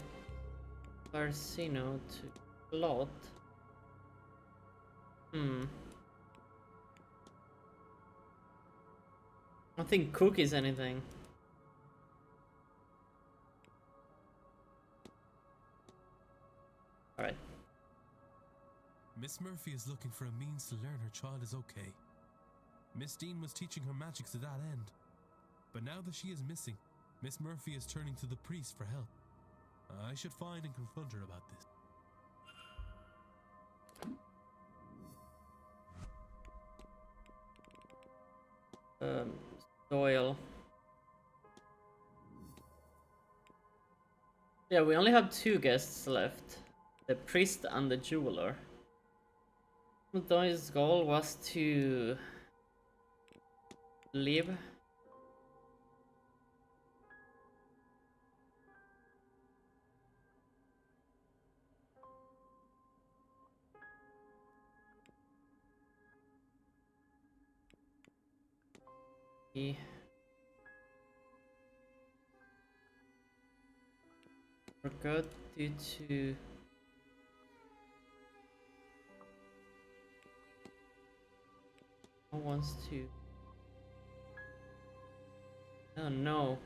Barsino to plot. I don't think Cook is anything. Alright. Miss Murphy is looking for a means to learn her child is okay. Miss Dean was teaching her magic to that end. But now that she is missing, Miss Murphy is turning to the priest for help. I should find and confront her about this. Doyle. Yeah, we only have 2 guests left. The priest and the jeweler. Doyle's goal was to leave. He forgot due to wants to. Oh no.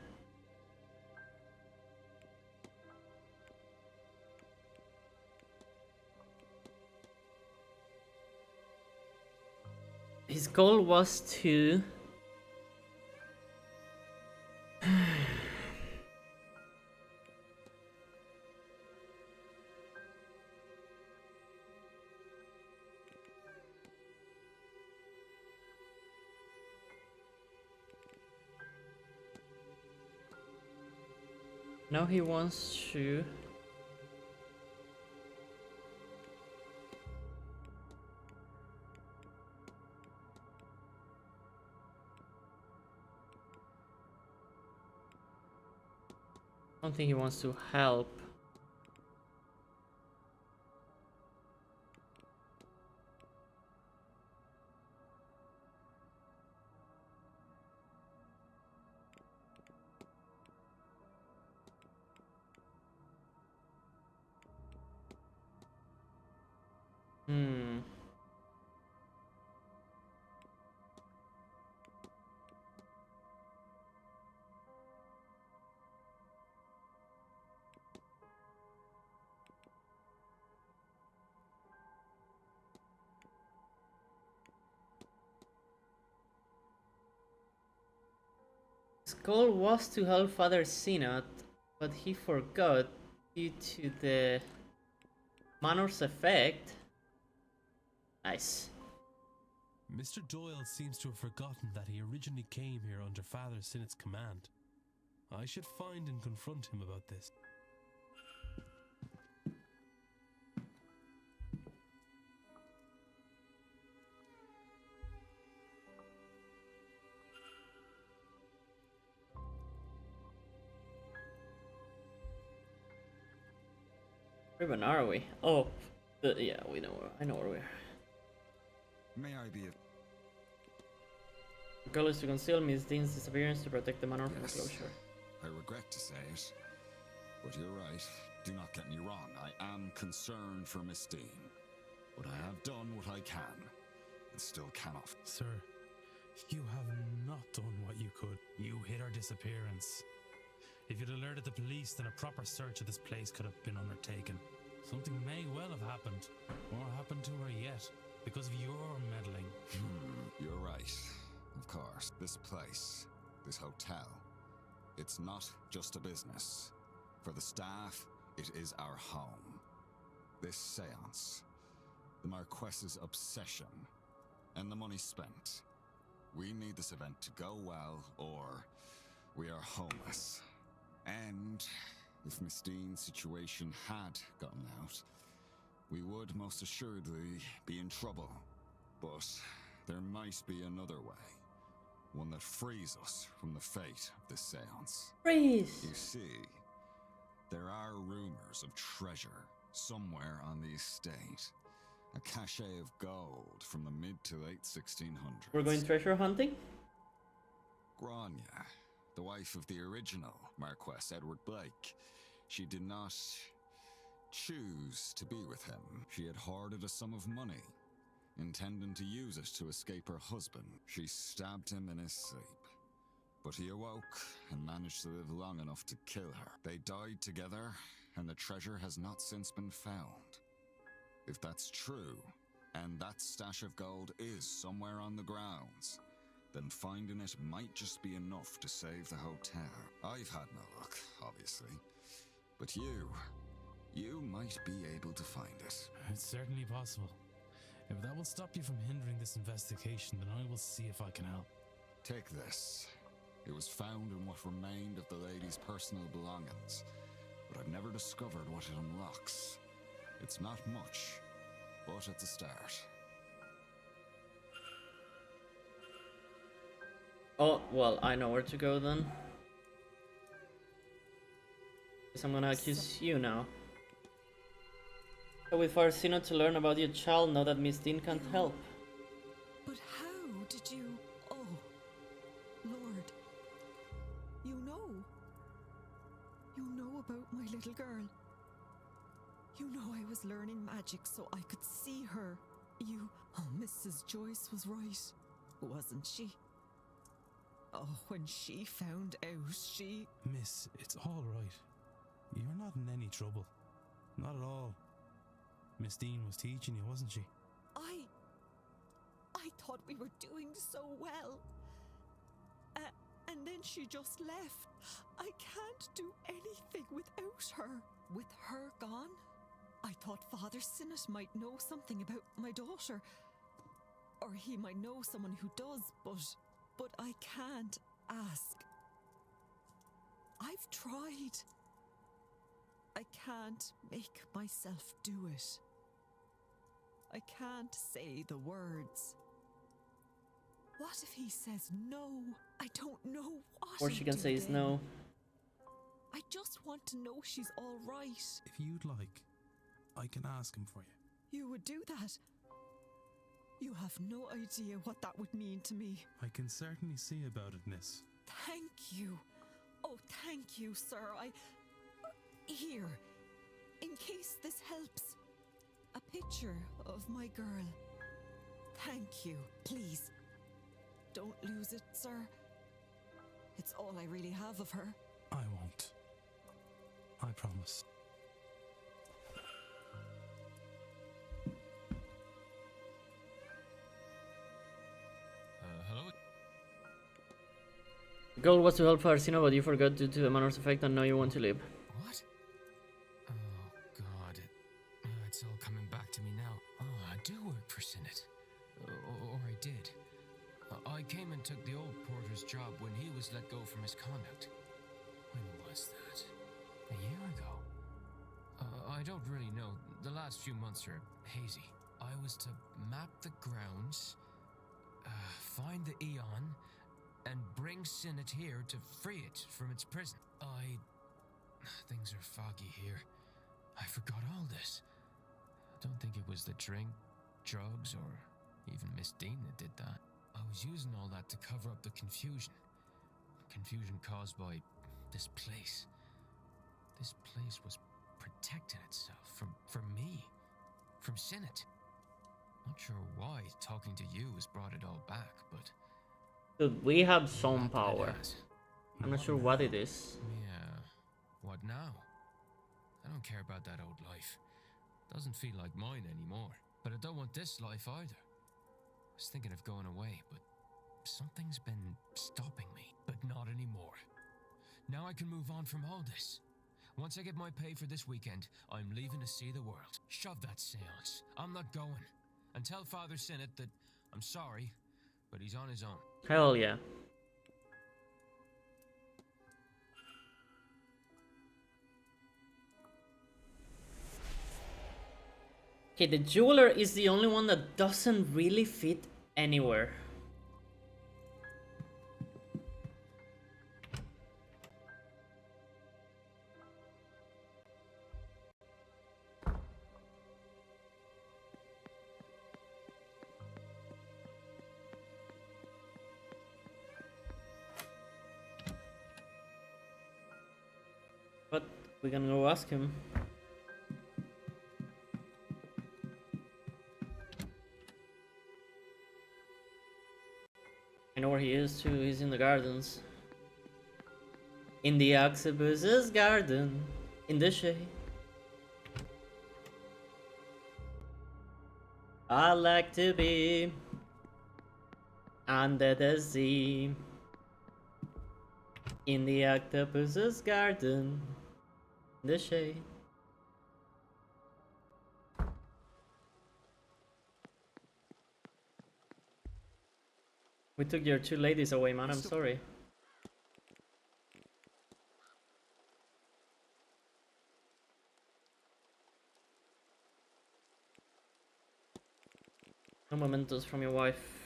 His goal was to now he wants to I don't think he wants to help. His goal was to help Father Synod, but he forgot due to the Manor's effect. Nice. Mr. Doyle seems to have forgotten that he originally came here under Father Synod's command. I should find and confront him about this. Where even are we? Oh, yeah, we know. I know where we are. May I be? The goal is to conceal Miss Dean's disappearance to protect the manor from Yes. closure. I regret to say it, but you're right. Do not get me wrong. I am concerned for Miss Dean, but I have done what I can, and still cannot. Sir, you have not done what you could. You hid her disappearance. If you'd alerted the police, then a proper search of this place could have been undertaken. Something may well have happened, or happened to her yet, because of your meddling. You're right. Of course. This place, this hotel, it's not just a business. For the staff, it is our home. This seance, the Marquess's obsession, and the money spent. We need this event to go well, or we are homeless. And if Miss Dean's situation had gotten out, we would most assuredly be in trouble. But there might be another way. One that frees us from the fate of this seance. Freeze! You see, there are rumors of treasure somewhere on the estate. A cachet of gold from the mid to late 1600s. We're going treasure hunting? Grania, the wife of the original Marquess Edward Blake, she did not choose to be with him. She had hoarded a sum of money, intending to use it to escape her husband. She stabbed him in his sleep, but he awoke and managed to live long enough to kill her. They died together, and the treasure has not since been found. If that's true, and that stash of gold is somewhere on the grounds, then finding it might just be enough to save the hotel. I've had no luck, obviously, but you might be able to find it. It's certainly possible. If that will stop you from hindering this investigation, then I will see if I can help. Take this. It was found in what remained of the lady's personal belongings, but I've never discovered what it unlocks. It's not much, but it's a start. Oh, well, I know where to go then. Guess I'm gonna accuse you now. Go with Farsino to learn about your child, know that Miss Dean can't help. But how did you... Oh, Lord. You know. You know about my little girl. You know I was learning magic so I could see her. You... Oh, Mrs. Joyce was right, wasn't she? Oh, when she found out, she... Miss, it's all right. You're not in any trouble. Not at all. Miss Dean was teaching you, wasn't she? I thought we were doing so well. And then she just left. I can't do anything without her. With her gone, I thought Father Sinnott might know something about my daughter. Or he might know someone who does, but I can't ask. I've tried. I can't make myself do it. I can't say the words. What if he says no? I don't know what. Or she can say is no. I just want to know she's all right. If you'd like, I can ask him for you. You would do that? You have no idea what that would mean to me. I can certainly see about it, miss. Thank you. Oh, thank you, sir. Here, in case this helps, a picture of my girl. Thank you. Please, don't lose it, sir. It's all I really have of her. I won't. I promise. Hello? The goal was to help Farsino, but you forgot due to the manor's effect and now you want to leave. What? Oh, God. It's all coming back to me now. Oh, I do work for Sinnott. Or I did. I came and took the old porter's job when he was let go for misconduct. When was that? A year ago? I don't really know. The last few months are hazy. I was to map the grounds, find the Eon, and bring Sinnott here to free it from its prison. Things are foggy here. I forgot all this. I don't think it was the drink, drugs, or even Miss Dean that did that. I was using all that to cover up the confusion. Confusion caused by this place. This place was protecting itself from me, from Sinnott. Not sure why talking to you has brought it all back, but... Dude, we have some power. I'm not sure what it is. Yeah, what now? I don't care about that old life. Doesn't feel like mine anymore. But I don't want this life either. I was thinking of going away, but something's been stopping me. But not anymore. Now I can move on from all this. Once I get my pay for this weekend, I'm leaving to see the world. Shove that seance. I'm not going. And tell Father Sinnott that I'm sorry, but he's on his own. Hell yeah. Okay, the jeweler is the only one that doesn't really fit anywhere. But we can go ask him. I know where he is too, he's in the gardens. In the octopus's garden, in the shade. I like to be under the sea. In the octopus's garden, in the shade. We took your two ladies away, man. I'm sorry. No mementos from your wife.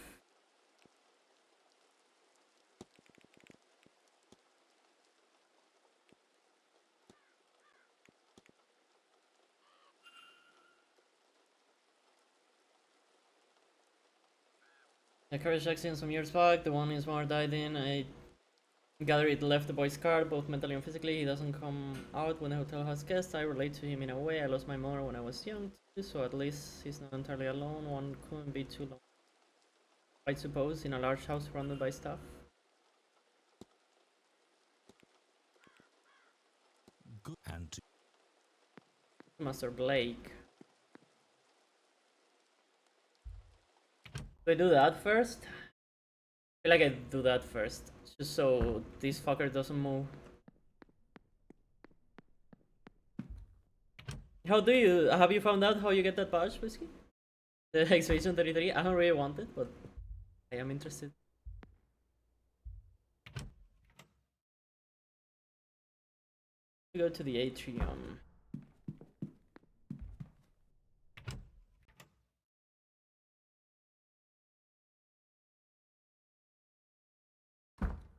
A carriage accident some years back. The one his mother died in. I gather it left the boy scarred, both mentally and physically. He doesn't come out when the hotel has guests. I relate to him in a way. I lost my mother when I was young too, so at least he's not entirely alone. One couldn't be too long, I suppose, in a large house surrounded by staff. Good. And Master Blake. Do I do that first? I feel like I do that first, just so this fucker doesn't move. How do you, have you found out how you get that badge, Whiskey? The Expedition 33? I don't really want it, but I am interested. We go to the atrium.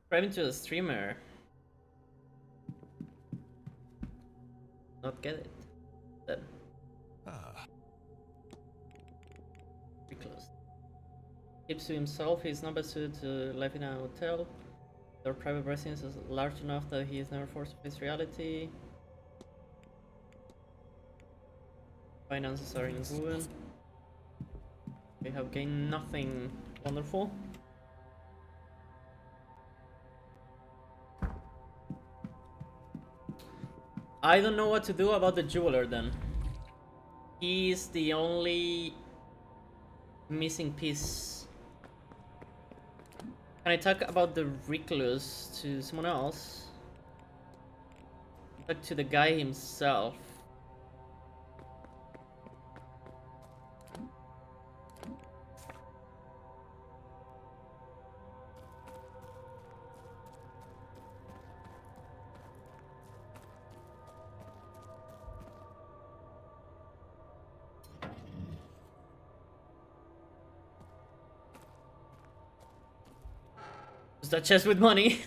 Driving to a streamer. Not get it. Then. Pretty close. Keeps to himself, he's not best suited to life in a hotel. Their private residence is large enough that he is never forced to face reality. Finances are in ruin. We have gained nothing wonderful. I don't know what to do about the jeweler then. He's the only missing piece. Can I talk about the recluse to someone else? Talk to the guy himself. Is that chest with money?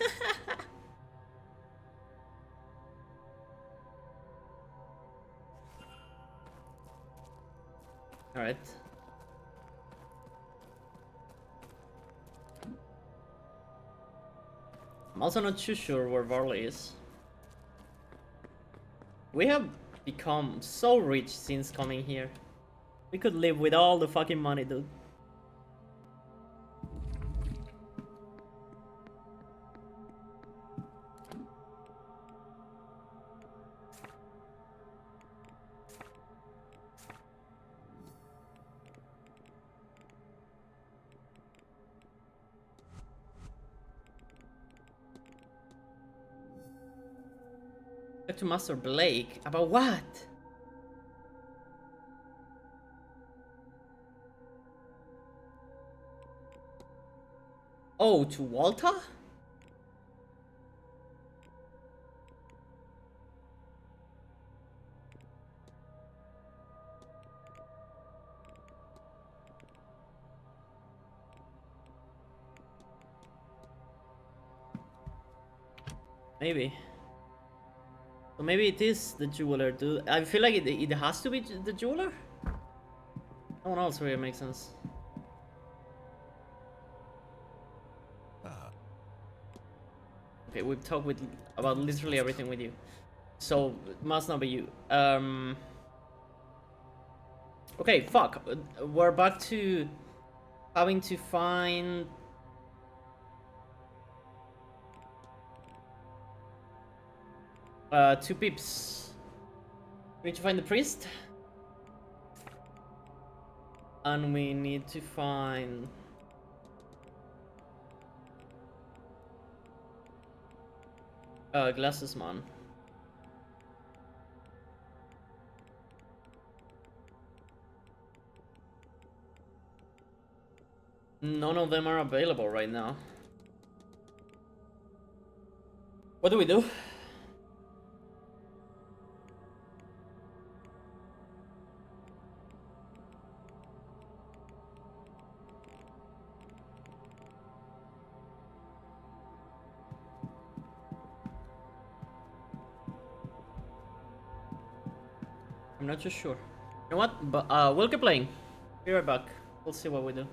Alright. I'm also not too sure where Varley is. We have become so rich since coming here. We could live with all the fucking money, dude. Talk to Master Blake. About what? Oh, to Walter? Maybe. So maybe it is the jeweler, dude. I feel like it has to be the jeweler? No one else really makes sense. Okay, we've talked about literally everything with you. So, it must not be you. Okay, fuck. We're back to having to find... two peeps. We need to find the priest. And we need to find... glasses man. None of them are available right now. What do we do? I'm not too sure. You know what? But we'll keep playing. Be right back. We'll see what we do.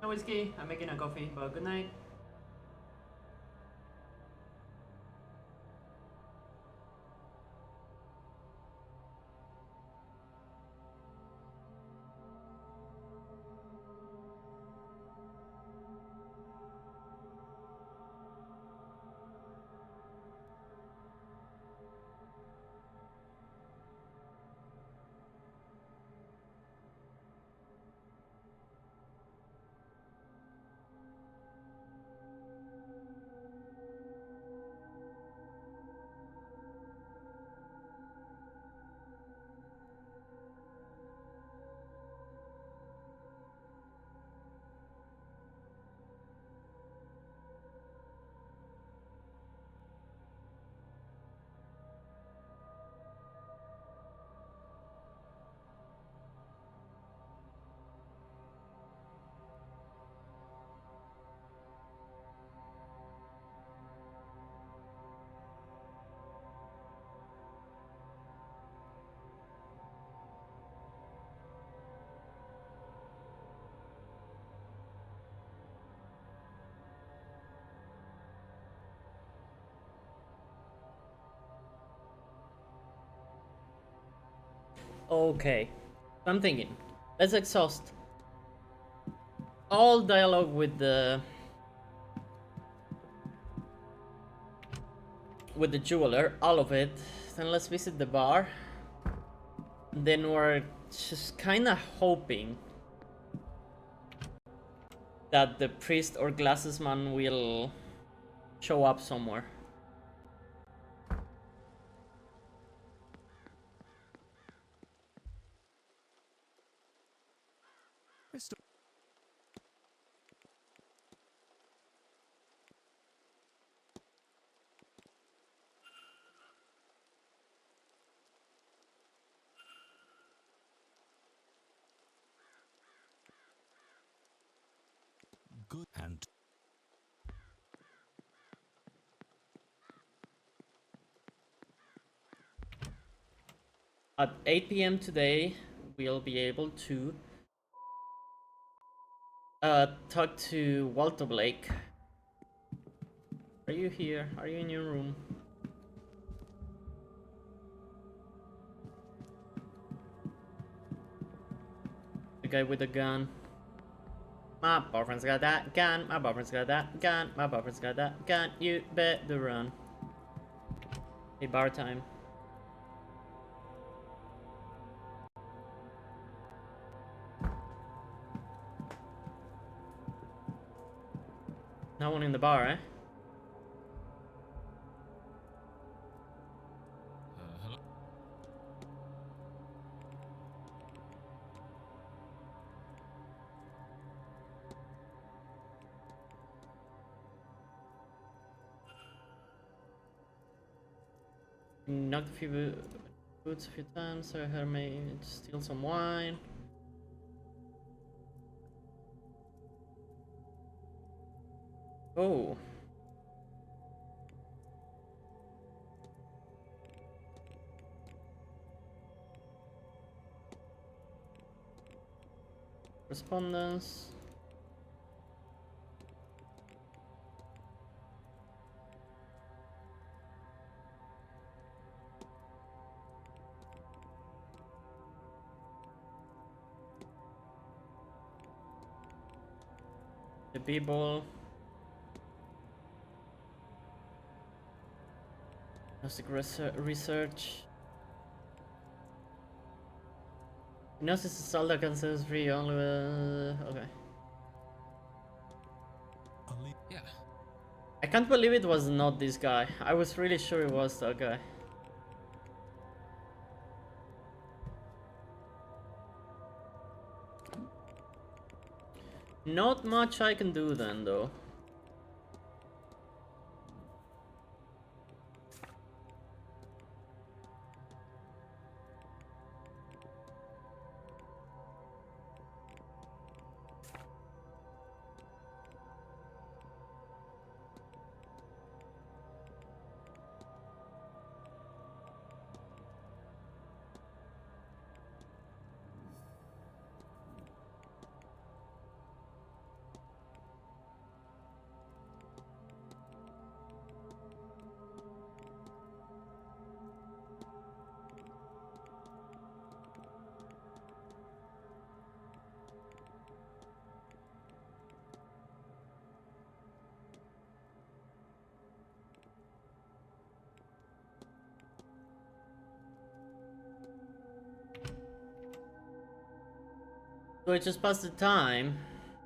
No whiskey. I'm making a coffee. But good night. Okay. I'm thinking. Let's exhaust all dialogue with the jeweler, all of it. Then let's visit the bar. Then we're just kind of hoping that the priest or glasses man will show up somewhere. Mr. Good and At 8 p.m. today, we'll be able to talk to Walter Blake. Are you here? Are you in your room? The guy with the gun. My boyfriend's got that gun. My boyfriend's got that gun. My boyfriend's got that gun. You better run. Hey, bar time. No one in the bar, eh? Hello? Knocked a few boots a few times, so I heard me steal some wine. Oh. Correspondence. The B-ball. Gnostic research. Gnosis is Zelda considers free only okay. Yeah. I can't believe it was not this guy. I was really sure it was that guy. Not much I can do then, though. So it just passed the time.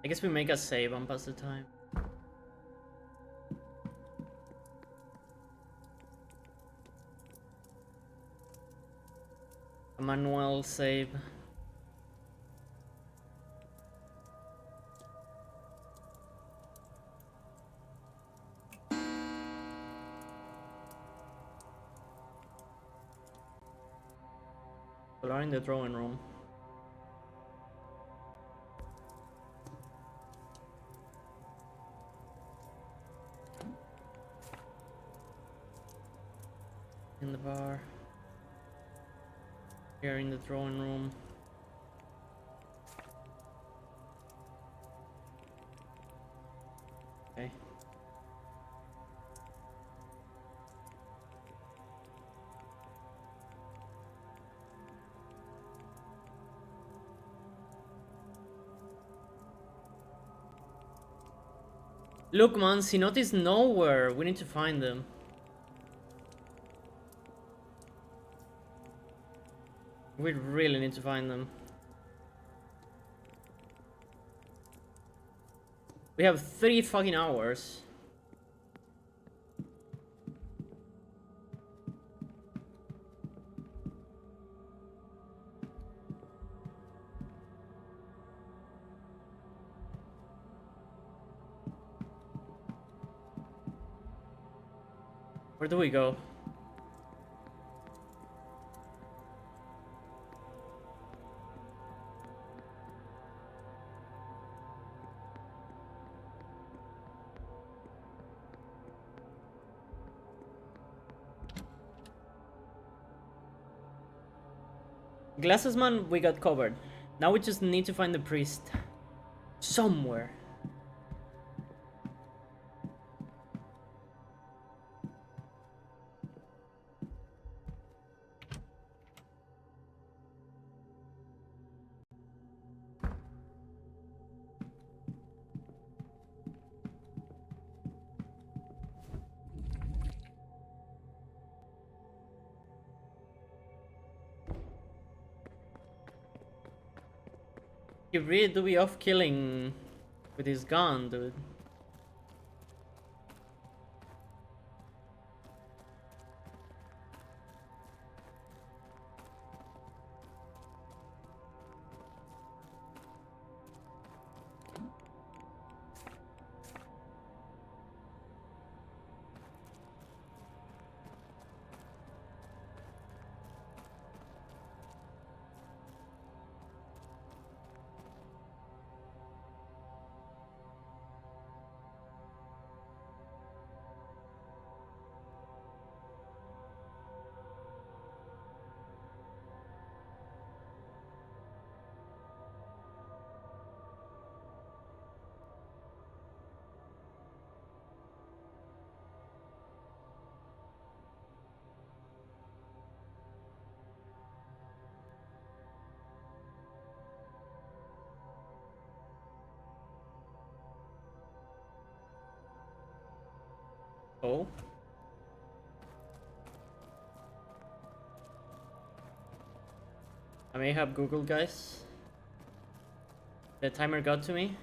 I guess we make a save and pass the time. A manual save. We are in the drawing room. In the bar. Here in the drawing room. Okay. Look, man, Sinot is nowhere. We need to find them. We really need to find them. We have 3 fucking hours. Where do we go? Glasses man, we got covered. Now we just need to find the priest. Somewhere. He really do be off killing with his gun, dude. Oh. I may have Google, guys. The timer got to me.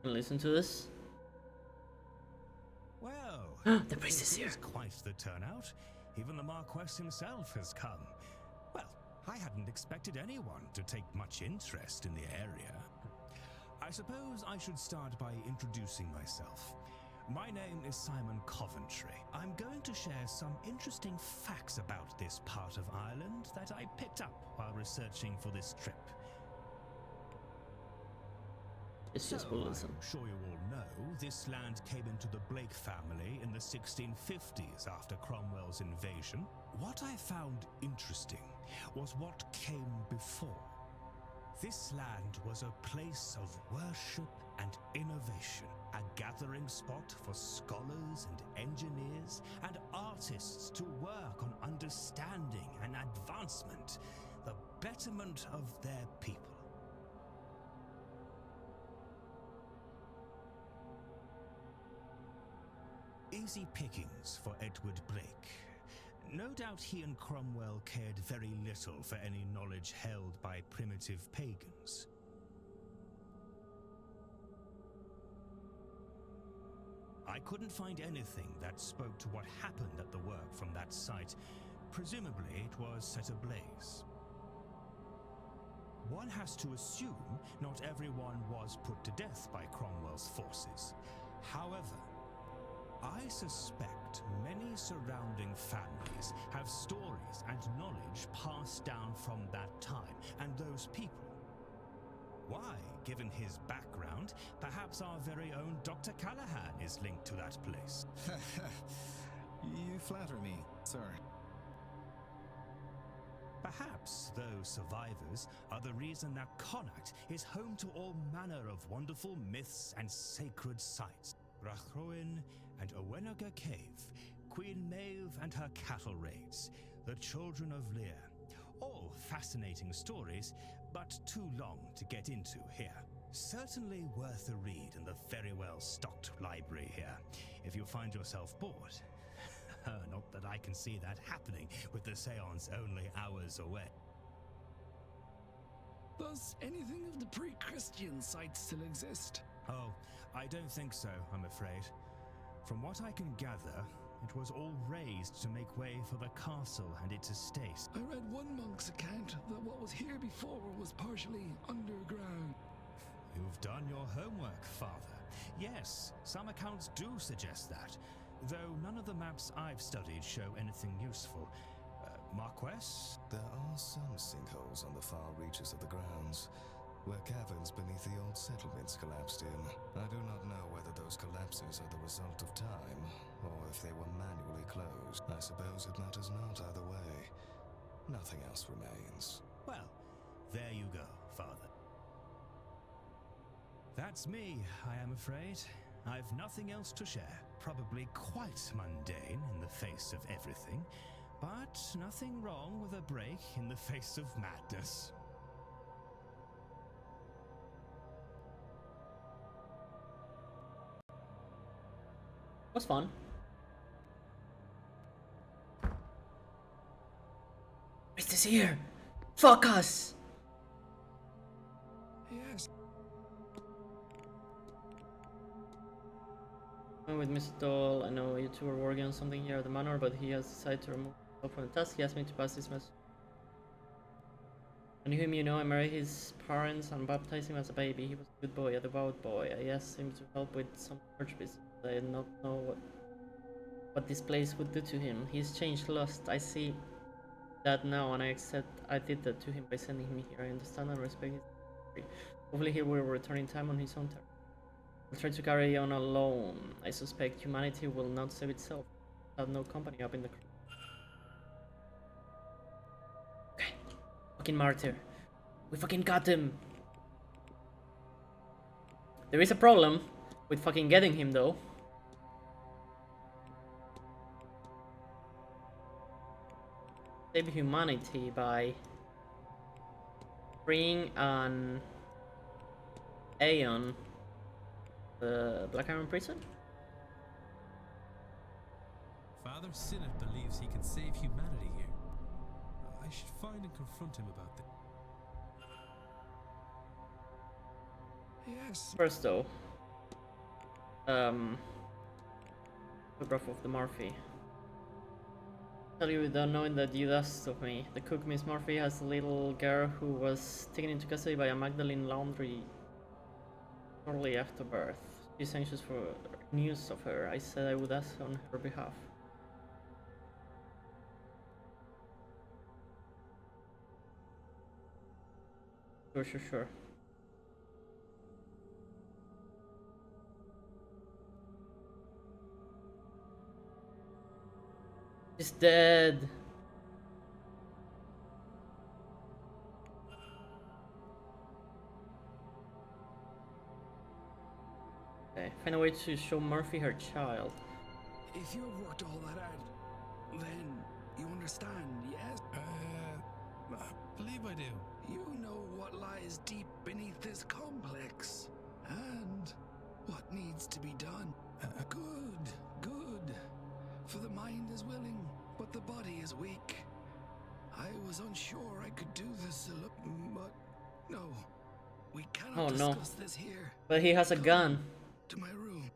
Listen to this. Well, the priest is here. Quite the turnout. Even the Marquess himself has come. Well, I hadn't expected anyone to take much interest in the area. I suppose I should start by introducing myself. My name is Simon Coventry. I'm going to share some interesting facts about this part of Ireland that I picked up while researching for this trip. It's just so, bullism. I'm sure you all know, this land came into the Blake family in the 1650s after Cromwell's invasion. What I found interesting was what came before. This land was a place of worship and innovation, a gathering spot for scholars and engineers and artists to work on understanding and advancement, the betterment of their people. Easy pickings for Edward Blake. No doubt he and Cromwell cared very little for any knowledge held by primitive pagans. I couldn't find anything that spoke to what happened at the work from that site. Presumably it was set ablaze. One has to assume not everyone was put to death by Cromwell's forces. However, I suspect many surrounding families have stories and knowledge passed down from that time and those people. Why, given his background, perhaps our very own Dr. Callahan is linked to that place. You flatter me, sir. Perhaps those survivors are the reason that Connacht is home to all manner of wonderful myths and sacred sites. Rachroin and Owenaga Cave, Queen Maeve and her cattle raids, the Children of Lear. All fascinating stories, but too long to get into here. Certainly worth a read in the very well-stocked library here, if you find yourself bored. Not that I can see that happening with the seance only hours away. Does anything of the pre-Christian site still exist? Oh, I don't think so, I'm afraid. From what I can gather, it was all razed to make way for the castle and its estate. I read one monk's account that what was here before was partially underground. You've done your homework, Father. Yes, some accounts do suggest that, though none of the maps I've studied show anything useful. Marquess? There are some sinkholes on the far reaches of the grounds, where caverns beneath the old settlements collapsed in. I do not know whether those collapses are the result of time, or if they were manually closed. I suppose it matters not either way. Nothing else remains. Well, there you go, Father. That's me, I am afraid. I've nothing else to share. Probably quite mundane in the face of everything, but nothing wrong with a break in the face of madness. Was fun. Is this here? Fuck us! Yes. With Mr. Doll, I know you two are working on something here at the manor, but he has decided to remove himself from the task. He asked me to pass this message. I knew him, you know. I married his parents and baptized him as a baby. He was a good boy, a devout boy. I asked him to help with some church business. I did not know what this place would do to him. He's changed, lost. I see that now, and I accept I did that to him by sending him here. I understand and respect his history. Hopefully he will return in time on his own terms. I'll try to carry on alone. I suspect humanity will not save itself. I have no company up in the creek. Okay. Fucking martyr. We fucking got him. There is a problem with fucking getting him though. Save humanity by freeing an Aeon, the Black Iron prison. Father Sinnott believes he can save humanity here. I should find and confront him about this. Yes. First though, photograph of the Murphy. Tell you without knowing that you asked of me. The cook, Miss Murphy, has a little girl who was taken into custody by a Magdalene Laundry shortly after birth. She's anxious for news of her. I said I would ask on her behalf. Sure. She's dead. Okay, find a way to show Murphy her child. If you've worked all that out, then you understand, yes? I believe I do. You know what lies deep beneath this complex, and what needs to be done. Good. For the mind is willing, but the body is weak. I was unsure I could do this, but no. We cannot discuss this here. But he has a gun. To my room.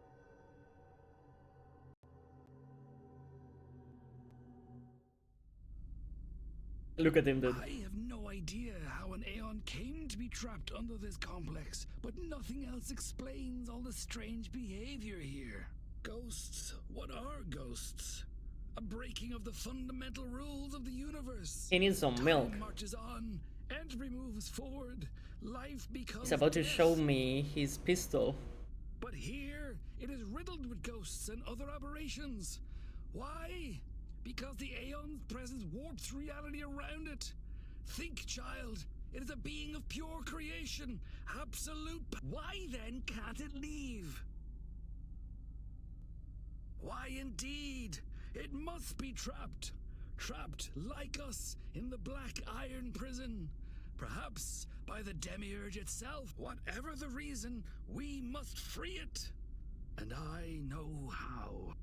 Look at him, dude. I have no idea how an Aeon came to be trapped under this complex, but nothing else explains all the strange behavior here. Ghosts? What are ghosts? A breaking of the fundamental rules of the universe. He needs some milk. Time marches on, entropy moves forward, life becomes He's about to death. show me his pistol. But here, it is riddled with ghosts and other aberrations. Why? Because the Aeon's presence warps reality around it. Think, child. It is a being of pure creation. Absolute. Why then can't it leave? Why indeed? It must be trapped. Trapped, like us, in the Black Iron prison. Perhaps by the Demiurge itself. Whatever the reason, we must free it. And I know how.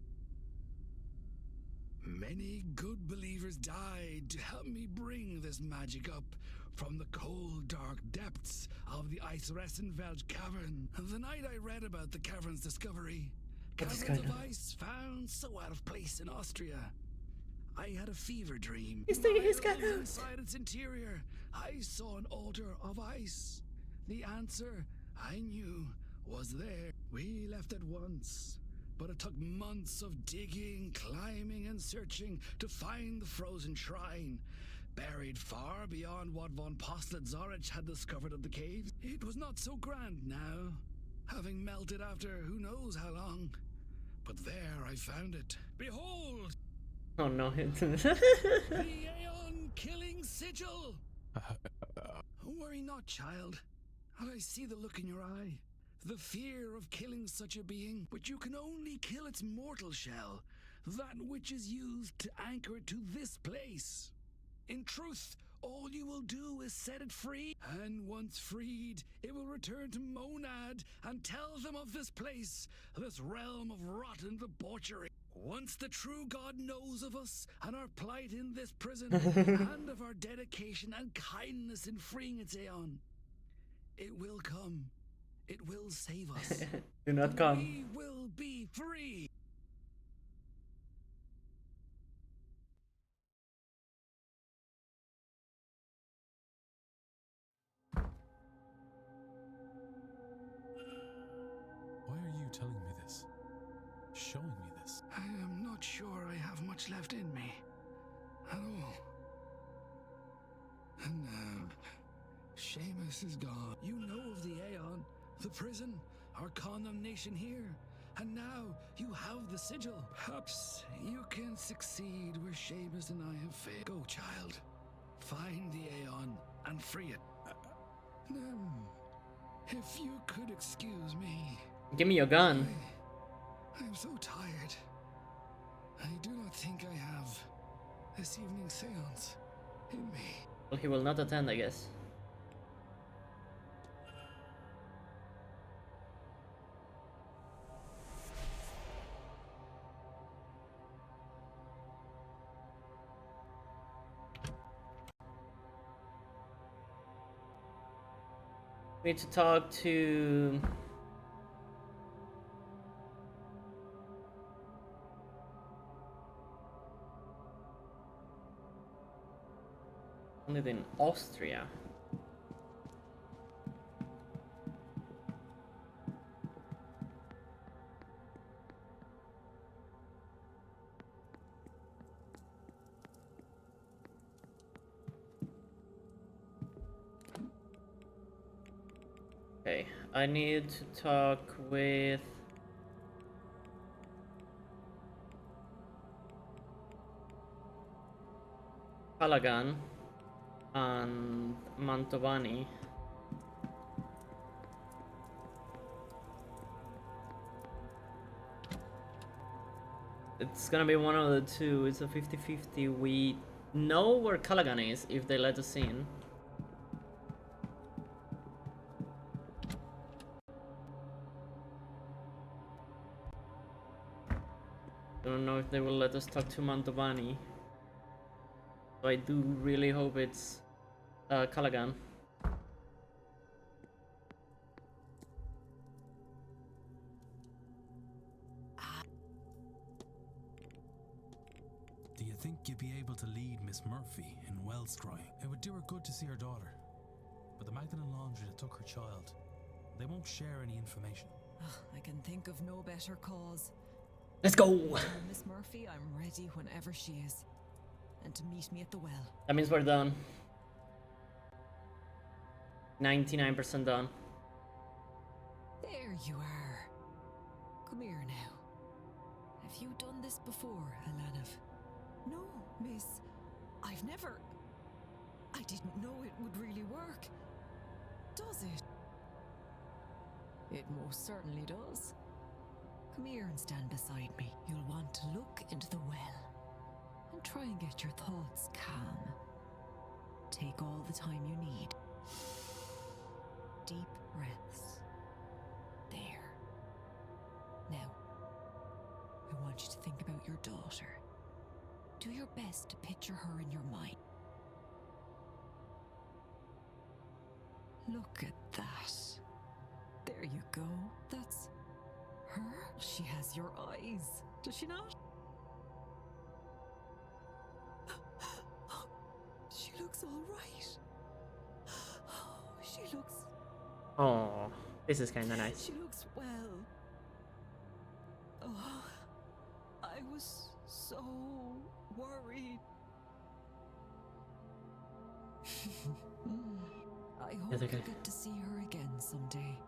Many good believers died to help me bring this magic up from the cold, dark depths of the Eisressenwelt cavern. The night I read about the cavern's discovery, caverns of ice found so out of place in Austria. I had a fever dream. He's taking his gun out. Inside its interior, I saw an altar of ice. The answer, I knew, was there. We left at once. But it took months of digging, climbing, and searching to find the frozen shrine. buried far beyond what von Postlet Zorich had discovered of the caves. It was not so grand now, having melted after who knows how long. But there I found it. Behold! Oh no. The Aeon Killing Sigil! Worry not, child. I see the look in your eye. The fear of killing such a being, but you can only kill its mortal shell, that which is used to anchor it to this place. In truth, all you will do is set it free, and once freed, it will return to Monad and tell them of this place, this realm of rotten debauchery. Once the true God knows of us and our plight in this prison, and of our dedication and kindness in freeing its Aeon, it will come. It will save us. Do not come. We will be free. Why are you telling me this? Showing me this? I am not sure I have much left in me. At all. And now, Seamus is gone. You know of the Aeon, the prison, our condemnation here. And now you have the sigil. Perhaps you can succeed where Seamus and I have failed. Go, child. Find the Aeon and free it. Now, if you could excuse me. Give me your gun. I am so tired. I do not think I have this evening's seance in me. Well, he will not attend, I guess. We need to talk to live in Austria. Okay, I need to talk with Callaghan and Mantovani. It's gonna be one of the two. It's a 50-50. We know where Callaghan is if they let us in. I don't know if they will let us talk to Mantovani. So I do really hope it's Callaghan. Do you think you'd be able to lead Miss Murphy in Wellscry? It would do her good to see her daughter. But the Magdalen Laundry that took her child, they won't share any information. I can think of no better cause. Let's go! Tell Miss Murphy I'm ready whenever she is. And to meet me at the well. That means we're done. 99% done. There you are. Come here now. Have you done this before, Alanov? No, miss. I've never... I didn't know it would really work. Does it? It most certainly does. Come here and stand beside me. You'll want to look into the well. And try and get your thoughts calm. Take all the time you need. Deep breaths. There. Now, I want you to think about your daughter. Do your best to picture her in your mind. Look at that. There you go. That's her. She has your eyes, does she not? She looks all right. She looks... Oh, this is kind of nice. She looks well. Oh, I was so worried. I Yeah, hope okay. you get to see her again someday.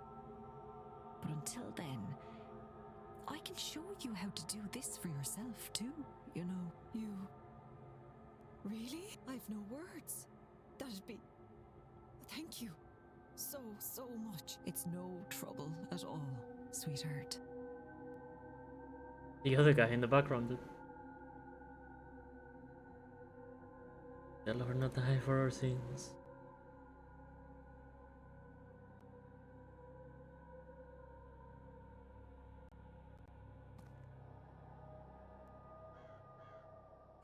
But until then, I can show you how to do this for yourself too. You know, you... Really? I've no words. That'd be... Thank you. So much. It's no trouble at all, sweetheart. The other guy in the background, dude. The Lord not die for our sins.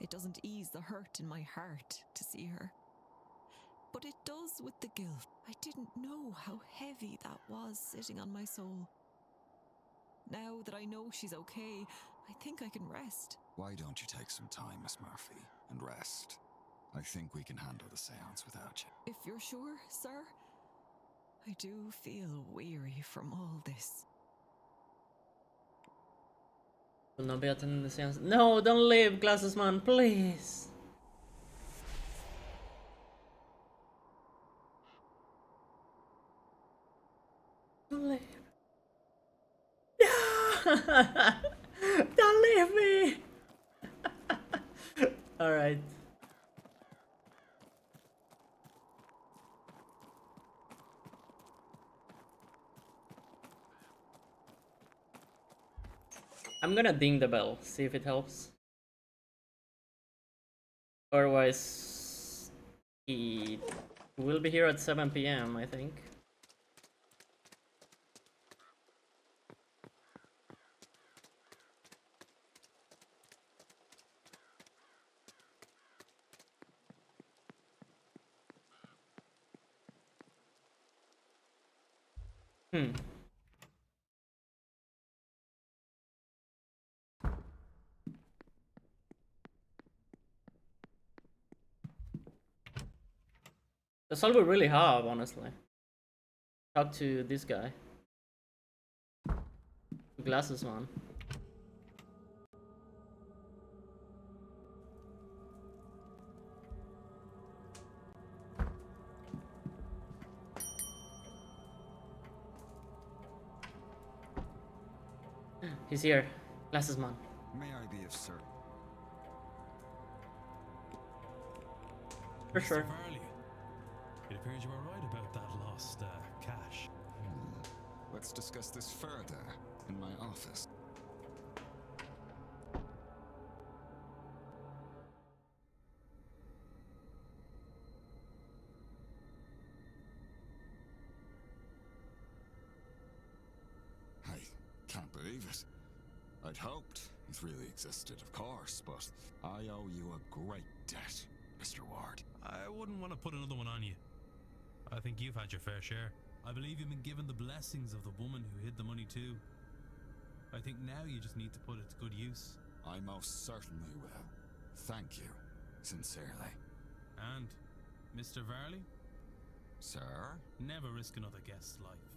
It doesn't ease the hurt in my heart to see her. But it does with the guilt. I didn't know how heavy that was sitting on my soul. Now that I know she's okay, I think I can rest. Why don't you take some time, Miss Murphy, and rest? I think we can handle the seance without you. If you're sure, sir, I do feel weary from all this. Will not be attending the seance. No, don't leave, Glasses Man, please. Don't leave. No! Don't leave me! Alright. I'm gonna ding the bell, see if it helps. Otherwise, he will be here at 7 PM, I think. That's all we really have, honestly. Talk to this guy. Glasses Man. He's here. Glasses Man. May I be of service? For sure. Varley, it appears you are right about that lost cash. Let's discuss this further in my office. I can't believe it. I'd hoped it really existed, of course, but I owe you a great debt, Mr. Ward. I wouldn't want to put another one on you. I think you've had your fair share. I believe you've been given the blessings of the woman who hid the money too. I think now you just need to put it to good use. I most certainly will. Thank you, sincerely. And, Mr. Varley? Sir? Never risk another guest's life.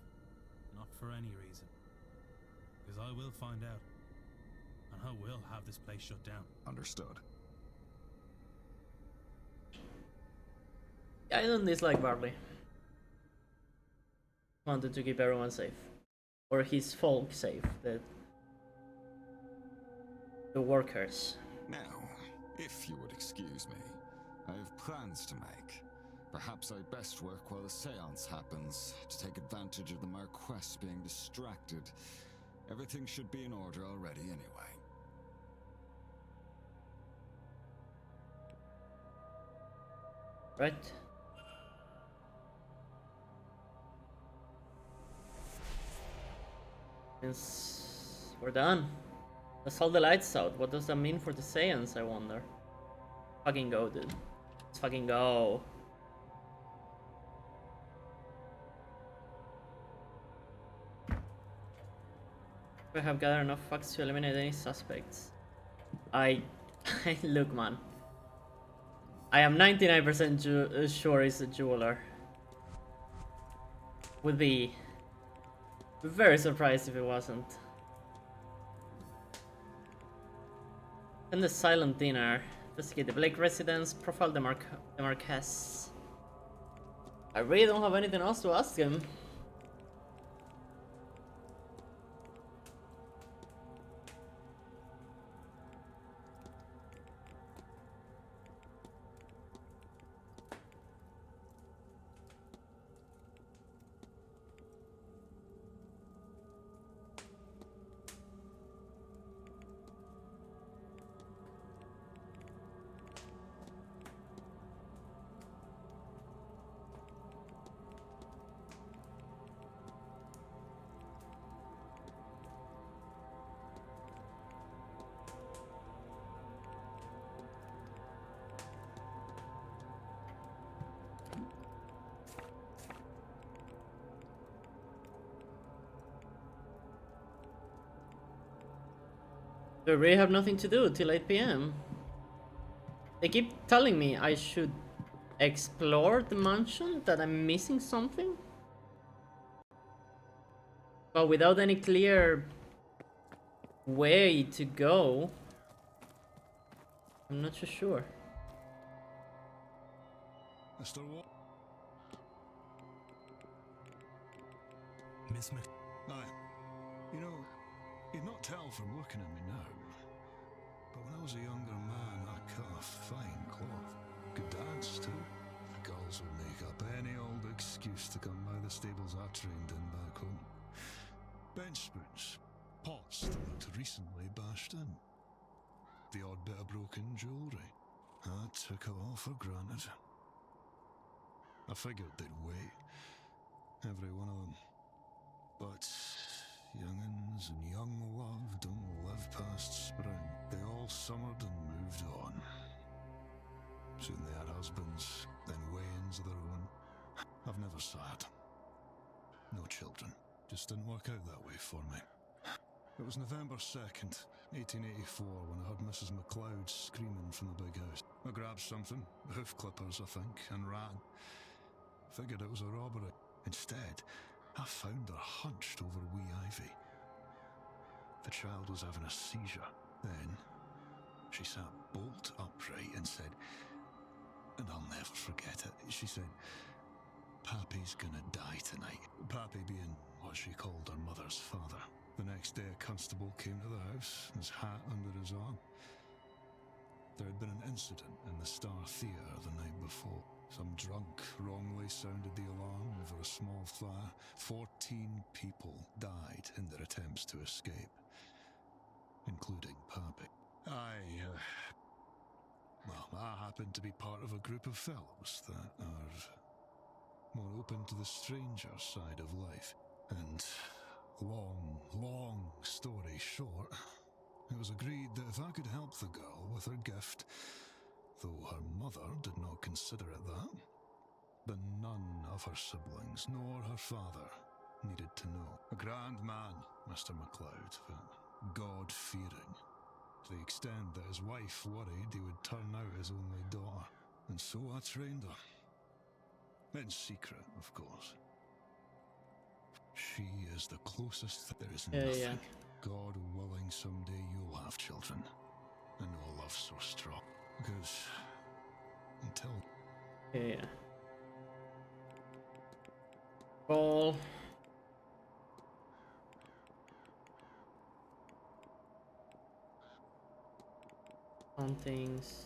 Not for any reason. Because I will find out. And I will have this place shut down. Understood. I don't dislike Barley. Wanted to keep everyone safe. Or his folk safe. The workers. Now, if you would excuse me, I have plans to make. Perhaps I'd best work while the seance happens, to take advantage of the Marquess being distracted. Everything should be in order already anyway. Right? Since we're done. Let's hold the lights out. What does that mean for the seance, I wonder? Fucking go, dude. Let's fucking go. We have gathered enough facts to eliminate any suspects. Look, man. I am 99% sure he's a jeweler. Would be very surprised if it wasn't. And the silent dinner. Investigate the Blake residence. Profile the Marquess. I really don't have anything else to ask him. I really have nothing to do till 8 p.m. They keep telling me I should explore the mansion, that I'm missing something. But without any clear way to go, I'm not so sure. Mr. What? Miss Mc... Aye. You know, you'd not tell from looking at me now. But when I was a younger man, I cut a fine cloth. Could dance too. Girls would make up any old excuse to come by the stables I trained in back home. Bench spoons, pots that looked recently bashed in. The odd bit of broken jewellery. I took it all for granted. I figured they'd wait. Every one of them. But young'uns and young love don't live past spring. They all summered and moved on. Soon they had husbands, then weigh-ins of their own. I've never sad. No children. Just didn't work out that way for me. It was November 2nd, 1884, when I heard Mrs. McLeod screaming from the big house. I grabbed something, hoof clippers I think, and ran. Figured it was a robbery. Instead, I found her hunched over wee Ivy. The child was having a seizure. Then, she sat bolt upright and said, and I'll never forget it, she said, "Pappy's gonna die tonight." Pappy being what she called her mother's father. The next day a constable came to the house, his hat under his arm. There had been an incident in the Star Theatre the night before. Some drunk wrongly sounded the alarm over a small fire. 14 people died in their attempts to escape, including Pappy. I happen to be part of a group of fellows that are more open to the stranger side of life. And long story short, it was agreed that if I could help the girl with her gift, though her mother did not consider it that, then none of her siblings, nor her father, needed to know. A grand man, Mr. McLeod, but God-fearing, to the extent that his wife worried he would turn out his only daughter. And so I trained her. In secret, of course. She is the closest. There is nothing. Yeah. God willing, someday you'll have children. And no love so strong. Because until... Yeah. Ball. On things.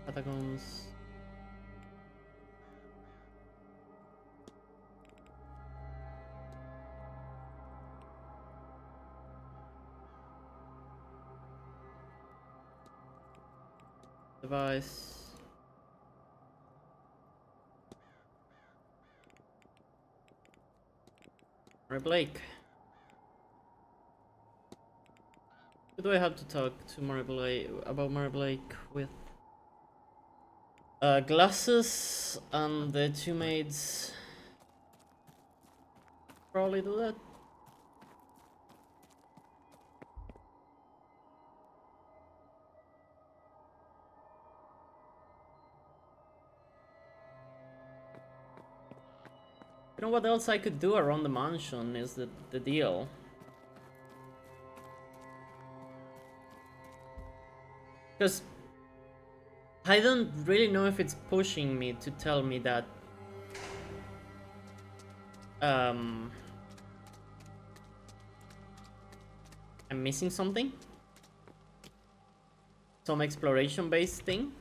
Patagons. Device. Murray Blake. Who do I have to talk to Murray Blake about Murray Blake with? Glasses and the two maids. Probably do that. You know what else I could do around the mansion is the deal. Because I don't really know if it's pushing me to tell me that I'm missing something. Some exploration based thing.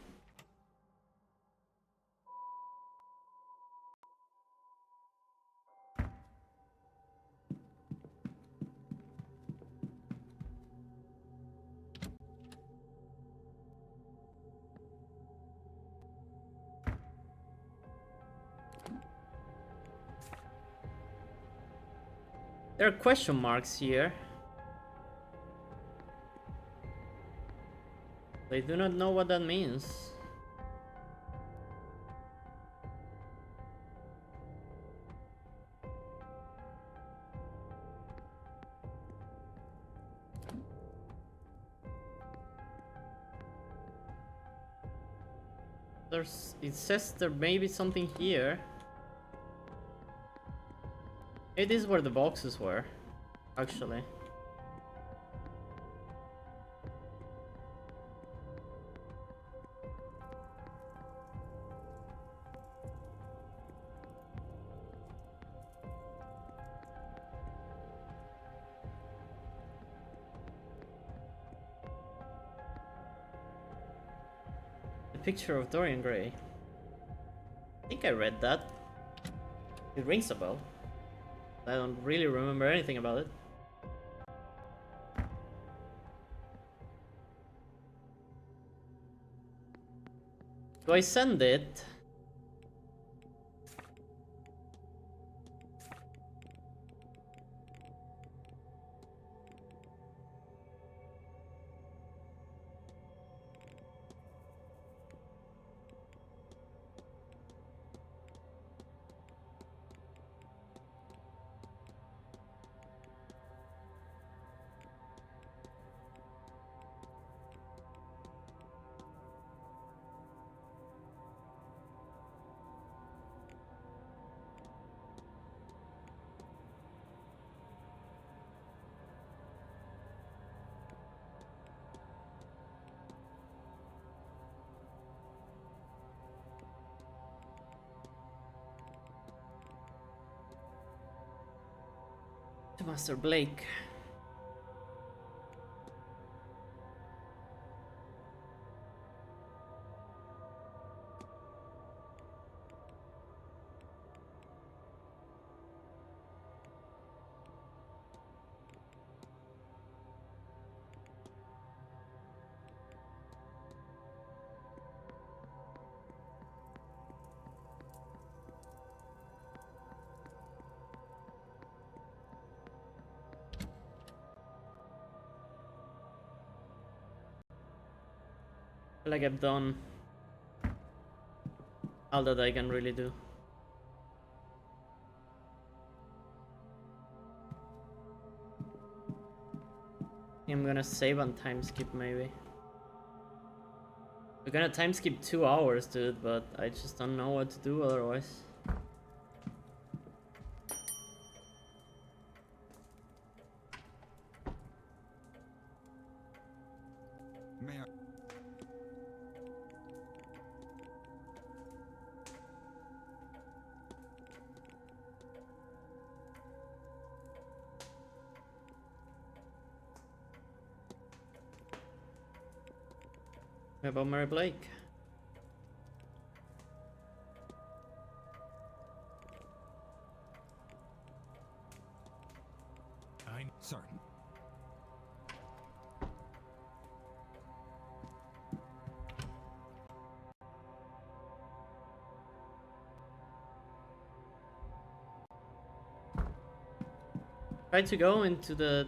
There are question marks here. They do not know what that means. It says there may be something here. It is where the boxes were, actually. The picture of Dorian Gray. I think I read that. It rings a bell. I don't really remember anything about it. Do I send it? To Master Blake. I feel like I've done all that I can really do. I'm gonna save on time skip maybe. We're gonna time skip 2 hours, dude, but I just don't know what to do otherwise. May I? What about Mary Blake? Sorry. Try to go into the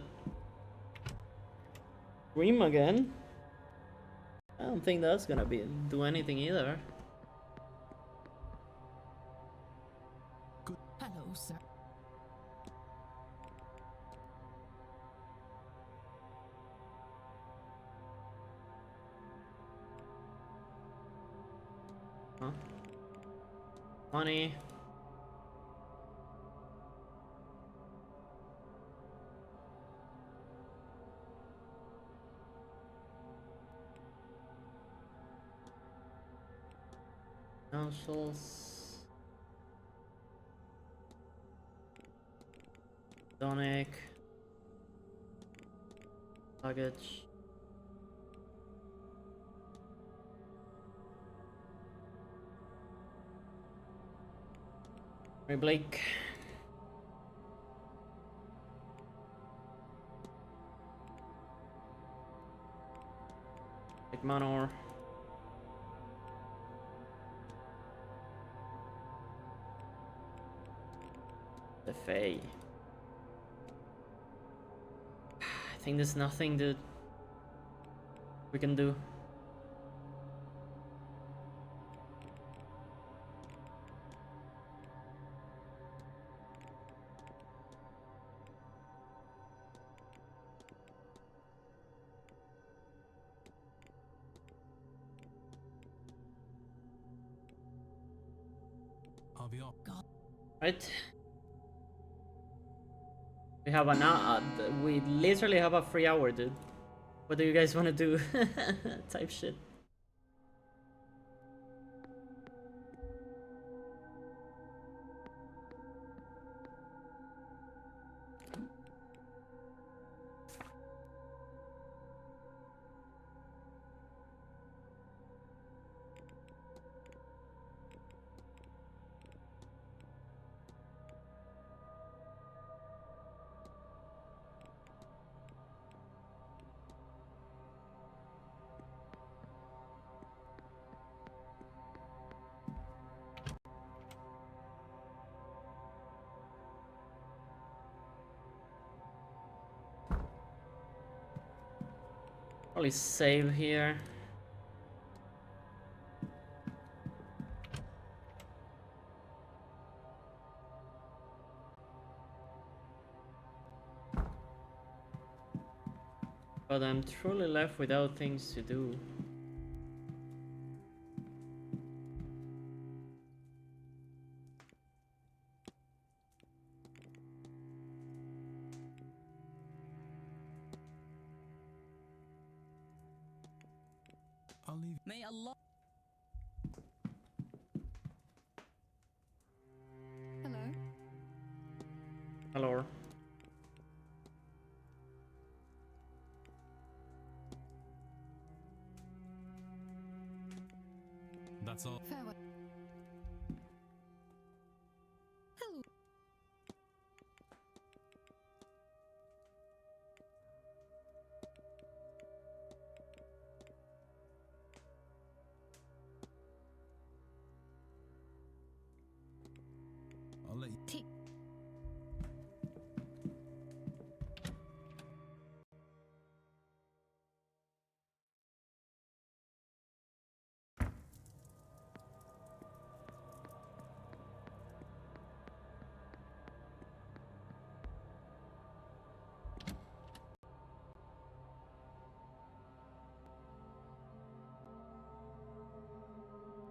room again. I don't think that's gonna do anything either. Hello, sir. Huh? Money. councils. Donic. Luggage. Mary Blake. Like Manor. The Fae. I think there's nothing that we can do. I'll be up. Right? We have an hour. We literally have a free hour, dude. What do you guys want to do? Type shit. Probably save here. But I'm truly left without things to do. I'll leave. May Allah. Hello. Hello. That's all. Farewell. Hello. I'll let you.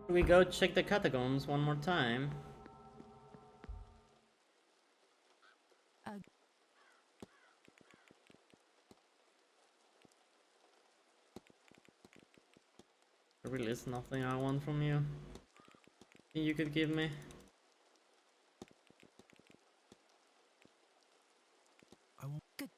Should we go check the catacombs one more time? There really is nothing I want from you. You could give me. I won't. Good.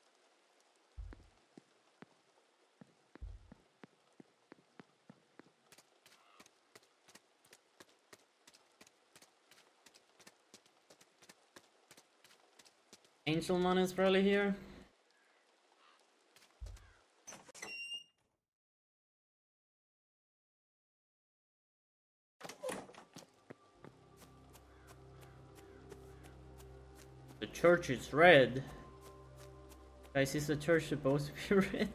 Angelman is probably here. The church is red. Guys, is the church supposed to be red?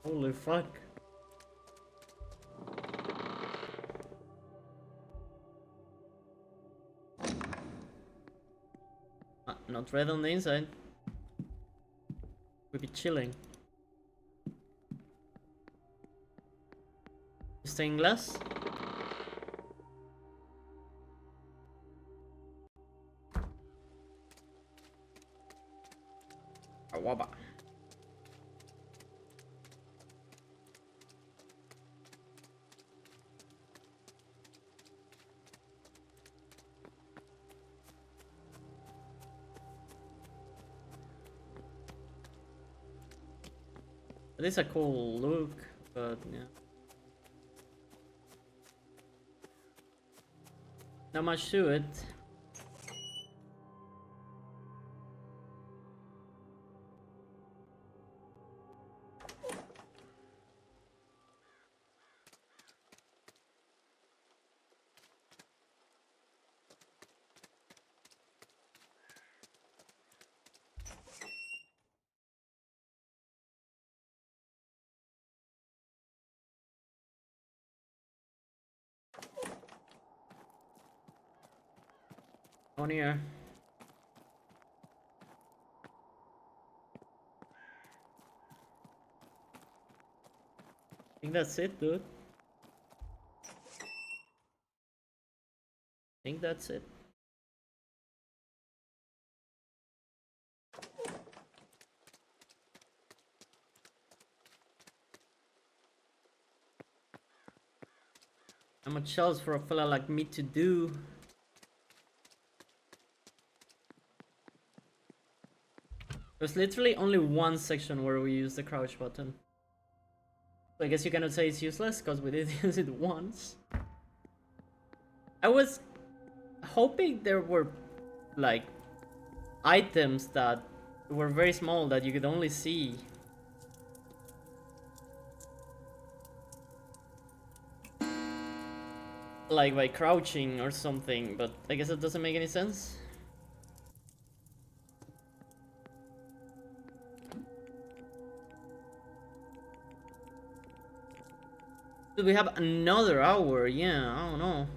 Holy fuck. Not red on the inside. We'd be chilling. Stained glass? Awaba. It is a cool look, but yeah. Not much to it. On here. I think that's it, dude. I think that's it. How much else for a fella like me to do? There's literally only one section where we use the crouch button. So I guess you cannot say it's useless, because we did use it once. I was hoping there were, like, items that were very small that you could only see. Like by crouching or something, but I guess it doesn't make any sense. Do we have another hour? Yeah, I don't know.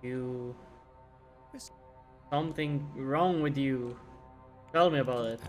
You... Something wrong with you. Tell me about it.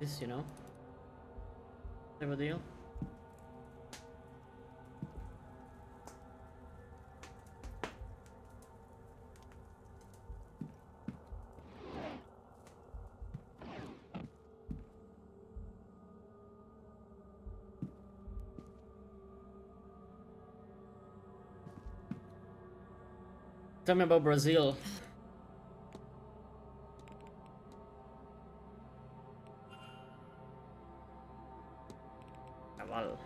This, you know? Type of deal. Tell me about Brazil. Cavalo.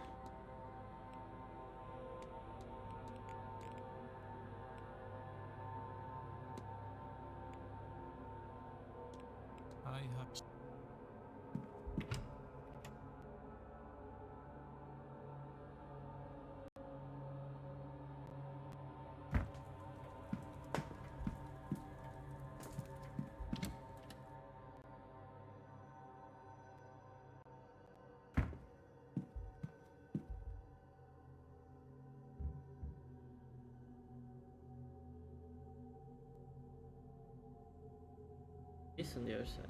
I have. This on the other side.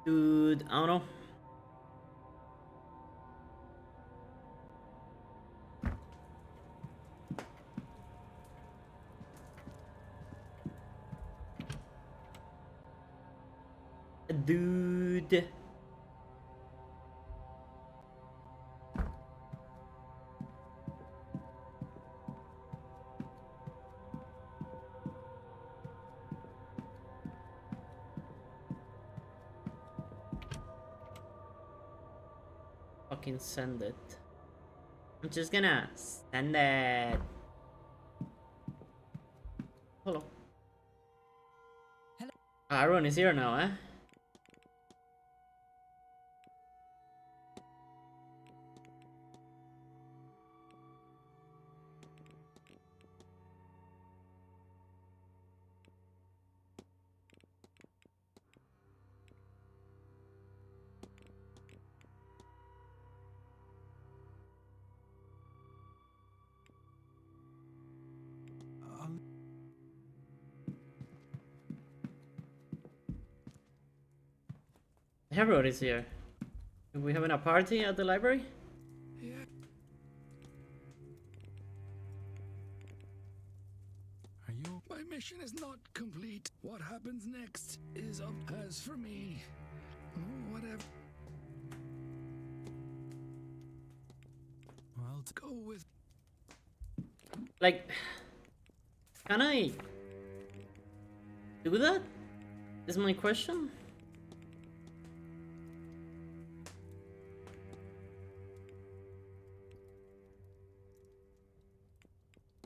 Dude, I don't know. Dude. fucking send it. I'm just gonna send it. Hello. Aaron is here now, eh? Harold is here. Are we having a party at the library? Yeah. Are you? My mission is not complete. What happens next is up. As for me, whatever. Well, go with. Like, can I do that? Is my question?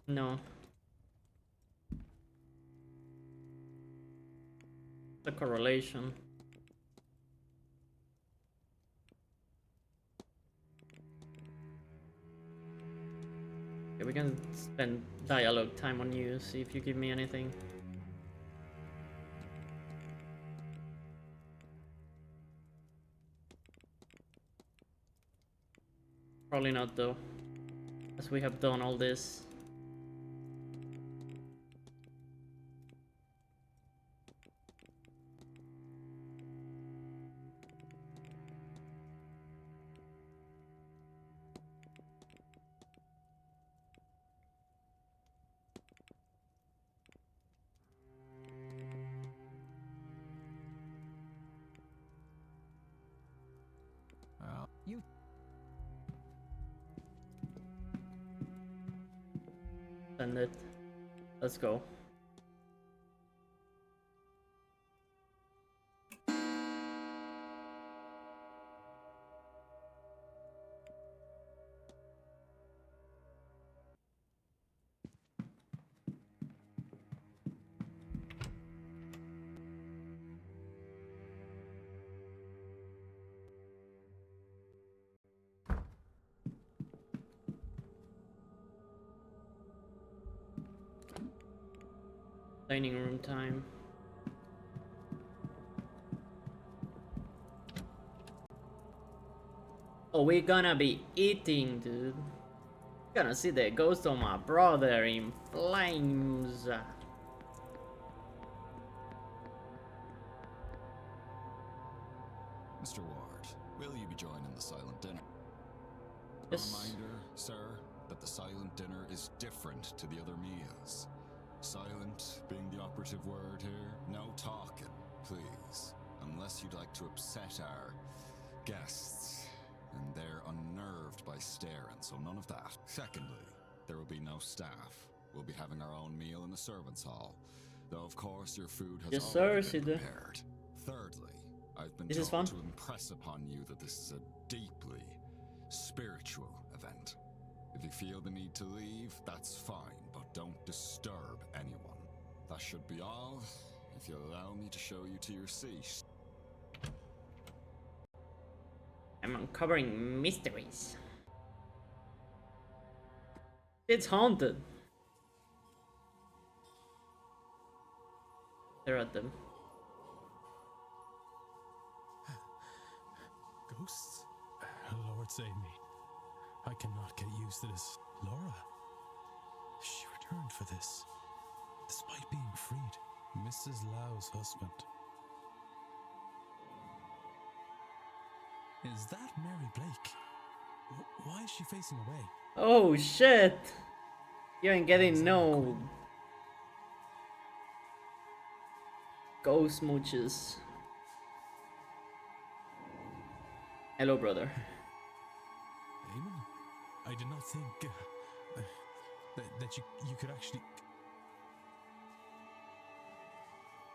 No. The correlation. Okay, we can spend dialogue time on you, see if you give me anything. Probably not though, as we have done all this. You. Send it. Let's go. Dining room time. Oh, we're gonna be eating, dude. Gonna see the ghost of my brother in flames. Mr. Ward, will you be joining the silent dinner? Yes. A reminder, sir, that the silent dinner is different to the other meals. Silent being the operative word here. No talking, please. Unless you'd like to upset our guests. And they're unnerved by staring, so none of that. Secondly, there will be no staff. We'll be having our own meal in the servants' hall. Though, of course, your food has Yes, already sir, been Sid. prepared. Thirdly, I've been This is taught fun. to impress upon you that this is a deeply spiritual event. If you feel the need to leave, that's fine, but don't disturb anyone. That should be all. If you'll allow me to show you to your seat. I'm uncovering mysteries. It's haunted. Stare at them. Ghosts? Lord save me. I cannot get used to this. Laura? She returned for this, despite being freed. Mrs. Lau's husband. Is that Mary Blake? Why is she facing away? Oh shit! You ain't getting no ghost mooches. Hello, brother. Eamon? I did not think that you could actually.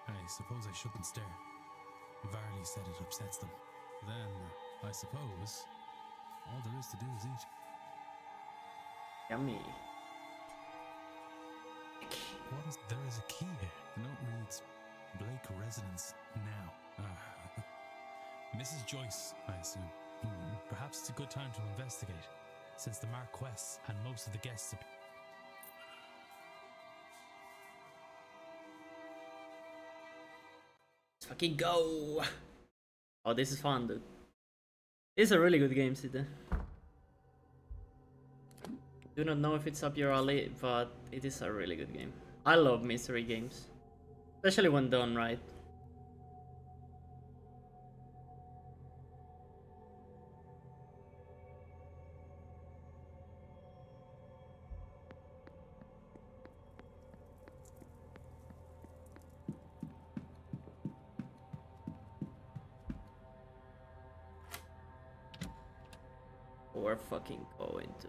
I suppose I shouldn't stare. Varley said it upsets them. Then, I suppose, All there is to do is eat. Yummy. What is there is a key here. The note reads, Blake residence now. Mrs. Joyce, I assume. Perhaps it's a good time to investigate, since the Marquess and most of the guests. Let's fucking go! Oh, this is fun, dude. This is a really good game, Sita. Do not know if it's up your alley, but it is a really good game. I love mystery games, especially when done right. We're fucking going to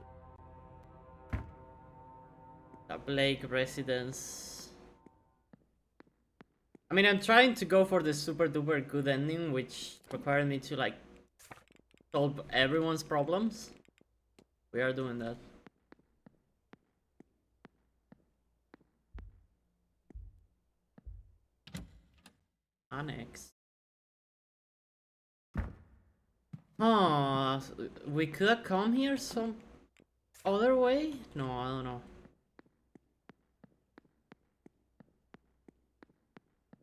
the Blake residence. I mean, I'm trying to go for the super duper good ending, which required me to like solve everyone's problems. We are doing that. Annex. Oh, we could have come here some other way? No, I don't know.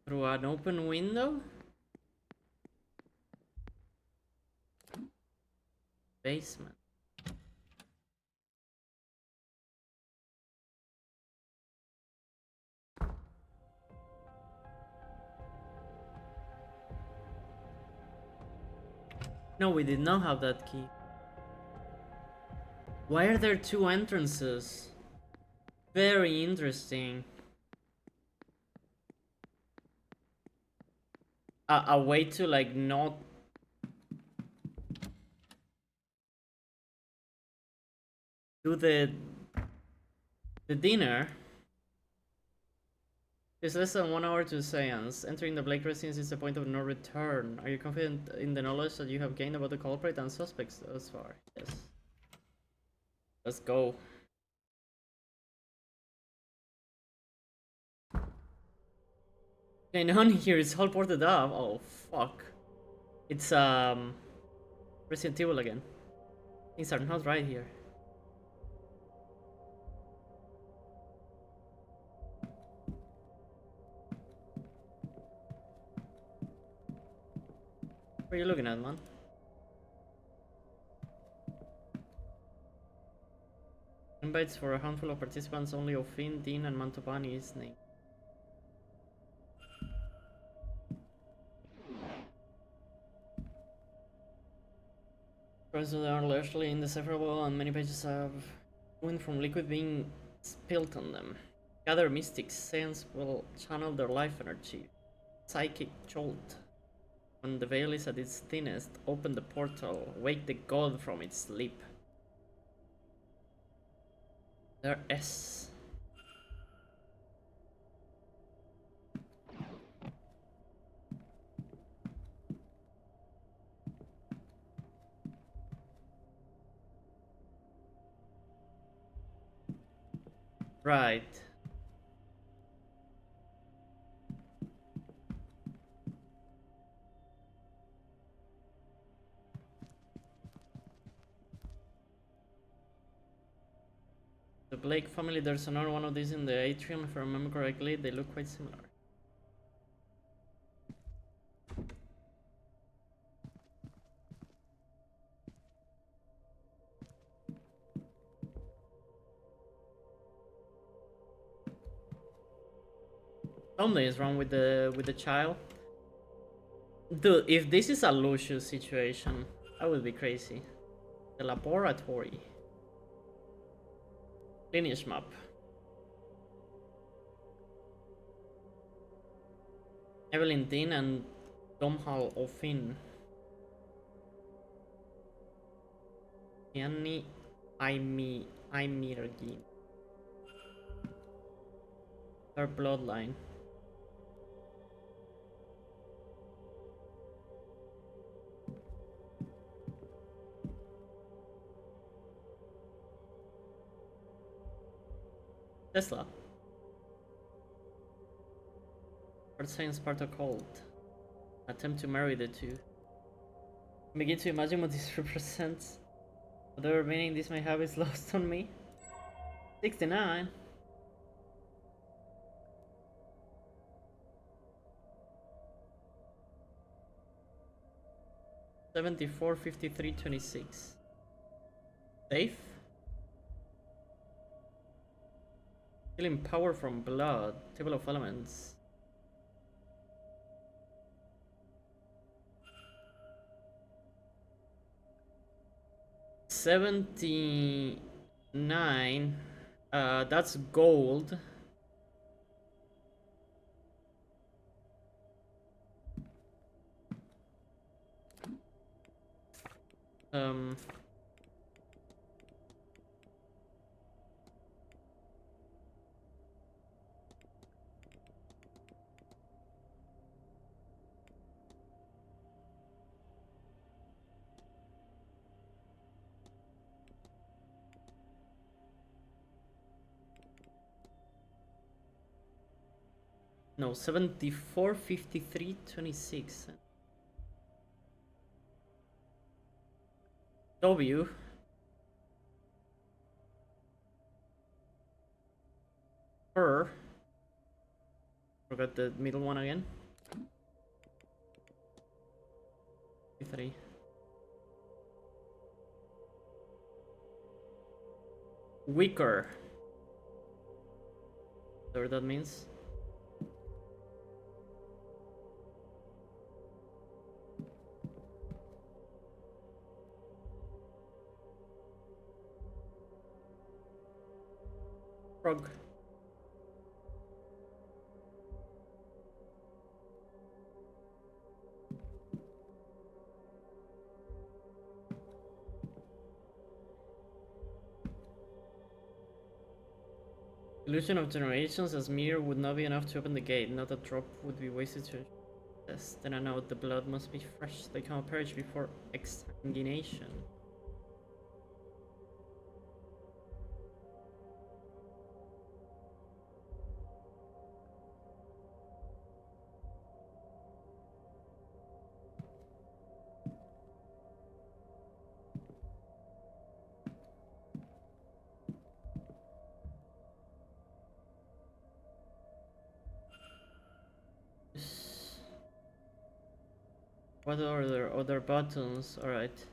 Through an open window? Basement. No, we did not have that key. Why are there two entrances? Very interesting. A way to like not do the dinner. It's less than 1 hour to seance. Entering the Blake residence is the point of no return. Are you confident in the knowledge that you have gained about the culprit and suspects thus far? Yes. Let's go. Okay, none here is all ported up. Oh fuck. It's Resident Evil again. Things are not right here. What are you looking at, man? Invites for a handful of participants, only Ofin, Dean, and Mantovani is named. Presents are largely indecipherable, and many pages have wind from liquid being spilled on them. Gather mystics, sense will channel their life energy. Psychic jolt. When the veil is at its thinnest, open the portal, wake the god from its sleep. There is. Right. The Blake family, there's another one of these in the atrium, if I remember correctly. They look quite similar. Something is wrong with the child. Dude, if this is a Lucius situation, I would be crazy. The laboratory. Lineage map. Evelyn Dean and Domhall O'Finn. Yanni Imirgin. Her bloodline. Tesla. Earth science part occult. Attempt to marry the two. Begin to imagine what this represents. Whatever meaning this may have is lost on me. 69. $74, $53, $26. Safe? Feeling power from blood. Table of elements. $79. That's gold. No, 74, 53, 26. W. Her. Forgot the middle one again. 3. Weaker. Whatever that means. Frog. Illusion of generations as mirror would not be enough to open the gate. Not a drop would be wasted to test. Then I know the blood must be fresh. They cannot perish before exsanguination. What are there other buttons? Alright.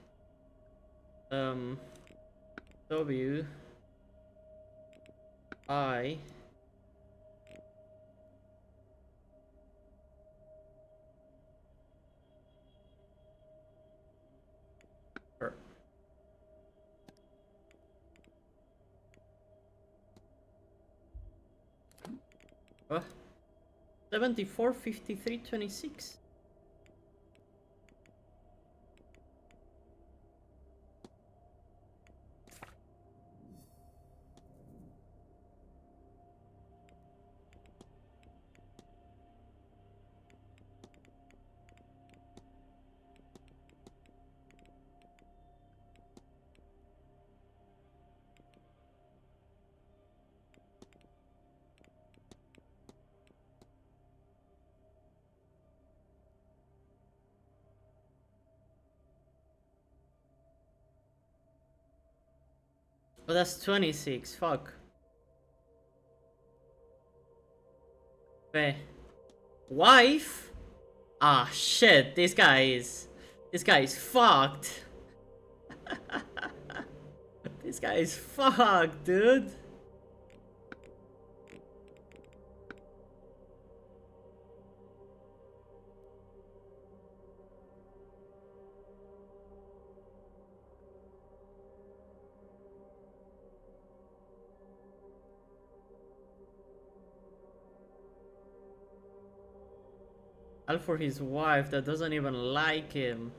W I R. What? 74, 53, 26. Oh, that's 26. Fuck. Wait. Wife? Ah, shit. This guy is fucked. This guy is fucked, dude. All for his wife that doesn't even like him.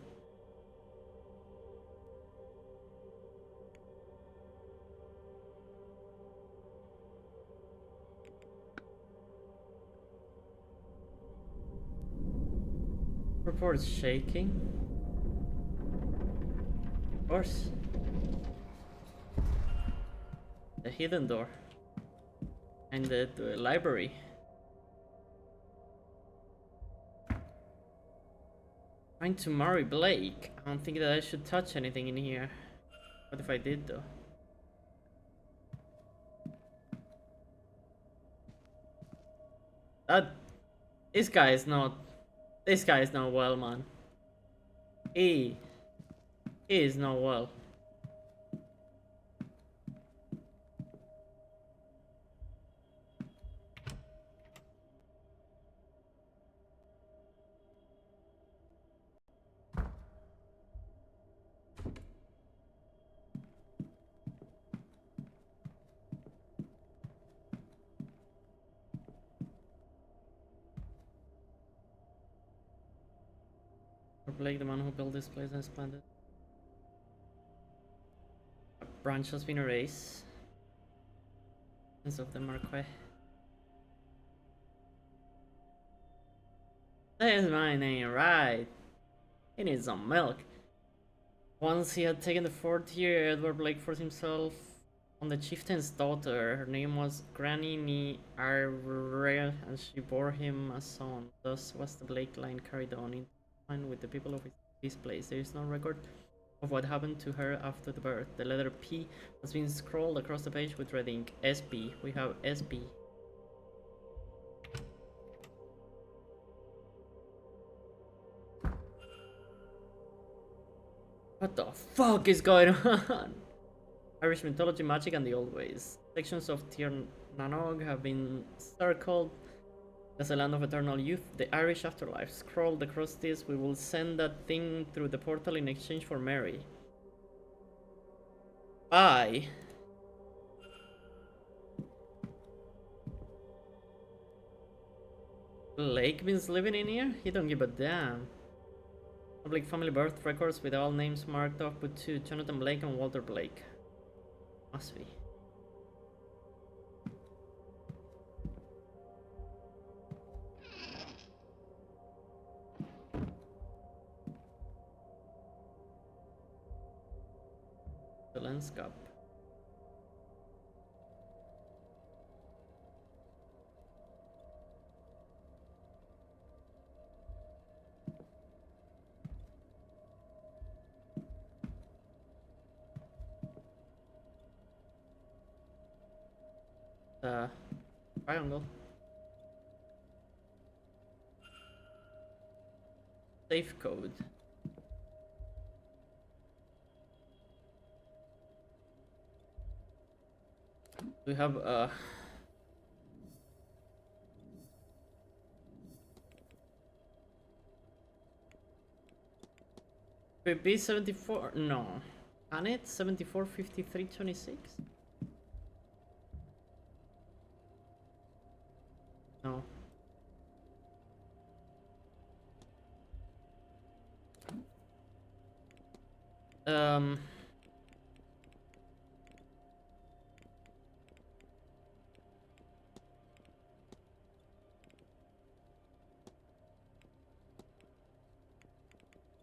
Report is shaking. Of course. The hidden door. And the library. Trying to marry Blake. I don't think that I should touch anything in here. What if I did though? This guy is not well, man. He is not well. Blake, the man who built this place and expanded. A branch has been erased. Of the Marquis. That is my name, right? He needs some milk. Once he had taken the fort here, Edward Blake forced himself on the chieftain's daughter. Her name was Granny Ni Arre, and she bore him a son. Thus was the Blake line carried on in line with the people of this place. There is no record of what happened to her after the birth. The letter P has been scrawled across the page with red ink. SB. We have SB. What the fuck is going on? Irish mythology, magic, and the old ways. Sections of Tir Nanog have been circled as a land of eternal youth, the Irish afterlife. Scrolled across this, we will send that thing through the portal in exchange for Mary. Bye. Blake means living in here? He don't give a damn. Public family birth records with all names marked off with 2, Jonathan Blake and Walter Blake. Must be. The landscape. Triangle. Safe code. We have B74. No, can it 745326? No.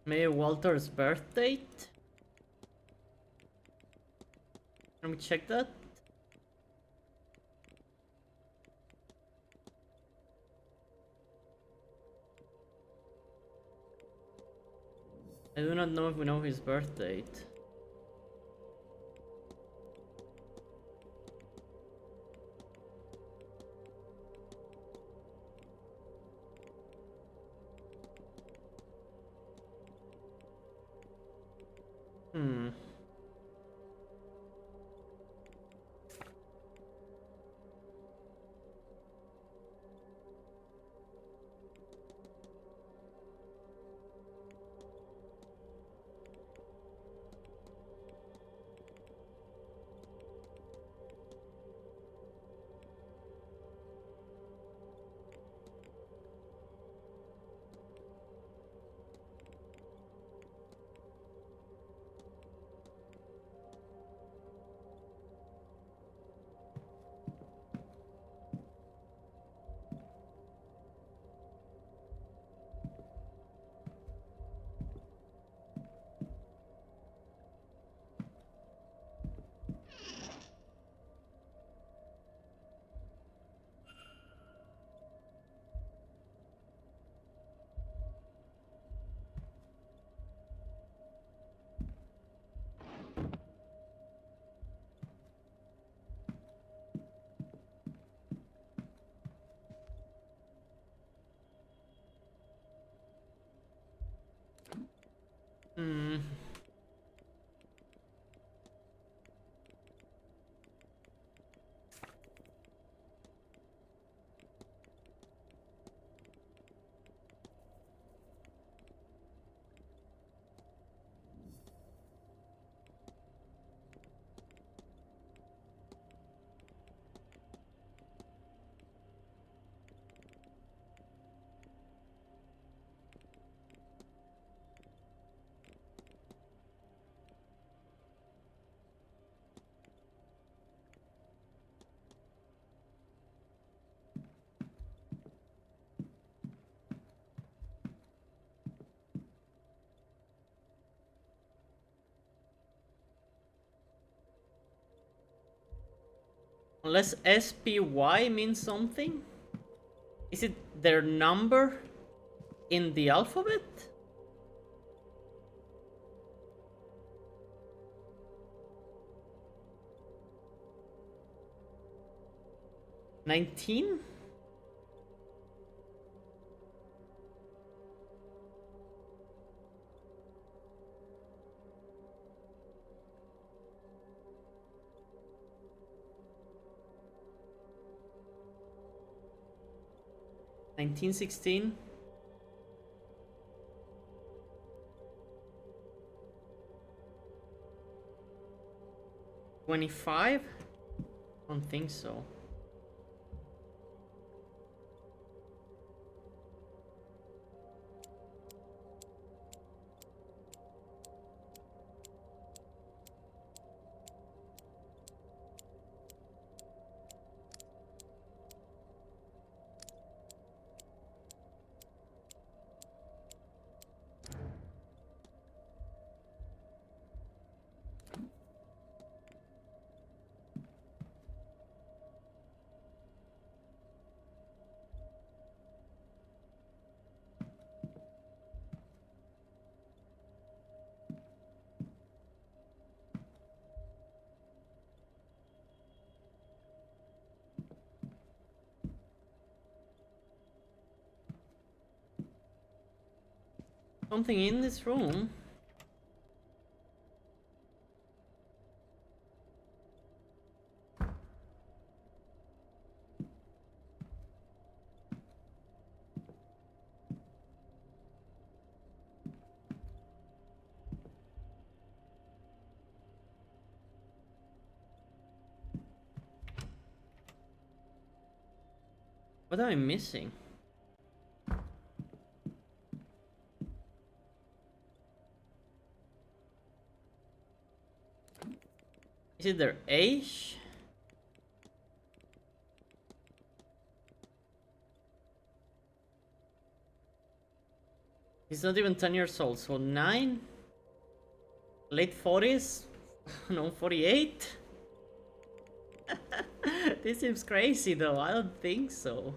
Maybe Walter's birth date? Can we check that? I do not know if we know his birth date. Unless SPY means something? Is it their number in the alphabet? $19? $19.16? $25? I don't think so. Something in this room. What am I missing? Is it their age? He's not even 10 years old, so 9? Late 40s? No, 48? This seems crazy though, I don't think so.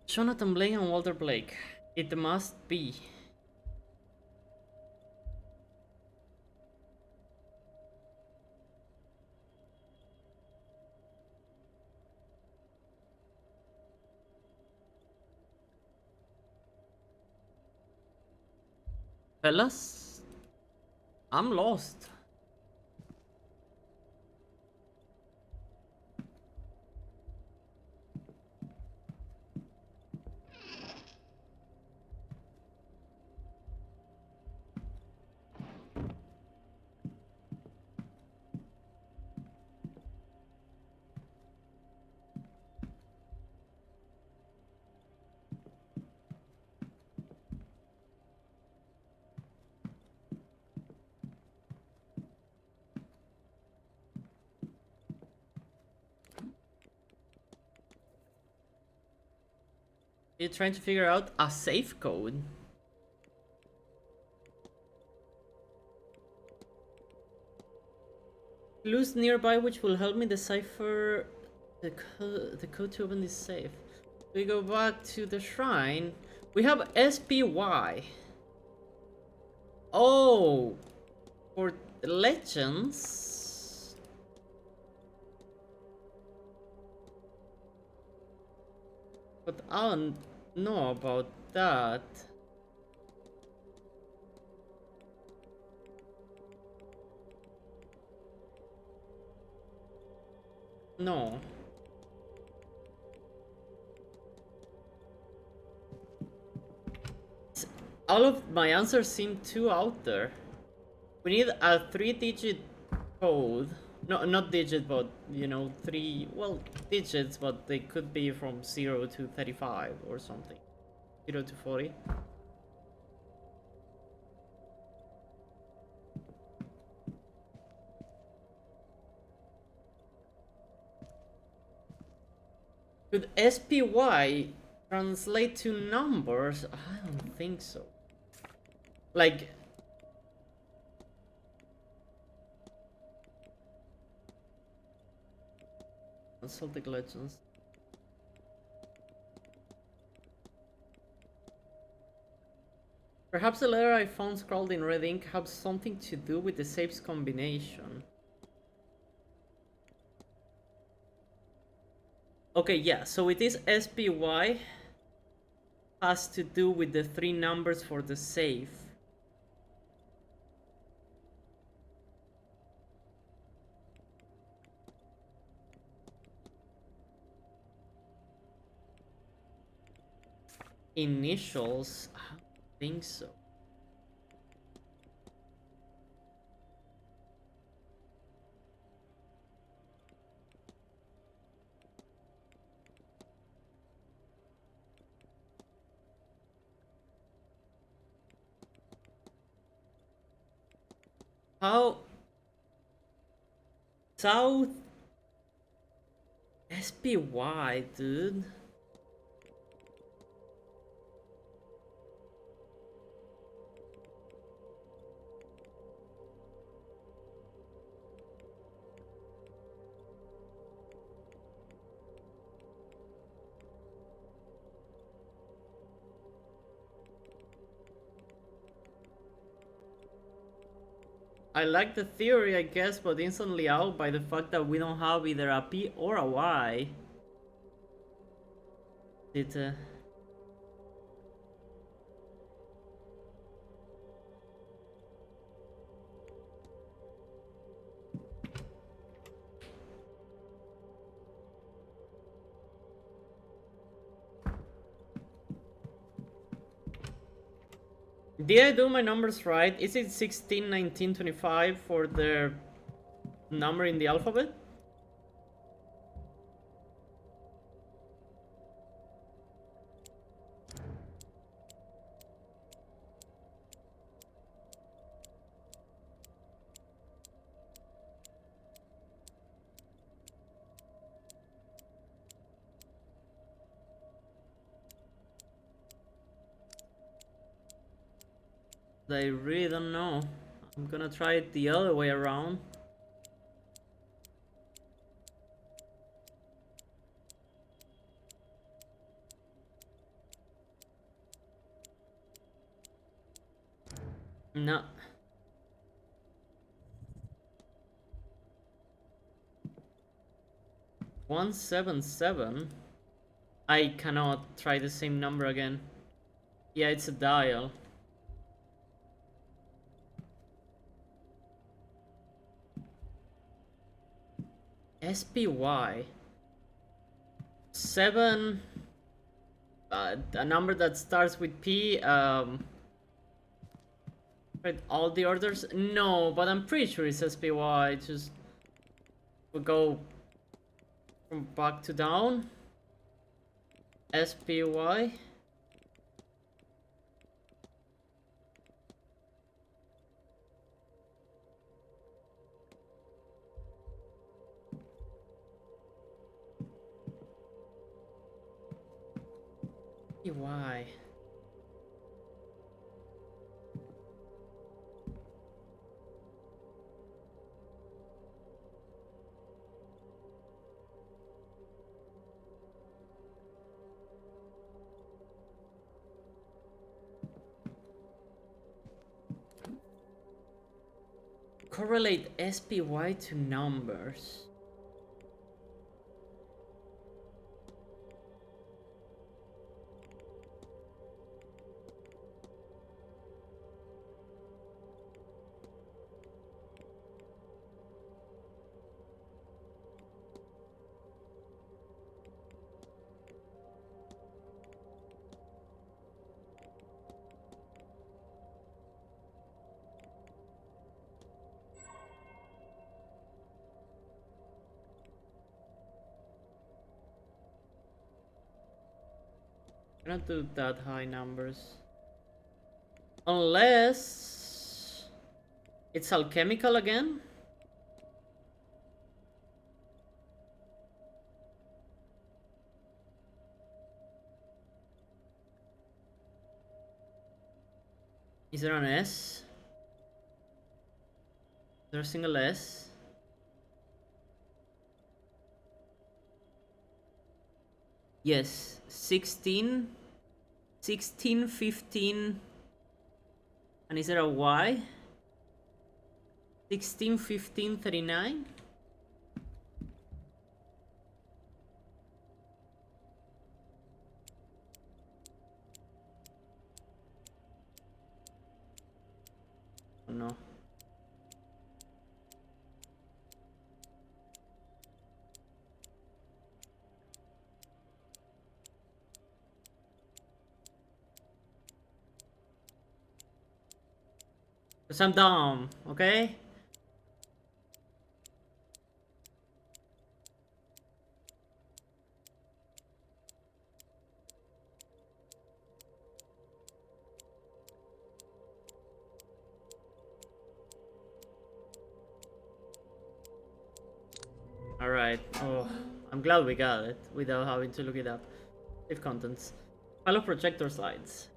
Jonathan Blake and Walter Blake. It must be. Fellas, I'm lost. You're trying to figure out a safe code. Clues nearby which will help me decipher the code to open this safe. We go back to the shrine. We have SPY. Oh, for legends. But I don't know about that. No. All of my answers seem too out there. We need a 3-digit code. No, not digit, but, you know, 3, well, digits, but they could be from 0 to 35 or something. 0 to 40. Could SPY translate to numbers? I don't think so. Like... Celtic Legends. Perhaps the letter I found scrawled in red ink has something to do with the safe's combination. Okay, yeah, so it is SPY. Has to do with the 3 numbers for the safe. Initials? I don't think so. How? South SPY, dude. I like the theory, I guess, but instantly out by the fact that we don't have either a P or a Y. It, Did I do my numbers right? Is it 16, 19, 25 for the number in the alphabet? I really don't know. I'm gonna try it the other way around. No. One 7 7. I cannot try the same number again. Yeah, it's a dial. SPY 7. A number that starts with P. Read all the orders? No, but I'm pretty sure it's SPY. Just we'll go from back to down. SPY. Why? Correlate SPY to numbers. Cannot do that high numbers. Unless it's alchemical again? Is there an S? Is there a single S? Yes, 16, 15, and is there a Y? 16, 15, 39? Oh no. Cause I'm dumb, okay? Alright, oh, I'm glad we got it without having to look it up. Save contents. Pile of projector slides.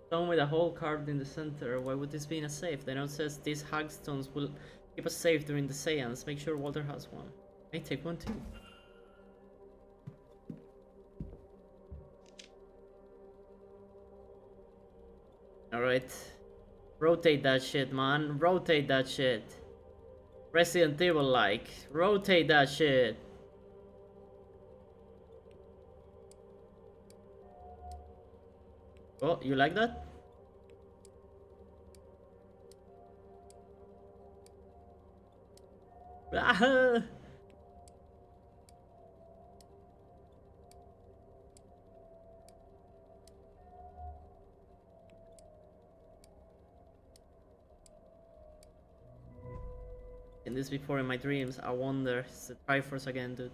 Stone with a hole carved in the center. Why would this be in a safe? The note says these hagstones will keep us safe during the seance. Make sure Walter has one. I take one too. Alright. Rotate that shit, man. Rotate that shit. Resident Evil like. Rotate that shit. Oh, you like that? Ah! In this before in my dreams, I wonder. It's the Triforce again, dude.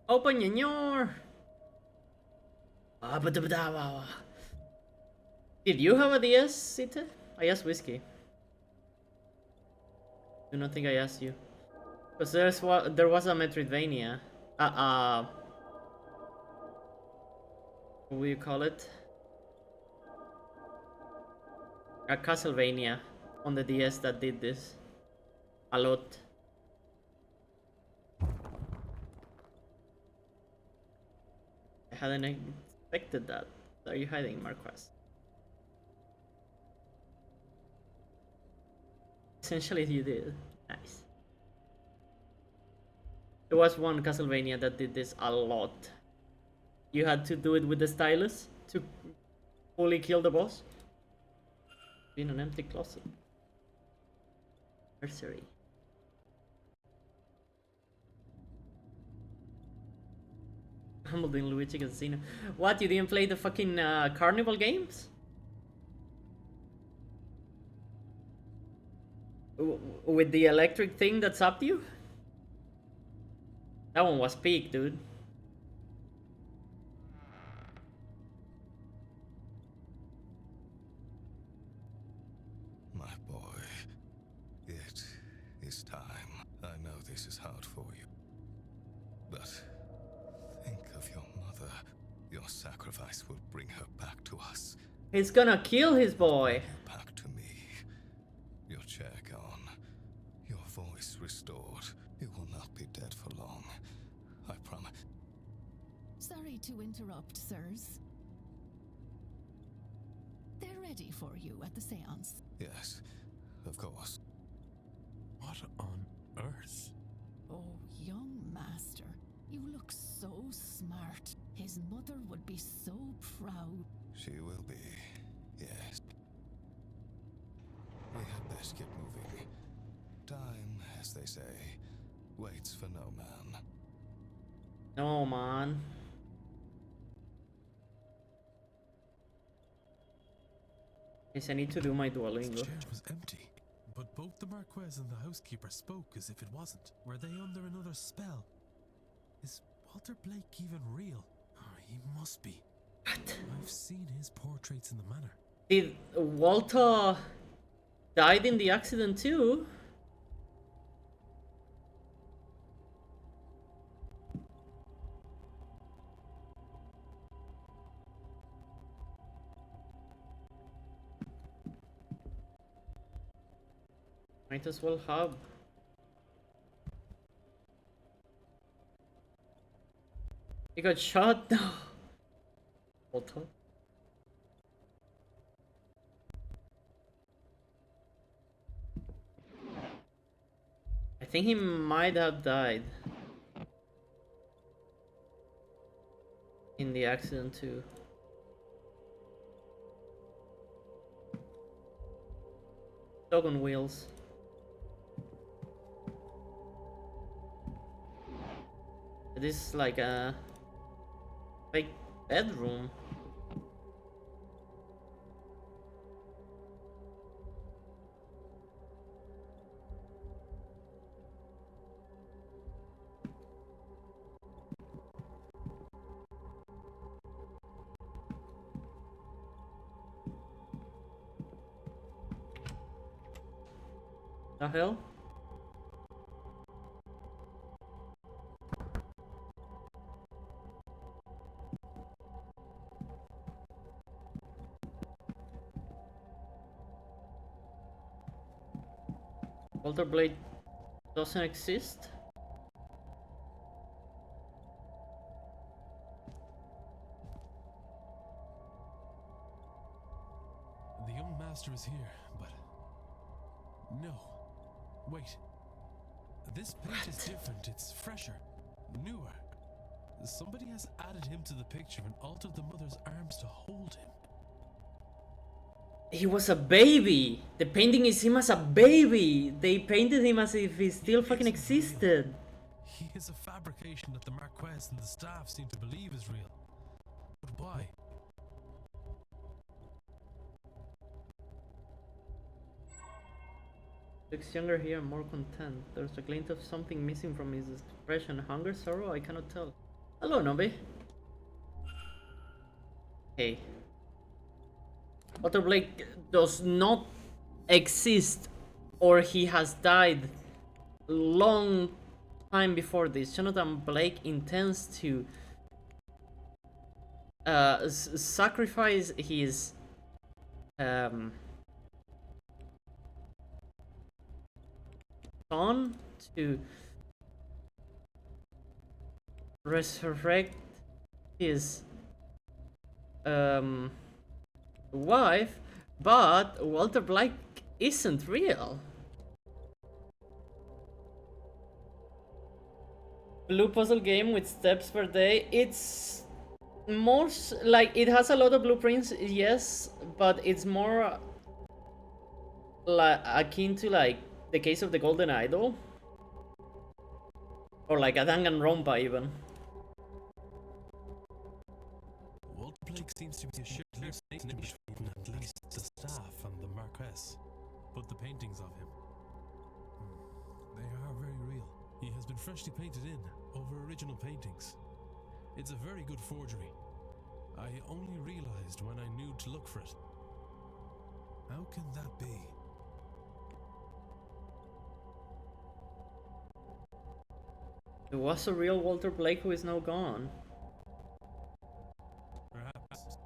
Open your door! Did you have a DS, Sita? I asked Whiskey. Do not think I asked you. Because there was a Metroidvania. What do you call it? A Castlevania on the DS that did this. A lot. I hadn't expected that. What are you hiding, Marquez? Essentially you did. Nice. There was one Castlevania that did this a lot. You had to do it with the stylus to fully kill the boss. In an empty closet. Nursery. Humbled in Luigi Casino. What? You didn't play the fucking carnival games? With the electric thing that's up to you? That one was peak, dude. My boy, it is time. I know this is hard for you. But think of your mother. Your sacrifice will bring her back to us. He's gonna kill his boy. Back to me. Your chair gone. Your voice restored. You will not be dead for long. I promise. Sorry to interrupt, sirs. There ready for you at the seance. Yes, of course. What on earth? Oh, young master, you look so smart. His mother would be so proud. She will be, yes. We had best get moving. Time, as they say, waits for no man. No, man. Yes, I need to do my Duolingo. The chair was empty, but both the Marquez and the housekeeper spoke as if it wasn't. Were they under another spell? Is Walter Blake even real? Oh, he must be. What? I've seen his portraits in the manor. Did Walter died in the accident too? Might as well have. He got shot? No. Walter? I think he might have died in the accident too. Dog on wheels. This is like a fake bedroom. The hell? Walter Blade doesn't exist? The young master is here, but... No. Wait. This paint is different. It's fresher, newer. Somebody has added him to the picture and altered the mother's arms to hold him. He was a baby! The painting is him as a baby! They painted him as if he still fucking existed! He is a fabrication that the Marquez and the staff seem to believe is real. But why? Looks younger here, more content. There's a glint of something missing from his expression. Hunger, sorrow? I cannot tell. Hello, Nobi. Hey. Walter Blake does not exist, or he has died long time before this. Jonathan Blake intends to sacrifice his son to resurrect his wife, but Walter Blake isn't real. Blue puzzle game with steps per day. It's more like it has a lot of blueprints, yes, but it's more like akin to like the case of the Golden Idol, or like a Danganronpa even. Walter Blake seems to be a shared image between at least the staff and the Marquess, but the paintings of him, they are very real. He has been freshly painted in over original paintings. It's a very good forgery. I only realized when I knew to look for it. How can that be? It was a real Walter Blake who is now gone. Perhaps.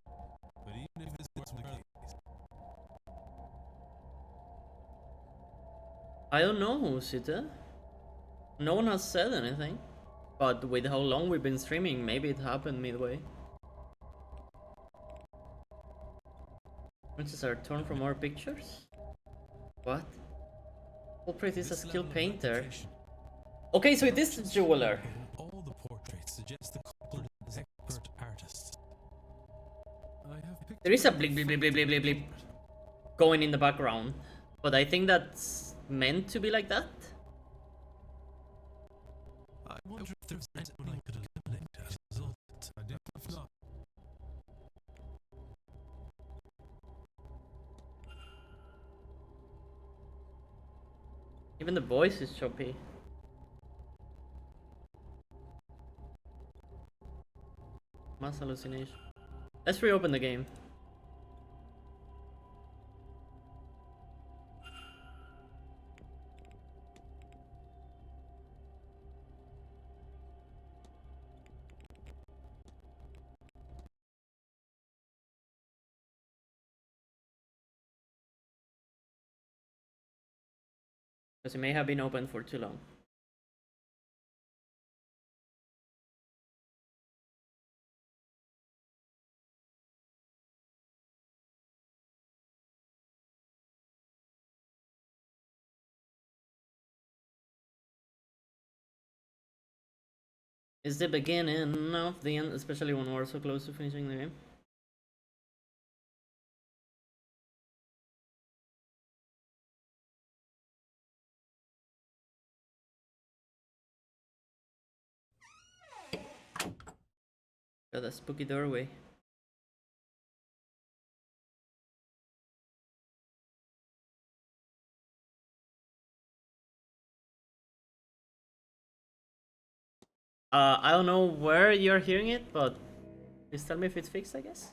But even if this is the case, I don't know, Sita. No one has said anything. But with how long we've been streaming, maybe it happened midway. Which is our turn for more pictures? What? Culprit is a skilled painter. Okay, so it is the jeweler. All the portraits suggest the culprit is an expert artist. There is a blip blip blip blip blip blip blip going in the background, but I think that's meant to be like that. I wonder if there's anyone I could eliminate as a result. I did not. Even the voice is choppy. Mass hallucination. Let's reopen the game. Because it may have been open for too long. Is the beginning of the end, especially when we're so close to finishing the game? Got a spooky doorway. I don't know where you're hearing it, but please tell me if it's fixed, I guess.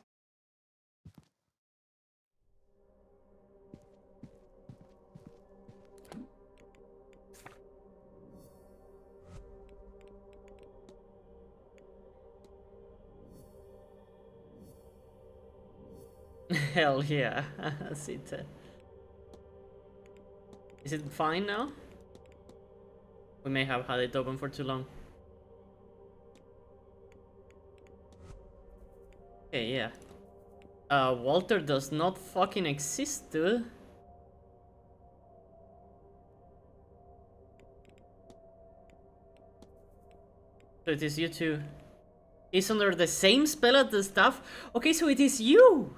Hell yeah, Sita. Is it fine now? We may have had it open for too long. Okay, yeah. Walter does not fucking exist, dude. So it is you two. He's under the same spell as the staff? Okay, so it is you!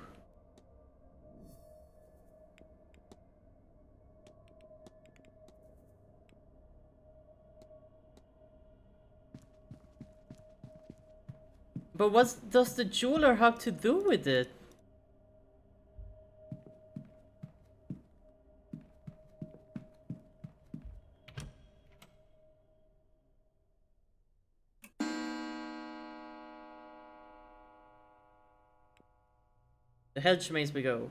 But what does the jeweler have to do with it? The hedge maze we go.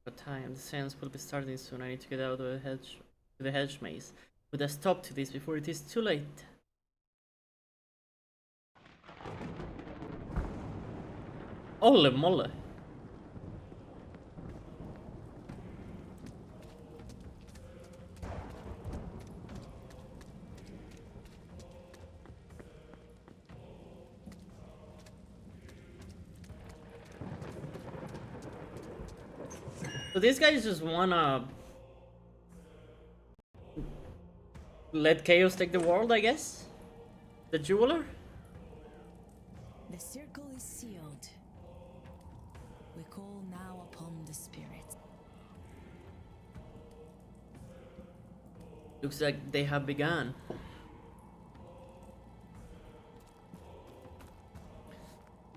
But time, the seance will be starting soon. I need to get out of the hedge maze. Put a stop to this before it is too late. Holy moly. So these guys just wanna let chaos take the world, I guess? The jeweler? The circle is sealed. We call now upon the spirit. Looks like they have begun.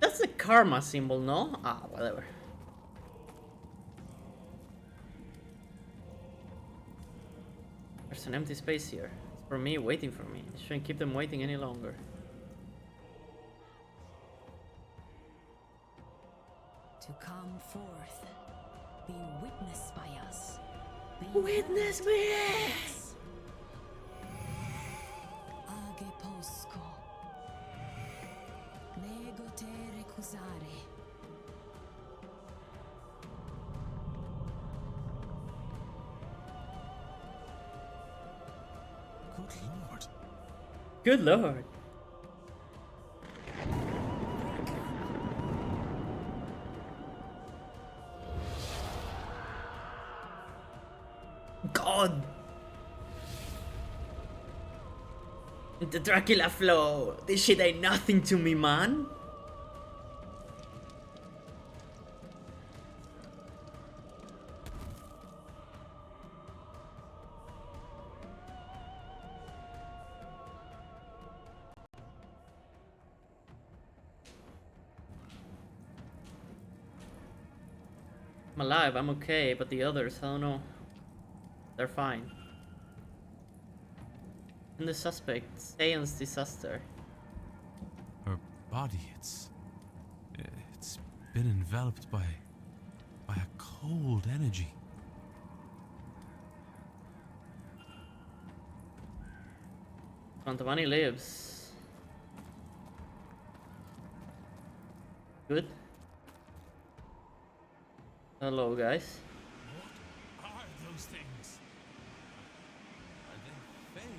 That's a karma symbol, no? Ah, whatever. There's an empty space here. It's for me, waiting for me. I shouldn't keep them waiting any longer. To come forth, be witnessed by us. Witness me! Age posco. Nego te recusare. Good lord. Good lord. God! The Dracula flow. This shit ain't nothing to me, man. I'm alive, I'm okay, but the others, I don't know. They're fine. And the suspect, Seance disaster. Her body, it's been enveloped by a cold energy. Quantumani lives. Good. Hello, guys. What are those things? Are they fake?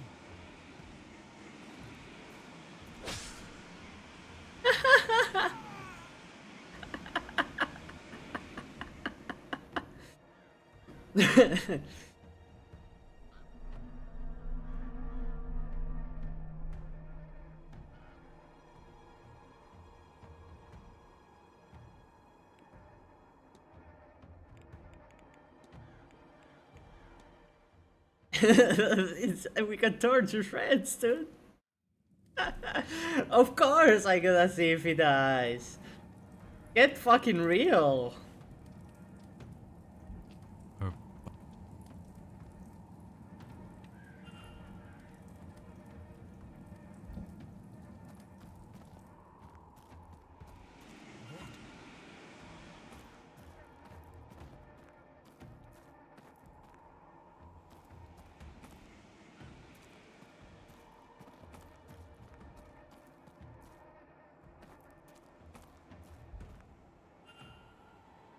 We got torn to shreds, dude. Of course I gotta see if he dies. Get fucking real.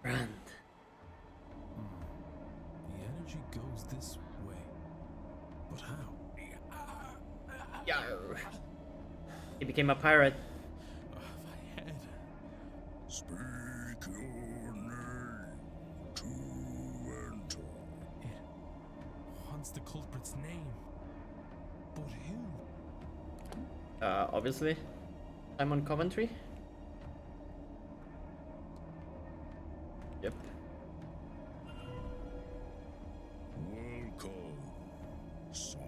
Brand. The energy goes this way. But how? Yo. He became a pirate. My head. Speak your name to enter. It wants the culprit's name. But who? Obviously. Simon Coventry. Yep. Welcome, Simon.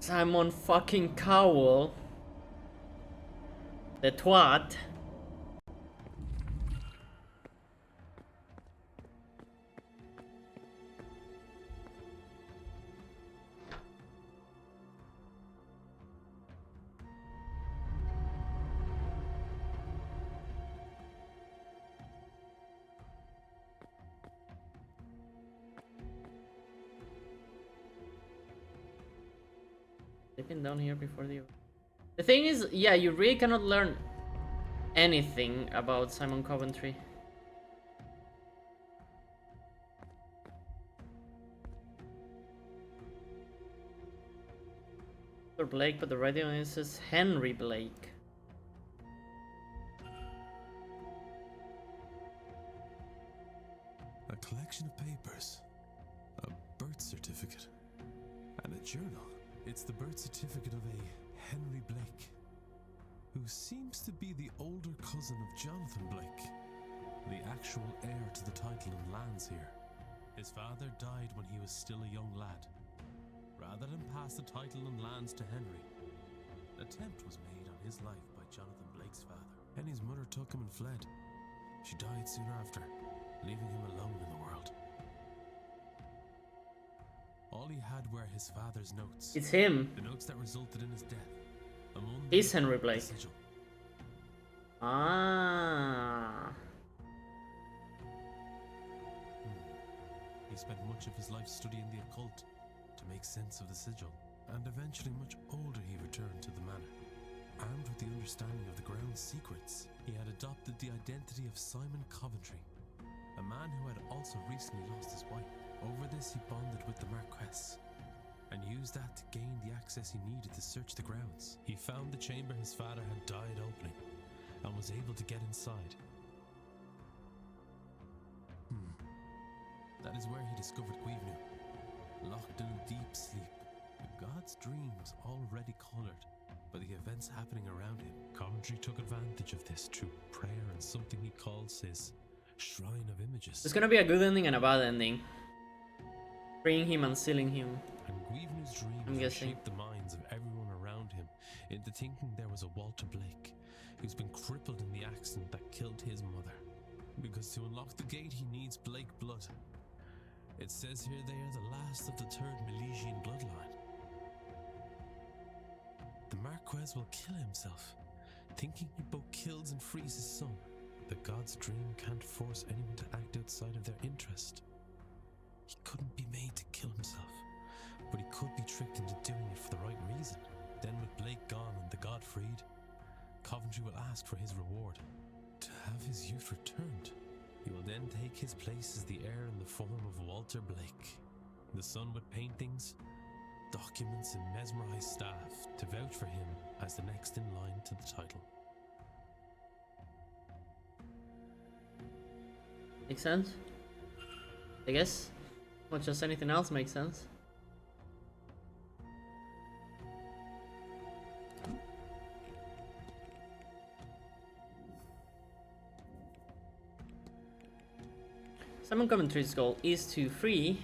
Simon fucking Cowell. The twat. They've been down here before the thing is, yeah, you really cannot learn anything about Simon Coventry. Mr. Blake, but the radio says Henry Blake. A collection of papers, a birth certificate, and a journal. It's the birth certificate of a Henry Blake, who seems to be the older cousin of Jonathan Blake, the actual heir to the title and lands here. His father died when he was still a young lad. Rather than pass the title and lands to Henry, an attempt was made on his life by Jonathan Blake's father. Henry's mother took him and fled. She died soon after, leaving him alone in the world. All he had were his father's notes. It's him. The notes that resulted in his death. Among He's them, Henry the Blake. sigil. Ah. He spent much of his life studying the occult to make sense of the sigil, and eventually much older he returned to the manor. Armed with the understanding of the ground's secrets, he had adopted the identity of Simon Coventry, a man who had also recently lost his wife. Over this he bonded with the Marquess, and used that to gain the access he needed to search the grounds. He found the chamber his father had died opening, and was able to get inside. That is where he discovered Guivenu, locked in a deep sleep, the god's dreams already colored by the events happening around him. Coventry took advantage of this through prayer and something he calls his shrine of images. There's gonna be a good ending and a bad ending. Freeing him and sealing him. And Guivenu's dreams reshaped the minds of everyone around him into thinking there was a Walter Blake who's been crippled in the accident that killed his mother. Because to unlock the gate he needs Blake blood. It says here they are the last of the third Milesian bloodline. The Marquez will kill himself, thinking he both kills and frees his son. The god's dream can't force anyone to act outside of their interest. He couldn't be made to kill himself, but he could be tricked into doing it for the right reason. Then with Blake gone and the god freed, Coventry will ask for his reward, to have his youth returned. He will then take his place as the heir in the form of Walter Blake, the son with paintings, documents and mesmerized staff to vouch for him as the next in line to the title. Makes sense? I guess. Not just anything else makes sense. Simon Coventry's goal is to free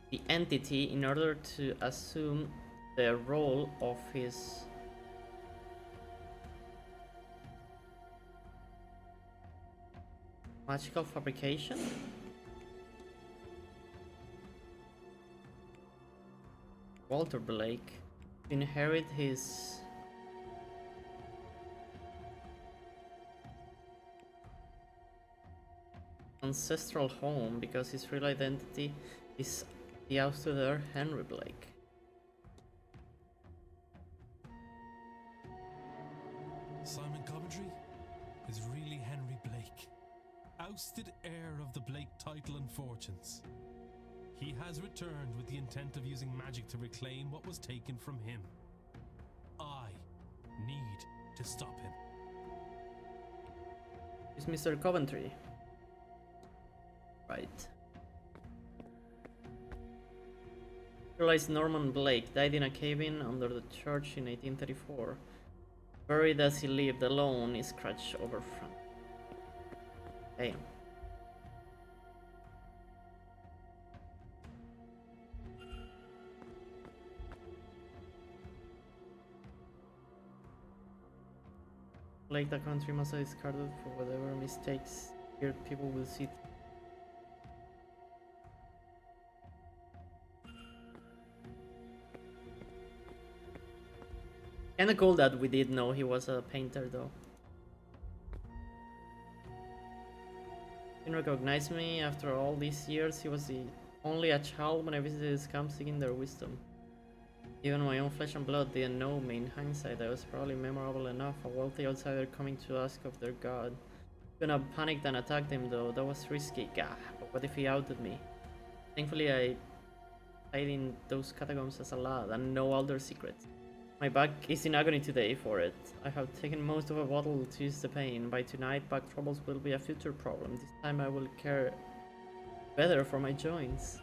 the entity in order to assume the role of his magical fabrication. Walter Blake to inherit his ancestral home because his real identity is the outsider Henry Blake. Simon Coventry is really Henry Blake, ousted heir of the Blake title and fortunes. He has returned with the intent of using magic to reclaim what was taken from him. I need to stop him. Is Mr. Coventry? Right. Realized Norman Blake died in a cabin under the church in 1834. Buried as he lived alone, is scratched over front. Damn. Blake, the country must have discarded for whatever mistakes here people will see. Kinda cool that we did know he was a painter though. Didn't recognize me after all these years. He was only a child when I visited his camp seeking their wisdom. Even my own flesh and blood didn't know me. In hindsight, I was probably memorable enough, a wealthy outsider coming to ask of their god. Gonna panicked and attacked him though, that was risky. Gah, but what if he outed me? Thankfully I hid in those catacombs as a lad and no other secrets. My back is in agony today for it. I have taken most of a bottle to ease the pain. By tonight, back troubles will be a future problem. This time I will care better for my joints.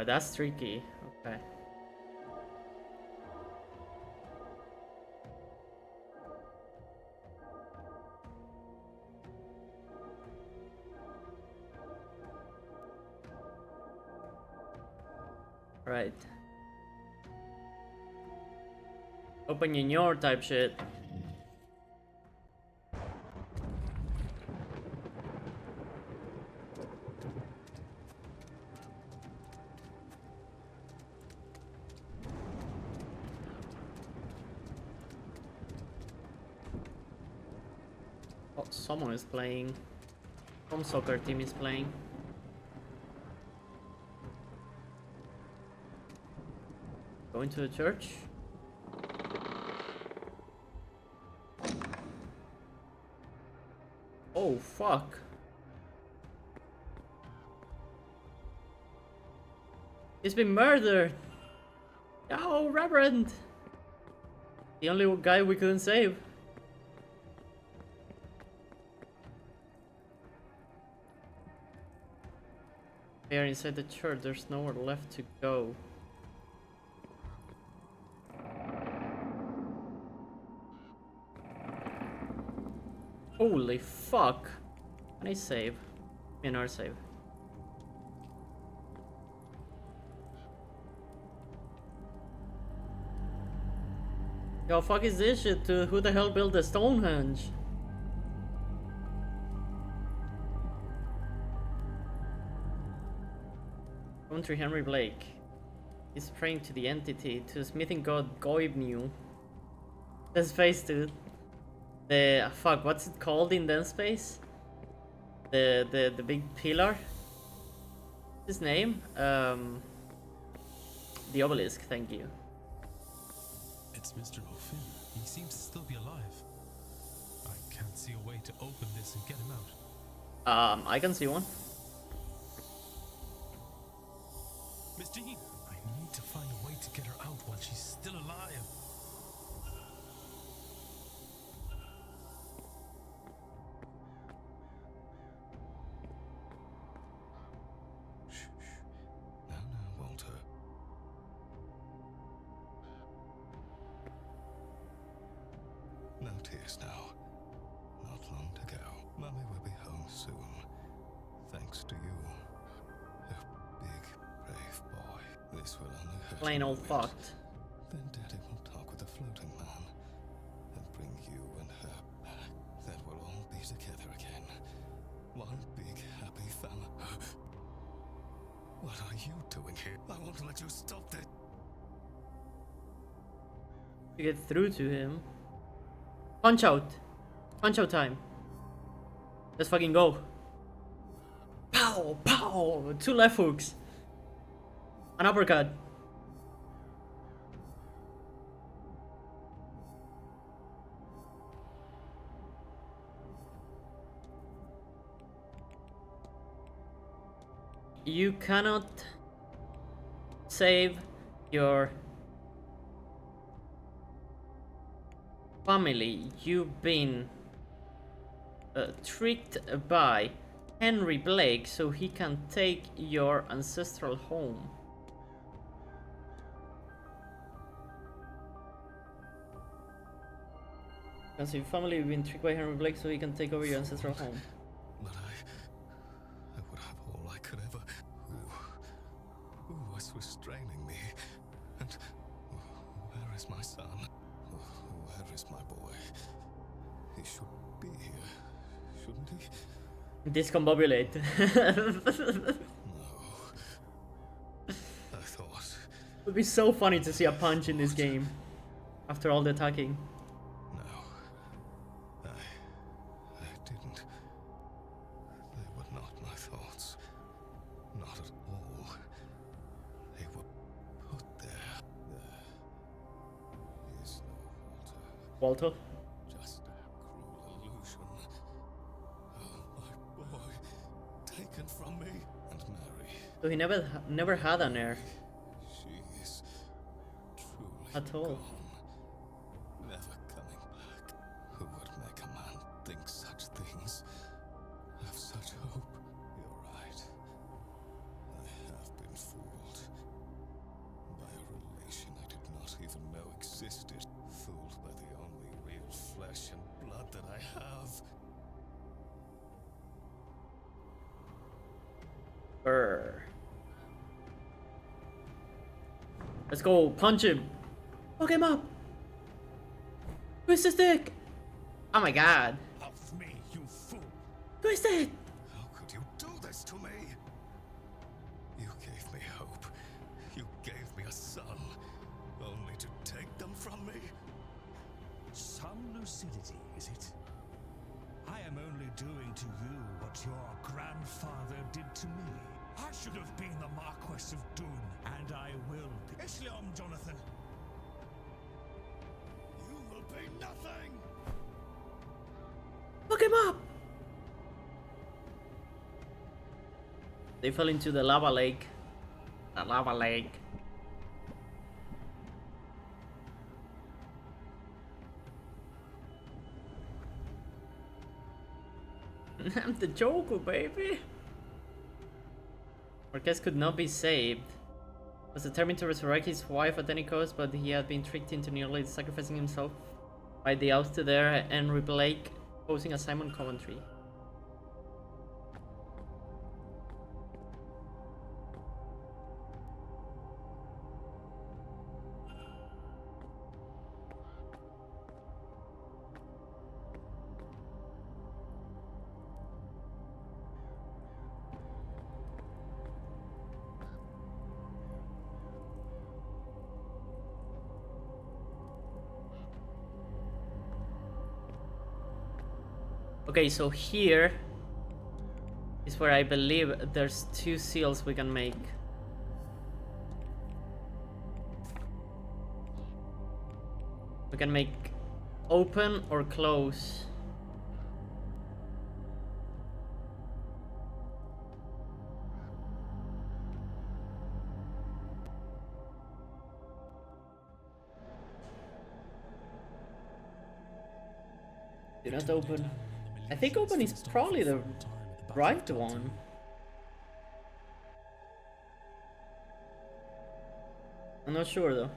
That's tricky. Okay. Right. Open your type shit. Oh, someone is playing. Some soccer team is playing. Going to the church? Oh fuck. He's been murdered. Oh, Reverend! The only guy we couldn't save. We are inside the church, there's nowhere left to go. Holy fuck! Can I save? In our save. Yo, fuck is this shit? Who the hell built the Stonehenge? Country Henry Blake. He's praying to the entity, to smithing god Goibnu. This face, dude. The fuck, what's it called in Dead Space? The big pillar? What's his name? The obelisk, thank you. It's Mr. O'Finn. He seems to still be alive. I can't see a way to open this and get him out. I can see one. Miss Jean, I need to find a way to get her out while she's still alive. Now, Walter. No tears now. Not long to go. Mummy will be home soon. Thanks to you. A big, brave boy. This will only hurt. Plain old fucked. Then Daddy will talk with the floating man and bring you and her back. Then we'll all be together again. One big, happy family. What are you doing here? I won't let you stop this. To get through to him. Punch out. Punch out time. Let's fucking go. Pow! Pow! 2 left hooks. An uppercut. You cannot save your family. You've been tricked by Henry Blake so he can take your ancestral home. And so your family have been tricked by Henry Blake so he can take over your ancestral home. But I would have all I could ever. Who was restraining me? And where is my son? Where is my boy? He should be here, shouldn't he? Discombobulate. I thought. It would be so funny to see a punch in this game after all the attacking. I didn't. They were not my thoughts. Not at all. They were put there. There is no Walter. Walter? Just a cruel illusion. Oh, my boy. Taken from me. And Mary. So he never had an heir. She is truly at all. gone. Never coming back. Who would make a man think such things? Have such hope? You're right. I have been fooled. By a relation I did not even know existed. Fooled by the only real flesh and blood that I have. Brr. Let's go, punch him. Fuck him up. Twist his dick. Oh my god. Off me, you fool! Twist it. How could you do this to me? You gave me hope. You gave me a son, only to take them from me. Some lucidity, is it? I am only doing to you what your grandfather did to me. I should have been the Marquess of Dune, and I will be. Islam, Jonathan! You will be nothing! Fuck him up. They fell into the lava lake. The lava lake. I'm the Joker, baby. Marquez could not be saved. He was determined to resurrect his wife at any cost, but he had been tricked into nearly sacrificing himself by the outsider Henry Blake, posing as Simon Coventry. Okay, so here is where I believe there's 2 seals we can make. We can make open or close. Do not open. I think open is probably the right one. I'm not sure though.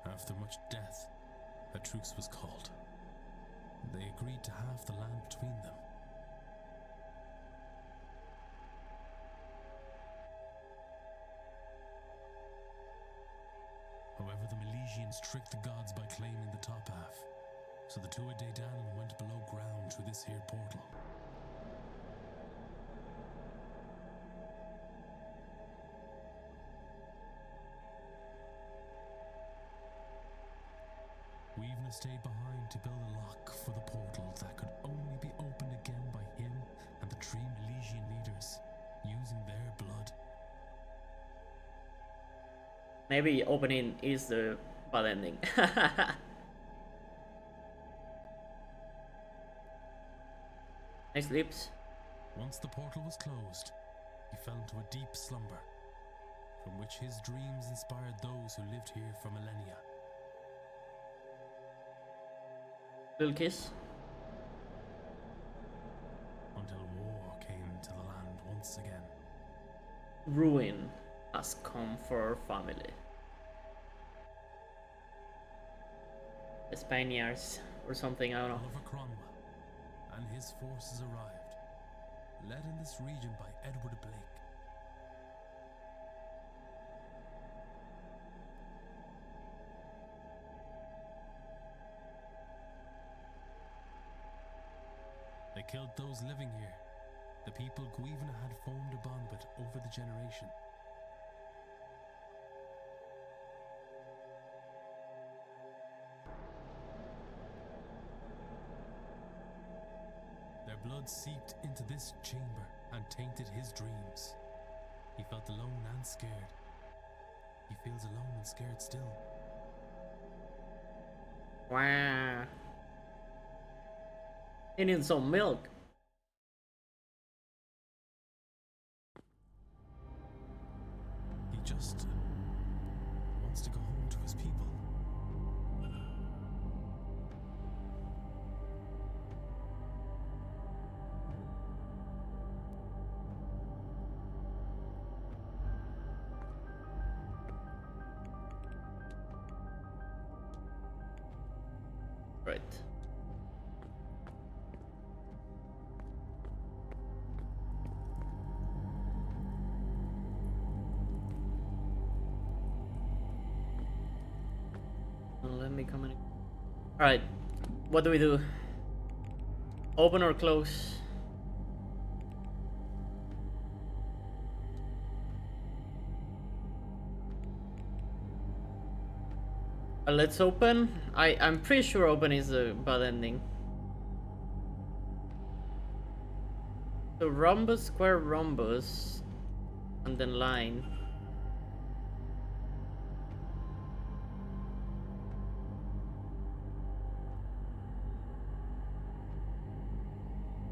After much death, a truce was called. They agreed to halve the land between them. However, the Milesians tricked the gods by claiming the top half, so the Tuatha Dé Danann went below ground through this here portal. Weavna stayed behind to build a lock for the portal that could only be opened again by him and the 3 Milesian leaders, using their blood. Maybe opening is the bad ending. Nice lips. Once the portal was closed, he fell into a deep slumber, from which his dreams inspired those who lived here for millennia. Little kiss. Until war came to the land once again. Ruin has come for our family. The Spaniards or something, I don't know. Oliver Cromwell and his forces arrived, led in this region by Edward Blake. They killed those living here, the people Guivna had formed a bond with over the generation. Their blood seeped into this chamber and tainted his dreams. He felt alone and scared. He feels alone and scared still. Wow. He needs some milk. He just wants to go home to his people. Right. Let me come in. Alright, what do we do? Open or close? Let's open. I'm pretty sure open is a bad ending. So rhombus, square, rhombus, and then line.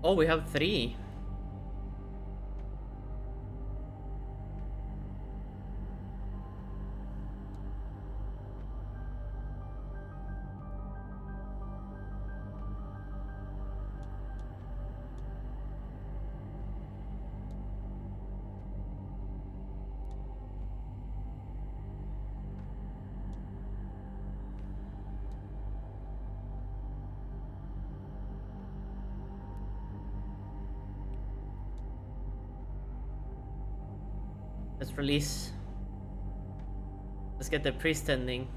Oh, we have 3. Let's release. Let's get the priest ending.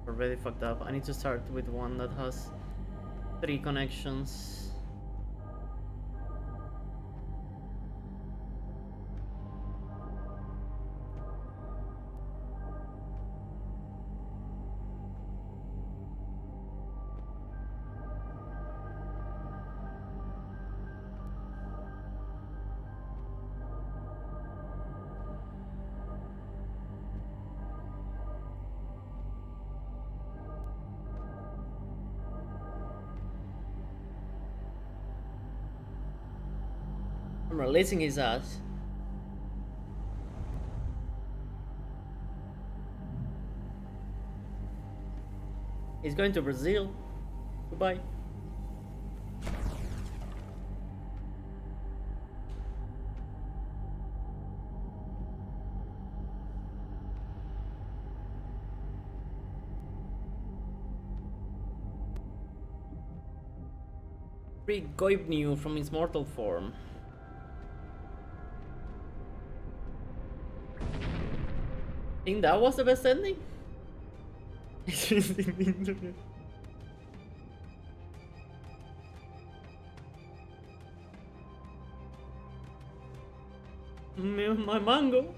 Already fucked up. I need to start with one that has 3 connections. I'm releasing his ass. He's going to Brazil. Goodbye. Free Goibniu from his mortal form. Think that was the best ending? My mango.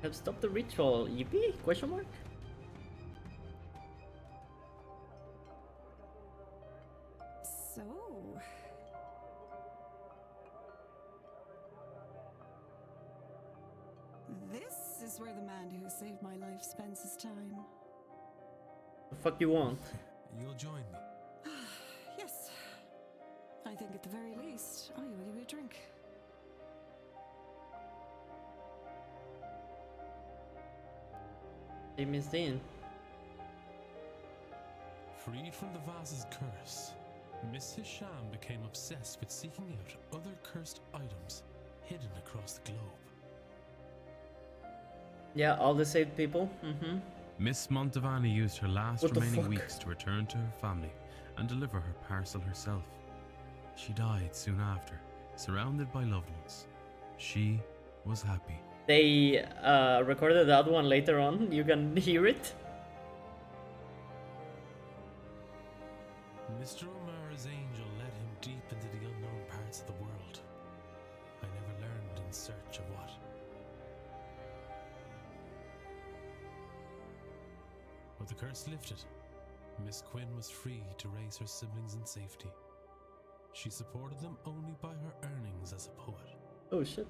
Have stopped the ritual. Yippee? Question mark? So, this is where the man who saved my life spends his time. The fuck you want? You'll join me. Yes. I think at the very least, I will give you a drink. Hey, Miss Dean. Freed from the vase's curse, Miss Hisham became obsessed with seeking out other cursed items hidden across the globe. Yeah, all the saved people. Miss Montavani used her last What the remaining fuck? weeks to return to her family and deliver her parcel herself. She died soon after, surrounded by loved ones. She was happy. They recorded that one later on. You can hear it. Mr. O'Mara's angel led him deep into the unknown parts of the world. I never learned in search of what. With the curse lifted, Miss Quinn was free to raise her siblings in safety. She supported them only by her earnings as a poet. Oh shit.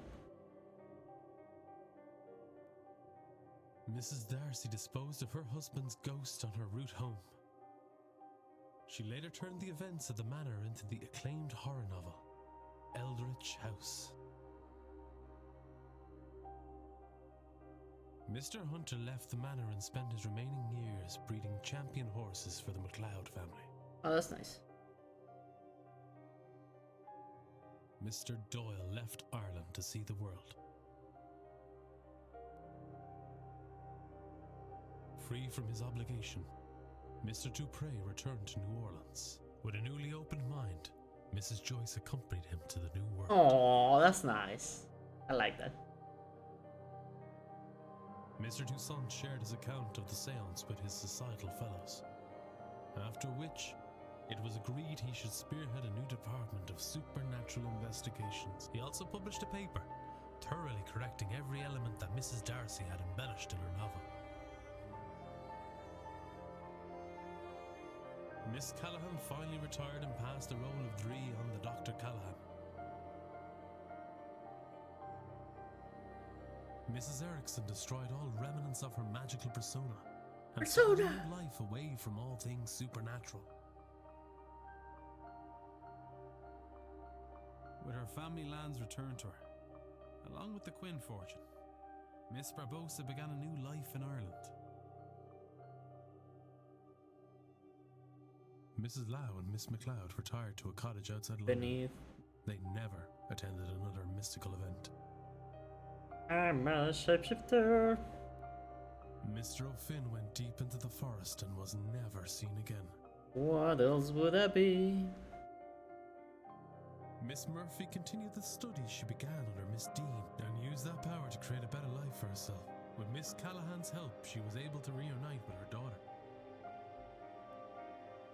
Mrs. Darcy disposed of her husband's ghost on her route home. She later turned the events of the manor into the acclaimed horror novel, Eldritch House. Mr. Hunter left the manor and spent his remaining years breeding champion horses for the MacLeod family. Oh, that's nice. Mr. Doyle left Ireland to see the world. Free from his obligation, Mr. Dupre returned to New Orleans. With a newly opened mind, Mrs. Joyce accompanied him to the New World. Oh, that's nice. I like that. Mr. Toussaint shared his account of the seance with his societal fellows, after which it was agreed he should spearhead a new department of supernatural investigations. He also published a paper, thoroughly correcting every element that Mrs. Darcy had embellished in her novel. Miss Callahan finally retired and passed the role of Dree on the Dr. Callahan. Mrs. Erickson destroyed all remnants of her magical persona and found new life away from all things supernatural. With her family lands returned to her, along with the Quinn fortune, Miss Barbosa began a new life in Ireland. Mrs. Lau and Miss McLeod retired to a cottage outside London. Beneath. They never attended another mystical event. I'm a shapeshifter. Mr. O'Finn went deep into the forest and was never seen again. What else would that be? Miss Murphy continued the studies she began under Miss Dean and used that power to create a better life for herself. With Miss Callahan's help, she was able to reunite with her daughter.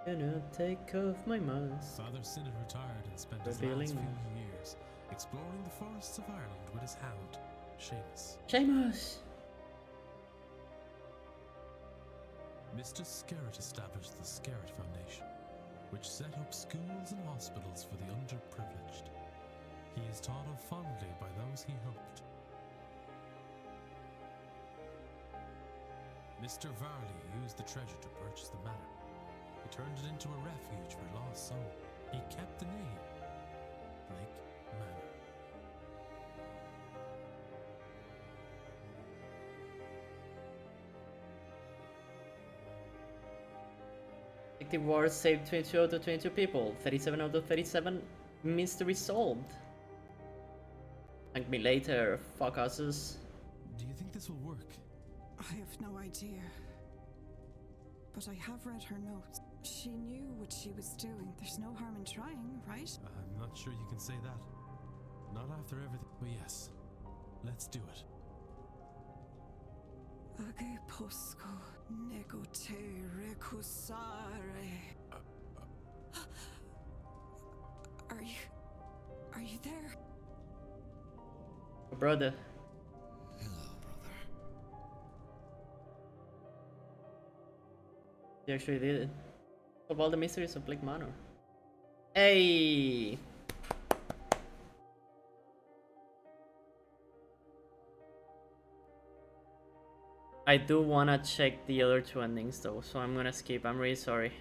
Gonna take off my mask. Father Synod retired and spent his Revealing last few years exploring the forests of Ireland with his hound, Seamus. Seamus! Mr. Skerritt established the Skerritt Foundation, which set up schools and hospitals for the underprivileged. He is thought of fondly by those he helped. Mr. Varley used the treasure to purchase the manor. He turned it into a refuge for lost souls. He kept the name Blake Manor. Active wars saved 22 out of 22 people. 37 out of 37 mystery solved. Thank me later, fuckasses. Do you think this will work? I have no idea. But I have read her notes. She knew what she was doing. There's no harm in trying, right? I'm not sure you can say that. Not after everything. But yes, let's do it. Age posco nego te recusare. Are you there? Brother. He actually did it. Of all the mysteries of Blake Manor. Hey! I do wanna check the other two endings though, so I'm gonna skip. I'm really sorry.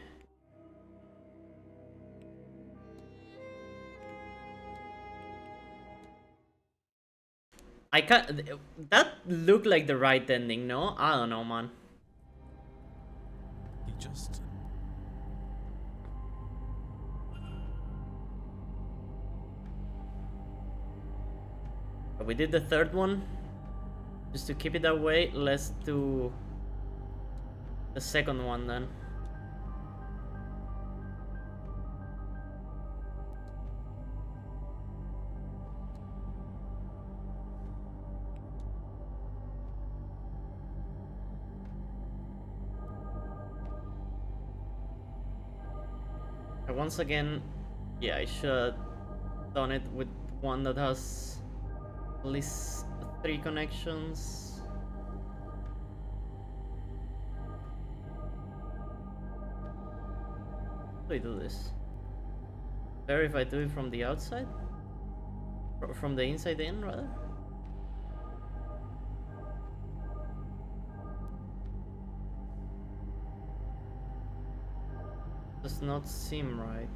I can't. That looked like the right ending, no? I don't know, man. He just... We did the third one. Just to keep it that way, let's do the second one then. Once again, yeah, I should have done it with one that has at least 3 connections. How do I do this? Better if I do it from the outside? Or from the inside in, rather? Does not seem right.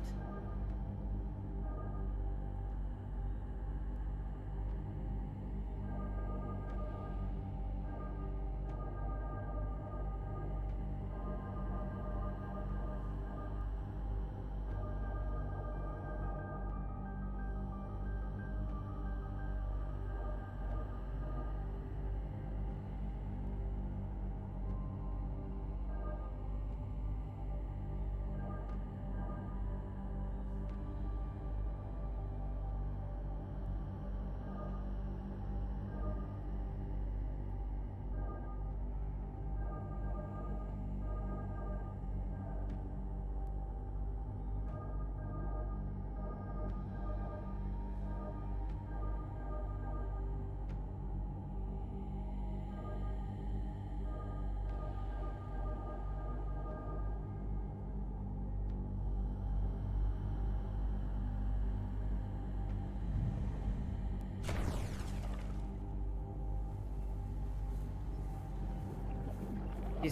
He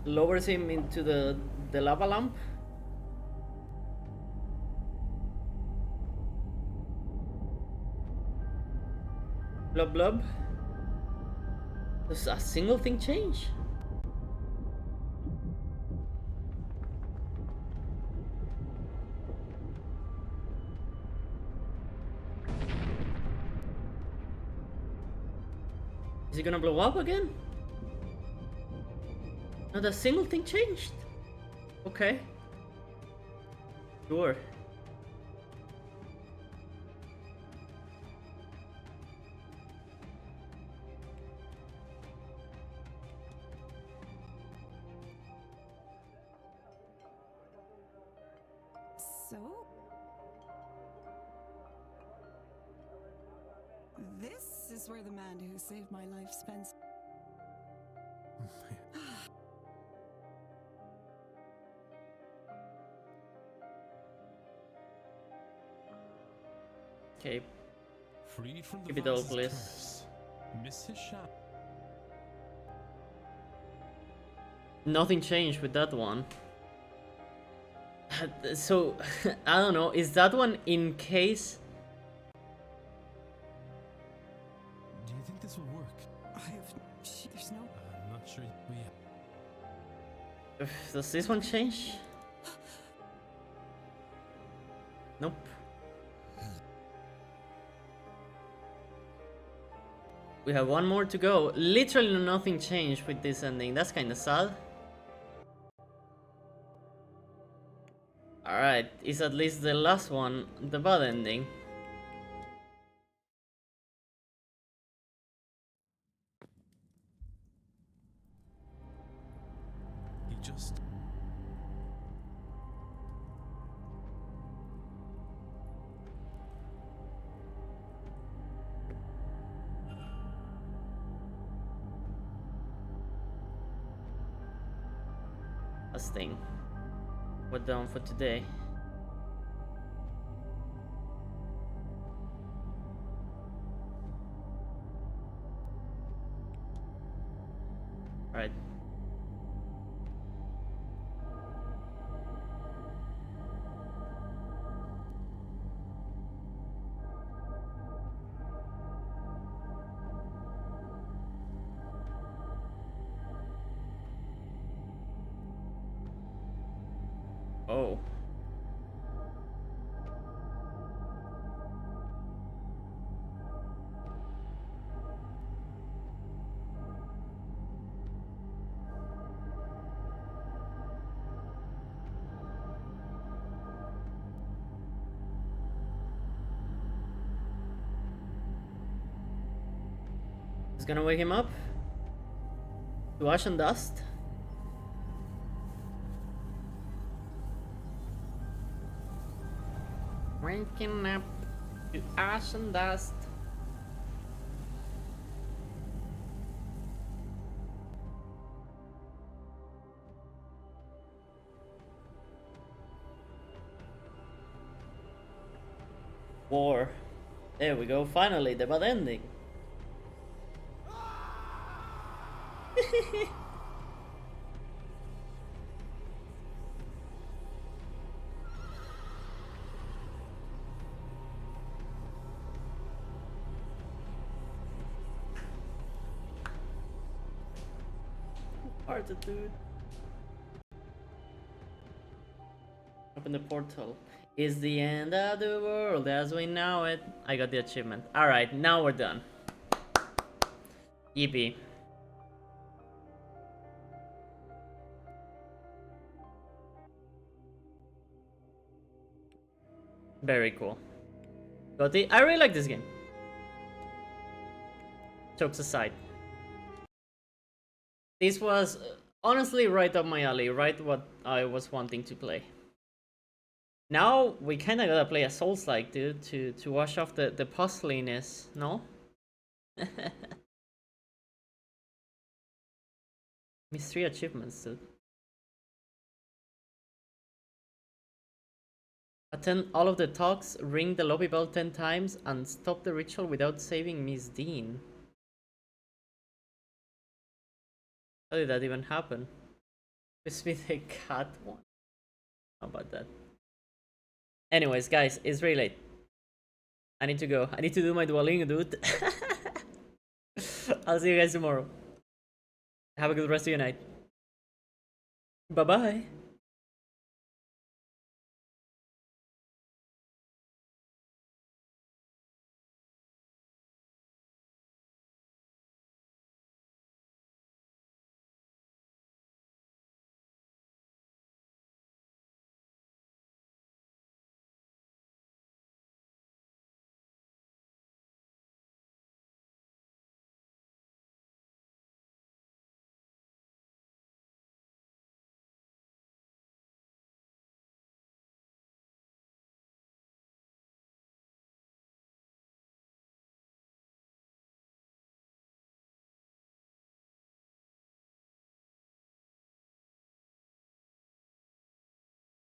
lowers him into the lava lamp. Blub blub. Does a single thing change? it gonna blow up again? Not a single thing changed. Okay. Sure. So? This is where the man who saved my life spends. Okay. Freed from the Keep it all, vice's please. curse. Miss his shot. Nothing changed with that one. So, I don't know, is that one in case? Do you think this will work? There's no... I'm not sure we have. Does this one change? Nope. We have one more to go. Literally nothing changed with this ending. That's kinda sad. Alright, is at least the last one the bad ending? He just. Last thing. We're done for today. Alright. Oh. It's gonna wake him up to ash and dust. Waking up to ash and dust. War. There we go, finally, the bad ending. Dude. Open the portal. Is the end of the world as we know it. I got the achievement. Alright, now we're done. Yippee. Very cool. Got the. I really like this game. Jokes aside. This was honestly right up my alley, right what I was wanting to play. Now we kinda gotta play a Souls-like, dude, to wash off the puzzliness, no? Mystery achievements, dude. Attend all of the talks, ring the lobby bell 10 times, and stop the ritual without saving Miss Dean. How did that even happen? It's me the cat one. How about that? Anyways, guys, it's really late. I need to go. I need to do my Duolingo, dude. I'll see you guys tomorrow. Have a good rest of your night. Bye-bye.